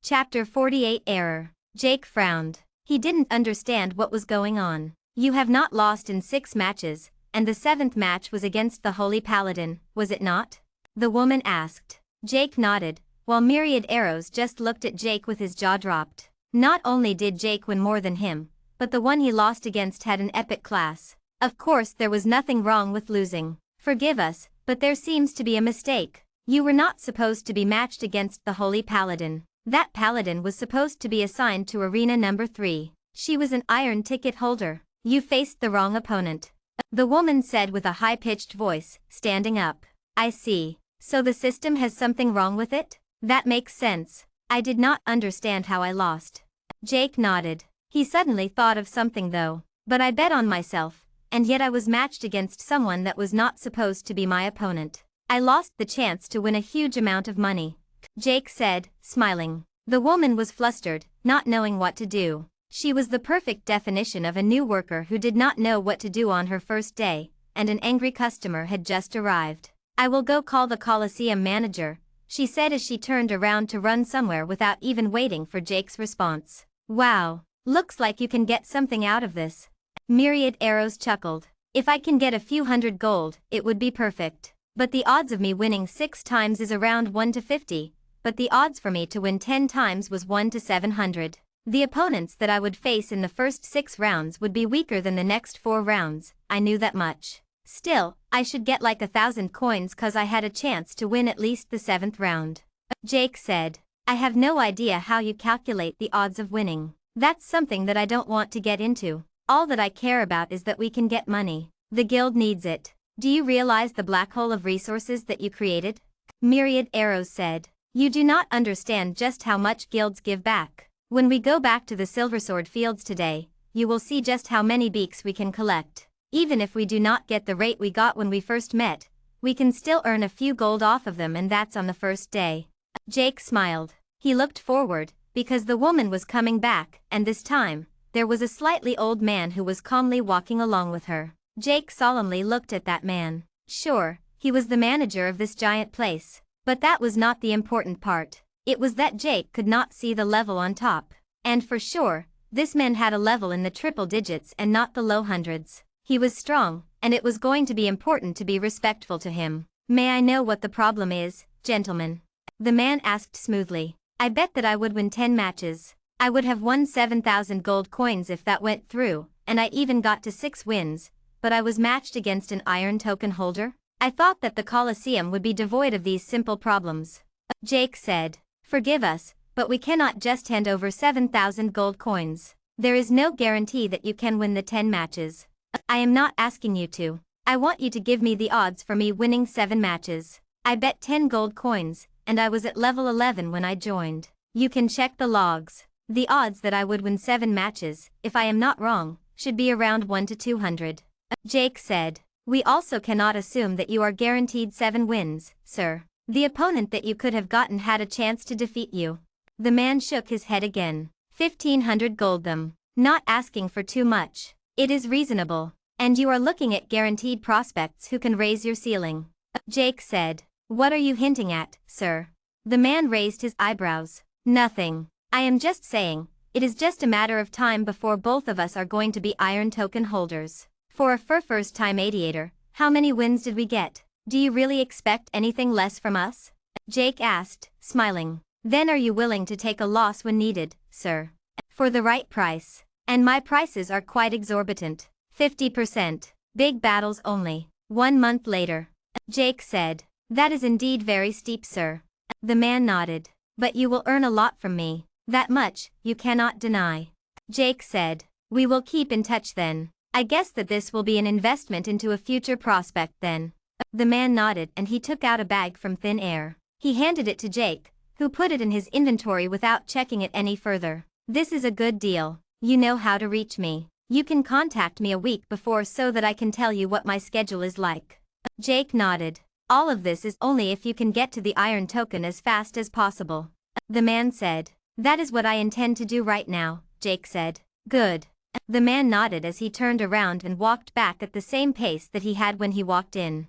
Chapter 48 Error. Jake frowned. He didn't understand what was going on. You have not lost in 6 matches, and the 7th match was against the Holy Paladin, was it not? The woman asked. Jake nodded, while Myriad Arrows just looked at Jake with his jaw dropped. Not only did Jake win more than him, but the one he lost against had an epic class. Of course there was nothing wrong with losing. Forgive us, But there seems to be a mistake. You were not supposed to be matched against the Holy Paladin. That paladin was supposed to be assigned to arena number 3. She was an iron ticket holder. You faced the wrong opponent. The woman said with a high-pitched voice, standing up. I see. So the system has something wrong with it? That makes sense. I did not understand how I lost. Jake nodded. He suddenly thought of something though. But I bet on myself, and yet I was matched against someone that was not supposed to be my opponent. I lost the chance to win a huge amount of money. Jake said, smiling. The woman was flustered, not knowing what to do. She was the perfect definition of a new worker who did not know what to do on her first day, and an angry customer had just arrived. I will go call the Coliseum manager, she said as she turned around to run somewhere without even waiting for Jake's response. Wow, looks like you can get something out of this. Myriad Arrows chuckled. If I can get a few hundred gold, it would be perfect. But the odds of me winning 6 times is around 1 to 50, but the odds for me to win 10 times was 1 to 700. The opponents that I would face in the first 6 rounds would be weaker than the next 4 rounds, I knew that much. Still, I should get like 1,000 coins cause I had a chance to win at least the 7th round. Jake said. I have no idea how you calculate the odds of winning. That's something that I don't want to get into. All that I care about is that we can get money. The guild needs it. Do you realize the black hole of resources that you created? Myriad Arrows said. You do not understand just how much guilds give back. When we go back to the Silversword fields today, you will see just how many beaks we can collect. Even if we do not get the rate we got when we first met, we can still earn a few gold off of them, and that's on the first day. Jake smiled. He looked forward, because the woman was coming back, and this time, there was a slightly old man who was calmly walking along with her. Jake solemnly looked at that man. Sure, he was the manager of this giant place. But that was not the important part. It was that Jake could not see the level on top. And for sure, this man had a level in the triple digits and not the low hundreds. He was strong, and it was going to be important to be respectful to him. May I know what the problem is, gentlemen? The man asked smoothly. I bet that I would win 10 matches. I would have won 7,000 gold coins if that went through, and I even got to 6 wins. But I was matched against an iron token holder? I thought that the Colosseum would be devoid of these simple problems. Jake said. Forgive us, but we cannot just hand over 7,000 gold coins. There is no guarantee that you can win the 10 matches. I am not asking you to. I want you to give me the odds for me winning 7 matches. I bet 10 gold coins, and I was at level 11 when I joined. You can check the logs. The odds that I would win 7 matches, if I am not wrong, should be around 1 to 200. Jake said. We also cannot assume that you are guaranteed 7 wins, sir. The opponent that you could have gotten had a chance to defeat you. The man shook his head again. 1,500 gold them. Not asking for too much. It is reasonable. And you are looking at guaranteed prospects who can raise your ceiling. Jake said. What are you hinting at, sir? The man raised his eyebrows. Nothing. I am just saying, it is just a matter of time before both of us are going to be iron token holders. For a first-time aviator, how many wins did we get? Do you really expect anything less from us? Jake asked, smiling. Then are you willing to take a loss when needed, sir? For the right price. And my prices are quite exorbitant. 50%. Big battles only. 1 month later. Jake said. That is indeed very steep, sir. The man nodded. But you will earn a lot from me. That much, you cannot deny. Jake said. We will keep in touch then. I guess that this will be an investment into a future prospect then. The man nodded and he took out a bag from thin air. He handed it to Jake, who put it in his inventory without checking it any further. This is a good deal. You know how to reach me. You can contact me a week before so that I can tell you what my schedule is like. Jake nodded. All of this is only if you can get to the iron token as fast as possible. The man said. That is what I intend to do right now, Jake said. Good. The man nodded as he turned around and walked back at the same pace that he had when he walked in.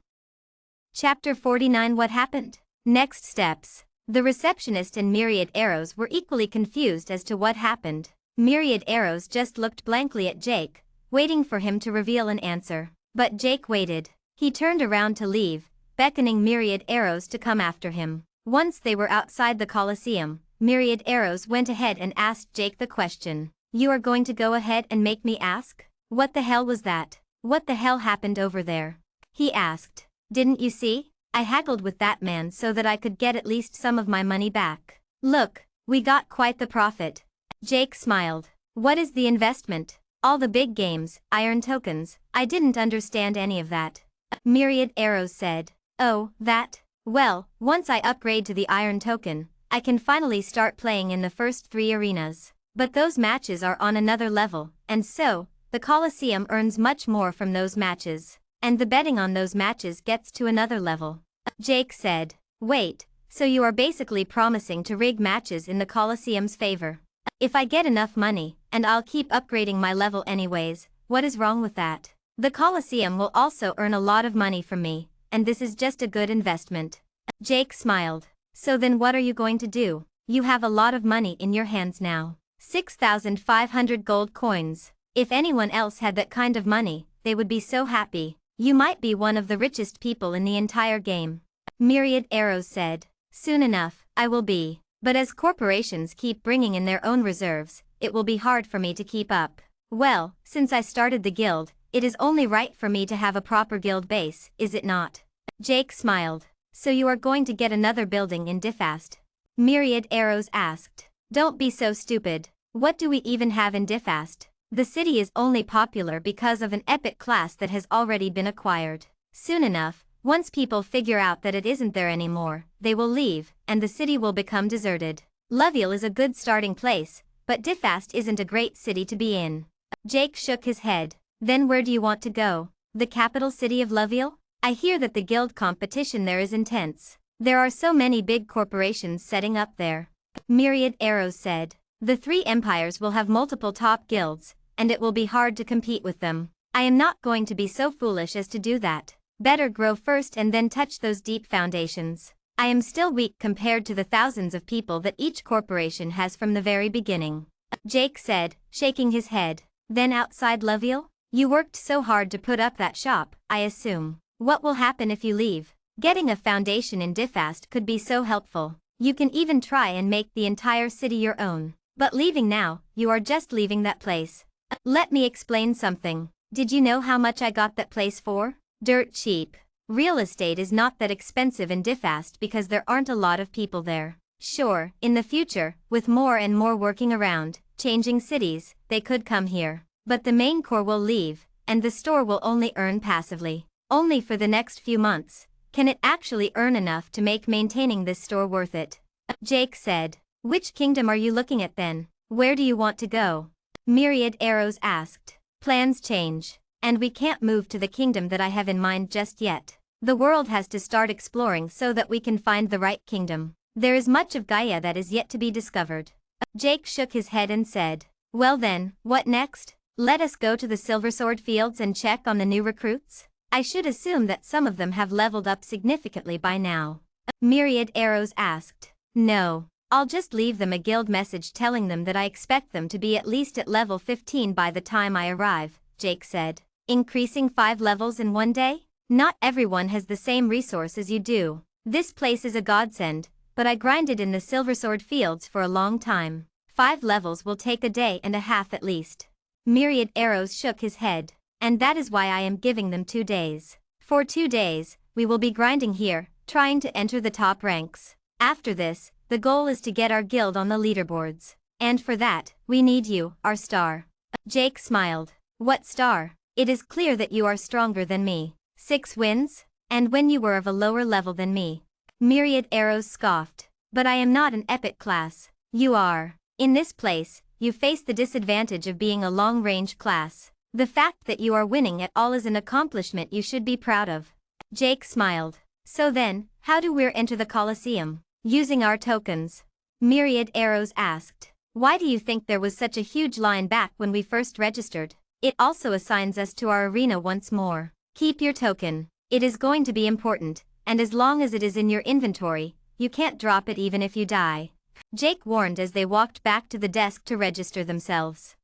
Chapter 49. What happened? Next steps. The receptionist and Myriad Arrows were equally confused as to what happened. Myriad Arrows just looked blankly at Jake, waiting for him to reveal an answer. But Jake waited. He turned around to leave, beckoning Myriad Arrows to come after him. Once they were outside the Colosseum, Myriad Arrows went ahead and asked Jake the question. You are going to go ahead and make me ask? What the hell was that? What the hell happened over there? He asked. Didn't you see? I haggled with that man so that I could get at least some of my money back. Look, we got quite the profit. Jake smiled. What is the investment? All the big games, iron tokens. I didn't understand any of that. Myriad Arrows said. Oh, that? Well, once I upgrade to the iron token, I can finally start playing in the first 3 arenas. But those matches are on another level, and so, the Colosseum earns much more from those matches. And the betting on those matches gets to another level. Jake said. Wait, so you are basically promising to rig matches in the Colosseum's favor? If I get enough money, and I'll keep upgrading my level anyways, what is wrong with that? The Colosseum will also earn a lot of money from me, and this is just a good investment. Jake smiled. So then what are you going to do? You have a lot of money in your hands now. 6,500 gold coins. If anyone else had that kind of money, they would be so happy. You might be one of the richest people in the entire game. Myriad Arrows said. Soon enough, I will be. But as corporations keep bringing in their own reserves, it will be hard for me to keep up. Well, since I started the guild, it is only right for me to have a proper guild base, is it not? Jake smiled. So you are going to get another building in Diffast? Myriad Arrows asked. Don't be so stupid. What do we even have in Diffast? The city is only popular because of an epic class that has already been acquired. Soon enough, once people figure out that it isn't there anymore, they will leave, and the city will become deserted. Loviel is a good starting place, but Diffast isn't a great city to be in. Jake shook his head. Then where do you want to go? The capital city of Loviel? I hear that the guild competition there is intense. There are so many big corporations setting up there. Myriad Arrows said. The 3 empires will have multiple top guilds, and it will be hard to compete with them. I am not going to be so foolish as to do that. Better grow first and then touch those deep foundations. I am still weak compared to the thousands of people that each corporation has from the very beginning. Jake said, shaking his head. Then outside Loviel? You worked so hard to put up that shop, I assume. What will happen if you leave? Getting a foundation in Diffast could be so helpful. You can even try and make the entire city your own. But leaving now, you are just leaving that place. Let me explain something. Did you know how much I got that place for? Dirt cheap. Real estate is not that expensive in Diffast because there aren't a lot of people there. Sure, in the future, with more and more working around, changing cities, they could come here. But the main core will leave, and the store will only earn passively. Only for the next few months. Can it actually earn enough to make maintaining this store worth it? Jake said. Which kingdom are you looking at then? Where do you want to go? Myriad Arrows asked. Plans change. And we can't move to the kingdom that I have in mind just yet. The world has to start exploring so that we can find the right kingdom. There is much of Gaia that is yet to be discovered. Jake shook his head and said. Well then, what next? Let us go to the Silversword Fields and check on the new recruits? I should assume that some of them have leveled up significantly by now. Myriad Arrows asked. No. I'll just leave them a guild message telling them that I expect them to be at least at level 15 by the time I arrive, Jake said. Increasing 5 levels in one day? Not everyone has the same resource as you do. This place is a godsend, but I grinded in the Silversword Fields for a long time. 5 levels will take a day and a half at least. Myriad Arrows shook his head. And that is why I am giving them 2 days. For 2 days, we will be grinding here, trying to enter the top ranks. After this, the goal is to get our guild on the leaderboards. And for that, we need you, our star. Jake smiled. What star? It is clear that you are stronger than me. 6 wins? And when you were of a lower level than me. Myriad Arrows scoffed. But I am not an epic class. You are. In this place, you face the disadvantage of being a long-range class. The fact that you are winning at all is an accomplishment you should be proud of. Jake smiled. So then, how do we enter the Colosseum? Using our tokens. Myriad Arrows asked. Why do you think there was such a huge line back when we first registered? It also assigns us to our arena once more. Keep your token. It is going to be important, and as long as it is in your inventory, you can't drop it even if you die. Jake warned as they walked back to the desk to register themselves.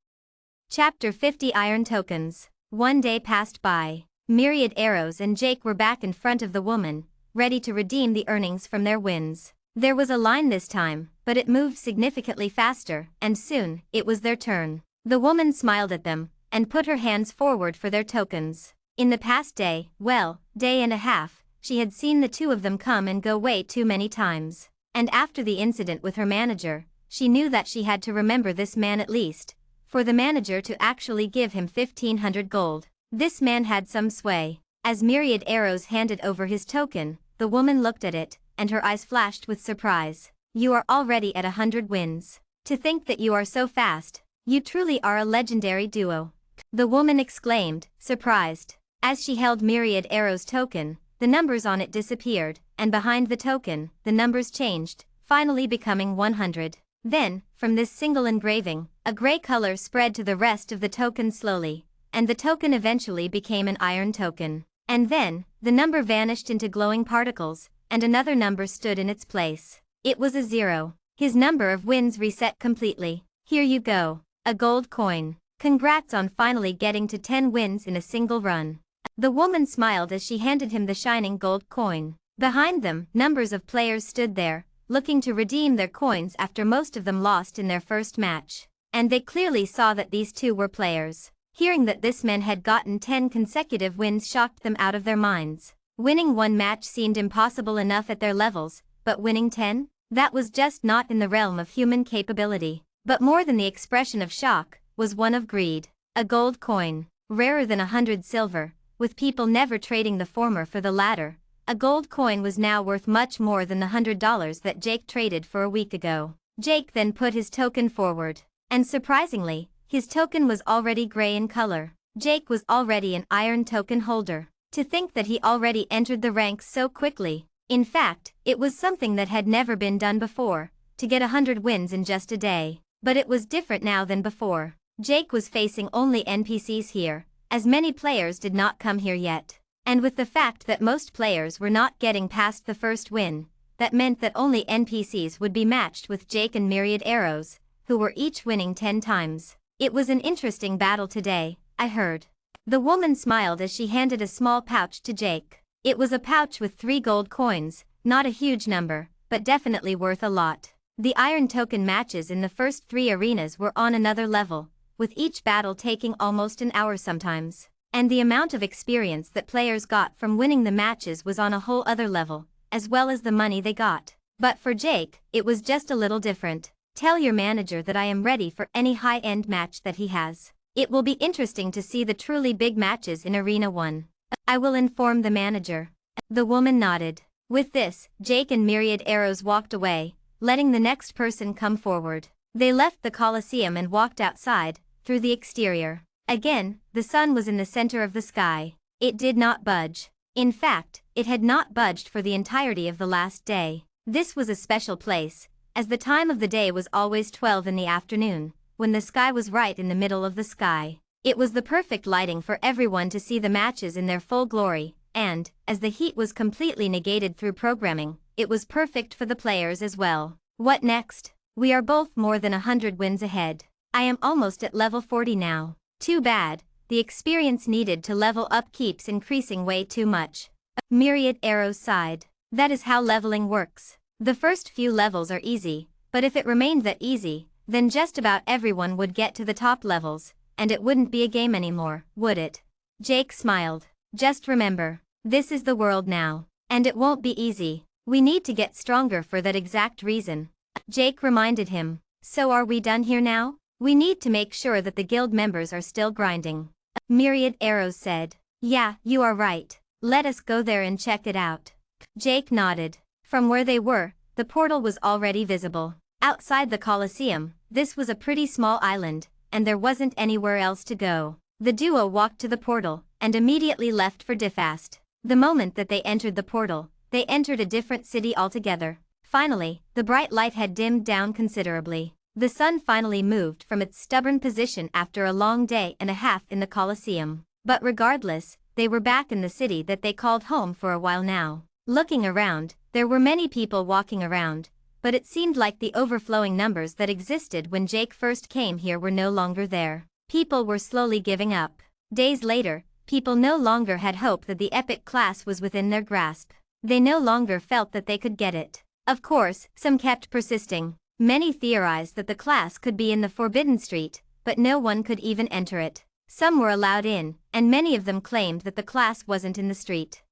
Chapter 50 Iron Tokens. 1 day passed by. Myriad Arrows and Jake were back in front of the woman, ready to redeem the earnings from their wins. There was a line this time, but it moved significantly faster, and soon, it was their turn. The woman smiled at them, and put her hands forward for their tokens. In the past day and a half, she had seen the two of them come and go way too many times. And after the incident with her manager, she knew that she had to remember this man at least, for the manager to actually give him 1,500 gold. This man had some sway. As Myriad Arrows handed over his token, the woman looked at it, and her eyes flashed with surprise. You are already at 100 wins. To think that you are so fast. You truly are a legendary duo. The woman exclaimed, surprised. As she held Myriad Arrow's token, the numbers on it disappeared, and behind the token, the numbers changed, finally becoming 100. Then, from this single engraving, a gray color spread to the rest of the token slowly, and the token eventually became an iron token. And then, the number vanished into glowing particles, and another number stood in its place. It was a 0. His number of wins reset completely. Here you go. A gold coin. Congrats on finally getting to 10 wins in a single run. The woman smiled as she handed him the shining gold coin. Behind them, numbers of players stood there, looking to redeem their coins after most of them lost in their first match. And they clearly saw that these two were players. Hearing that this man had gotten 10 consecutive wins shocked them out of their minds. Winning one match seemed impossible enough at their levels, but winning 10? That was just not in the realm of human capability. But more than the expression of shock, was one of greed. A gold coin, rarer than 100 silver, with people never trading the former for the latter. A gold coin was now worth much more than the $100 that Jake traded for a week ago. Jake then put his token forward. And surprisingly, his token was already gray in color. Jake was already an iron token holder. To think that he already entered the ranks so quickly. In fact, it was something that had never been done before, to get 100 wins in just a day. But it was different now than before. Jake was facing only NPCs here, as many players did not come here yet. And with the fact that most players were not getting past the first win, that meant that only NPCs would be matched with Jake and Myriad Arrows, who were each winning 10 times. It was an interesting battle today, I heard. The woman smiled as she handed a small pouch to Jake. It was a pouch with 3 gold coins, not a huge number, but definitely worth a lot. The iron token matches in the first 3 arenas were on another level, with each battle taking almost an hour sometimes. And the amount of experience that players got from winning the matches was on a whole other level, as well as the money they got. But for Jake, it was just a little different. Tell your manager that I am ready for any high-end match that he has. It will be interesting to see the truly big matches in Arena 1. I will inform the manager. The woman nodded. With this, Jake and Myriad Arrows walked away, letting the next person come forward. They left the Colosseum and walked outside, through the exterior. Again, the sun was in the center of the sky. It did not budge. In fact, it had not budged for the entirety of the last day. This was a special place, as the time of the day was always 12 in the afternoon, when the sky was right in the middle of the sky. It was the perfect lighting for everyone to see the matches in their full glory, and, as the heat was completely negated through programming, it was perfect for the players as well. What next? We are both more than 100 wins ahead. I am almost at level 40 now. Too bad, the experience needed to level up keeps increasing way too much. Myriad Arrows sighed. That is how leveling works. The first few levels are easy, but if it remained that easy, then just about everyone would get to the top levels, and it wouldn't be a game anymore, would it? Jake smiled. Just remember, this is the world now, and it won't be easy. We need to get stronger for that exact reason. Jake reminded him. So are we done here now? We need to make sure that the guild members are still grinding. Myriad Arrows said. Yeah, you are right. Let us go there and check it out. Jake nodded. From where they were, the portal was already visible. Outside the Colosseum, this was a pretty small island, and there wasn't anywhere else to go. The duo walked to the portal, and immediately left for Diffast. The moment that they entered the portal, they entered a different city altogether. Finally, the bright light had dimmed down considerably. The sun finally moved from its stubborn position after a long day and a half in the Colosseum. But regardless, they were back in the city that they called home for a while now. Looking around, there were many people walking around, but it seemed like the overflowing numbers that existed when Jake first came here were no longer there. People were slowly giving up. Days later, people no longer had hope that the epic class was within their grasp. They no longer felt that they could get it. Of course, some kept persisting. Many theorized that the class could be in the Forbidden Street, but no one could even enter it. Some were allowed in, and many of them claimed that the class wasn't in the street.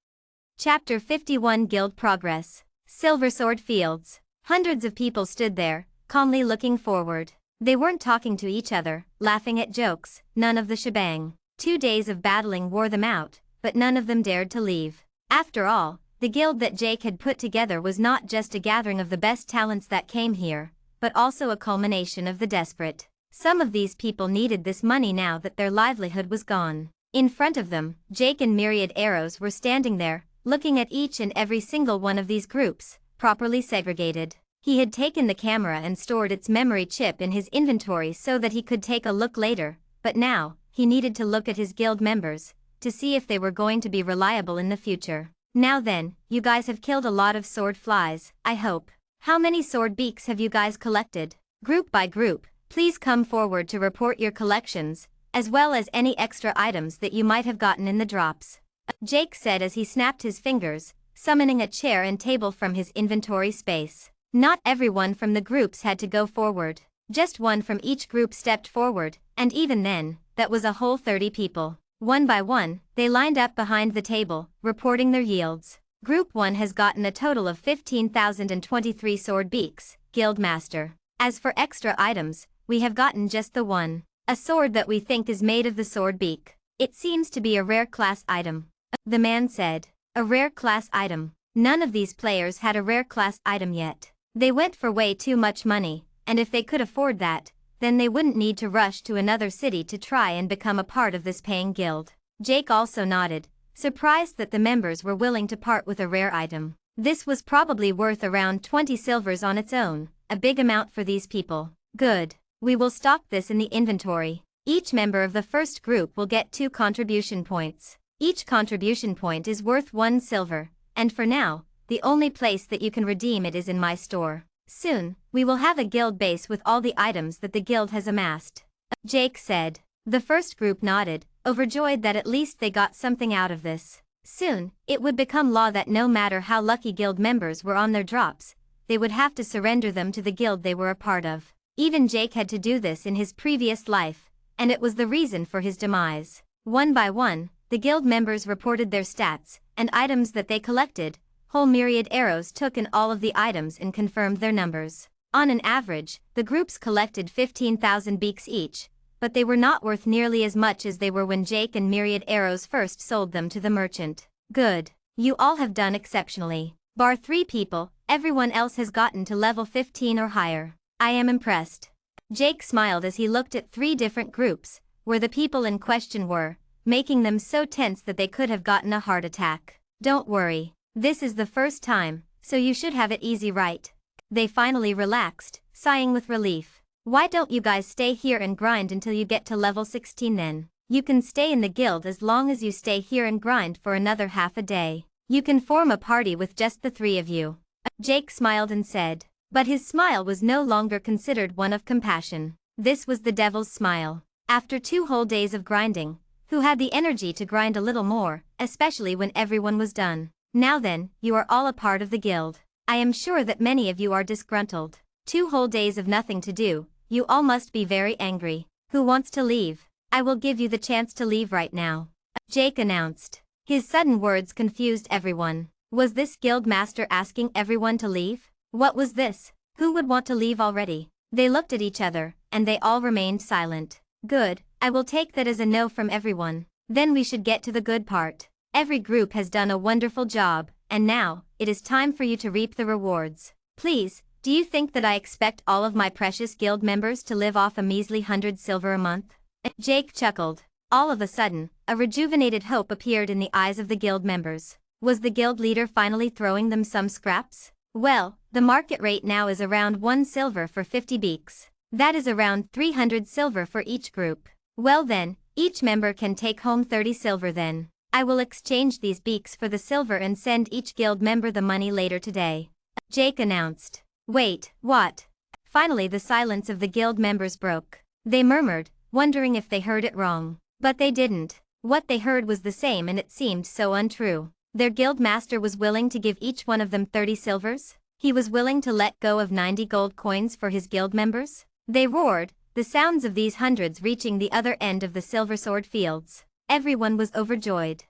Chapter 51 Guild Progress. Silver Sword Fields. Hundreds of people stood there, calmly looking forward. They weren't talking to each other, laughing at jokes, none of the shebang. 2 days of battling wore them out, but none of them dared to leave. After all, the guild that Jake had put together was not just a gathering of the best talents that came here, but also a culmination of the desperate. Some of these people needed this money now that their livelihood was gone. In front of them, Jake and Myriad Arrows were standing there, looking at each and every single one of these groups, properly segregated. He had taken the camera and stored its memory chip in his inventory so that he could take a look later, but now, he needed to look at his guild members, to see if they were going to be reliable in the future. Now then, you guys have killed a lot of sword flies, I hope. How many sword beaks have you guys collected? Group by group, please come forward to report your collections, as well as any extra items that you might have gotten in the drops. Jake said as he snapped his fingers, summoning a chair and table from his inventory space. Not everyone from the groups had to go forward. Just one from each group stepped forward, and even then, that was a whole 30 people. One by one, they lined up behind the table, reporting their yields. Group 1 has gotten a total of 15,023 sword beaks, Guild Master. As for extra items, we have gotten just the one. A sword that we think is made of the sword beak. It seems to be a rare class item. The man said. A rare class item. None of these players had a rare class item yet. They went for way too much money, and if they could afford that, then they wouldn't need to rush to another city to try and become a part of this paying guild. Jake also nodded, surprised that the members were willing to part with a rare item. This was probably worth around 20 silvers on its own, a big amount for these people. Good. We will stock this in the inventory. Each member of the first group will get 2 contribution points. Each contribution point is worth 1 silver, and for now, the only place that you can redeem it is in my store. Soon, we will have a guild base with all the items that the guild has amassed. Jake said. The first group nodded, overjoyed that at least they got something out of this. Soon, it would become law that no matter how lucky guild members were on their drops, they would have to surrender them to the guild they were a part of. Even Jake had to do this in his previous life, and it was the reason for his demise. One by one, the guild members reported their stats and items that they collected. Whole Myriad Arrows took in all of the items and confirmed their numbers. On an average, the groups collected 15,000 beaks each, but they were not worth nearly as much as they were when Jake and Myriad Arrows first sold them to the merchant. Good. You all have done exceptionally. Bar 3 people, everyone else has gotten to level 15 or higher. I am impressed. Jake smiled as he looked at 3 different groups, where the people in question were, making them so tense that they could have gotten a heart attack. Don't worry. This is the first time, so you should have it easy, right? They finally relaxed, sighing with relief. Why don't you guys stay here and grind until you get to level 16 then? You can stay in the guild as long as you stay here and grind for another half a day. You can form a party with just the 3 of you. Jake smiled and said. But his smile was no longer considered one of compassion. This was the devil's smile. After 2 whole days of grinding, who had the energy to grind a little more, especially when everyone was done? Now then, you are all a part of the guild. I am sure that many of you are disgruntled. 2 whole days of nothing to do, you all must be very angry. Who wants to leave? I will give you the chance to leave right now. Jake announced. His sudden words confused everyone. Was this guild master asking everyone to leave? What was this? Who would want to leave already? They looked at each other, and they all remained silent. Good, I will take that as a no from everyone. Then we should get to the good part. Every group has done a wonderful job, and now, it is time for you to reap the rewards. Please, do you think that I expect all of my precious guild members to live off a measly 100 silver a month? Jake chuckled. All of a sudden, a rejuvenated hope appeared in the eyes of the guild members. Was the guild leader finally throwing them some scraps? Well, the market rate now is around 1 silver for 50 beaks. That is around 300 silver for each group. Well then, each member can take home 30 silver then. I will exchange these beaks for the silver and send each guild member the money later today. Jake announced. Wait, what? Finally the silence of the guild members broke. They murmured, wondering if they heard it wrong. But they didn't. What they heard was the same and it seemed so untrue. Their guild master was willing to give each one of them 30 silvers? He was willing to let go of 90 gold coins for his guild members? They roared, the sounds of these hundreds reaching the other end of the silver sword fields. Everyone was overjoyed.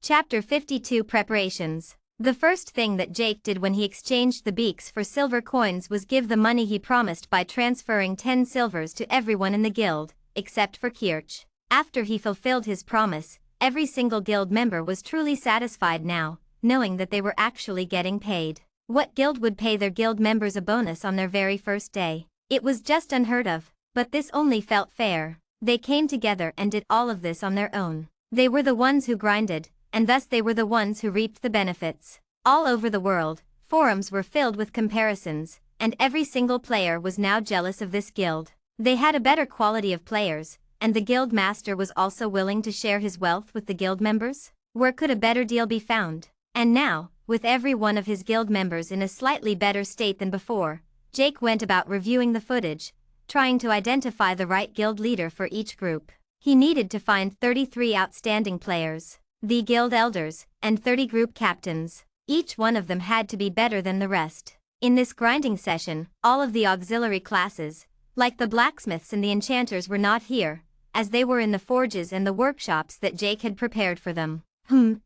Chapter 52 Preparations. The first thing that Jake did when he exchanged the beaks for silver coins was give the money he promised by transferring 10 silvers to everyone in the guild, except for Kirch. After he fulfilled his promise, every single guild member was truly satisfied now, knowing that they were actually getting paid. What guild would pay their guild members a bonus on their very first day? It was just unheard of, but this only felt fair. They came together and did all of this on their own. They were the ones who grinded, and thus they were the ones who reaped the benefits. All over the world, forums were filled with comparisons, and every single player was now jealous of this guild. They had a better quality of players, and the guild master was also willing to share his wealth with the guild members. Where could a better deal be found? And now, with every one of his guild members in a slightly better state than before, Jake went about reviewing the footage, trying to identify the right guild leader for each group. He needed to find 33 outstanding players, the guild elders, and 30 group captains. Each one of them had to be better than the rest. In this grinding session, all of the auxiliary classes, like the blacksmiths and the enchanters, were not here, as they were in the forges and the workshops that Jake had prepared for them.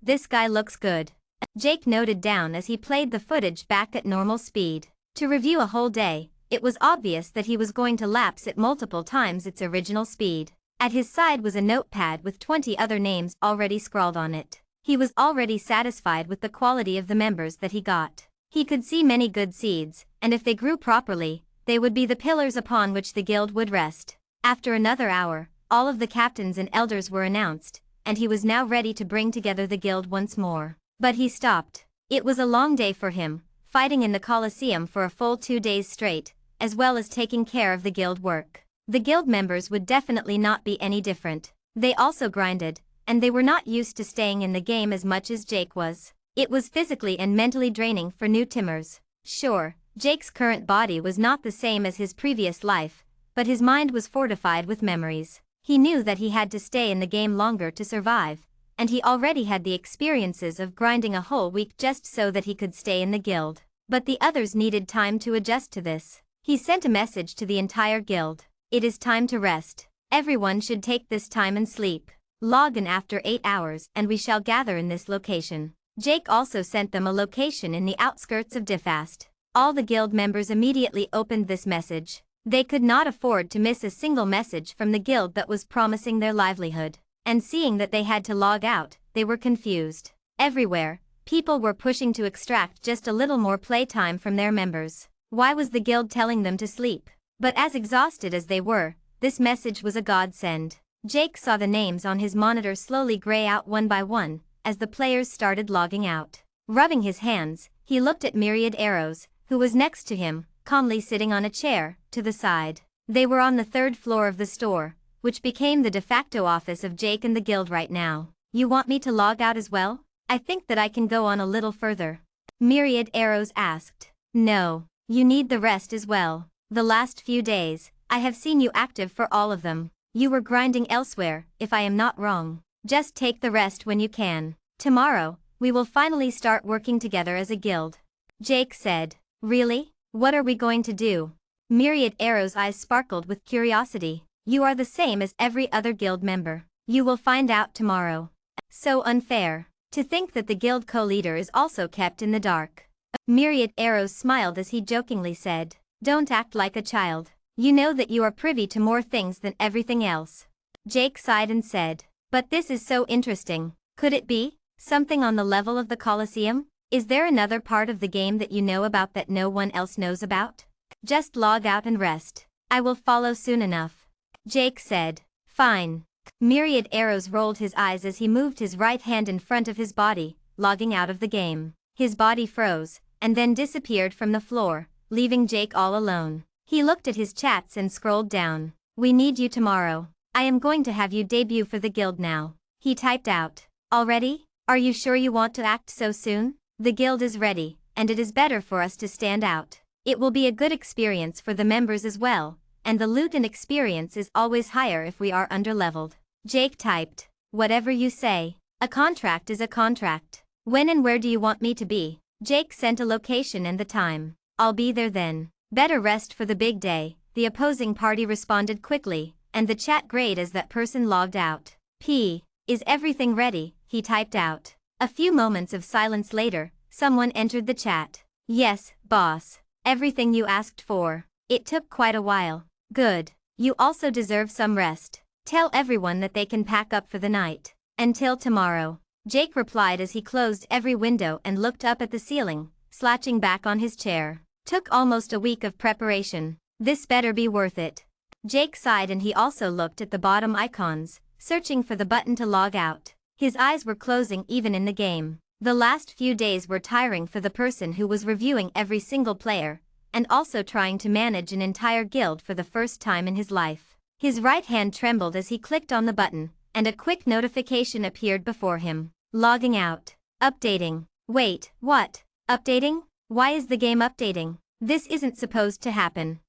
This guy looks good, Jake noted down as he played the footage back at normal speed. To review a whole day, it was obvious that he was going to lapse it multiple times its original speed. At his side was a notepad with 20 other names already scrawled on it. He was already satisfied with the quality of the members that he got. He could see many good seeds, and if they grew properly, they would be the pillars upon which the guild would rest. After another hour, all of the captains and elders were announced, and he was now ready to bring together the guild once more. But he stopped. It was a long day for him, fighting in the Colosseum for a full 2 days straight, as well as taking care of the guild work. The guild members would definitely not be any different. They also grinded, and they were not used to staying in the game as much as Jake was. It was physically and mentally draining for new timers. Sure, Jake's current body was not the same as his previous life, but his mind was fortified with memories. He knew that he had to stay in the game longer to survive, and he already had the experiences of grinding a whole week just so that he could stay in the guild. But the others needed time to adjust to this. He sent a message to the entire guild. It is time to rest. Everyone should take this time and sleep. Log in after 8 hours and we shall gather in this location. Jake also sent them a location in the outskirts of Diffast. All the guild members immediately opened this message. They could not afford to miss a single message from the guild that was promising their livelihood. And seeing that they had to log out, they were confused. Everywhere, people were pushing to extract just a little more playtime from their members. Why was the guild telling them to sleep? But as exhausted as they were, this message was a godsend. Jake saw the names on his monitor slowly gray out one by one, as the players started logging out. Rubbing his hands, he looked at Myriad Arrows, who was next to him, calmly sitting on a chair, to the side. They were on the 3rd floor of the store, which became the de facto office of Jake and the guild right now. You want me to log out as well? I think that I can go on a little further. Myriad Arrows asked. No, you need the rest as well. The last few days, I have seen you active for all of them. You were grinding elsewhere, if I am not wrong. Just take the rest when you can. Tomorrow, we will finally start working together as a guild. Jake said. Really? What are we going to do? Myriad Arrow's eyes sparkled with curiosity. You are the same as every other guild member. You will find out tomorrow. So unfair. To think that the guild co-leader is also kept in the dark. Myriad Arrows smiled as he jokingly said. Don't act like a child. You know that you are privy to more things than everything else. Jake sighed and said. But this is so interesting. Could it be something on the level of the Colosseum? Is there another part of the game that you know about that no one else knows about? Just log out and rest. I will follow soon enough. Jake said. Fine. Myriad Arrows rolled his eyes as he moved his right hand in front of his body, logging out of the game. His body froze, and then disappeared from the floor, leaving Jake all alone. He looked at his chats and scrolled down. We need you tomorrow. I am going to have you debut for the guild now. He typed out. Already? Are you sure you want to act so soon? The guild is ready, and it is better for us to stand out. It will be a good experience for the members as well, and the loot and experience is always higher if we are underleveled. Jake typed. Whatever you say. A contract is a contract. When and where do you want me to be? Jake sent a location and the time. I'll be there then. Better rest for the big day, the opposing party responded quickly, and the chat grayed as that person logged out. Is everything ready? He typed out. A few moments of silence later, someone entered the chat. Yes, boss. Everything you asked for. It took quite a while. Good. You also deserve some rest. Tell everyone that they can pack up for the night. Until tomorrow. Jake replied as he closed every window and looked up at the ceiling, slouching back on his chair. Took almost a week of preparation. This better be worth it. Jake sighed and he also looked at the bottom icons, searching for the button to log out. His eyes were closing even in the game. The last few days were tiring for the person who was reviewing every single player, and also trying to manage an entire guild for the first time in his life. His right hand trembled as he clicked on the button, and a quick notification appeared before him. Logging out. Updating. Wait, what? Updating? Why is the game updating? This isn't supposed to happen.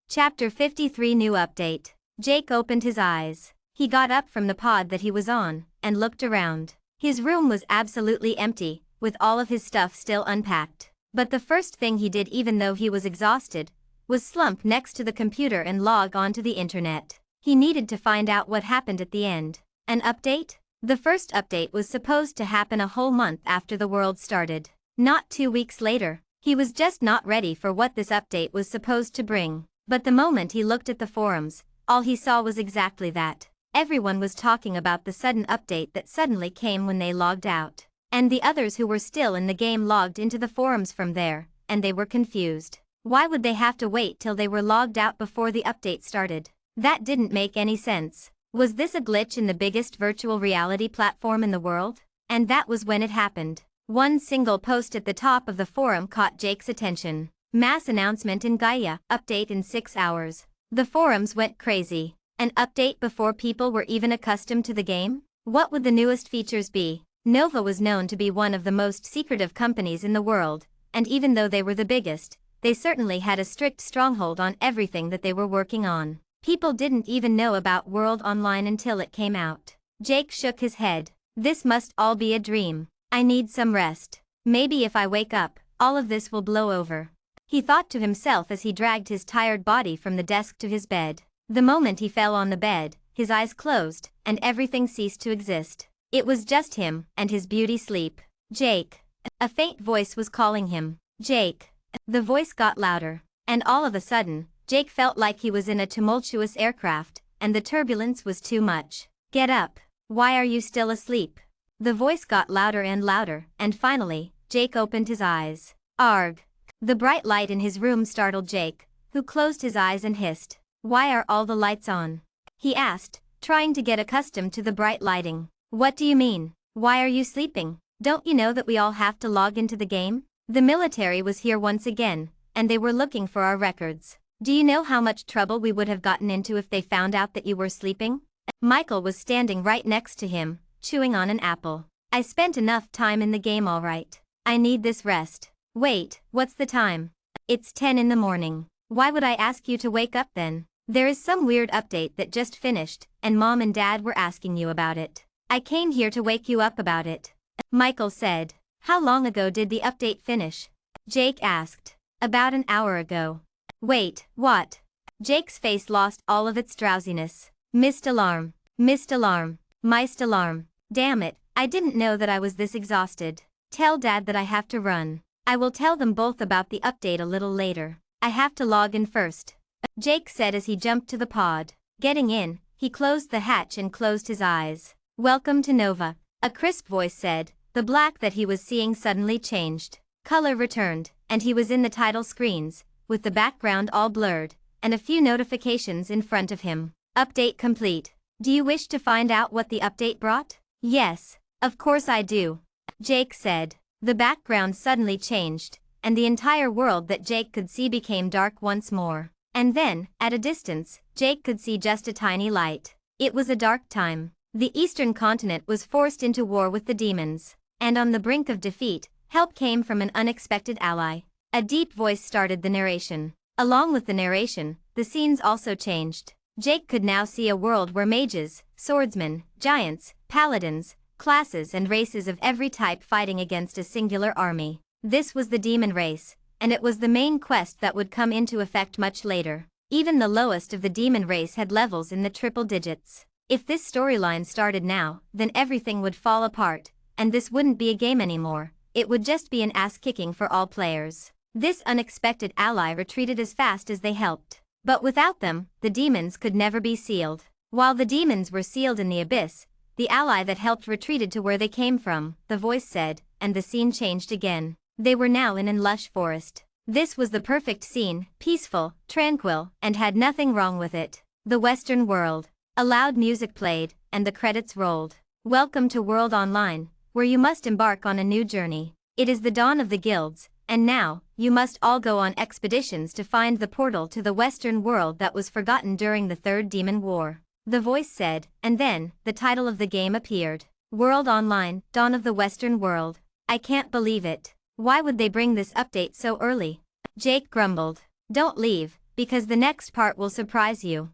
Chapter 53 New Update. Jake opened his eyes. He got up from the pod that he was on, and looked around. His room was absolutely empty, with all of his stuff still unpacked. But the first thing he did, even though he was exhausted, was slump next to the computer and log onto the internet. He needed to find out what happened at the end. An update? The first update was supposed to happen a whole month after the world started. Not 2 weeks later. He was just not ready for what this update was supposed to bring. But the moment he looked at the forums, all he saw was exactly that. Everyone was talking about the sudden update that suddenly came when they logged out. And the others who were still in the game logged into the forums from there, and they were confused. Why would they have to wait till they were logged out before the update started? That didn't make any sense. Was this a glitch in the biggest virtual reality platform in the world? And that was when it happened. One single post at the top of the forum caught Jake's attention. Mass announcement in Gaia, update in 6 hours. The forums went crazy. An update before people were even accustomed to the game? What would the newest features be? Nova was known to be one of the most secretive companies in the world, and even though they were the biggest, they certainly had a strict stronghold on everything that they were working on. People didn't even know about World Online until it came out. Jake shook his head. This must all be a dream. I need some rest. Maybe if I wake up, all of this will blow over. He thought to himself as he dragged his tired body from the desk to his bed. The moment he fell on the bed, his eyes closed, and everything ceased to exist. It was just him, and his beauty sleep. Jake. A faint voice was calling him. Jake. The voice got louder. And all of a sudden, Jake felt like he was in a tumultuous aircraft, and the turbulence was too much. Get up. Why are you still asleep? The voice got louder and louder, and finally, Jake opened his eyes. Arg. The bright light in his room startled Jake, who closed his eyes and hissed. Why are all the lights on? He asked, trying to get accustomed to the bright lighting. What do you mean? Why are you sleeping? Don't you know that we all have to log into the game? The military was here once again, and they were looking for our records. Do you know how much trouble we would have gotten into if they found out that you were sleeping? Michael was standing right next to him, chewing on an apple. I spent enough time in the game all right. I need this rest. Wait, what's the time? It's 10 in the morning. Why would I ask you to wake up then? There is some weird update that just finished, and Mom and Dad were asking you about it. I came here to wake you up about it. Michael said. How long ago did the update finish? Jake asked. About an hour ago. Wait, what? Jake's face lost all of its drowsiness. Missed alarm. Missed alarm. Missed alarm. Damn it, I didn't know that I was this exhausted. Tell Dad that I have to run. I will tell them both about the update a little later. I have to log in first. Jake said as he jumped to the pod. Getting in, he closed the hatch and closed his eyes. Welcome to Nova. A crisp voice said. The black that he was seeing suddenly changed. Color returned, and he was in the title screens, with the background all blurred, and a few notifications in front of him. Update complete. Do you wish to find out what the update brought? Yes, of course I do. Jake said. The background suddenly changed, and the entire world that Jake could see became dark once more. And then, at a distance, Jake could see just a tiny light. It was a dark time. The eastern continent was forced into war with the demons. And on the brink of defeat, help came from an unexpected ally. A deep voice started the narration. Along with the narration, the scenes also changed. Jake could now see a world where mages, swordsmen, giants, paladins, classes and races of every type fighting against a singular army. This was the demon race, and it was the main quest that would come into effect much later. Even the lowest of the demon race had levels in the triple digits. If this storyline started now, then everything would fall apart, and this wouldn't be a game anymore, it would just be an ass-kicking for all players. This unexpected ally retreated as fast as they helped. But without them, the demons could never be sealed. While the demons were sealed in the abyss, the ally that helped retreated to where they came from, the voice said, and the scene changed again. They were now in an lush forest. This was the perfect scene, peaceful, tranquil, and had nothing wrong with it. The Western world. A loud music played, and the credits rolled. Welcome to World Online, where you must embark on a new journey. It is the dawn of the guilds, and now, you must all go on expeditions to find the portal to the Western world that was forgotten during the Third Demon War. The voice said, and then, the title of the game appeared. World Online, Dawn of the Western World. I can't believe it. Why would they bring this update so early? Jake grumbled. Don't leave, because the next part will surprise you.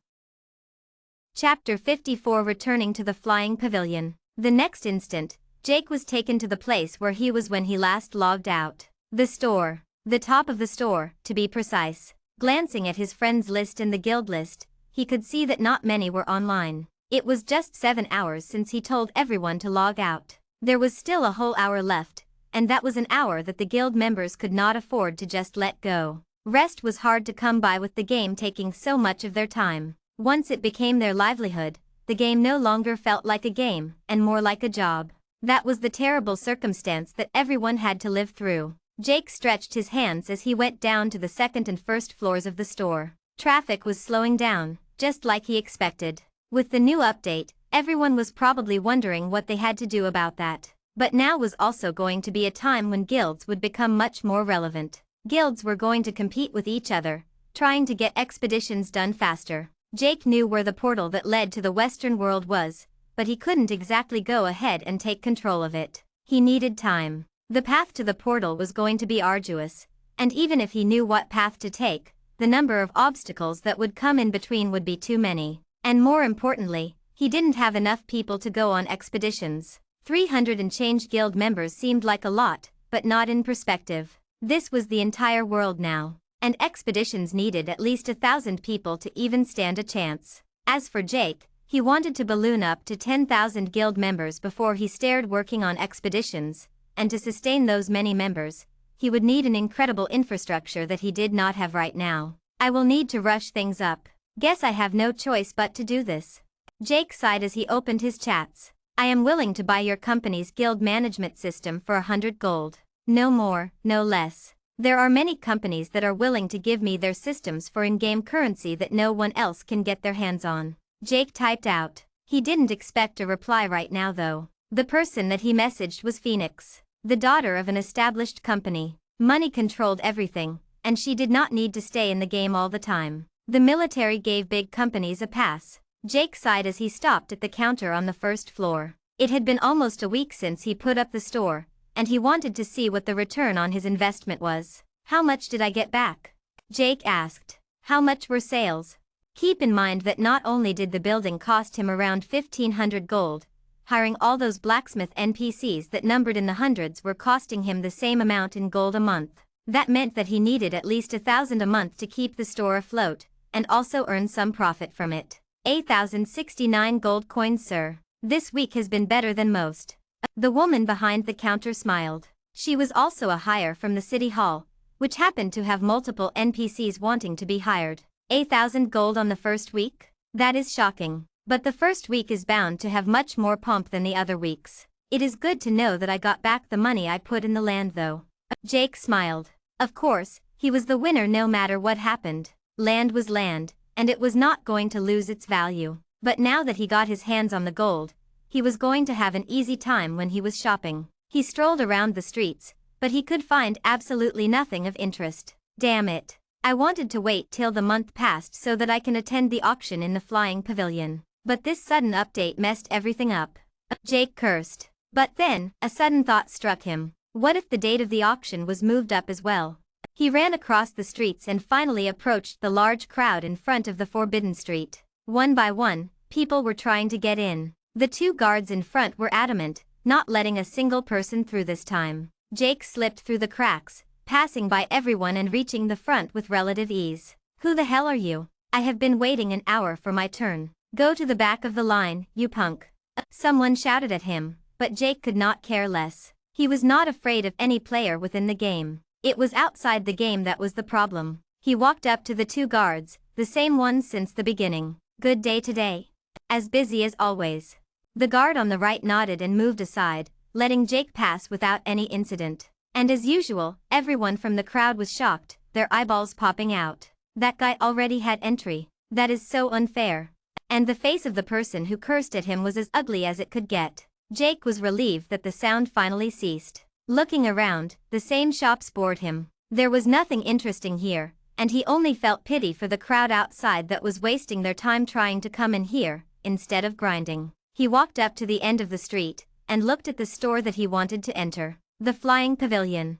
Chapter 54 Returning to the Flying Pavilion. The next instant, Jake was taken to the place where he was when he last logged out. The store. The top of the store, to be precise. Glancing at his friends list and the guild list, he could see that not many were online. It was just 7 hours since he told everyone to log out. There was still a whole hour left, and that was an hour that the guild members could not afford to just let go. Rest was hard to come by with the game taking so much of their time. Once it became their livelihood, the game no longer felt like a game, and more like a job. That was the terrible circumstance that everyone had to live through. Jake stretched his hands as he went down to the second and first floors of the store. Traffic was slowing down, just like he expected. With the new update, everyone was probably wondering what they had to do about that. But now was also going to be a time when guilds would become much more relevant. Guilds were going to compete with each other, trying to get expeditions done faster. Jake knew where the portal that led to the Western world was, but he couldn't exactly go ahead and take control of it. He needed time. The path to the portal was going to be arduous, and even if he knew what path to take, the number of obstacles that would come in between would be too many. And more importantly, he didn't have enough people to go on expeditions. 300 and change guild members seemed like a lot, but not in perspective. This was the entire world now, and expeditions needed at least 1,000 people to even stand a chance. As for Jake, he wanted to balloon up to 10,000 guild members before he started working on expeditions, and to sustain those many members, he would need an incredible infrastructure that he did not have right now. I will need to rush things up. Guess I have no choice but to do this. Jake sighed as he opened his chats. I am willing to buy your company's guild management system for 100 gold. No more, no less. There are many companies that are willing to give me their systems for in-game currency that no one else can get their hands on. Jake typed out. He didn't expect a reply right now though. The person that he messaged was Phoenix, the daughter of an established company. Money controlled everything, and she did not need to stay in the game all the time. The military gave big companies a pass. Jake sighed as he stopped at the counter on the first floor. It had been almost a week since he put up the store, and he wanted to see what the return on his investment was. How much did I get back? Jake asked. How much were sales? Keep in mind that not only did the building cost him around 1,500 gold, hiring all those blacksmith NPCs that numbered in the hundreds were costing him the same amount in gold a month. That meant that he needed at least 1,000 a month to keep the store afloat, and also earn some profit from it. 8,069 gold coins, sir. This week has been better than most. The woman behind the counter smiled. She was also a hire from the city hall, which happened to have multiple NPCs wanting to be hired. 8,000 gold on the first week? That is shocking. But the first week is bound to have much more pomp than the other weeks. It is good to know that I got back the money I put in the land though. Jake smiled. Of course, he was the winner no matter what happened. Land was land, and it was not going to lose its value. But now that he got his hands on the gold, he was going to have an easy time when he was shopping. He strolled around the streets, but he could find absolutely nothing of interest. Damn it. I wanted to wait till the month passed so that I can attend the auction in the flying pavilion. But this sudden update messed everything up. Jake cursed. But then, a sudden thought struck him. What if the date of the auction was moved up as well? He ran across the streets and finally approached the large crowd in front of the Forbidden Street. One by one, people were trying to get in. The two guards in front were adamant, not letting a single person through this time. Jake slipped through the cracks, passing by everyone and reaching the front with relative ease. Who the hell are you? I have been waiting an hour for my turn. Go to the back of the line, you punk. Someone shouted at him, but Jake could not care less. He was not afraid of any player within the game. It was outside the game that was the problem. He walked up to the two guards, the same ones since the beginning. "Good day today." "As busy as always." The guard on the right nodded and moved aside, letting Jake pass without any incident. And as usual, everyone from the crowd was shocked, their eyeballs popping out. That guy already had entry. That is so unfair. And the face of the person who cursed at him was as ugly as it could get. Jake was relieved that the sound finally ceased. Looking around, the same shops bored him. There was nothing interesting here, and he only felt pity for the crowd outside that was wasting their time trying to come in here, instead of grinding. He walked up to the end of the street, and looked at the store that he wanted to enter. The Flying Pavilion.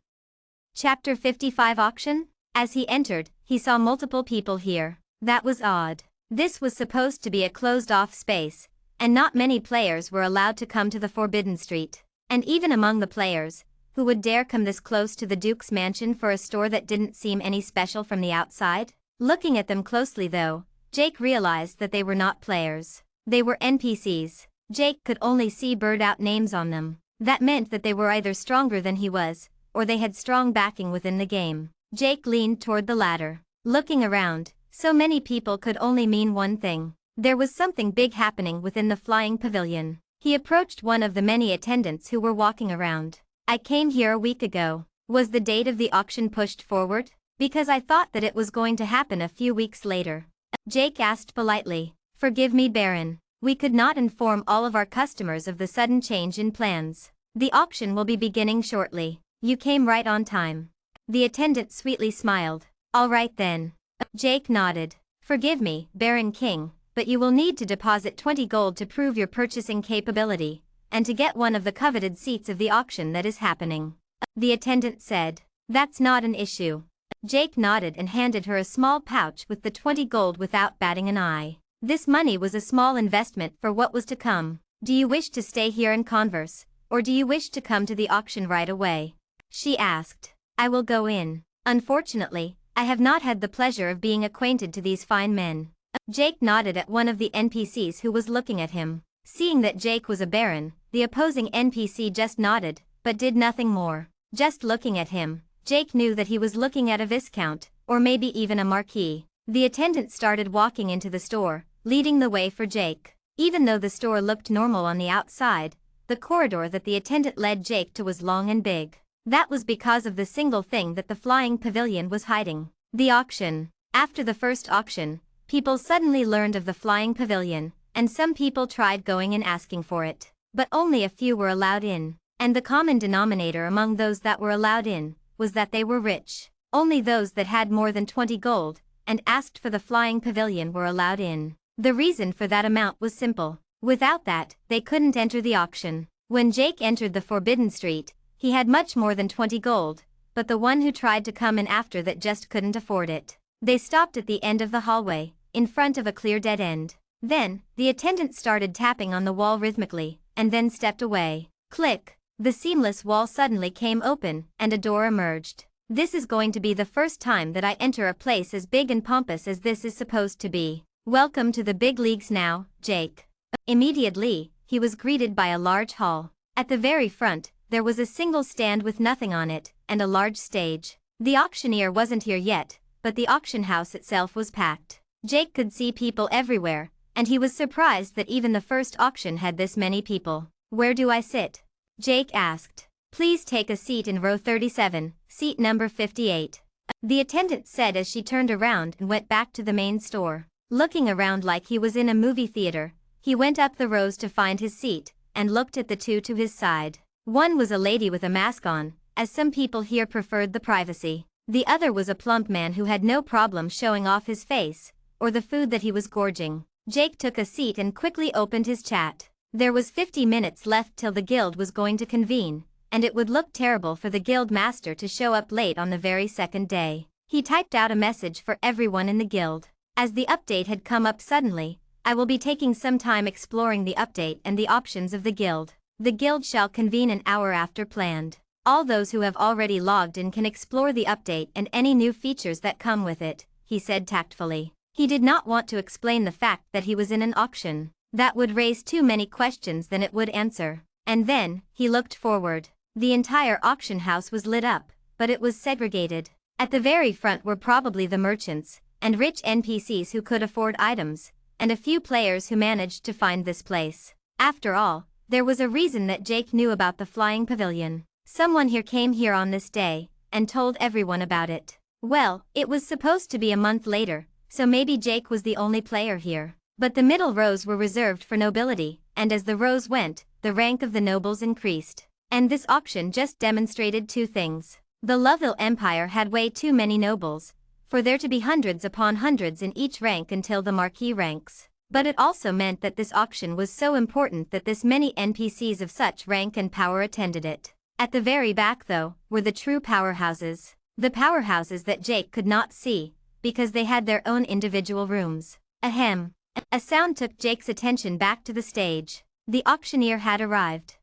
Chapter 55 Auction? As he entered, he saw multiple people here. That was odd. This was supposed to be a closed-off space, and not many players were allowed to come to the Forbidden Street. And even among the players, who would dare come this close to the Duke's mansion for a store that didn't seem any special from the outside? Looking at them closely though, Jake realized that they were not players. They were NPCs. Jake could only see bird-out names on them. That meant that they were either stronger than he was, or they had strong backing within the game. Jake leaned toward the latter. Looking around, so many people could only mean one thing. There was something big happening within the Flying Pavilion. He approached one of the many attendants who were walking around. "I came here a week ago. Was the date of the auction pushed forward? Because I thought that it was going to happen a few weeks later." Jake asked politely. "Forgive me, Baron. We could not inform all of our customers of the sudden change in plans. The auction will be beginning shortly. You came right on time." The attendant sweetly smiled. "All right then." Jake nodded. "Forgive me, Baron King, but you will need to deposit 20 gold to prove your purchasing capability, and to get one of the coveted seats of the auction that is happening." The attendant said. "That's not an issue." Jake nodded and handed her a small pouch with the 20 gold without batting an eye. This money was a small investment for what was to come. "Do you wish to stay here and converse, or do you wish to come to the auction right away?" she asked. "I will go in. Unfortunately, I have not had the pleasure of being acquainted to these fine men." Jake nodded at one of the NPCs who was looking at him. Seeing that Jake was a baron, the opposing NPC just nodded, but did nothing more. Just looking at him, Jake knew that he was looking at a viscount, or maybe even a marquis. The attendant started walking into the store, leading the way for Jake. Even though the store looked normal on the outside, the corridor that the attendant led Jake to was long and big. That was because of the single thing that the Flying Pavilion was hiding. The auction. After the first auction, people suddenly learned of the Flying Pavilion, and some people tried going and asking for it. But only a few were allowed in, and the common denominator among those that were allowed in was that they were rich. Only those that had more than 20 gold and asked for the Flying Pavilion were allowed in. The reason for that amount was simple. Without that, they couldn't enter the auction. When Jake entered the Forbidden Street, he had much more than 20 gold, but the one who tried to come in after that just couldn't afford it. They stopped at the end of the hallway, in front of a clear dead end. Then, the attendant started tapping on the wall rhythmically, and then stepped away. Click! The seamless wall suddenly came open, and a door emerged. "This is going to be the first time that I enter a place as big and pompous as this is supposed to be. Welcome to the big leagues now, Jake." Immediately, he was greeted by a large hall. At the very front, there was a single stand with nothing on it, and a large stage. The auctioneer wasn't here yet, but the auction house itself was packed. Jake could see people everywhere, and he was surprised that even the first auction had this many people. "Where do I sit?" Jake asked. "Please take a seat in row 37, seat number 58. The attendant said as she turned around and went back to the main store. Looking around like he was in a movie theater, he went up the rows to find his seat, and looked at the two to his side. One was a lady with a mask on, as some people here preferred the privacy. The other was a plump man who had no problem showing off his face, or the food that he was gorging. Jake took a seat and quickly opened his chat. There was 50 minutes left till the guild was going to convene, and it would look terrible for the guild master to show up late on the very second day. He typed out a message for everyone in the guild. As the update had come up suddenly, "I will be taking some time exploring the update and the options of the guild. The guild shall convene an hour after planned. All those who have already logged in can explore the update and any new features that come with it," he said tactfully. He did not want to explain the fact that he was in an auction. That would raise too many questions than it would answer. And then, he looked forward. The entire auction house was lit up, but it was segregated. At the very front were probably the merchants, and rich NPCs who could afford items, and a few players who managed to find this place. After all, there was a reason that Jake knew about the flying pavilion. Someone here came here on this day, and told everyone about it. Well, it was supposed to be a month later, so maybe Jake was the only player here. But the middle rows were reserved for nobility, and as the rows went, the rank of the nobles increased. And this auction just demonstrated two things. The Loveville Empire had way too many nobles, for there to be hundreds upon hundreds in each rank until the marquis ranks. But it also meant that this auction was so important that this many NPCs of such rank and power attended it. At the very back though, were the true powerhouses. The powerhouses that Jake could not see, because they had their own individual rooms. Ahem. A sound took Jake's attention back to the stage. The auctioneer had arrived.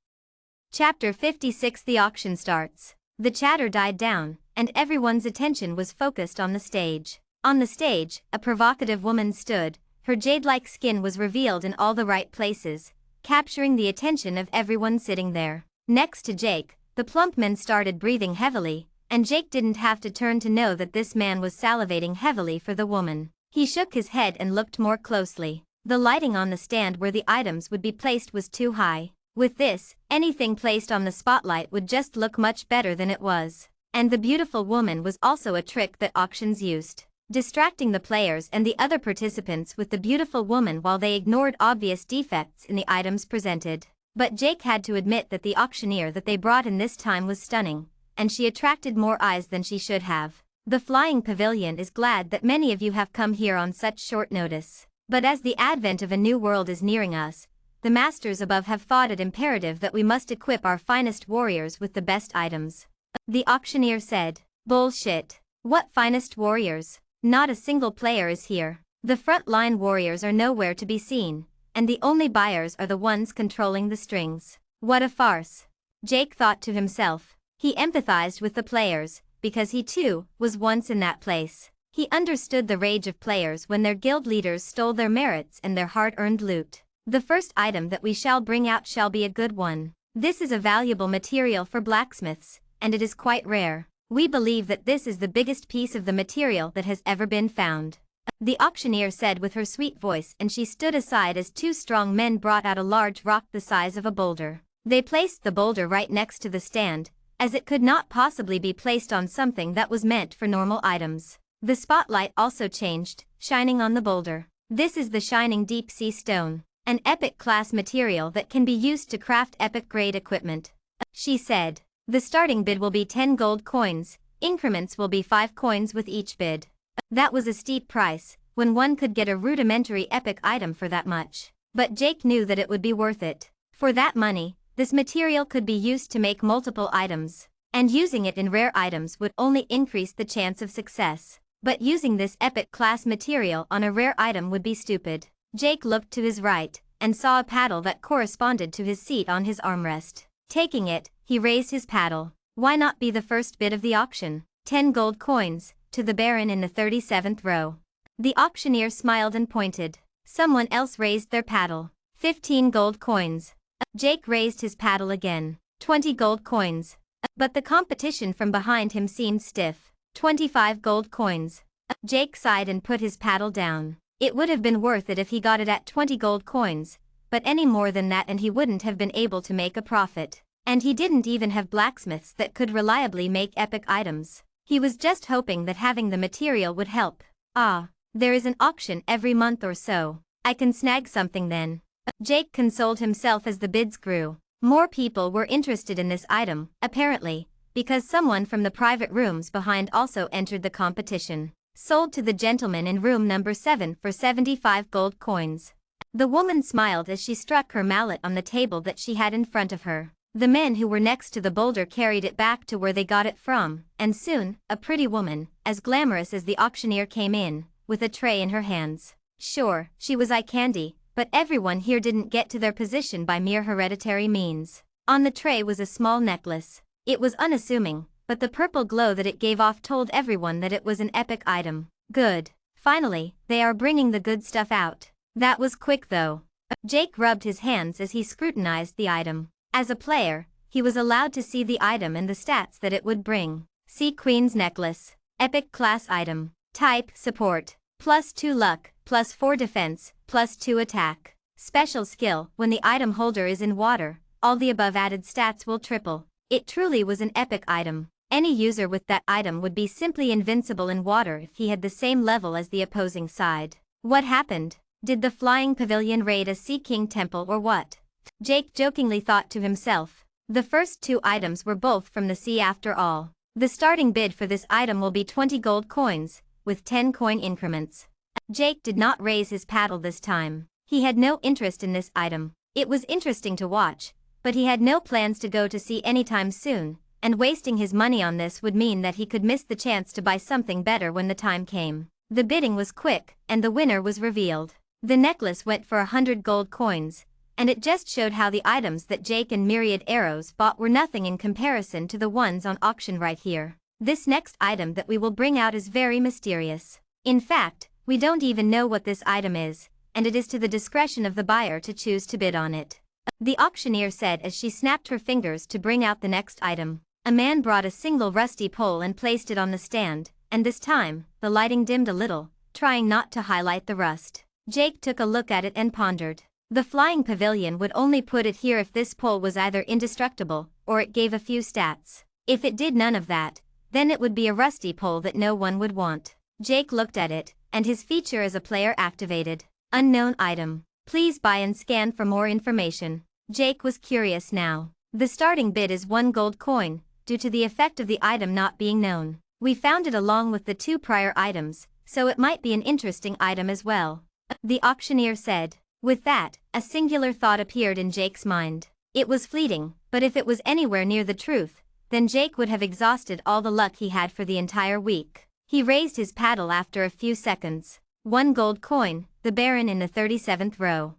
Chapter 56. The auction starts. The chatter died down, and everyone's attention was focused on the stage. On the stage, a provocative woman stood. Her jade-like skin was revealed in all the right places, capturing the attention of everyone sitting there. Next to Jake, the plump man started breathing heavily, and Jake didn't have to turn to know that this man was salivating heavily for the woman. He shook his head and looked more closely. The lighting on the stand where the items would be placed was too high. With this, anything placed on the spotlight would just look much better than it was. And the beautiful woman was also a trick that auctions used, distracting the players and the other participants with the beautiful woman while they ignored obvious defects in the items presented. But Jake had to admit that the auctioneer that they brought in this time was stunning, and she attracted more eyes than she should have. The Flying Pavilion is glad that many of you have come here on such short notice. But as the advent of a new world is nearing us, the masters above have thought it imperative that we must equip our finest warriors with the best items. The auctioneer said. Bullshit. What finest warriors? Not a single player is here. The front-line warriors are nowhere to be seen, and the only buyers are the ones controlling the strings. What a farce. Jake thought to himself. He empathized with the players, because he too was once in that place. He understood the rage of players when their guild leaders stole their merits and their hard-earned loot. The first item that we shall bring out shall be a good one. This is a valuable material for blacksmiths, and it is quite rare. We believe that this is the biggest piece of the material that has ever been found. The auctioneer said with her sweet voice, and she stood aside as two strong men brought out a large rock the size of a boulder. They placed the boulder right next to the stand, as it could not possibly be placed on something that was meant for normal items. The spotlight also changed, shining on the boulder. This is the shining deep sea stone, an epic class material that can be used to craft epic grade equipment. She said. The starting bid will be 10 gold coins, increments will be 5 coins with each bid. That was a steep price, when one could get a rudimentary epic item for that much. But Jake knew that it would be worth it. For that money, this material could be used to make multiple items, and using it in rare items would only increase the chance of success. But using this epic class material on a rare item would be stupid. Jake looked to his right, and saw a paddle that corresponded to his seat on his armrest. Taking it, he raised his paddle. Why not be the first bid of the auction? 10 gold coins, to the baron in the 37th row. The auctioneer smiled and pointed. Someone else raised their paddle. 15 gold coins. Jake raised his paddle again. 20 gold coins. But the competition from behind him seemed stiff. 25 gold coins. Jake sighed and put his paddle down. It would have been worth it if he got it at 20 gold coins, but any more than that and he wouldn't have been able to make a profit. And he didn't even have blacksmiths that could reliably make epic items. He was just hoping that having the material would help. Ah, there is an auction every month or so. I can snag something then. Jake consoled himself as the bids grew. More people were interested in this item, apparently, because someone from the private rooms behind also entered the competition. Sold to the gentleman in room number 7 for 75 gold coins. The woman smiled as she struck her mallet on the table that she had in front of her. The men who were next to the boulder carried it back to where they got it from, and soon, a pretty woman, as glamorous as the auctioneer came in, with a tray in her hands. Sure, she was eye candy, but everyone here didn't get to their position by mere hereditary means. On the tray was a small necklace. It was unassuming, but the purple glow that it gave off told everyone that it was an epic item. Good. Finally, they are bringing the good stuff out. That was quick though. Jake rubbed his hands as he scrutinized the item. As a player, he was allowed to see the item and the stats that it would bring. See Queen's Necklace. Epic class item. Type, support. +2 luck, +4 defense, +2 attack. Special skill, when the item holder is in water, all the above added stats will triple. It truly was an epic item. Any user with that item would be simply invincible in water if he had the same level as the opposing side. What happened? Did the flying pavilion raid a Sea King temple or what? Jake jokingly thought to himself. The first two items were both from the sea after all. The starting bid for this item will be 20 gold coins, with 10 coin increments. Jake did not raise his paddle this time. He had no interest in this item. It was interesting to watch, but he had no plans to go to sea anytime soon, and wasting his money on this would mean that he could miss the chance to buy something better when the time came. The bidding was quick, and the winner was revealed. The necklace went for 100 gold coins, and it just showed how the items that Jake and Myriad Arrows bought were nothing in comparison to the ones on auction right here. This next item that we will bring out is very mysterious. In fact, we don't even know what this item is, and it is to the discretion of the buyer to choose to bid on it. The auctioneer said as she snapped her fingers to bring out the next item. A man brought a single rusty pole and placed it on the stand, and this time, the lighting dimmed a little, trying not to highlight the rust. Jake took a look at it and pondered. The flying pavilion would only put it here if this pole was either indestructible, or it gave a few stats. If it did none of that, then it would be a rusty pole that no one would want. Jake looked at it, and his feature as a player activated. Unknown item. Please buy and scan for more information. Jake was curious now. The starting bid is 1 gold coin, due to the effect of the item not being known. We found it along with the 2 prior items, so it might be an interesting item as well. The auctioneer said. With that, a singular thought appeared in Jake's mind. It was fleeting, but if it was anywhere near the truth, then Jake would have exhausted all the luck he had for the entire week. He raised his paddle after a few seconds. 1 gold coin, the Baron in the 37th row.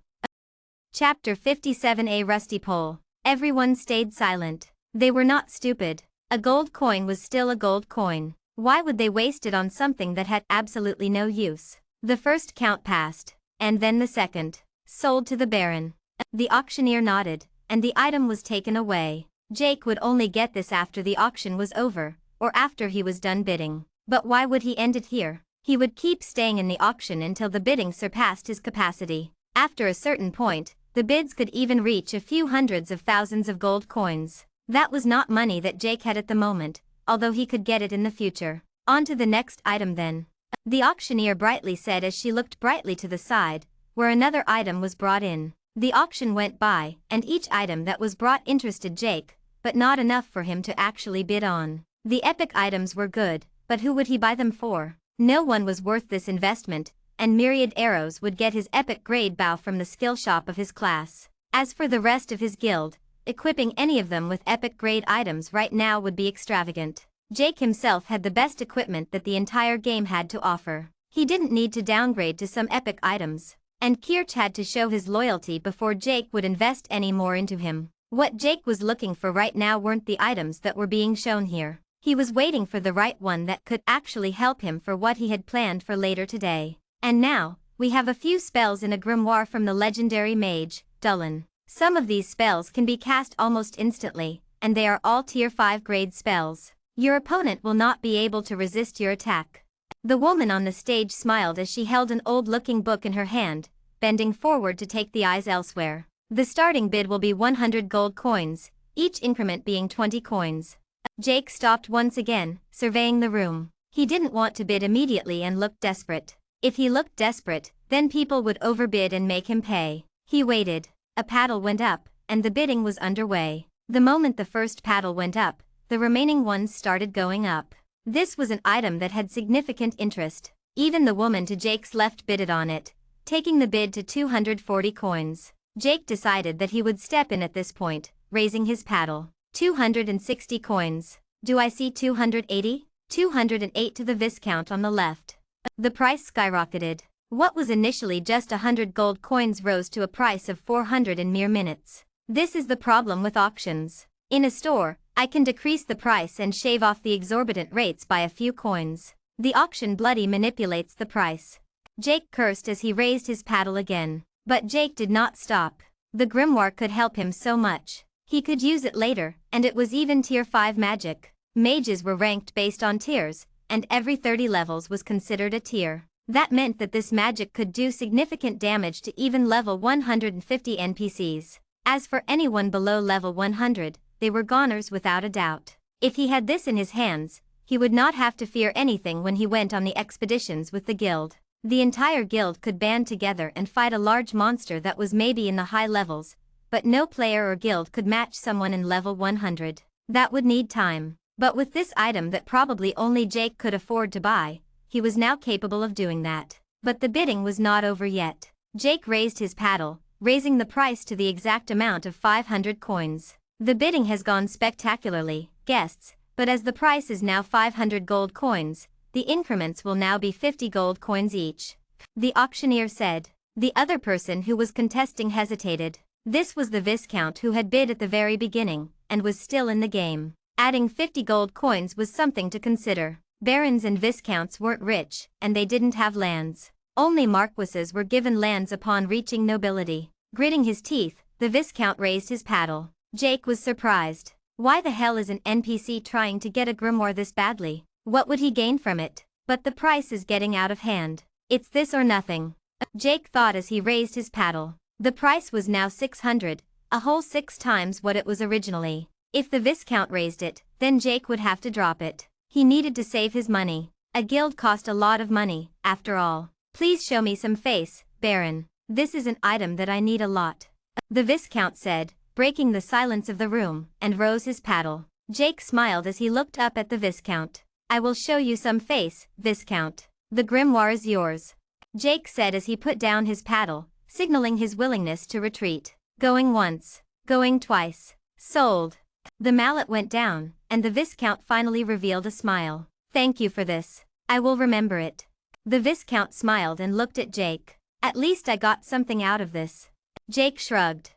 Chapter 57. A rusty pole. Everyone stayed silent. They were not stupid. A gold coin was still a gold coin. Why would they waste it on something that had absolutely no use? The first count passed, and then the second. Sold to the Baron. The auctioneer nodded, and the item was taken away. Jake would only get this after the auction was over, or after he was done bidding. But why would he end it here? He would keep staying in the auction until the bidding surpassed his capacity. After a certain point, the bids could even reach a few hundreds of thousands of gold coins. That was not money that Jake had at the moment, although he could get it in the future. On to the next item then. The auctioneer brightly said as she looked brightly to the side, where another item was brought in. The auction went by, and each item that was brought interested Jake, but not enough for him to actually bid on. The epic items were good, but who would he buy them for? No one was worth this investment, and Myriad Arrows would get his epic grade bow from the skill shop of his class. As for the rest of his guild, equipping any of them with epic grade items right now would be extravagant. Jake himself had the best equipment that the entire game had to offer. He didn't need to downgrade to some epic items. And Kirch had to show his loyalty before Jake would invest any more into him. What Jake was looking for right now weren't the items that were being shown here. He was waiting for the right one that could actually help him for what he had planned for later today. And now, we have a few spells in a grimoire from the legendary mage, Dullen. Some of these spells can be cast almost instantly, and they are all tier 5 grade spells. Your opponent will not be able to resist your attack. The woman on the stage smiled as she held an old-looking book in her hand, bending forward to take the eyes elsewhere. The starting bid will be 100 gold coins, each increment being 20 coins. Jake stopped once again, surveying the room. He didn't want to bid immediately and looked desperate. If he looked desperate, then people would overbid and make him pay. He waited. A paddle went up, and the bidding was underway. The moment the first paddle went up, the remaining ones started going up. This was an item that had significant interest. Even the woman to Jake's left bidded on it, taking the bid to 240 coins. Jake decided that he would step in at this point, raising his paddle. 260 coins. Do I see 280? 208 to the Viscount on the left. The price skyrocketed. What was initially just 100 gold coins rose to a price of 400 in mere minutes. This is the problem with auctions. In a store, I can decrease the price and shave off the exorbitant rates by a few coins. The auction bloody manipulates the price. Jake cursed as he raised his paddle again. But Jake did not stop. The grimoire could help him so much. He could use it later, and it was even tier 5 magic. Mages were ranked based on tiers, and every 30 levels was considered a tier. That meant that this magic could do significant damage to even level 150 NPCs. As for anyone below level 100, they were goners without a doubt. If he had this in his hands, he would not have to fear anything when he went on the expeditions with the guild. The entire guild could band together and fight a large monster that was maybe in the high levels, but no player or guild could match someone in level 100. That would need time. But with this item that probably only Jake could afford to buy, he was now capable of doing that. But the bidding was not over yet. Jake raised his paddle, raising the price to the exact amount of 500 coins. The bidding has gone spectacularly, guests, but as the price is now 500 gold coins, the increments will now be 50 gold coins each. The auctioneer said. The other person who was contesting hesitated. This was the Viscount who had bid at the very beginning, and was still in the game. Adding 50 gold coins was something to consider. Barons and Viscounts weren't rich, and they didn't have lands. Only marquises were given lands upon reaching nobility. Gritting his teeth, the Viscount raised his paddle. Jake was surprised. Why the hell is an NPC trying to get a grimoire this badly? What would he gain from it? But the price is getting out of hand. It's this or nothing. Jake thought as he raised his paddle. The price was now 600, a whole 6 times what it was originally. If the Viscount raised it, then Jake would have to drop it. He needed to save his money. A guild cost a lot of money, after all. Please show me some face, Baron. This is an item that I need a lot. The Viscount said, breaking the silence of the room, and rose his paddle. Jake smiled as he looked up at the Viscount. I will show you some face, Viscount. The grimoire is yours. Jake said as he put down his paddle, signaling his willingness to retreat. Going once. Going twice. Sold. The mallet went down, and the Viscount finally revealed a smile. Thank you for this. I will remember it. The Viscount smiled and looked at Jake. At least I got something out of this. Jake shrugged.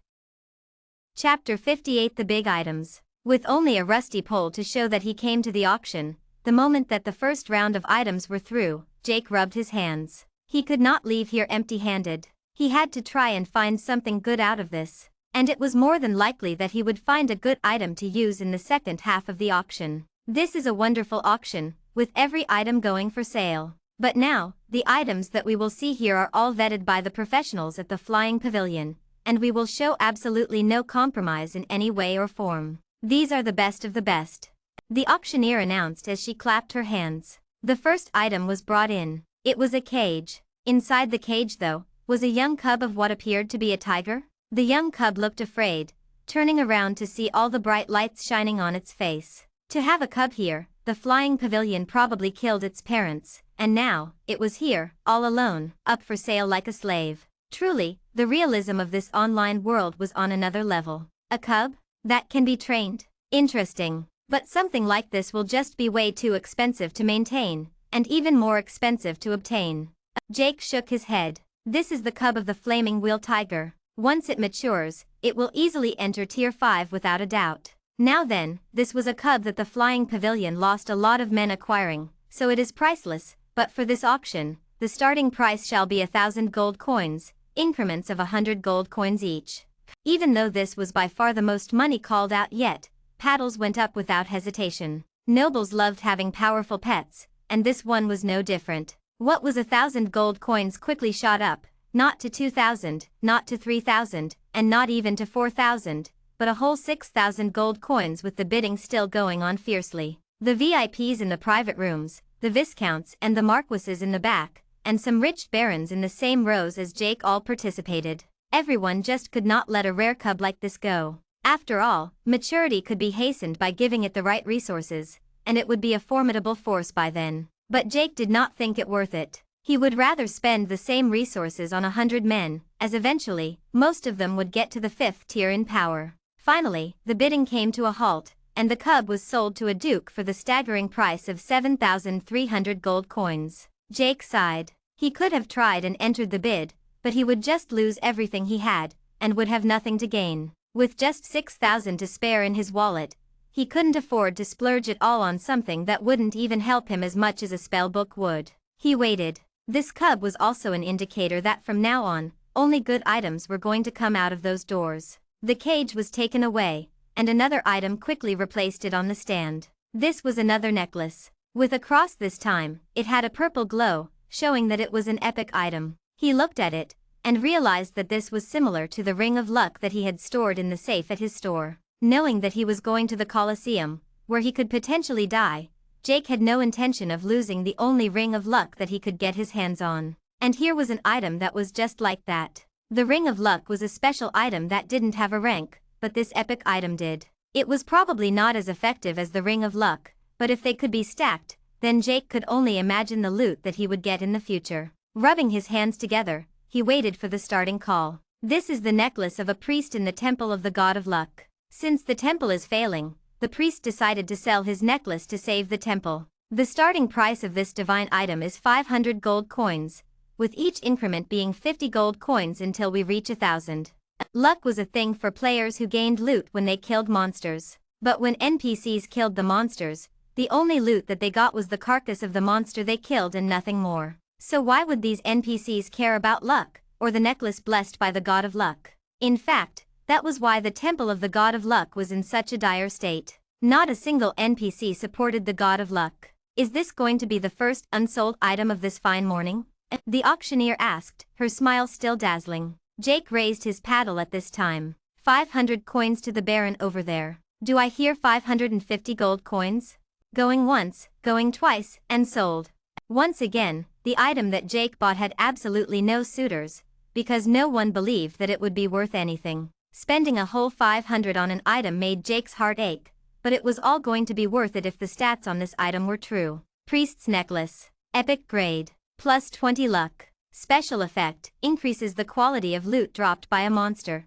Chapter 58 The Big Items. With only a rusty pole to show that he came to the auction, the moment that the first round of items were through, Jake rubbed his hands. He could not leave here empty-handed. He had to try and find something good out of this. And it was more than likely that he would find a good item to use in the second half of the auction. This is a wonderful auction, with every item going for sale. But now, the items that we will see here are all vetted by the professionals at the Flying Pavilion, and we will show absolutely no compromise in any way or form. These are the best of the best. The auctioneer announced as she clapped her hands. The first item was brought in. It was a cage. Inside the cage, though, was a young cub of what appeared to be a tiger. The young cub looked afraid, turning around to see all the bright lights shining on its face. To have a cub here, the Flying Pavilion probably killed its parents, and now, it was here, all alone, up for sale like a slave. Truly, the realism of this online world was on another level. A cub? That can be trained? Interesting. But something like this will just be way too expensive to maintain, and even more expensive to obtain. Jake shook his head. This is the cub of the Flaming Wheel Tiger. Once it matures, it will easily enter tier 5 without a doubt. Now then, this was a cub that the Flying Pavilion lost a lot of men acquiring, so it is priceless, but for this auction, the starting price shall be 1,000 gold coins, increments of 100 gold coins each. Even though this was by far the most money called out yet, paddles went up without hesitation. Nobles loved having powerful pets, and this one was no different. What was 1,000 gold coins quickly shot up, not to 2,000, not to 3,000, and not even to 4,000, but a whole 6,000 gold coins with the bidding still going on fiercely. The VIPs in the private rooms, the Viscounts and the Marquises in the back, and some rich barons in the same rows as Jake all participated. Everyone just could not let a rare cub like this go. After all, maturity could be hastened by giving it the right resources, and it would be a formidable force by then. But Jake did not think it worth it. He would rather spend the same resources on 100 men, as eventually, most of them would get to the 5th tier in power. Finally, the bidding came to a halt, and the cub was sold to a duke for the staggering price of 7,300 gold coins. Jake sighed. He could have tried and entered the bid, but he would just lose everything he had, and would have nothing to gain. With just 6,000 to spare in his wallet, he couldn't afford to splurge it all on something that wouldn't even help him as much as a spellbook would. He waited. This cub was also an indicator that from now on, only good items were going to come out of those doors. The cage was taken away, and another item quickly replaced it on the stand. This was another necklace. With a cross this time, it had a purple glow, showing that it was an epic item. He looked at it, and realized that this was similar to the ring of luck that he had stored in the safe at his store. Knowing that he was going to the Colosseum, where he could potentially die, Jake had no intention of losing the only ring of luck that he could get his hands on. And here was an item that was just like that. The ring of luck was a special item that didn't have a rank, but this epic item did. It was probably not as effective as the ring of luck, but if they could be stacked, then Jake could only imagine the loot that he would get in the future. Rubbing his hands together, he waited for the starting call. This is the necklace of a priest in the temple of the god of luck. Since the temple is failing, the priest decided to sell his necklace to save the temple. The starting price of this divine item is 500 gold coins, with each increment being 50 gold coins until we reach 1,000. Luck was a thing for players who gained loot when they killed monsters. But when NPCs killed the monsters, the only loot that they got was the carcass of the monster they killed and nothing more. So why would these NPCs care about luck, or the necklace blessed by the god of luck? In fact, that was why the temple of the god of luck was in such a dire state. Not a single NPC supported the god of luck. Is this going to be the first unsold item of this fine morning? The auctioneer asked, her smile still dazzling. Jake raised his paddle at this time. 500 coins to the baron over there. Do I hear 550 gold coins? Going once, going twice, and sold. Once again, the item that Jake bought had absolutely no suitors, because no one believed that it would be worth anything. Spending a whole 500 on an item made Jake's heart ache, but it was all going to be worth it if the stats on this item were true. Priest's necklace. Epic grade. Plus 20 luck. Special effect, increases the quality of loot dropped by a monster.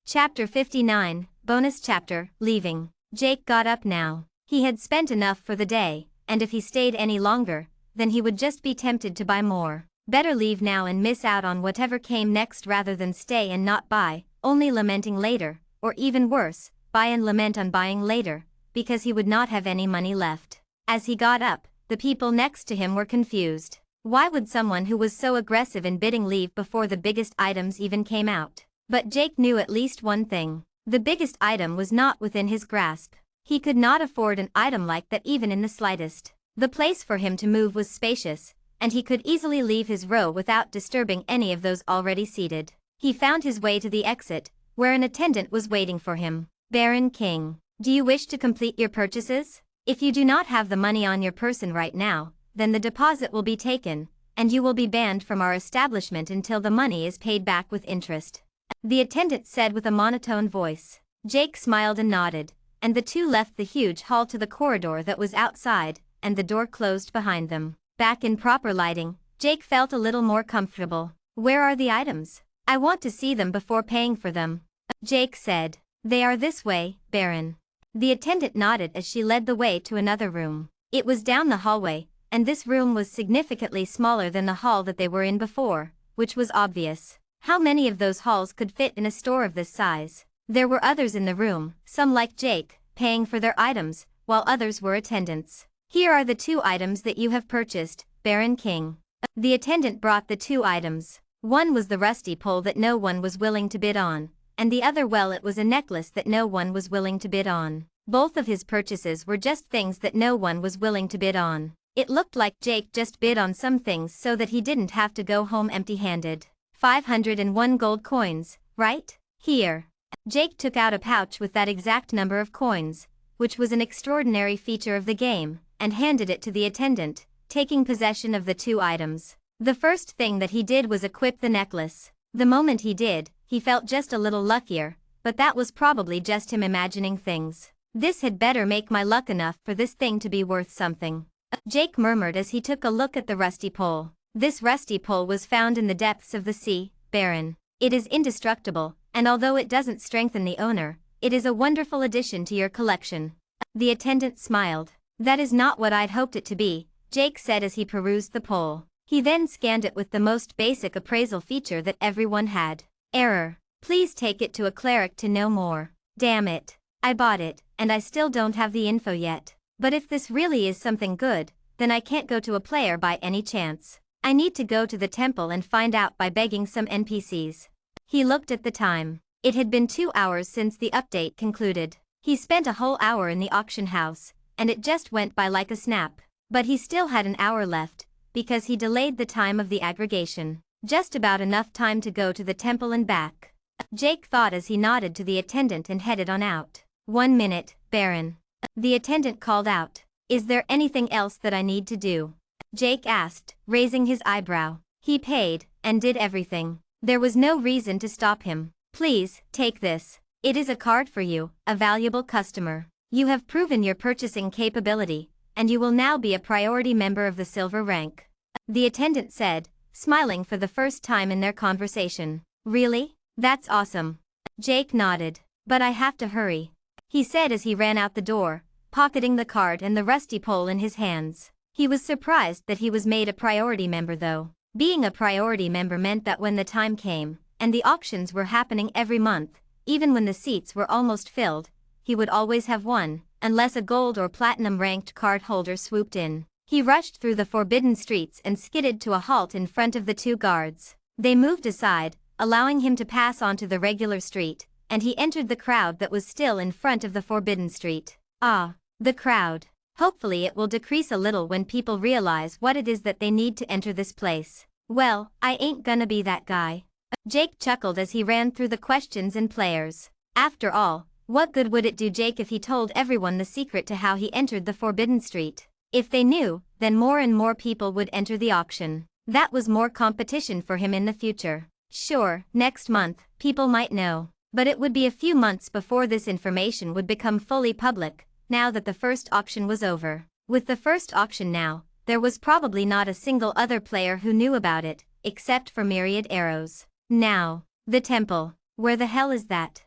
Chapter 59, bonus chapter, leaving. Jake got up now. He had spent enough for the day, and if he stayed any longer, then he would just be tempted to buy more. Better leave now and miss out on whatever came next rather than stay and not buy, only lamenting later, or even worse, buy and lament on buying later, because he would not have any money left. As he got up, the people next to him were confused. Why would someone who was so aggressive in bidding leave before the biggest items even came out? But Jake knew at least one thing. The biggest item was not within his grasp. He could not afford an item like that even in the slightest. The place for him to move was spacious, and he could easily leave his row without disturbing any of those already seated. He found his way to the exit, where an attendant was waiting for him. Baron King, do you wish to complete your purchases? If you do not have the money on your person right now, then the deposit will be taken, and you will be banned from our establishment until the money is paid back with interest. The attendant said with a monotone voice. Jake smiled and nodded, and the two left the huge hall to the corridor that was outside, and the door closed behind them. Back in proper lighting, Jake felt a little more comfortable. Where are the items? I want to see them before paying for them. Jake said. They are this way, Baron. The attendant nodded as she led the way to another room. It was down the hallway, and this room was significantly smaller than the hall that they were in before, which was obvious. How many of those halls could fit in a store of this size? There were others in the room, some like Jake, paying for their items, while others were attendants. Here are the two items that you have purchased, Baron King. The attendant brought the two items. One was the rusty pole that no one was willing to bid on, and the other, well, it was a necklace that no one was willing to bid on. Both of his purchases were just things that no one was willing to bid on. It looked like Jake just bid on some things so that he didn't have to go home empty-handed. 501 gold coins, right? Here. Jake took out a pouch with that exact number of coins, which was an extraordinary feature of the game, and handed it to the attendant, taking possession of the two items. The first thing that he did was equip the necklace. The moment he did, he felt just a little luckier, but that was probably just him imagining things. This had better make my luck enough for this thing to be worth something. Jake murmured as he took a look at the rusty pole. This rusty pole was found in the depths of the sea, Baron. It is indestructible, and although it doesn't strengthen the owner, it is a wonderful addition to your collection. The attendant smiled. That is not what I'd hoped it to be, Jake said as he perused the pole. He then scanned it with the most basic appraisal feature that everyone had. Error. Please take it to a cleric to know more. Damn it. I bought it, and I still don't have the info yet. But if this really is something good, then I can't go to a player by any chance. I need to go to the temple and find out by begging some NPCs. He looked at the time. It had been 2 hours since the update concluded. He spent a whole hour in the auction house, and it just went by like a snap. But he still had an hour left, because he delayed the time of the aggregation. Just about enough time to go to the temple and back. Jake thought as he nodded to the attendant and headed on out. 1 minute, Baron. The attendant called out. Is there anything else that I need to do? Jake asked, raising his eyebrow. He paid, and did everything. There was no reason to stop him. Please, take this. It is a card for you, a valuable customer. You have proven your purchasing capability, and you will now be a priority member of the silver rank. The attendant said, smiling for the first time in their conversation. Really? That's awesome. Jake nodded. But I have to hurry, he said as he ran out the door, pocketing the card and the rusty pole in his hands. He was surprised that he was made a priority member though. Being a priority member meant that when the time came, and the auctions were happening every month, even when the seats were almost filled, he would always have one, unless a gold or platinum ranked card holder swooped in. He rushed through the forbidden streets and skidded to a halt in front of the 2 guards. They moved aside, allowing him to pass onto the regular street, and he entered the crowd that was still in front of the forbidden street. Ah, the crowd. Hopefully it will decrease a little when people realize what it is that they need to enter this place. Well, I ain't gonna be that guy. Jake chuckled as he ran through the questions and players. After all, what good would it do Jake if he told everyone the secret to how he entered the forbidden street? If they knew, then more and more people would enter the auction. That was more competition for him in the future. Sure, next month, people might know. But it would be a few months before this information would become fully public, now that the first auction was over. With the first auction now, there was probably not a single other player who knew about it, except for Myriad Arrows. Now, the temple. Where the hell is that?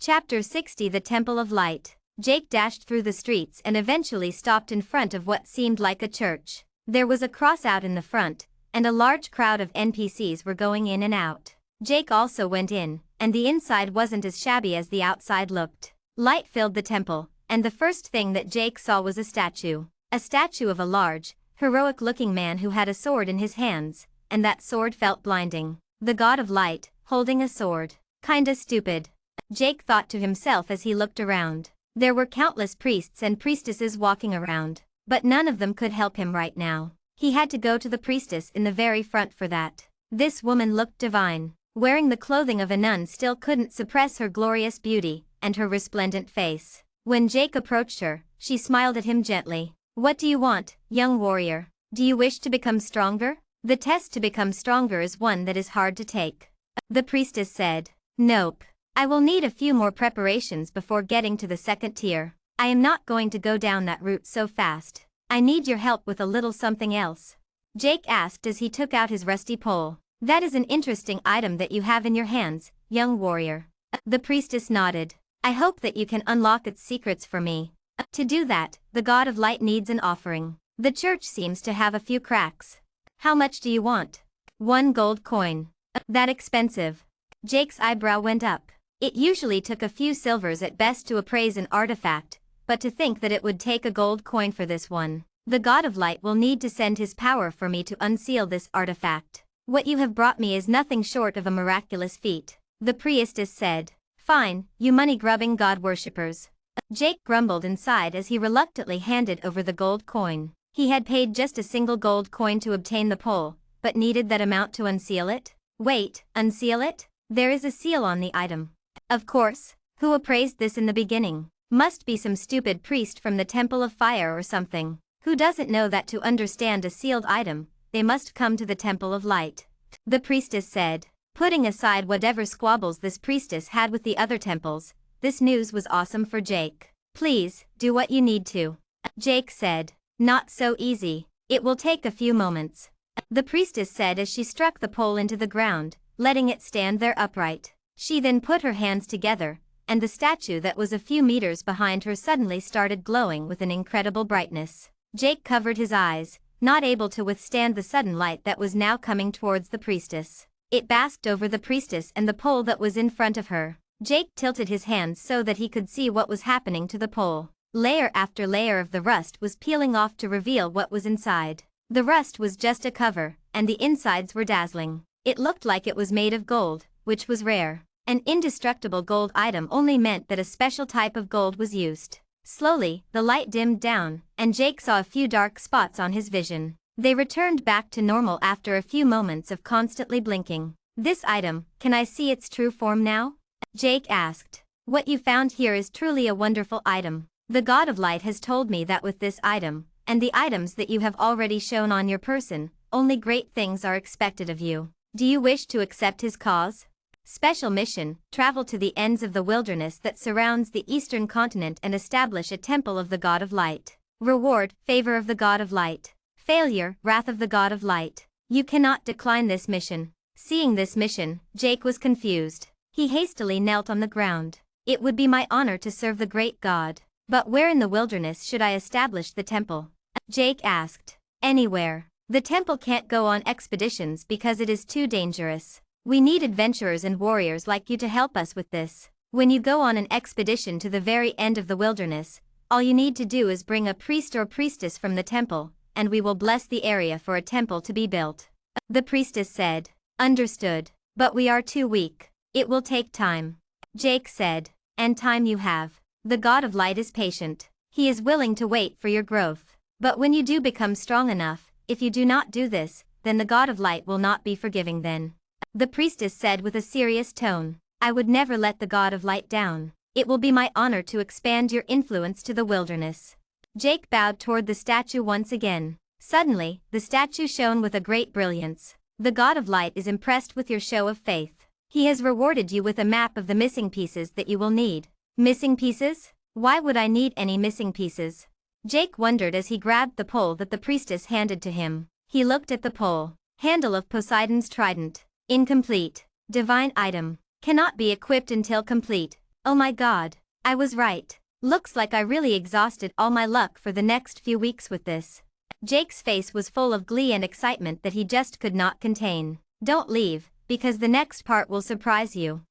Chapter 60 The Temple of Light. Jake dashed through the streets and eventually stopped in front of what seemed like a church. There was a cross out in the front, and a large crowd of NPCs were going in and out. Jake also went in, and the inside wasn't as shabby as the outside looked. Light filled the temple, and the first thing that Jake saw was a statue. A statue of a large, heroic-looking man who had a sword in his hands, and that sword felt blinding. The god of light, holding a sword. Kinda stupid, Jake thought to himself as he looked around. There were countless priests and priestesses walking around, but none of them could help him right now. He had to go to the priestess in the very front for that. This woman looked divine. Wearing the clothing of a nun still couldn't suppress her glorious beauty, and her resplendent face. When Jake approached her, she smiled at him gently. What do you want, young warrior? Do you wish to become stronger? The test to become stronger is one that is hard to take. The priestess said. Nope. I will need a few more preparations before getting to the 2nd tier. I am not going to go down that route so fast. I need your help with a little something else. Jake asked as he took out his rusty pole. That is an interesting item that you have in your hands, young warrior. The priestess nodded. I hope that you can unlock its secrets for me. To do that, the god of light needs an offering. The church seems to have a few cracks. How much do you want? 1 gold coin. That expensive? Jake's eyebrow went up. It usually took a few silvers at best to appraise an artifact, but to think that it would take a gold coin for this one. The god of light will need to send his power for me to unseal this artifact. What you have brought me is nothing short of a miraculous feat, the priestess said. Fine, you money-grubbing god worshippers. Jake grumbled inside as he reluctantly handed over the gold coin. He had paid just a single gold coin to obtain the pole, but needed that amount to unseal it? Wait, unseal it? There is a seal on the item. Of course, who appraised this in the beginning? Must be some stupid priest from the Temple of Fire or something. Who doesn't know that to understand a sealed item, they must come to the Temple of Light? The priestess said. Putting aside whatever squabbles this priestess had with the other temples, this news was awesome for Jake. Please, do what you need to. Jake said. Not so easy. It will take a few moments. The priestess said as she struck the pole into the ground, letting it stand there upright. She then put her hands together, and the statue that was a few meters behind her suddenly started glowing with an incredible brightness. Jake covered his eyes, not able to withstand the sudden light that was now coming towards the priestess. It basked over the priestess and the pole that was in front of her. Jake tilted his hands so that he could see what was happening to the pole. Layer after layer of the rust was peeling off to reveal what was inside. The rust was just a cover, and the insides were dazzling. It looked like it was made of gold, which was rare. An indestructible gold item only meant that a special type of gold was used. Slowly, the light dimmed down, and Jake saw a few dark spots on his vision. They returned back to normal after a few moments of constantly blinking. "This item, can I see its true form now?" Jake asked. "What you found here is truly a wonderful item. The God of Light has told me that with this item, and the items that you have already shown on your person, only great things are expected of you. Do you wish to accept his cause? Special mission, travel to the ends of the wilderness that surrounds the eastern continent and establish a temple of the God of Light. Reward, favor of the God of Light. Failure, wrath of the God of Light. You cannot decline this mission." Seeing this mission, Jake was confused. He hastily knelt on the ground. "It would be my honor to serve the great God. But where in the wilderness should I establish the temple?" Jake asked. "Anywhere. The temple can't go on expeditions because it is too dangerous. We need adventurers and warriors like you to help us with this. When you go on an expedition to the very end of the wilderness, all you need to do is bring a priest or priestess from the temple, and we will bless the area for a temple to be built." The priestess said. "Understood. But we are too weak. It will take time." Jake said. "And time you have. The God of Light is patient. He is willing to wait for your growth. But when you do become strong enough, if you do not do this, then the God of Light will not be forgiving then." The priestess said with a serious tone. "I would never let the God of Light down. It will be my honor to expand your influence to the wilderness." Jake bowed toward the statue once again. Suddenly, the statue shone with a great brilliance. "The God of Light is impressed with your show of faith. He has rewarded you with a map of the missing pieces that you will need." "Missing pieces? Why would I need any missing pieces?" Jake wondered as he grabbed the pole that the priestess handed to him. He looked at the pole. Handle of Poseidon's trident. Incomplete. Divine item. Cannot be equipped until complete. Oh my God. I was right. Looks like I really exhausted all my luck for the next few weeks with this. Jake's face was full of glee and excitement that he just could not contain. Don't leave, because the next part will surprise you.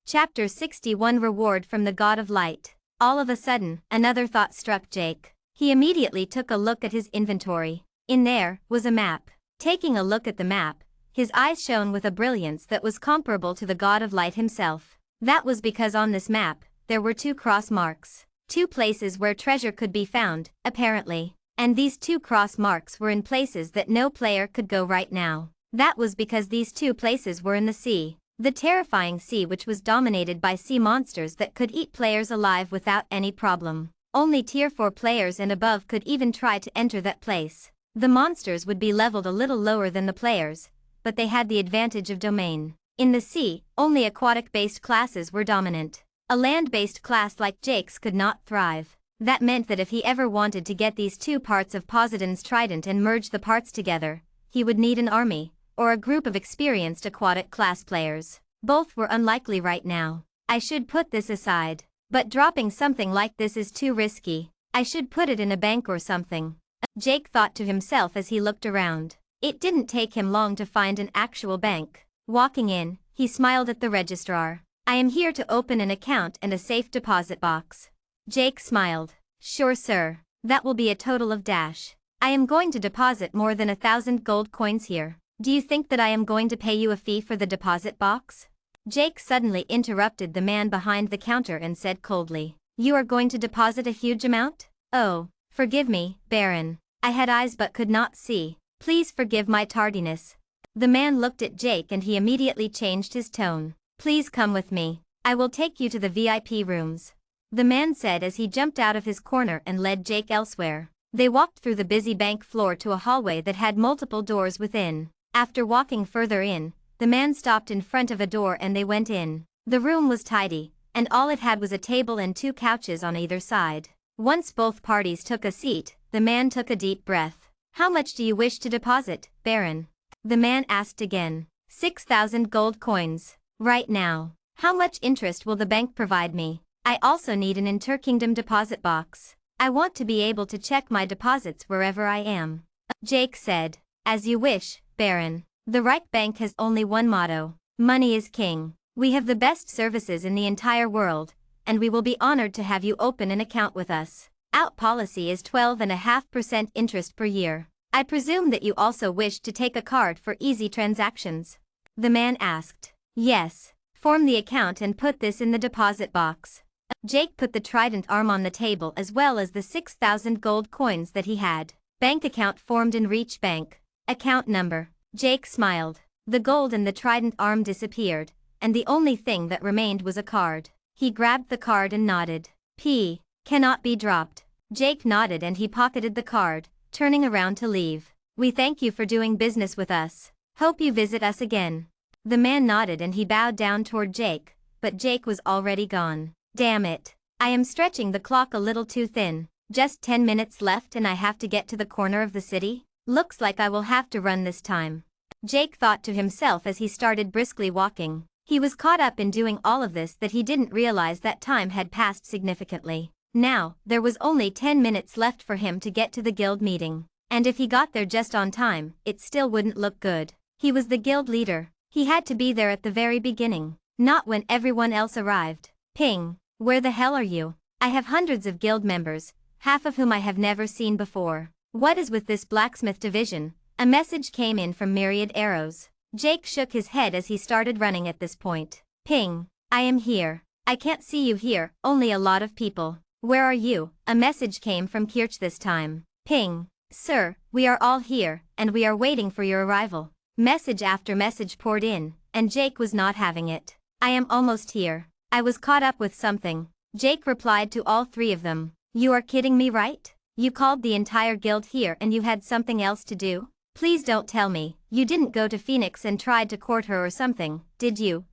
Chapter 61 Reward from the God of Light. All of a sudden, another thought struck Jake. He immediately took a look at his inventory. In there was a map. Taking a look at the map, his eyes shone with a brilliance that was comparable to the God of Light himself. That was because on this map, there were 2 cross marks. 2 places where treasure could be found, apparently. And these 2 cross marks were in places that no player could go right now. That was because these 2 places were in the sea. The terrifying sea which was dominated by sea monsters that could eat players alive without any problem. Only tier 4 players and above could even try to enter that place. The monsters would be leveled a little lower than the players, but they had the advantage of domain. In the sea, only aquatic-based classes were dominant. A land-based class like Jake's could not thrive. That meant that if he ever wanted to get these 2 parts of Poseidon's trident and merge the parts together, he would need an army, or a group of experienced aquatic class players. Both were unlikely right now. I should put this aside. But dropping something like this is too risky. I should put it in a bank or something. Jake thought to himself as he looked around. It didn't take him long to find an actual bank. Walking in, he smiled at the registrar. "I am here to open an account and a safe deposit box." Jake smiled. "Sure sir. That will be a total of dash. I am going to deposit more than 1,000 gold coins here. Do you think that I am going to pay you a fee for the deposit box?" Jake suddenly interrupted the man behind the counter and said coldly. "You are going to deposit a huge amount? Oh, forgive me, Baron. I had eyes but could not see. Please forgive my tardiness." The man looked at Jake and he immediately changed his tone. "Please come with me. I will take you to the VIP rooms," the man said as he jumped out of his corner and led Jake elsewhere. They walked through the busy bank floor to a hallway that had multiple doors within. After walking further in, the man stopped in front of a door and they went in. The room was tidy, and all it had was a table and 2 couches on either side. Once both parties took a seat, the man took a deep breath. "How much do you wish to deposit, Baron?" the man asked again. 6,000 gold coins. Right now. How much interest will the bank provide me? I also need an inter-kingdom deposit box. I want to be able to check my deposits wherever I am. Jake said. "As you wish, Baron. The Reich Bank has only one motto. Money is king. We have the best services in the entire world, and we will be honored to have you open an account with us. Our policy is 12.5% interest per year. I presume that you also wish to take a card for easy transactions?" the man asked. "Yes. Form the account and put this in the deposit box. Jake put the trident arm on the table as well as the 6,000 gold coins that he had. Bank account formed in Reach Bank. Account number. Jake smiled. The gold and the trident arm disappeared, and the only thing that remained was a card. He grabbed the card and nodded. P. Cannot be dropped. Jake nodded and he pocketed the card, turning around to leave. We thank you for doing business with us. Hope you visit us again. The man nodded and he bowed down toward Jake, but Jake was already gone. Damn it. I am stretching the clock a little too thin. Just 10 minutes left and I have to get to the corner of the city? Looks like I will have to run this time. Jake thought to himself as he started briskly walking. He was caught up in doing all of this that he didn't realize that time had passed significantly. Now, there was only 10 minutes left for him to get to the guild meeting. And if he got there just on time, it still wouldn't look good. He was the guild leader. He had to be there at the very beginning, not when everyone else arrived. Ping. Where the hell are you? I have hundreds of guild members, half of whom I have never seen before. What is with this blacksmith division? A message came in from Myriad Arrows. Jake shook his head as he started running at this point. Ping. I am here. I can't see you here, only a lot of people. Where are you? A message came from Kirch this time. Ping. Sir, we are all here, and we are waiting for your arrival. Message after message poured in, and Jake was not having it. I am almost here. I was caught up with something. Jake replied to all three of them. You are kidding me, right? You called the entire guild here and you had something else to do? Please don't tell me, you didn't go to Phoenix and tried to court her or something, did you?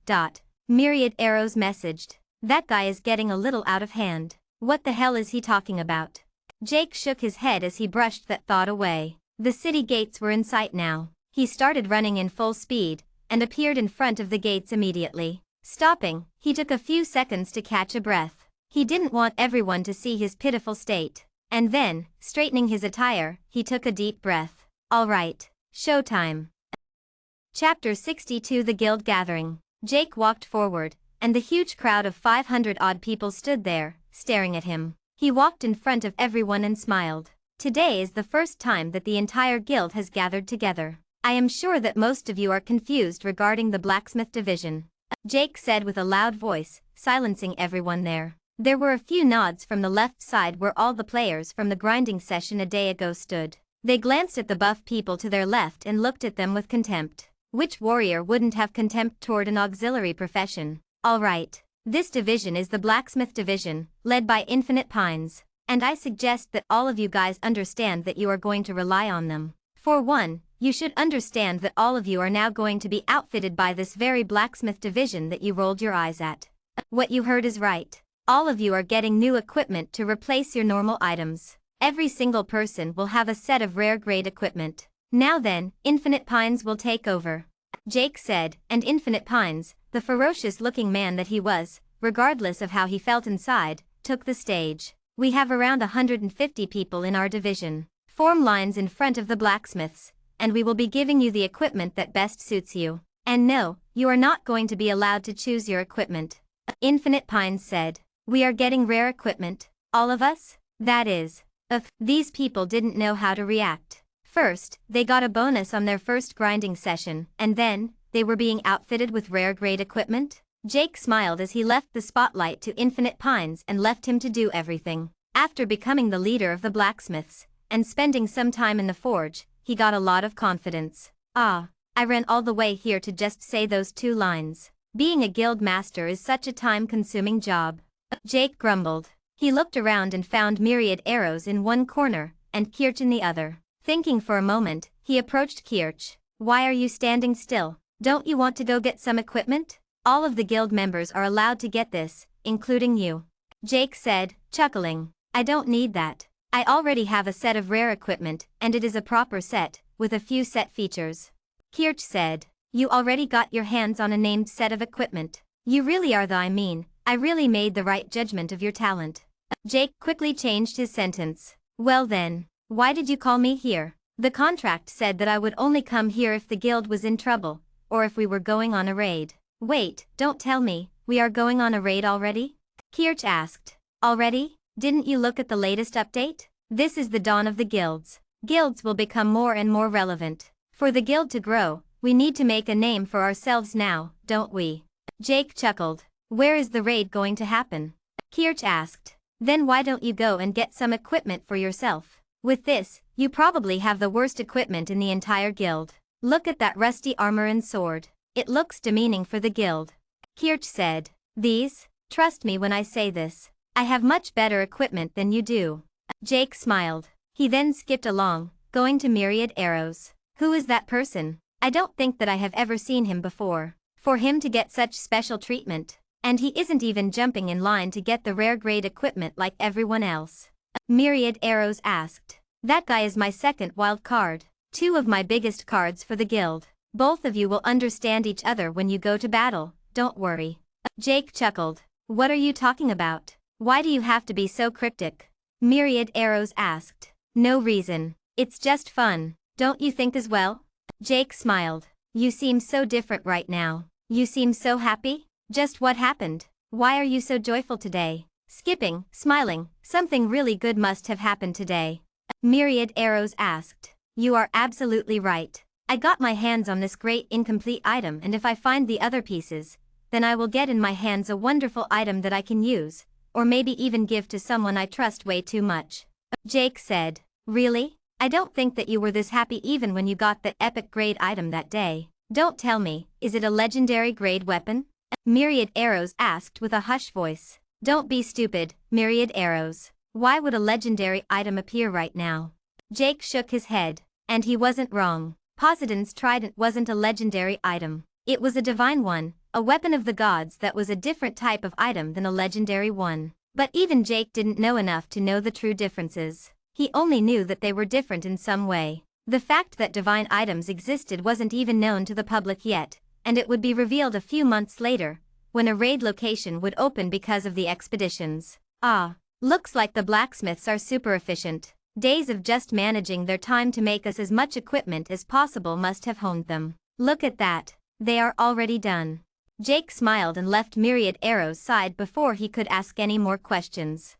Myriad Arrows messaged. That guy is getting a little out of hand. What the hell is he talking about? Jake shook his head as he brushed that thought away. The city gates were in sight now. He started running in full speed, and appeared in front of the gates immediately. Stopping, he took a few seconds to catch a breath. He didn't want everyone to see his pitiful state. And then, straightening his attire, he took a deep breath. All right, showtime. Chapter 62 The Guild Gathering. Jake walked forward, and the huge crowd of 500-odd people stood there, staring at him. He walked in front of everyone and smiled. Today is the first time that the entire guild has gathered together. I am sure that most of you are confused regarding the blacksmith division. Jake said with a loud voice, silencing everyone there. There were a few nods from the left side where all the players from the grinding session a day ago stood. They glanced at the buff people to their left and looked at them with contempt. Which warrior wouldn't have contempt toward an auxiliary profession? Alright. This division is the blacksmith division, led by Infinite Pines. And I suggest that all of you guys understand that you are going to rely on them. For one, you should understand that all of you are now going to be outfitted by this very blacksmith division that you rolled your eyes at. What you heard is right. All of you are getting new equipment to replace your normal items. Every single person will have a set of rare grade equipment. Now then, Infinite Pines will take over. Jake said, and Infinite Pines, the ferocious-looking man that he was, regardless of how he felt inside, took the stage. We have around 150 people in our division. Form lines in front of the blacksmiths, and we will be giving you the equipment that best suits you. And no, you are not going to be allowed to choose your equipment. Infinite Pines said. We are getting rare equipment, all of us? That is. These people didn't know how to react. First, they got a bonus on their first grinding session, and then, they were being outfitted with rare grade equipment? Jake smiled as he left the spotlight to Infinite Pines and left him to do everything. After becoming the leader of the blacksmiths, and spending some time in the forge, he got a lot of confidence. I ran all the way here to just say those 2 lines. Being a guild master is such a time-consuming job. Jake grumbled. He looked around and found Myriad Arrows in one corner, and Kirch in the other. Thinking for a moment, he approached Kirch. Why are you standing still? Don't you want to go get some equipment? All of the guild members are allowed to get this, including you. Jake said, chuckling. I don't need that. I already have a set of rare equipment, and it is a proper set, with a few set features. Kirch said. You already got your hands on a named set of equipment. You really are I really made the right judgment of your talent. Jake quickly changed his sentence. Well then, why did you call me here? The contract said that I would only come here if the guild was in trouble, or if we were going on a raid. Wait, don't tell me, we are going on a raid already? Kirch asked. Already? Didn't you look at the latest update? This is the dawn of the guilds. Guilds will become more and more relevant. For the guild to grow, we need to make a name for ourselves now, don't we? Jake chuckled. Where is the raid going to happen? Kirch asked. Then why don't you go and get some equipment for yourself? With this, you probably have the worst equipment in the entire guild. Look at that rusty armor and sword. It looks demeaning for the guild. Kirch said. These? Trust me when I say this. I have much better equipment than you do. Jake smiled. He then skipped along, going to Myriad Arrows. Who is that person? I don't think that I have ever seen him before. For him to get such special treatment. And he isn't even jumping in line to get the rare grade equipment like everyone else. Myriad Arrows asked. That guy is my second wild card. 2 of my biggest cards for the guild. Both of you will understand each other when you go to battle, don't worry. Jake chuckled. What are you talking about? Why do you have to be so cryptic? Myriad Arrows asked. No reason. It's just fun, don't you think as well? Jake smiled. You seem so different right now. You seem so happy? Just what happened? Why are you so joyful today? Skipping, smiling, something really good must have happened today. Myriad Arrows asked. You are absolutely right. I got my hands on this great incomplete item, and if I find the other pieces, then I will get in my hands a wonderful item that I can use, or maybe even give to someone I trust way too much. Jake said. Really? I don't think that you were this happy even when you got that epic grade item that day. Don't tell me, is it a legendary grade weapon? Myriad Arrows asked with a hushed voice. Don't be stupid, Myriad Arrows. Why would a legendary item appear right now? Jake shook his head. And he wasn't wrong. Poseidon's trident wasn't a legendary item. It was a divine one, a weapon of the gods that was a different type of item than a legendary one. But even Jake didn't know enough to know the true differences. He only knew that they were different in some way. The fact that divine items existed wasn't even known to the public yet, and it would be revealed a few months later, when a raid location would open because of the expeditions. Looks like the blacksmiths are super efficient. Days of just managing their time to make us as much equipment as possible must have honed them. Look at that. They are already done. Jake smiled and left Myriad Arrows' side before he could ask any more questions.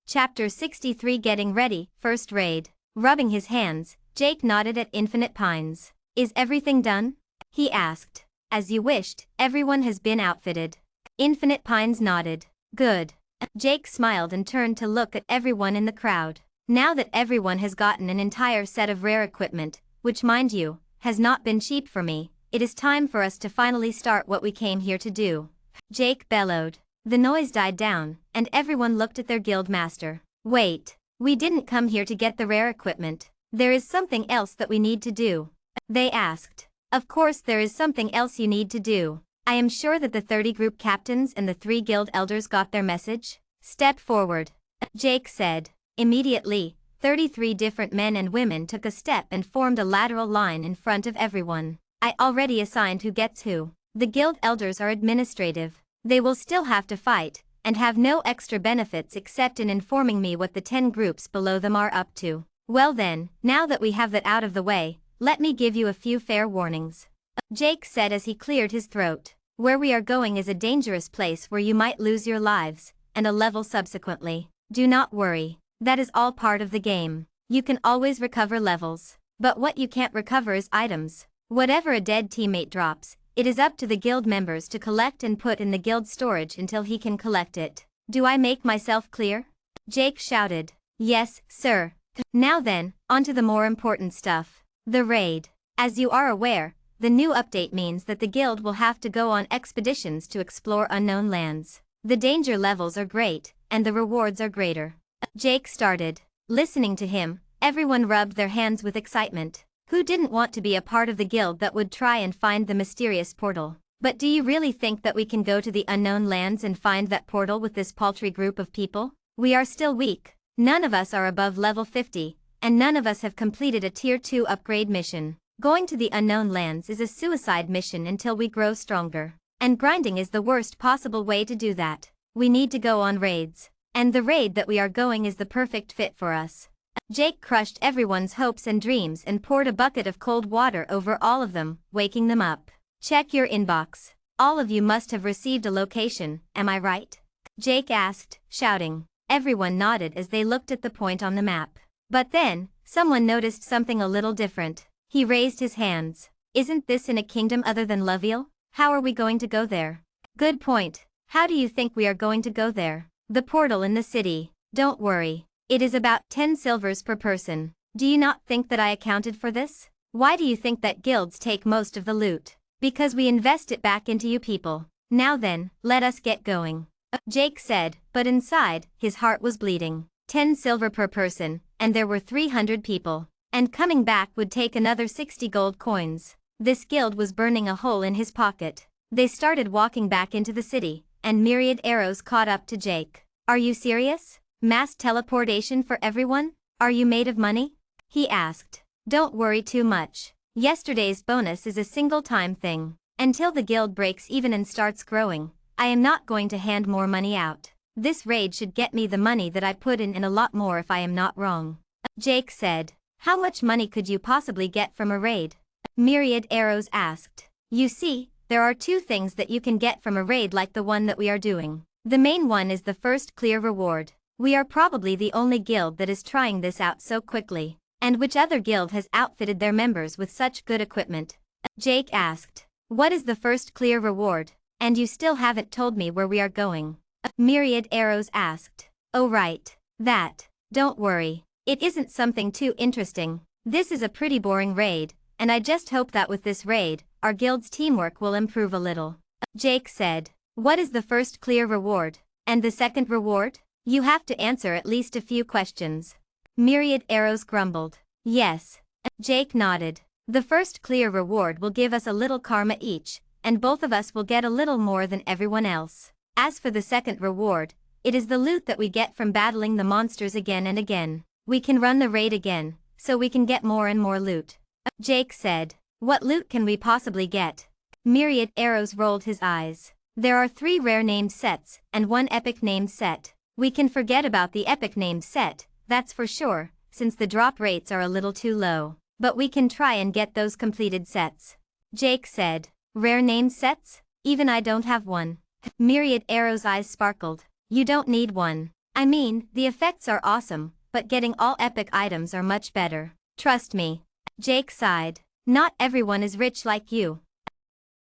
Chapter 63 Getting Ready, First Raid. Rubbing his hands, Jake nodded at Infinite Pines. Is everything done? He asked. As you wished, everyone has been outfitted. Infinite Pines nodded. Good. Jake smiled and turned to look at everyone in the crowd. Now that everyone has gotten an entire set of rare equipment, which mind you, has not been cheap for me, it is time for us to finally start what we came here to do. Jake bellowed. The noise died down, and everyone looked at their guild master. Wait, we didn't come here to get the rare equipment. There is something else that we need to do. They asked. Of course there is something else you need to do. I am sure that the 30 group captains and the 3 guild elders got their message. Step forward. Jake said. Immediately, 33 different men and women took a step and formed a lateral line in front of everyone. I already assigned who gets who. The guild elders are administrative. They will still have to fight, and have no extra benefits except in informing me what the 10 groups below them are up to. Well then, now that we have that out of the way, let me give you a few fair warnings. Jake said as he cleared his throat. Where we are going is a dangerous place where you might lose your lives, and a level subsequently. Do not worry. That is all part of the game. You can always recover levels. But what you can't recover is items. Whatever a dead teammate drops, it is up to the guild members to collect and put in the guild storage until he can collect it. Do I make myself clear? Jake shouted. Yes, sir. Now then, on to the more important stuff. The raid. As you are aware, the new update means that the guild will have to go on expeditions to explore unknown lands. The danger levels are great, and the rewards are greater. Jake started. Listening to him, everyone rubbed their hands with excitement. Who didn't want to be a part of the guild that would try and find the mysterious portal? But do you really think that we can go to the unknown lands and find that portal with this paltry group of people? We are still weak. None of us are above level 50, and none of us have completed a tier 2 upgrade mission. Going to the unknown lands is a suicide mission until we grow stronger. And grinding is the worst possible way to do that. We need to go on raids. And the raid that we are going is the perfect fit for us. Jake crushed everyone's hopes and dreams and poured a bucket of cold water over all of them, waking them up. Check your inbox. All of you must have received a location, am I right? Jake asked, shouting. Everyone nodded as they looked at the point on the map. But then, someone noticed something a little different. He raised his hands. Isn't this in a kingdom other than Loviel? How are we going to go there? Good point. How do you think we are going to go there? The portal in the city. Don't worry. It is about 10 silvers per person. Do you not think that I accounted for this? Why do you think that guilds take most of the loot? Because we invest it back into you people. Now then, let us get going. Jake said, but inside, his heart was bleeding. 10 silver per person, and there were 300 people. And coming back would take another 60 gold coins. This guild was burning a hole in his pocket. They started walking back into the city, and myriad arrows caught up to Jake. Are you serious? Mass teleportation for everyone? Are you made of money? He asked. Don't worry too much. Yesterday's bonus is a single-time thing. Until the guild breaks even and starts growing, I am not going to hand more money out. This raid should get me the money that I put in and a lot more if I am not wrong. Jake said. How much money could you possibly get from a raid? Myriad Arrows asked. You see, there are two things that you can get from a raid like the one that we are doing. The main one is the first clear reward. We are probably the only guild that is trying this out so quickly. And which other guild has outfitted their members with such good equipment? Jake asked. What is the first clear reward? And you still haven't told me where we are going. Myriad Arrows asked. Oh right. That. Don't worry. It isn't something too interesting. This is a pretty boring raid, and I just hope that with this raid, our guild's teamwork will improve a little. Jake said. What is the first clear reward? And the second reward? You have to answer at least a few questions. Myriad Arrows grumbled. Yes. Jake nodded. The first clear reward will give us a little karma each, and both of us will get a little more than everyone else. As for the second reward, it is the loot that we get from battling the monsters again and again. We can run the raid again, so we can get more and more loot. Jake said. What loot can we possibly get? Myriad Arrows rolled his eyes. There are 3 rare named sets, and 1 epic named set. We can forget about the epic named set, that's for sure, since the drop rates are a little too low. But we can try and get those completed sets. Jake said. Rare named sets? Even I don't have one. Myriad Arrows' eyes sparkled. You don't need one. I mean, the effects are awesome, but getting all epic items are much better. Trust me. Jake sighed. Not everyone is rich like you.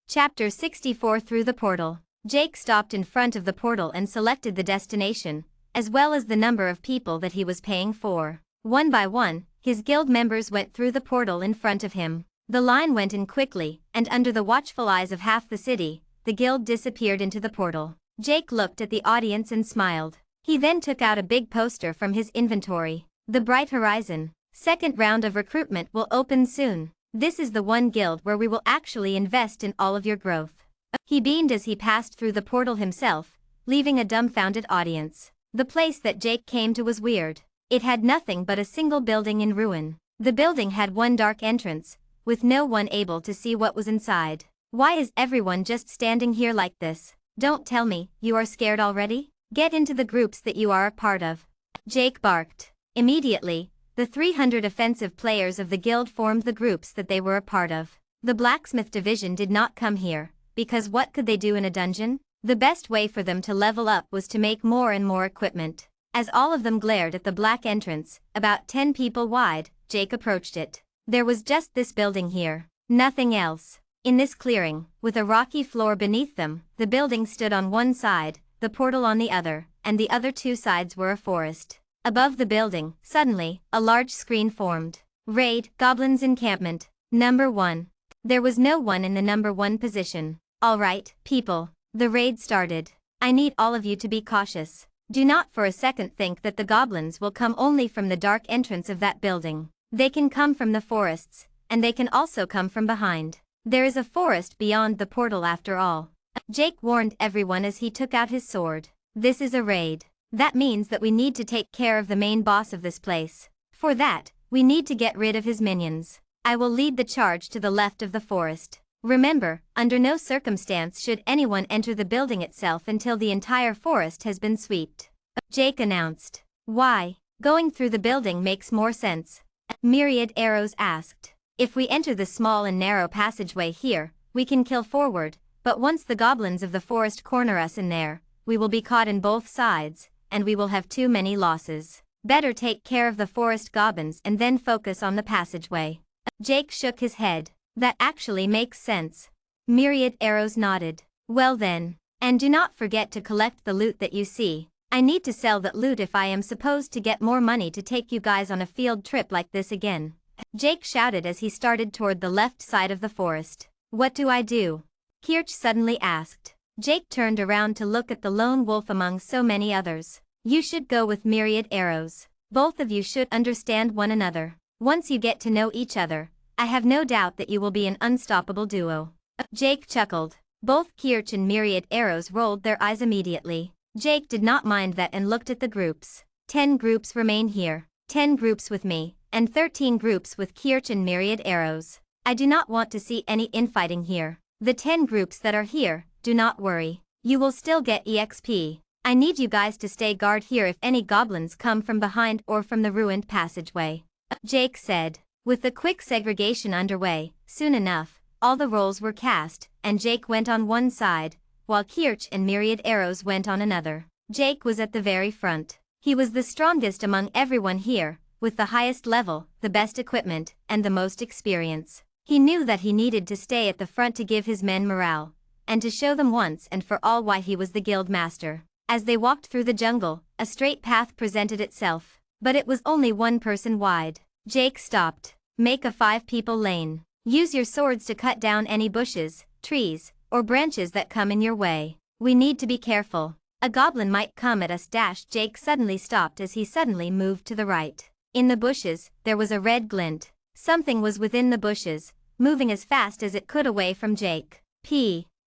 Chapter 64 Through the Portal. Jake stopped in front of the portal and selected the destination, as well as the number of people that he was paying for. One by one, his guild members went through the portal in front of him. The line went in quickly, and under the watchful eyes of half the city, the guild disappeared into the portal. Jake looked at the audience and smiled. He then took out a big poster from his inventory. The Bright Horizon. Second round of recruitment will open soon. This is the one guild where we will actually invest in all of your growth. He beamed as he passed through the portal himself, leaving a dumbfounded audience. The place that Jake came to was weird. It had nothing but a single building in ruin. The building had one dark entrance, with no one able to see what was inside. Why is everyone just standing here like this? Don't tell me, you are scared already? Get into the groups that you are a part of. Jake barked. Immediately, the 300 offensive players of the guild formed the groups that they were a part of. The blacksmith division did not come here, because what could they do in a dungeon? The best way for them to level up was to make more and more equipment. As all of them glared at the black entrance, about 10 people wide, Jake approached it. There was just this building here. Nothing else. In this clearing, with a rocky floor beneath them, the building stood on one side, the portal on the other, and the other 2 sides were a forest. Above the building, suddenly, a large screen formed. Raid, Goblins Encampment. Number 1. There was no one in the number 1 position. Alright, people. The raid started. I need all of you to be cautious. Do not for a second think that the goblins will come only from the dark entrance of that building. They can come from the forests, and they can also come from behind. There is a forest beyond the portal after all. Jake warned everyone as he took out his sword. This is a raid. That means that we need to take care of the main boss of this place. For that, we need to get rid of his minions. I will lead the charge to the left of the forest. Remember, under no circumstance should anyone enter the building itself until the entire forest has been swept. Jake announced. Why? Going through the building makes more sense. Myriad Arrows asked. If we enter the small and narrow passageway here, we can kill forward, but once the goblins of the forest corner us in there, we will be caught in both sides, and we will have too many losses. Better take care of the forest goblins and then focus on the passageway. Jake shook his head. That actually makes sense. Myriad Arrows nodded. Well then, And do not forget to collect the loot that you see. I need to sell that loot if I am supposed to get more money to take you guys on a field trip like this again. Jake shouted as he started toward the left side of the forest. What do I do? Kirch suddenly asked. Jake turned around to look at the lone wolf among so many others. You should go with myriad arrows. Both of you should understand one another. Once you get to know each other, I have no doubt that you will be an unstoppable duo. Jake chuckled. Both Kirch and myriad arrows rolled their eyes immediately. Jake did not mind that and looked at the groups. 10 groups remain here, 10 groups with me, and 13 groups with Kirch and myriad arrows. I do not want to see any infighting here. The 10 groups that are here, do not worry. You will still get EXP. I need you guys to stay guard here if any goblins come from behind or from the ruined passageway. Jake said. With the quick segregation underway, soon enough, all the rolls were cast, and Jake went on one side, while Kirch and myriad arrows went on another. Jake was at the very front. He was the strongest among everyone here, with the highest level, the best equipment, and the most experience. He knew that he needed to stay at the front to give his men morale, and to show them once and for all why he was the guild master. As they walked through the jungle, a straight path presented itself, but it was only one person wide. Jake stopped. Make a 5-people lane. Use your swords to cut down any bushes, trees, or branches that come in your way. We need to be careful. A goblin might come at us. Jake suddenly stopped as he suddenly moved to the right. In the bushes, there was a red glint. Something was within the bushes, moving as fast as it could away from Jake.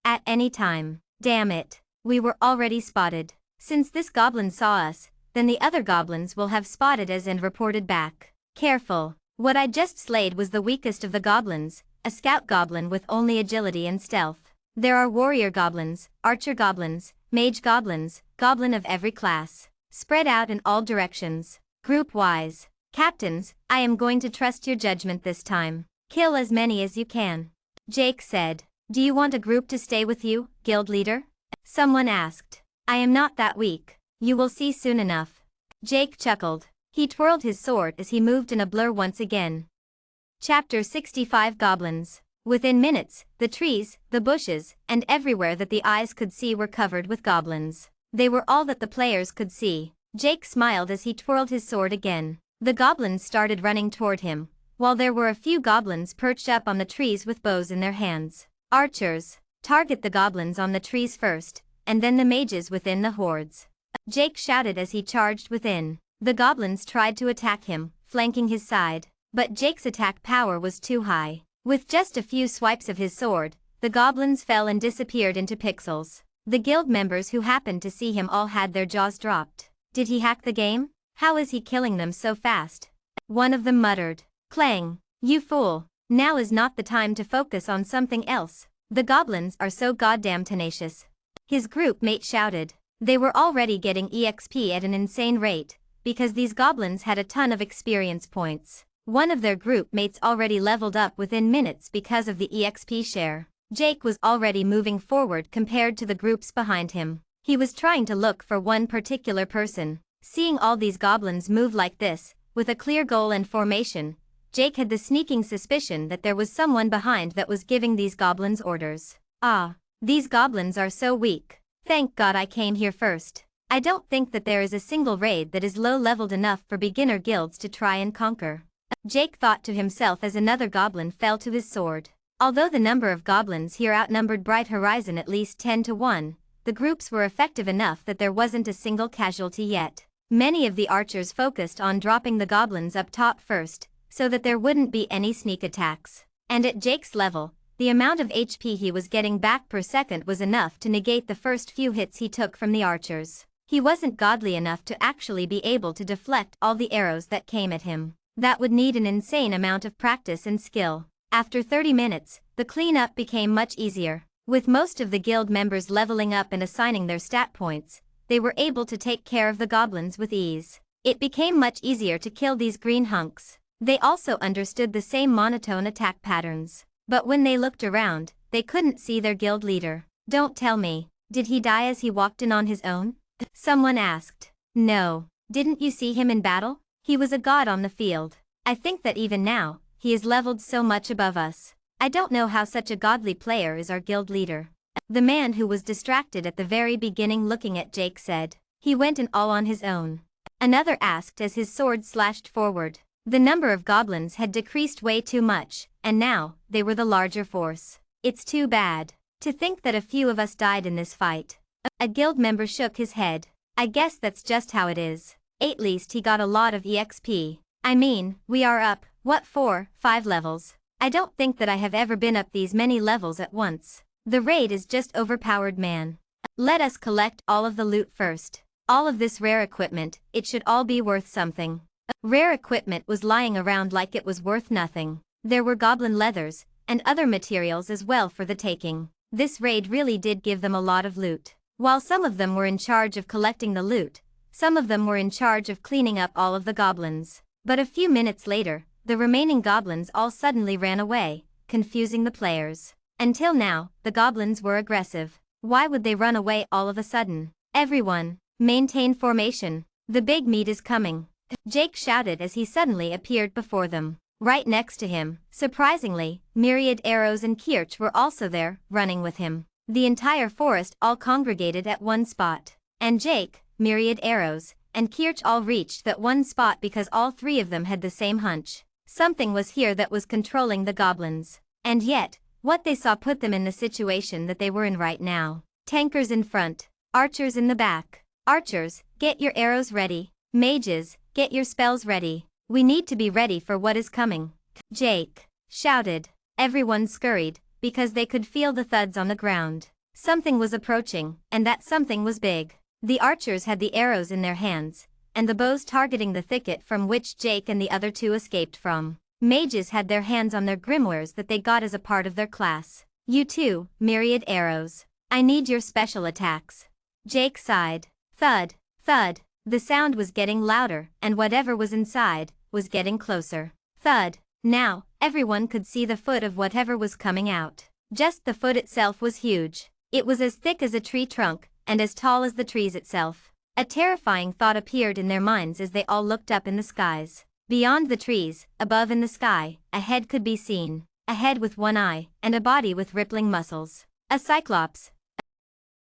At any time. Damn it. We were already spotted. Since this goblin saw us, then the other goblins will have spotted us and reported back. Careful. What I just slayed was the weakest of the goblins, a scout goblin with only agility and stealth. There are warrior goblins, archer goblins, mage goblins, goblin of every class, spread out in all directions, group-wise. Captains, I am going to trust your judgment this time. Kill as many as you can. Jake said. Do you want a group to stay with you, guild leader? Someone asked. I am not that weak. You will see soon enough. Jake chuckled. He twirled his sword as he moved in a blur once again. Chapter 65 Goblins. Within minutes, the trees, the bushes, and everywhere that the eyes could see were covered with goblins. They were all that the players could see. Jake smiled as he twirled his sword again. The goblins started running toward him, while there were a few goblins perched up on the trees with bows in their hands. Archers, target the goblins on the trees first, and then the mages within the hordes. Jake shouted as he charged within. The goblins tried to attack him, flanking his side, but Jake's attack power was too high. With just a few swipes of his sword, the goblins fell and disappeared into pixels. The guild members who happened to see him all had their jaws dropped. Did he hack the game? How is he killing them so fast? One of them muttered. Clang, you fool. Now is not the time to focus on something else. The goblins are so goddamn tenacious. His group mate shouted. They were already getting EXP at an insane rate, because these goblins had a ton of experience points. One of their group mates already leveled up within minutes because of the EXP share. Jake was already moving forward compared to the groups behind him. He was trying to look for one particular person. Seeing all these goblins move like this, with a clear goal and formation, Jake had the sneaking suspicion that there was someone behind that was giving these goblins orders. Ah, these goblins are so weak. Thank God I came here first. I don't think that there is a single raid that is low-leveled enough for beginner guilds to try and conquer. Jake thought to himself as another goblin fell to his sword. Although the number of goblins here outnumbered Bright Horizon at least 10-1, the groups were effective enough that there wasn't a single casualty yet. Many of the archers focused on dropping the goblins up top first, so that there wouldn't be any sneak attacks. And at Jake's level, the amount of HP he was getting back per second was enough to negate the first few hits he took from the archers. He wasn't godly enough to actually be able to deflect all the arrows that came at him. That would need an insane amount of practice and skill. After 30 minutes, the cleanup became much easier. With most of the guild members leveling up and assigning their stat points, they were able to take care of the goblins with ease. It became much easier to kill these green hunks. They also understood the same monotone attack patterns. But when they looked around, they couldn't see their guild leader. Don't tell me, did he die as he walked in on his own? Someone asked. No. Didn't you see him in battle? He was a god on the field. I think that even now, he is leveled so much above us. I don't know how such a godly player is our guild leader. The man who was distracted at the very beginning looking at Jake said. He went and all on his own. Another asked as his sword slashed forward. The number of goblins had decreased way too much, and now, they were the larger force. It's too bad. To think that a few of us died in this fight. A guild member shook his head. I guess that's just how it is. At least he got a lot of EXP. I mean, we are up, what 4, 5 levels. I don't think that I have ever been up these many levels at once. The raid is just overpowered, man. Let us collect all of the loot first. All of this rare equipment, it should all be worth something. Rare equipment was lying around like it was worth nothing. There were goblin leathers, and other materials as well for the taking. This raid really did give them a lot of loot. While some of them were in charge of collecting the loot, some of them were in charge of cleaning up all of the goblins. But a few minutes later, the remaining goblins all suddenly ran away, confusing the players. Until now, the goblins were aggressive. Why would they run away all of a sudden? Everyone, maintain formation. The big meat is coming. Jake shouted as he suddenly appeared before them. Right next to him, surprisingly, Myriad Arrows and Kirch were also there, running with him. The entire forest all congregated at one spot. And Jake, Myriad Arrows, and Kirch all reached that one spot because all three of them had the same hunch. Something was here that was controlling the goblins. And yet, what they saw put them in the situation that they were in right now. Tankers in front, archers in the back. Archers, get your arrows ready. Mages, get your spells ready. We need to be ready for what is coming. Jake shouted. Everyone scurried, because they could feel the thuds on the ground. Something was approaching, and that something was big. The archers had the arrows in their hands, and the bows targeting the thicket from which Jake and the other two escaped from. Mages had their hands on their grimoires that they got as a part of their class. You too, Myriad Arrows. I need your special attacks. Jake sighed. Thud, thud. The sound was getting louder, and whatever was inside, was getting closer. Thud. Now, everyone could see the foot of whatever was coming out. Just the foot itself was huge. It was as thick as a tree trunk, and as tall as the trees itself. A terrifying thought appeared in their minds as they all looked up in the skies. Beyond the trees, above in the sky, a head could be seen. A head with one eye, and a body with rippling muscles. A cyclops.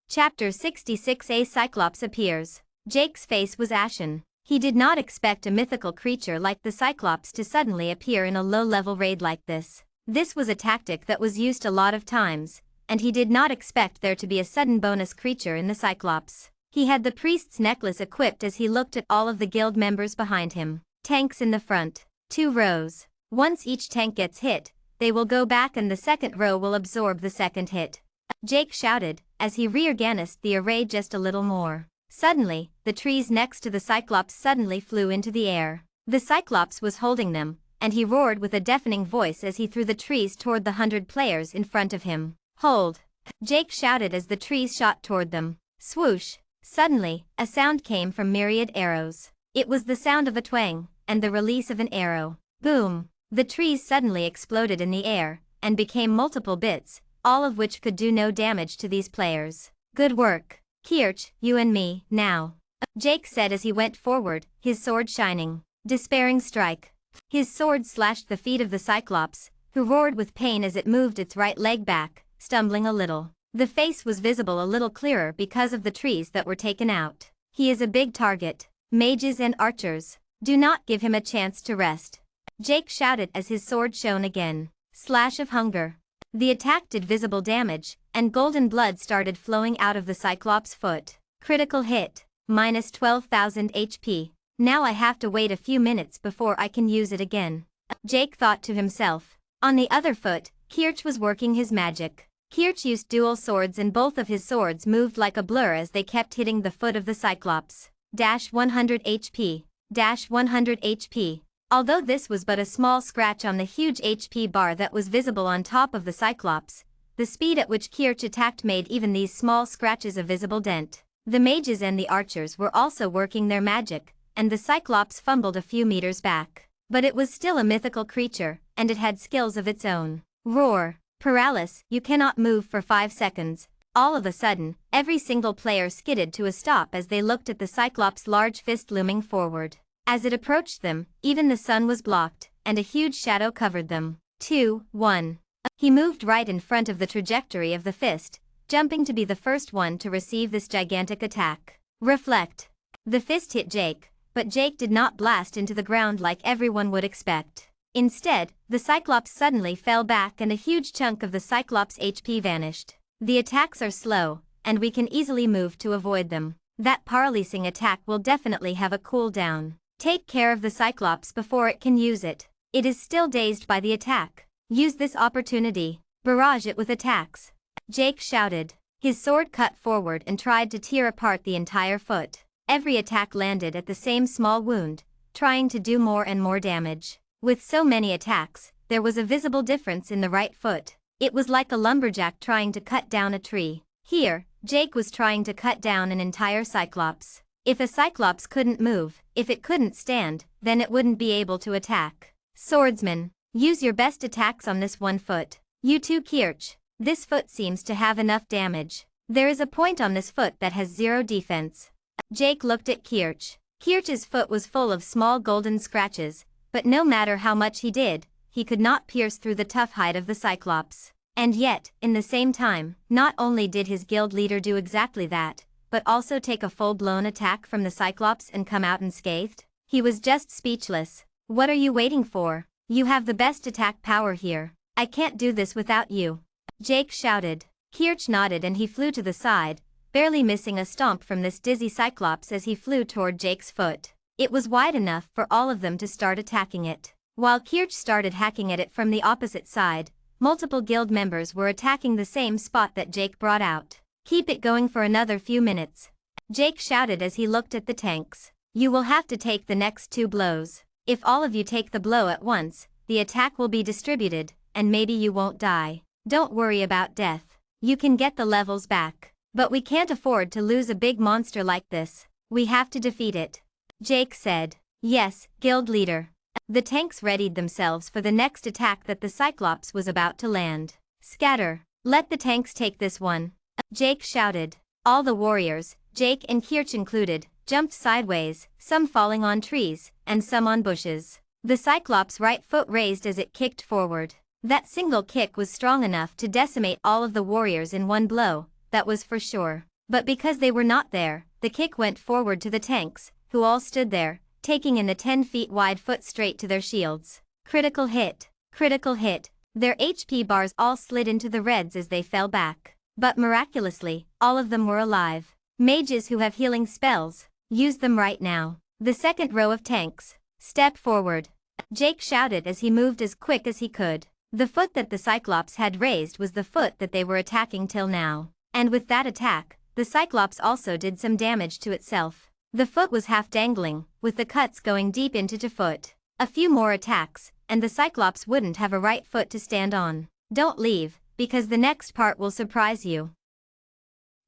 Chapter 66. A cyclops appears. Jake's face was ashen. He did not expect a mythical creature like the cyclops to suddenly appear in a low-level raid like this. This was a tactic that was used a lot of times, and he did not expect there to be a sudden bonus creature in the cyclops. He had the priest's necklace equipped as he looked at all of the guild members behind him. Tanks in the front. 2 rows. Once each tank gets hit, they will go back and the second row will absorb the second hit. Jake shouted, as he reorganized the array just a little more. Suddenly, the trees next to the cyclops suddenly flew into the air. The cyclops was holding them, and he roared with a deafening voice as he threw the trees toward the 100 players in front of him. Hold! Jake shouted as the trees shot toward them. Swoosh! Suddenly, a sound came from Myriad Arrows. It was the sound of a twang, and the release of an arrow. Boom! The trees suddenly exploded in the air, and became multiple bits, all of which could do no damage to these players. Good work. Kirch, you and me, now. Jake said as he went forward, his sword shining. Despairing strike. His sword slashed the feet of the cyclops, who roared with pain as it moved its right leg back, stumbling a little. The face was visible a little clearer because of the trees that were taken out. He is a big target. Mages and archers, do not give him a chance to rest. Jake shouted as his sword shone again. Slash of hunger. The attack did visible damage, and golden blood started flowing out of the cyclops' foot. Critical hit. Minus 12,000 HP. Now I have to wait a few minutes before I can use it again. Jake thought to himself. On the other foot, Kirch was working his magic. Kirch used dual swords and both of his swords moved like a blur as they kept hitting the foot of the cyclops. 100 HP. 100 HP. Although this was but a small scratch on the huge HP bar that was visible on top of the cyclops, the speed at which Kirch attacked made even these small scratches a visible dent. The mages and the archers were also working their magic, and the cyclops fumbled a few meters back. But it was still a mythical creature, and it had skills of its own. Roar. Paralysis, you cannot move for 5 seconds. All of a sudden, every single player skidded to a stop as they looked at the cyclops' large fist looming forward. As it approached them, even the sun was blocked, and a huge shadow covered them. 2, 1. He moved right in front of the trajectory of the fist, jumping to be the first one to receive this gigantic attack. Reflect. The fist hit Jake, but Jake did not blast into the ground like everyone would expect. Instead, the Cyclops suddenly fell back and a huge chunk of the Cyclops' HP vanished. The attacks are slow, and we can easily move to avoid them. That paralyzing attack will definitely have a cooldown. Take care of the Cyclops before it can use it. It is still dazed by the attack. Use this opportunity. Barrage it with attacks. Jake shouted. His sword cut forward and tried to tear apart the entire foot. Every attack landed at the same small wound, trying to do more and more damage. With so many attacks, there was a visible difference in the right foot. It was like a lumberjack trying to cut down a tree. Here, Jake was trying to cut down an entire Cyclops. If a Cyclops couldn't move, if it couldn't stand, then it wouldn't be able to attack. Swordsman, use your best attacks on this one foot. You too, Kirch. This foot seems to have enough damage. There is a point on this foot that has 0 defense. Jake looked at Kirch. Kirch's foot was full of small golden scratches, but no matter how much he did, he could not pierce through the tough hide of the Cyclops. And yet, in the same time, not only did his guild leader do exactly that, but also take a full-blown attack from the Cyclops and come out unscathed. He was just speechless. What are you waiting for? You have the best attack power here. I can't do this without you. Jake shouted. Kirch nodded and he flew to the side, barely missing a stomp from this dizzy Cyclops as he flew toward Jake's foot. It was wide enough for all of them to start attacking it. While Kirch started hacking at it from the opposite side, multiple guild members were attacking the same spot that Jake brought out. Keep it going for another few minutes. Jake shouted as he looked at the tanks. You will have to take the next 2 blows. If all of you take the blow at once, the attack will be distributed, and maybe you won't die. Don't worry about death. You can get the levels back. But we can't afford to lose a big monster like this. We have to defeat it. Jake said. Yes, guild leader. The tanks readied themselves for the next attack that the Cyclops was about to land. Scatter. Let the tanks take this one. Jake shouted. All the warriors, Jake and Kirch included, jumped sideways, some falling on trees, and some on bushes. The Cyclops' right foot raised as it kicked forward. That single kick was strong enough to decimate all of the warriors in one blow, that was for sure. But because they were not there, the kick went forward to the tanks, who all stood there, taking in the 10 feet wide foot straight to their shields. Critical hit. Critical hit. Their HP bars all slid into the reds as they fell back. But miraculously, all of them were alive. Mages who have healing spells, use them right now. The second row of tanks, step forward. Jake shouted as he moved as quick as he could. The foot that the Cyclops had raised was the foot that they were attacking till now. And with that attack, the Cyclops also did some damage to itself. The foot was half dangling, with the cuts going deep into the foot. A few more attacks, and the Cyclops wouldn't have a right foot to stand on. Don't leave, because the next part will surprise you.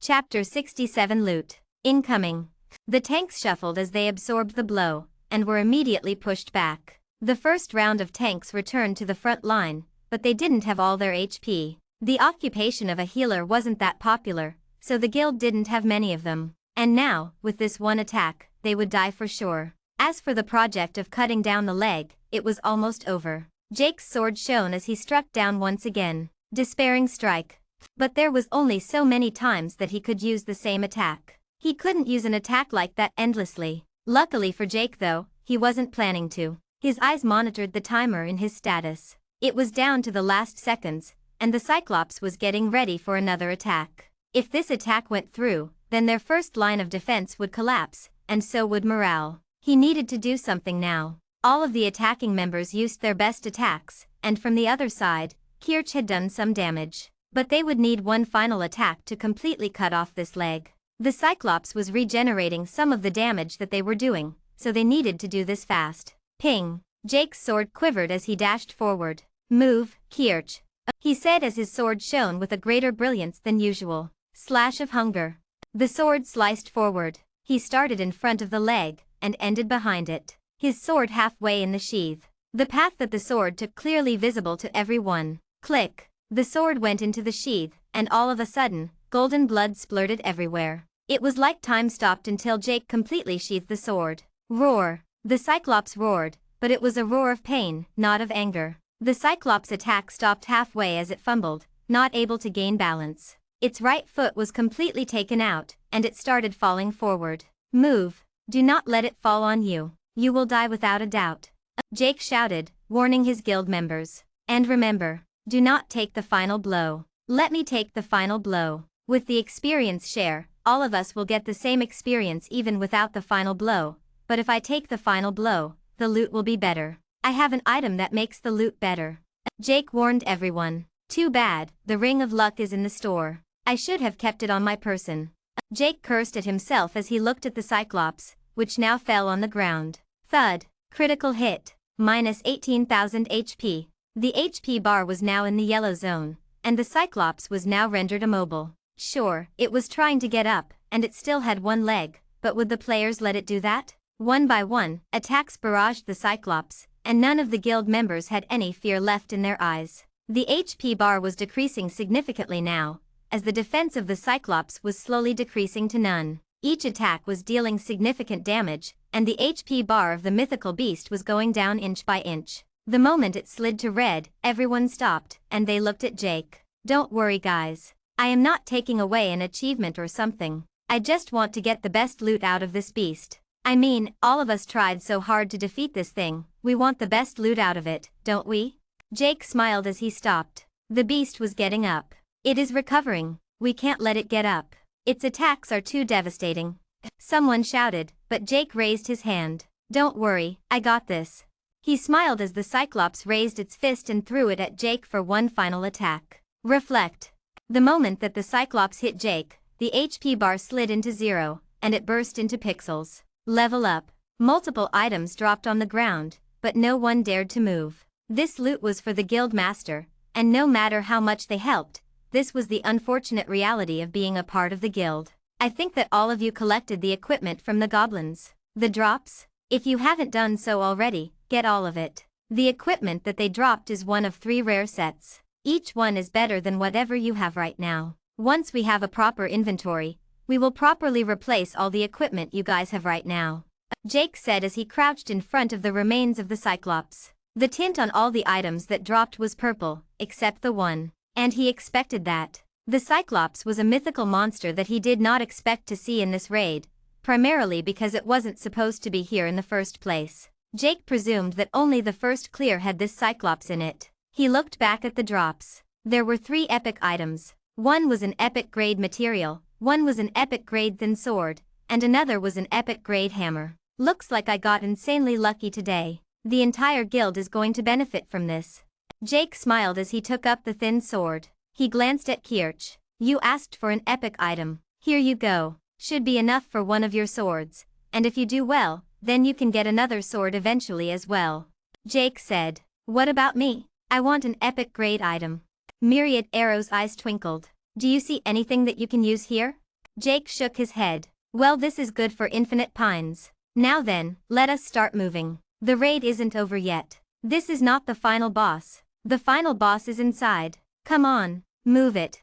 Chapter 67 Loot. Incoming. The tanks shuffled as they absorbed the blow, and were immediately pushed back. The first round of tanks returned to the front line, but they didn't have all their HP. The occupation of a healer wasn't that popular, so the guild didn't have many of them. And now, with this one attack, they would die for sure. As for the project of cutting down the leg, it was almost over. Jake's sword shone as he struck down once again. Despairing strike. But there was only so many times that he could use the same attack. He couldn't use an attack like that endlessly. Luckily for Jake though, he wasn't planning to. His eyes monitored the timer in his status. It was down to the last seconds, and the Cyclops was getting ready for another attack. If this attack went through, then their first line of defense would collapse, and so would morale. He needed to do something now. All of the attacking members used their best attacks, and from the other side, Kirch had done some damage. But they would need one final attack to completely cut off this leg. The Cyclops was regenerating some of the damage that they were doing, so they needed to do this fast. Ping! Jake's sword quivered as he dashed forward. Move, Kirch, he said as his sword shone with a greater brilliance than usual. Slash of hunger. The sword sliced forward. He started in front of the leg, and ended behind it. His sword halfway in the sheath. The path that the sword took clearly visible to everyone. Click. The sword went into the sheath, and all of a sudden, golden blood splurted everywhere. It was like time stopped until Jake completely sheathed the sword. Roar. The Cyclops roared, but it was a roar of pain, not of anger. The Cyclops' attack stopped halfway as it fumbled, not able to gain balance. Its right foot was completely taken out, and it started falling forward. Move. Do not let it fall on you. You will die without a doubt. Jake shouted, warning his guild members. And remember, do not take the final blow. Let me take the final blow. With the experience share, all of us will get the same experience even without the final blow, but if I take the final blow, the loot will be better. I have an item that makes the loot better. Jake warned everyone. Too bad, the ring of luck is in the store. I should have kept it on my person. Jake cursed at himself as he looked at the Cyclops, which now fell on the ground. Thud. Critical hit. Minus 18,000 HP. The HP bar was now in the yellow zone, and the Cyclops was now rendered immobile. Sure, it was trying to get up, and it still had one leg, but would the players let it do that? One by one, attacks barraged the Cyclops, and none of the guild members had any fear left in their eyes. The HP bar was decreasing significantly now, as the defense of the Cyclops was slowly decreasing to none. Each attack was dealing significant damage, and the HP bar of the mythical beast was going down inch by inch. The moment it slid to red, everyone stopped, and they looked at Jake. Don't worry guys. I am not taking away an achievement or something. I just want to get the best loot out of this beast. I mean, all of us tried so hard to defeat this thing, we want the best loot out of it, don't we? Jake smiled as he stopped. The beast was getting up. It is recovering. We can't let it get up. Its attacks are too devastating. Someone shouted, but Jake raised his hand. Don't worry, I got this. He smiled as the Cyclops raised its fist and threw it at Jake for one final attack. Reflect. The moment that the Cyclops hit Jake, the HP bar slid into 0, and it burst into pixels. Level up. Multiple items dropped on the ground, but no one dared to move. This loot was for the guild master, and no matter how much they helped, this was the unfortunate reality of being a part of the guild. I think that all of you collected the equipment from the goblins. The drops? If you haven't done so already, get all of it. The equipment that they dropped is one of 3 rare sets. Each one is better than whatever you have right now. Once we have a proper inventory, we will properly replace all the equipment you guys have right now. Jake said as he crouched in front of the remains of the Cyclops. The tint on all the items that dropped was purple, except the one. And he expected that. The Cyclops was a mythical monster that he did not expect to see in this raid, primarily because it wasn't supposed to be here in the first place. Jake presumed that only the first clear had this Cyclops in it. He looked back at the drops. There were 3 epic items. One was an epic grade material, one was an epic grade thin sword, and another was an epic grade hammer. Looks like I got insanely lucky today. The entire guild is going to benefit from this. Jake smiled as he took up the thin sword. He glanced at Kirch. You asked for an epic item. Here you go. Should be enough for one of your swords. And if you do well, then you can get another sword eventually as well. Jake said. What about me? I want an epic grade item. Myriad Arrow's eyes twinkled. Do you see anything that you can use here? Jake shook his head. Well, this is good for infinite pines. Now then, let us start moving. The raid isn't over yet. This is not the final boss. The final boss is inside. Come on, move it.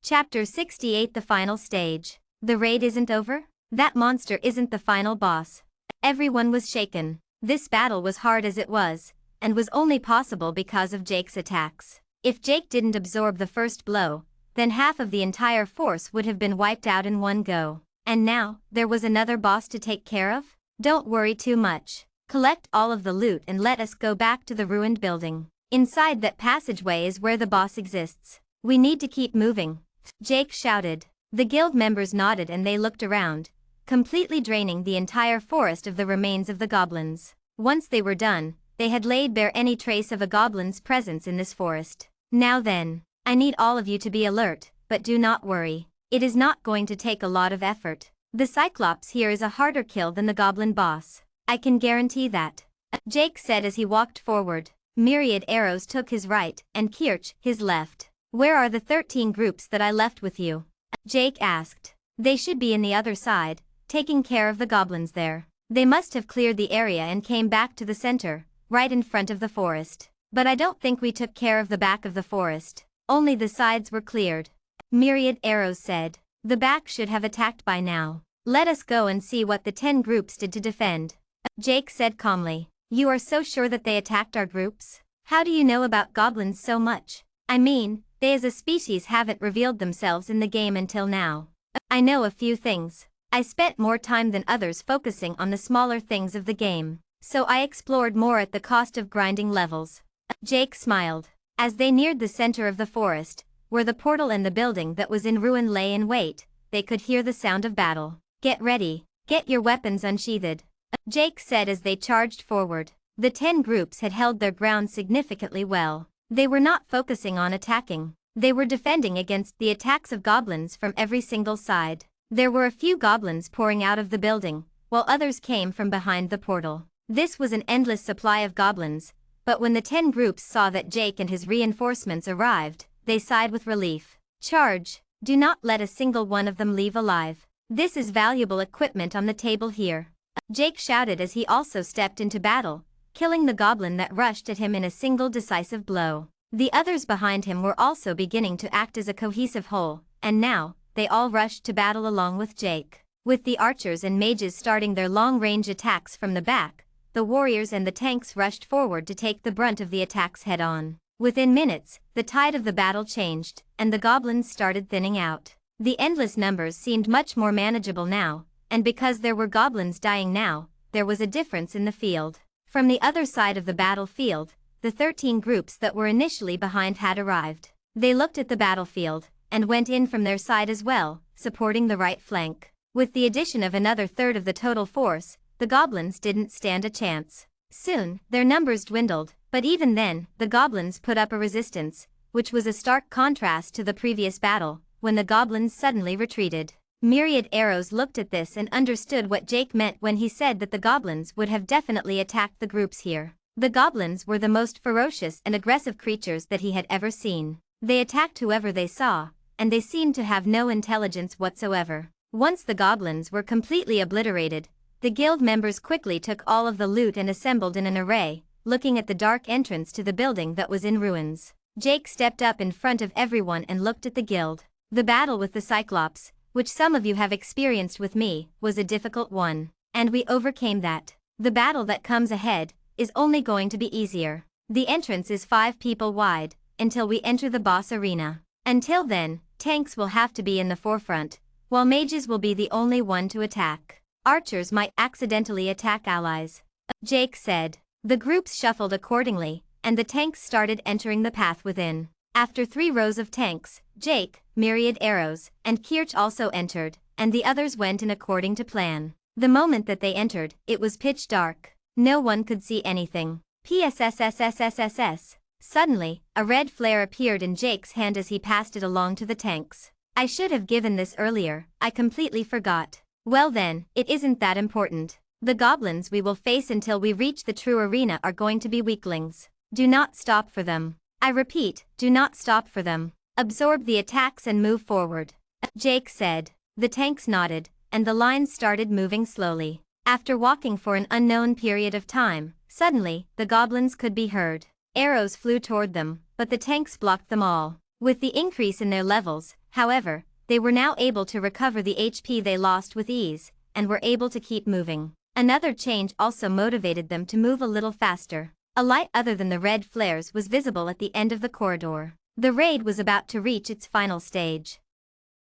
Chapter 68 The final stage. The raid isn't over? That monster isn't the final boss. Everyone was shaken. This battle was hard as it was, and was only possible because of Jake's attacks. If Jake didn't absorb the first blow, then half of the entire force would have been wiped out in one go. And now, there was another boss to take care of? Don't worry too much. Collect all of the loot and let us go back to the ruined building. Inside that passageway is where the boss exists. We need to keep moving. Jake shouted. The guild members nodded and they looked around, completely draining the entire forest of the remains of the goblins. Once they were done, they had laid bare any trace of a goblin's presence in this forest. Now then, I need all of you to be alert, but do not worry. It is not going to take a lot of effort. The Cyclops here is a harder kill than the goblin boss. I can guarantee that. Jake said as he walked forward. Myriad Arrows took his right, and Kirch, his left. Where are the 13 groups that I left with you? Jake asked. They should be in the other side, taking care of the goblins there. They must have cleared the area and came back to the center, right in front of the forest. But I don't think we took care of the back of the forest. Only the sides were cleared. Myriad Arrows said. The back should have attacked by now. Let us go and see what the 10 groups did to defend. Jake said calmly. You are so sure that they attacked our groups? How do you know about goblins so much? I mean, They as a species haven't revealed themselves in the game until now. I know a few things. I spent more time than others focusing on the smaller things of the game, so I explored more at the cost of grinding levels. Jake smiled. As they neared the center of the forest, where the portal and the building that was in ruin lay in wait, they could hear the sound of battle. Get ready. Get your weapons unsheathed, Jake said as they charged forward. The 10 groups had held their ground significantly well. They were not focusing on attacking. They were defending against the attacks of goblins from every single side. There were a few goblins pouring out of the building, while others came from behind the portal. This was an endless supply of goblins, but when the 10 groups saw that Jake and his reinforcements arrived, they sighed with relief. Charge! Do not let a single one of them leave alive. This is valuable equipment on the table here, Jake shouted as he also stepped into battle, killing the goblin that rushed at him in a single decisive blow. The others behind him were also beginning to act as a cohesive whole, and now, they all rushed to battle along with Jake. With the archers and mages starting their long-range attacks from the back, the warriors and the tanks rushed forward to take the brunt of the attacks head-on. Within minutes, the tide of the battle changed, and the goblins started thinning out. The endless numbers seemed much more manageable now, and because there were goblins dying now, there was a difference in the field. From the other side of the battlefield, the 13 groups that were initially behind had arrived. They looked at the battlefield, and went in from their side as well, supporting the right flank. With the addition of another third of the total force, the goblins didn't stand a chance. Soon, their numbers dwindled, but even then, the goblins put up a resistance, which was a stark contrast to the previous battle, when the goblins suddenly retreated. Myriad Arrows looked at this and understood what Jake meant when he said that the goblins would have definitely attacked the groups here. The goblins were the most ferocious and aggressive creatures that he had ever seen. They attacked whoever they saw, and they seemed to have no intelligence whatsoever. Once the goblins were completely obliterated, the guild members quickly took all of the loot and assembled in an array, looking at the dark entrance to the building that was in ruins. Jake stepped up in front of everyone and looked at the guild. The battle with the Cyclops, which some of you have experienced with me, was a difficult one, and we overcame that. The battle that comes ahead is only going to be easier. The entrance is 5 people wide, until we enter the boss arena. Until then, tanks will have to be in the forefront, while mages will be the only one to attack. Archers might accidentally attack allies, Jake said. The groups shuffled accordingly, and the tanks started entering the path within. After 3 rows of tanks, Jake, Myriad Arrows, and Kirch also entered, and the others went in according to plan. The moment that they entered, it was pitch dark. No one could see anything. PSSSSSSS. Suddenly, a red flare appeared in Jake's hand as he passed it along to the tanks. I should have given this earlier, I completely forgot. Well then, it isn't that important. The goblins we will face until we reach the true arena are going to be weaklings. Do not stop for them. I repeat, do not stop for them. Absorb the attacks and move forward, Jake said. The tanks nodded, and the lines started moving slowly. After walking for an unknown period of time, suddenly, the goblins could be heard. Arrows flew toward them, but the tanks blocked them all. With the increase in their levels, however, they were now able to recover the HP they lost with ease, and were able to keep moving. Another change also motivated them to move a little faster. A light other than the red flares was visible at the end of the corridor. The raid was about to reach its final stage.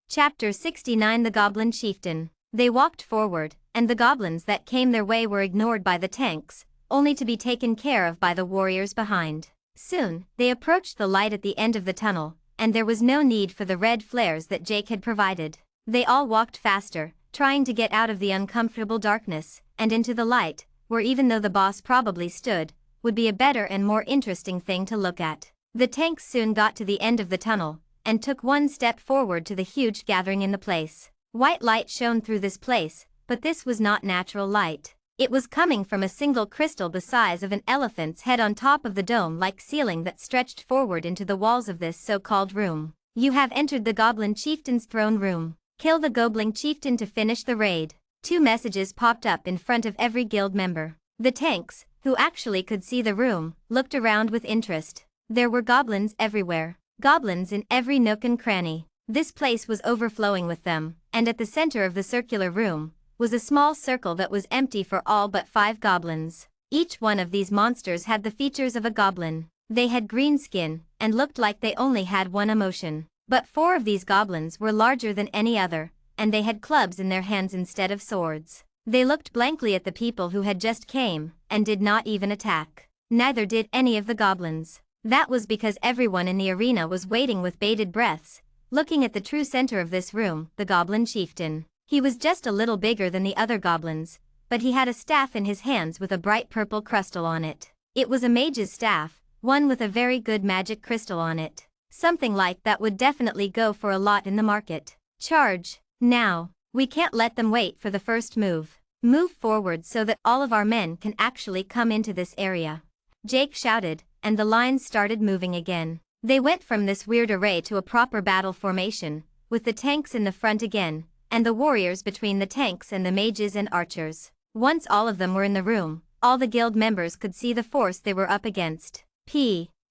Chapter 69 The Goblin Chieftain. They walked forward, and the goblins that came their way were ignored by the tanks, only to be taken care of by the warriors behind. Soon, they approached the light at the end of the tunnel, and there was no need for the red flares that Jake had provided. They all walked faster, trying to get out of the uncomfortable darkness, and into the light, where even though the boss probably stood, would be a better and more interesting thing to look at. The tanks soon got to the end of the tunnel, and took one step forward to the huge gathering in the place. White light shone through this place, but this was not natural light. It was coming from a single crystal the size of an elephant's head on top of the dome-like ceiling that stretched forward into the walls of this so-called room. You have entered the Goblin Chieftain's throne room. Kill the Goblin Chieftain to finish the raid. 2 messages popped up in front of every guild member. The tanks, who actually could see the room, looked around with interest. There were goblins everywhere. Goblins in every nook and cranny. This place was overflowing with them, and at the center of the circular room was a small circle that was empty for all but 5 goblins. Each one of these monsters had the features of a goblin. They had green skin, and looked like they only had one emotion. But 4 of these goblins were larger than any other, and they had clubs in their hands instead of swords. They looked blankly at the people who had just came, and did not even attack. Neither did any of the goblins. That was because everyone in the arena was waiting with bated breaths, looking at the true center of this room, the goblin chieftain. He was just a little bigger than the other goblins, but he had a staff in his hands with a bright purple crystal on it. It was a mage's staff, one with a very good magic crystal on it. Something like that would definitely go for a lot in the market. Charge, now. We can't let them wait for the first move. Move forward so that all of our men can actually come into this area. Jake shouted, and the lines started moving again. They went from this weird array to a proper battle formation, with the tanks in the front again, and the warriors between the tanks and the mages and archers. Once all of them were in the room, all the guild members could see the force they were up against.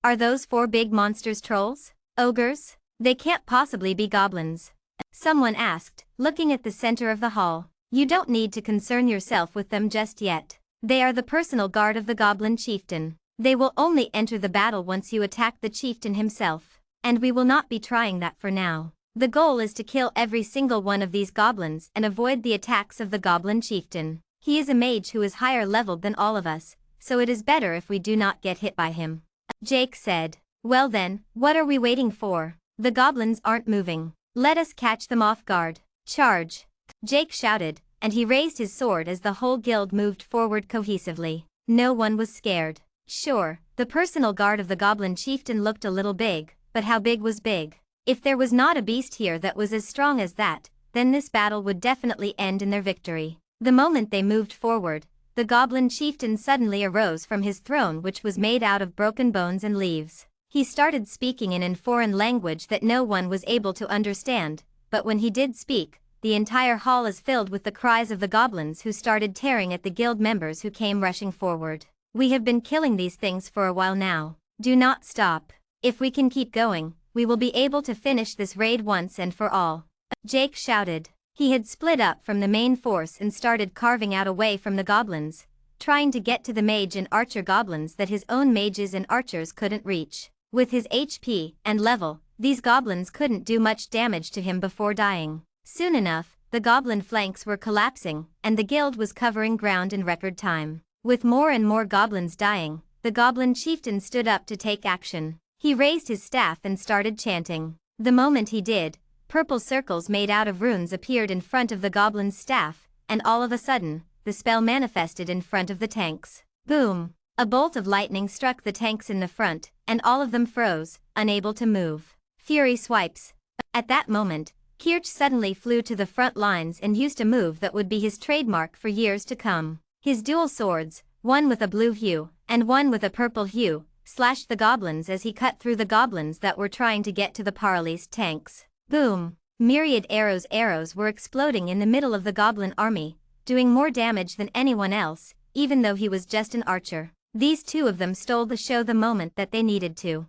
Are those 4 big monsters trolls? Ogres? They can't possibly be goblins. Someone asked, looking at the center of the hall. You don't need to concern yourself with them just yet. They are the personal guard of the goblin chieftain. They will only enter the battle once you attack the chieftain himself. And we will not be trying that for now. The goal is to kill every single one of these goblins and avoid the attacks of the goblin chieftain. He is a mage who is higher leveled than all of us, so it is better if we do not get hit by him. Jake said. Well then, what are we waiting for? The goblins aren't moving. Let us catch them off guard. Charge! Jake shouted, and he raised his sword as the whole guild moved forward cohesively. No one was scared. Sure, the personal guard of the goblin chieftain looked a little big, but how big was big? If there was not a beast here that was as strong as that, then this battle would definitely end in their victory. The moment they moved forward, the goblin chieftain suddenly arose from his throne, which was made out of broken bones and leaves. He started speaking in a foreign language that no one was able to understand, but when he did speak, the entire hall is filled with the cries of the goblins who started tearing at the guild members who came rushing forward. We have been killing these things for a while now. Do not stop. If we can keep going, we will be able to finish this raid once and for all. Jake shouted. He had split up from the main force and started carving out away from the goblins, trying to get to the mage and archer goblins that his own mages and archers couldn't reach. With his HP and level, these goblins couldn't do much damage to him before dying. Soon enough, the goblin flanks were collapsing, and the guild was covering ground in record time. With more and more goblins dying, the goblin chieftain stood up to take action. He raised his staff and started chanting. The moment he did, purple circles made out of runes appeared in front of the goblin's staff, and all of a sudden, the spell manifested in front of the tanks. Boom! A bolt of lightning struck the tanks in the front, and all of them froze, unable to move. Fury swipes. At that moment, Kirch suddenly flew to the front lines and used a move that would be his trademark for years to come. His dual swords, one with a blue hue, and one with a purple hue, slashed the goblins as he cut through the goblins that were trying to get to the paralyzed tanks. Boom! Myriad arrows were exploding in the middle of the goblin army, doing more damage than anyone else, even though he was just an archer. These 2 of them stole the show the moment that they needed to.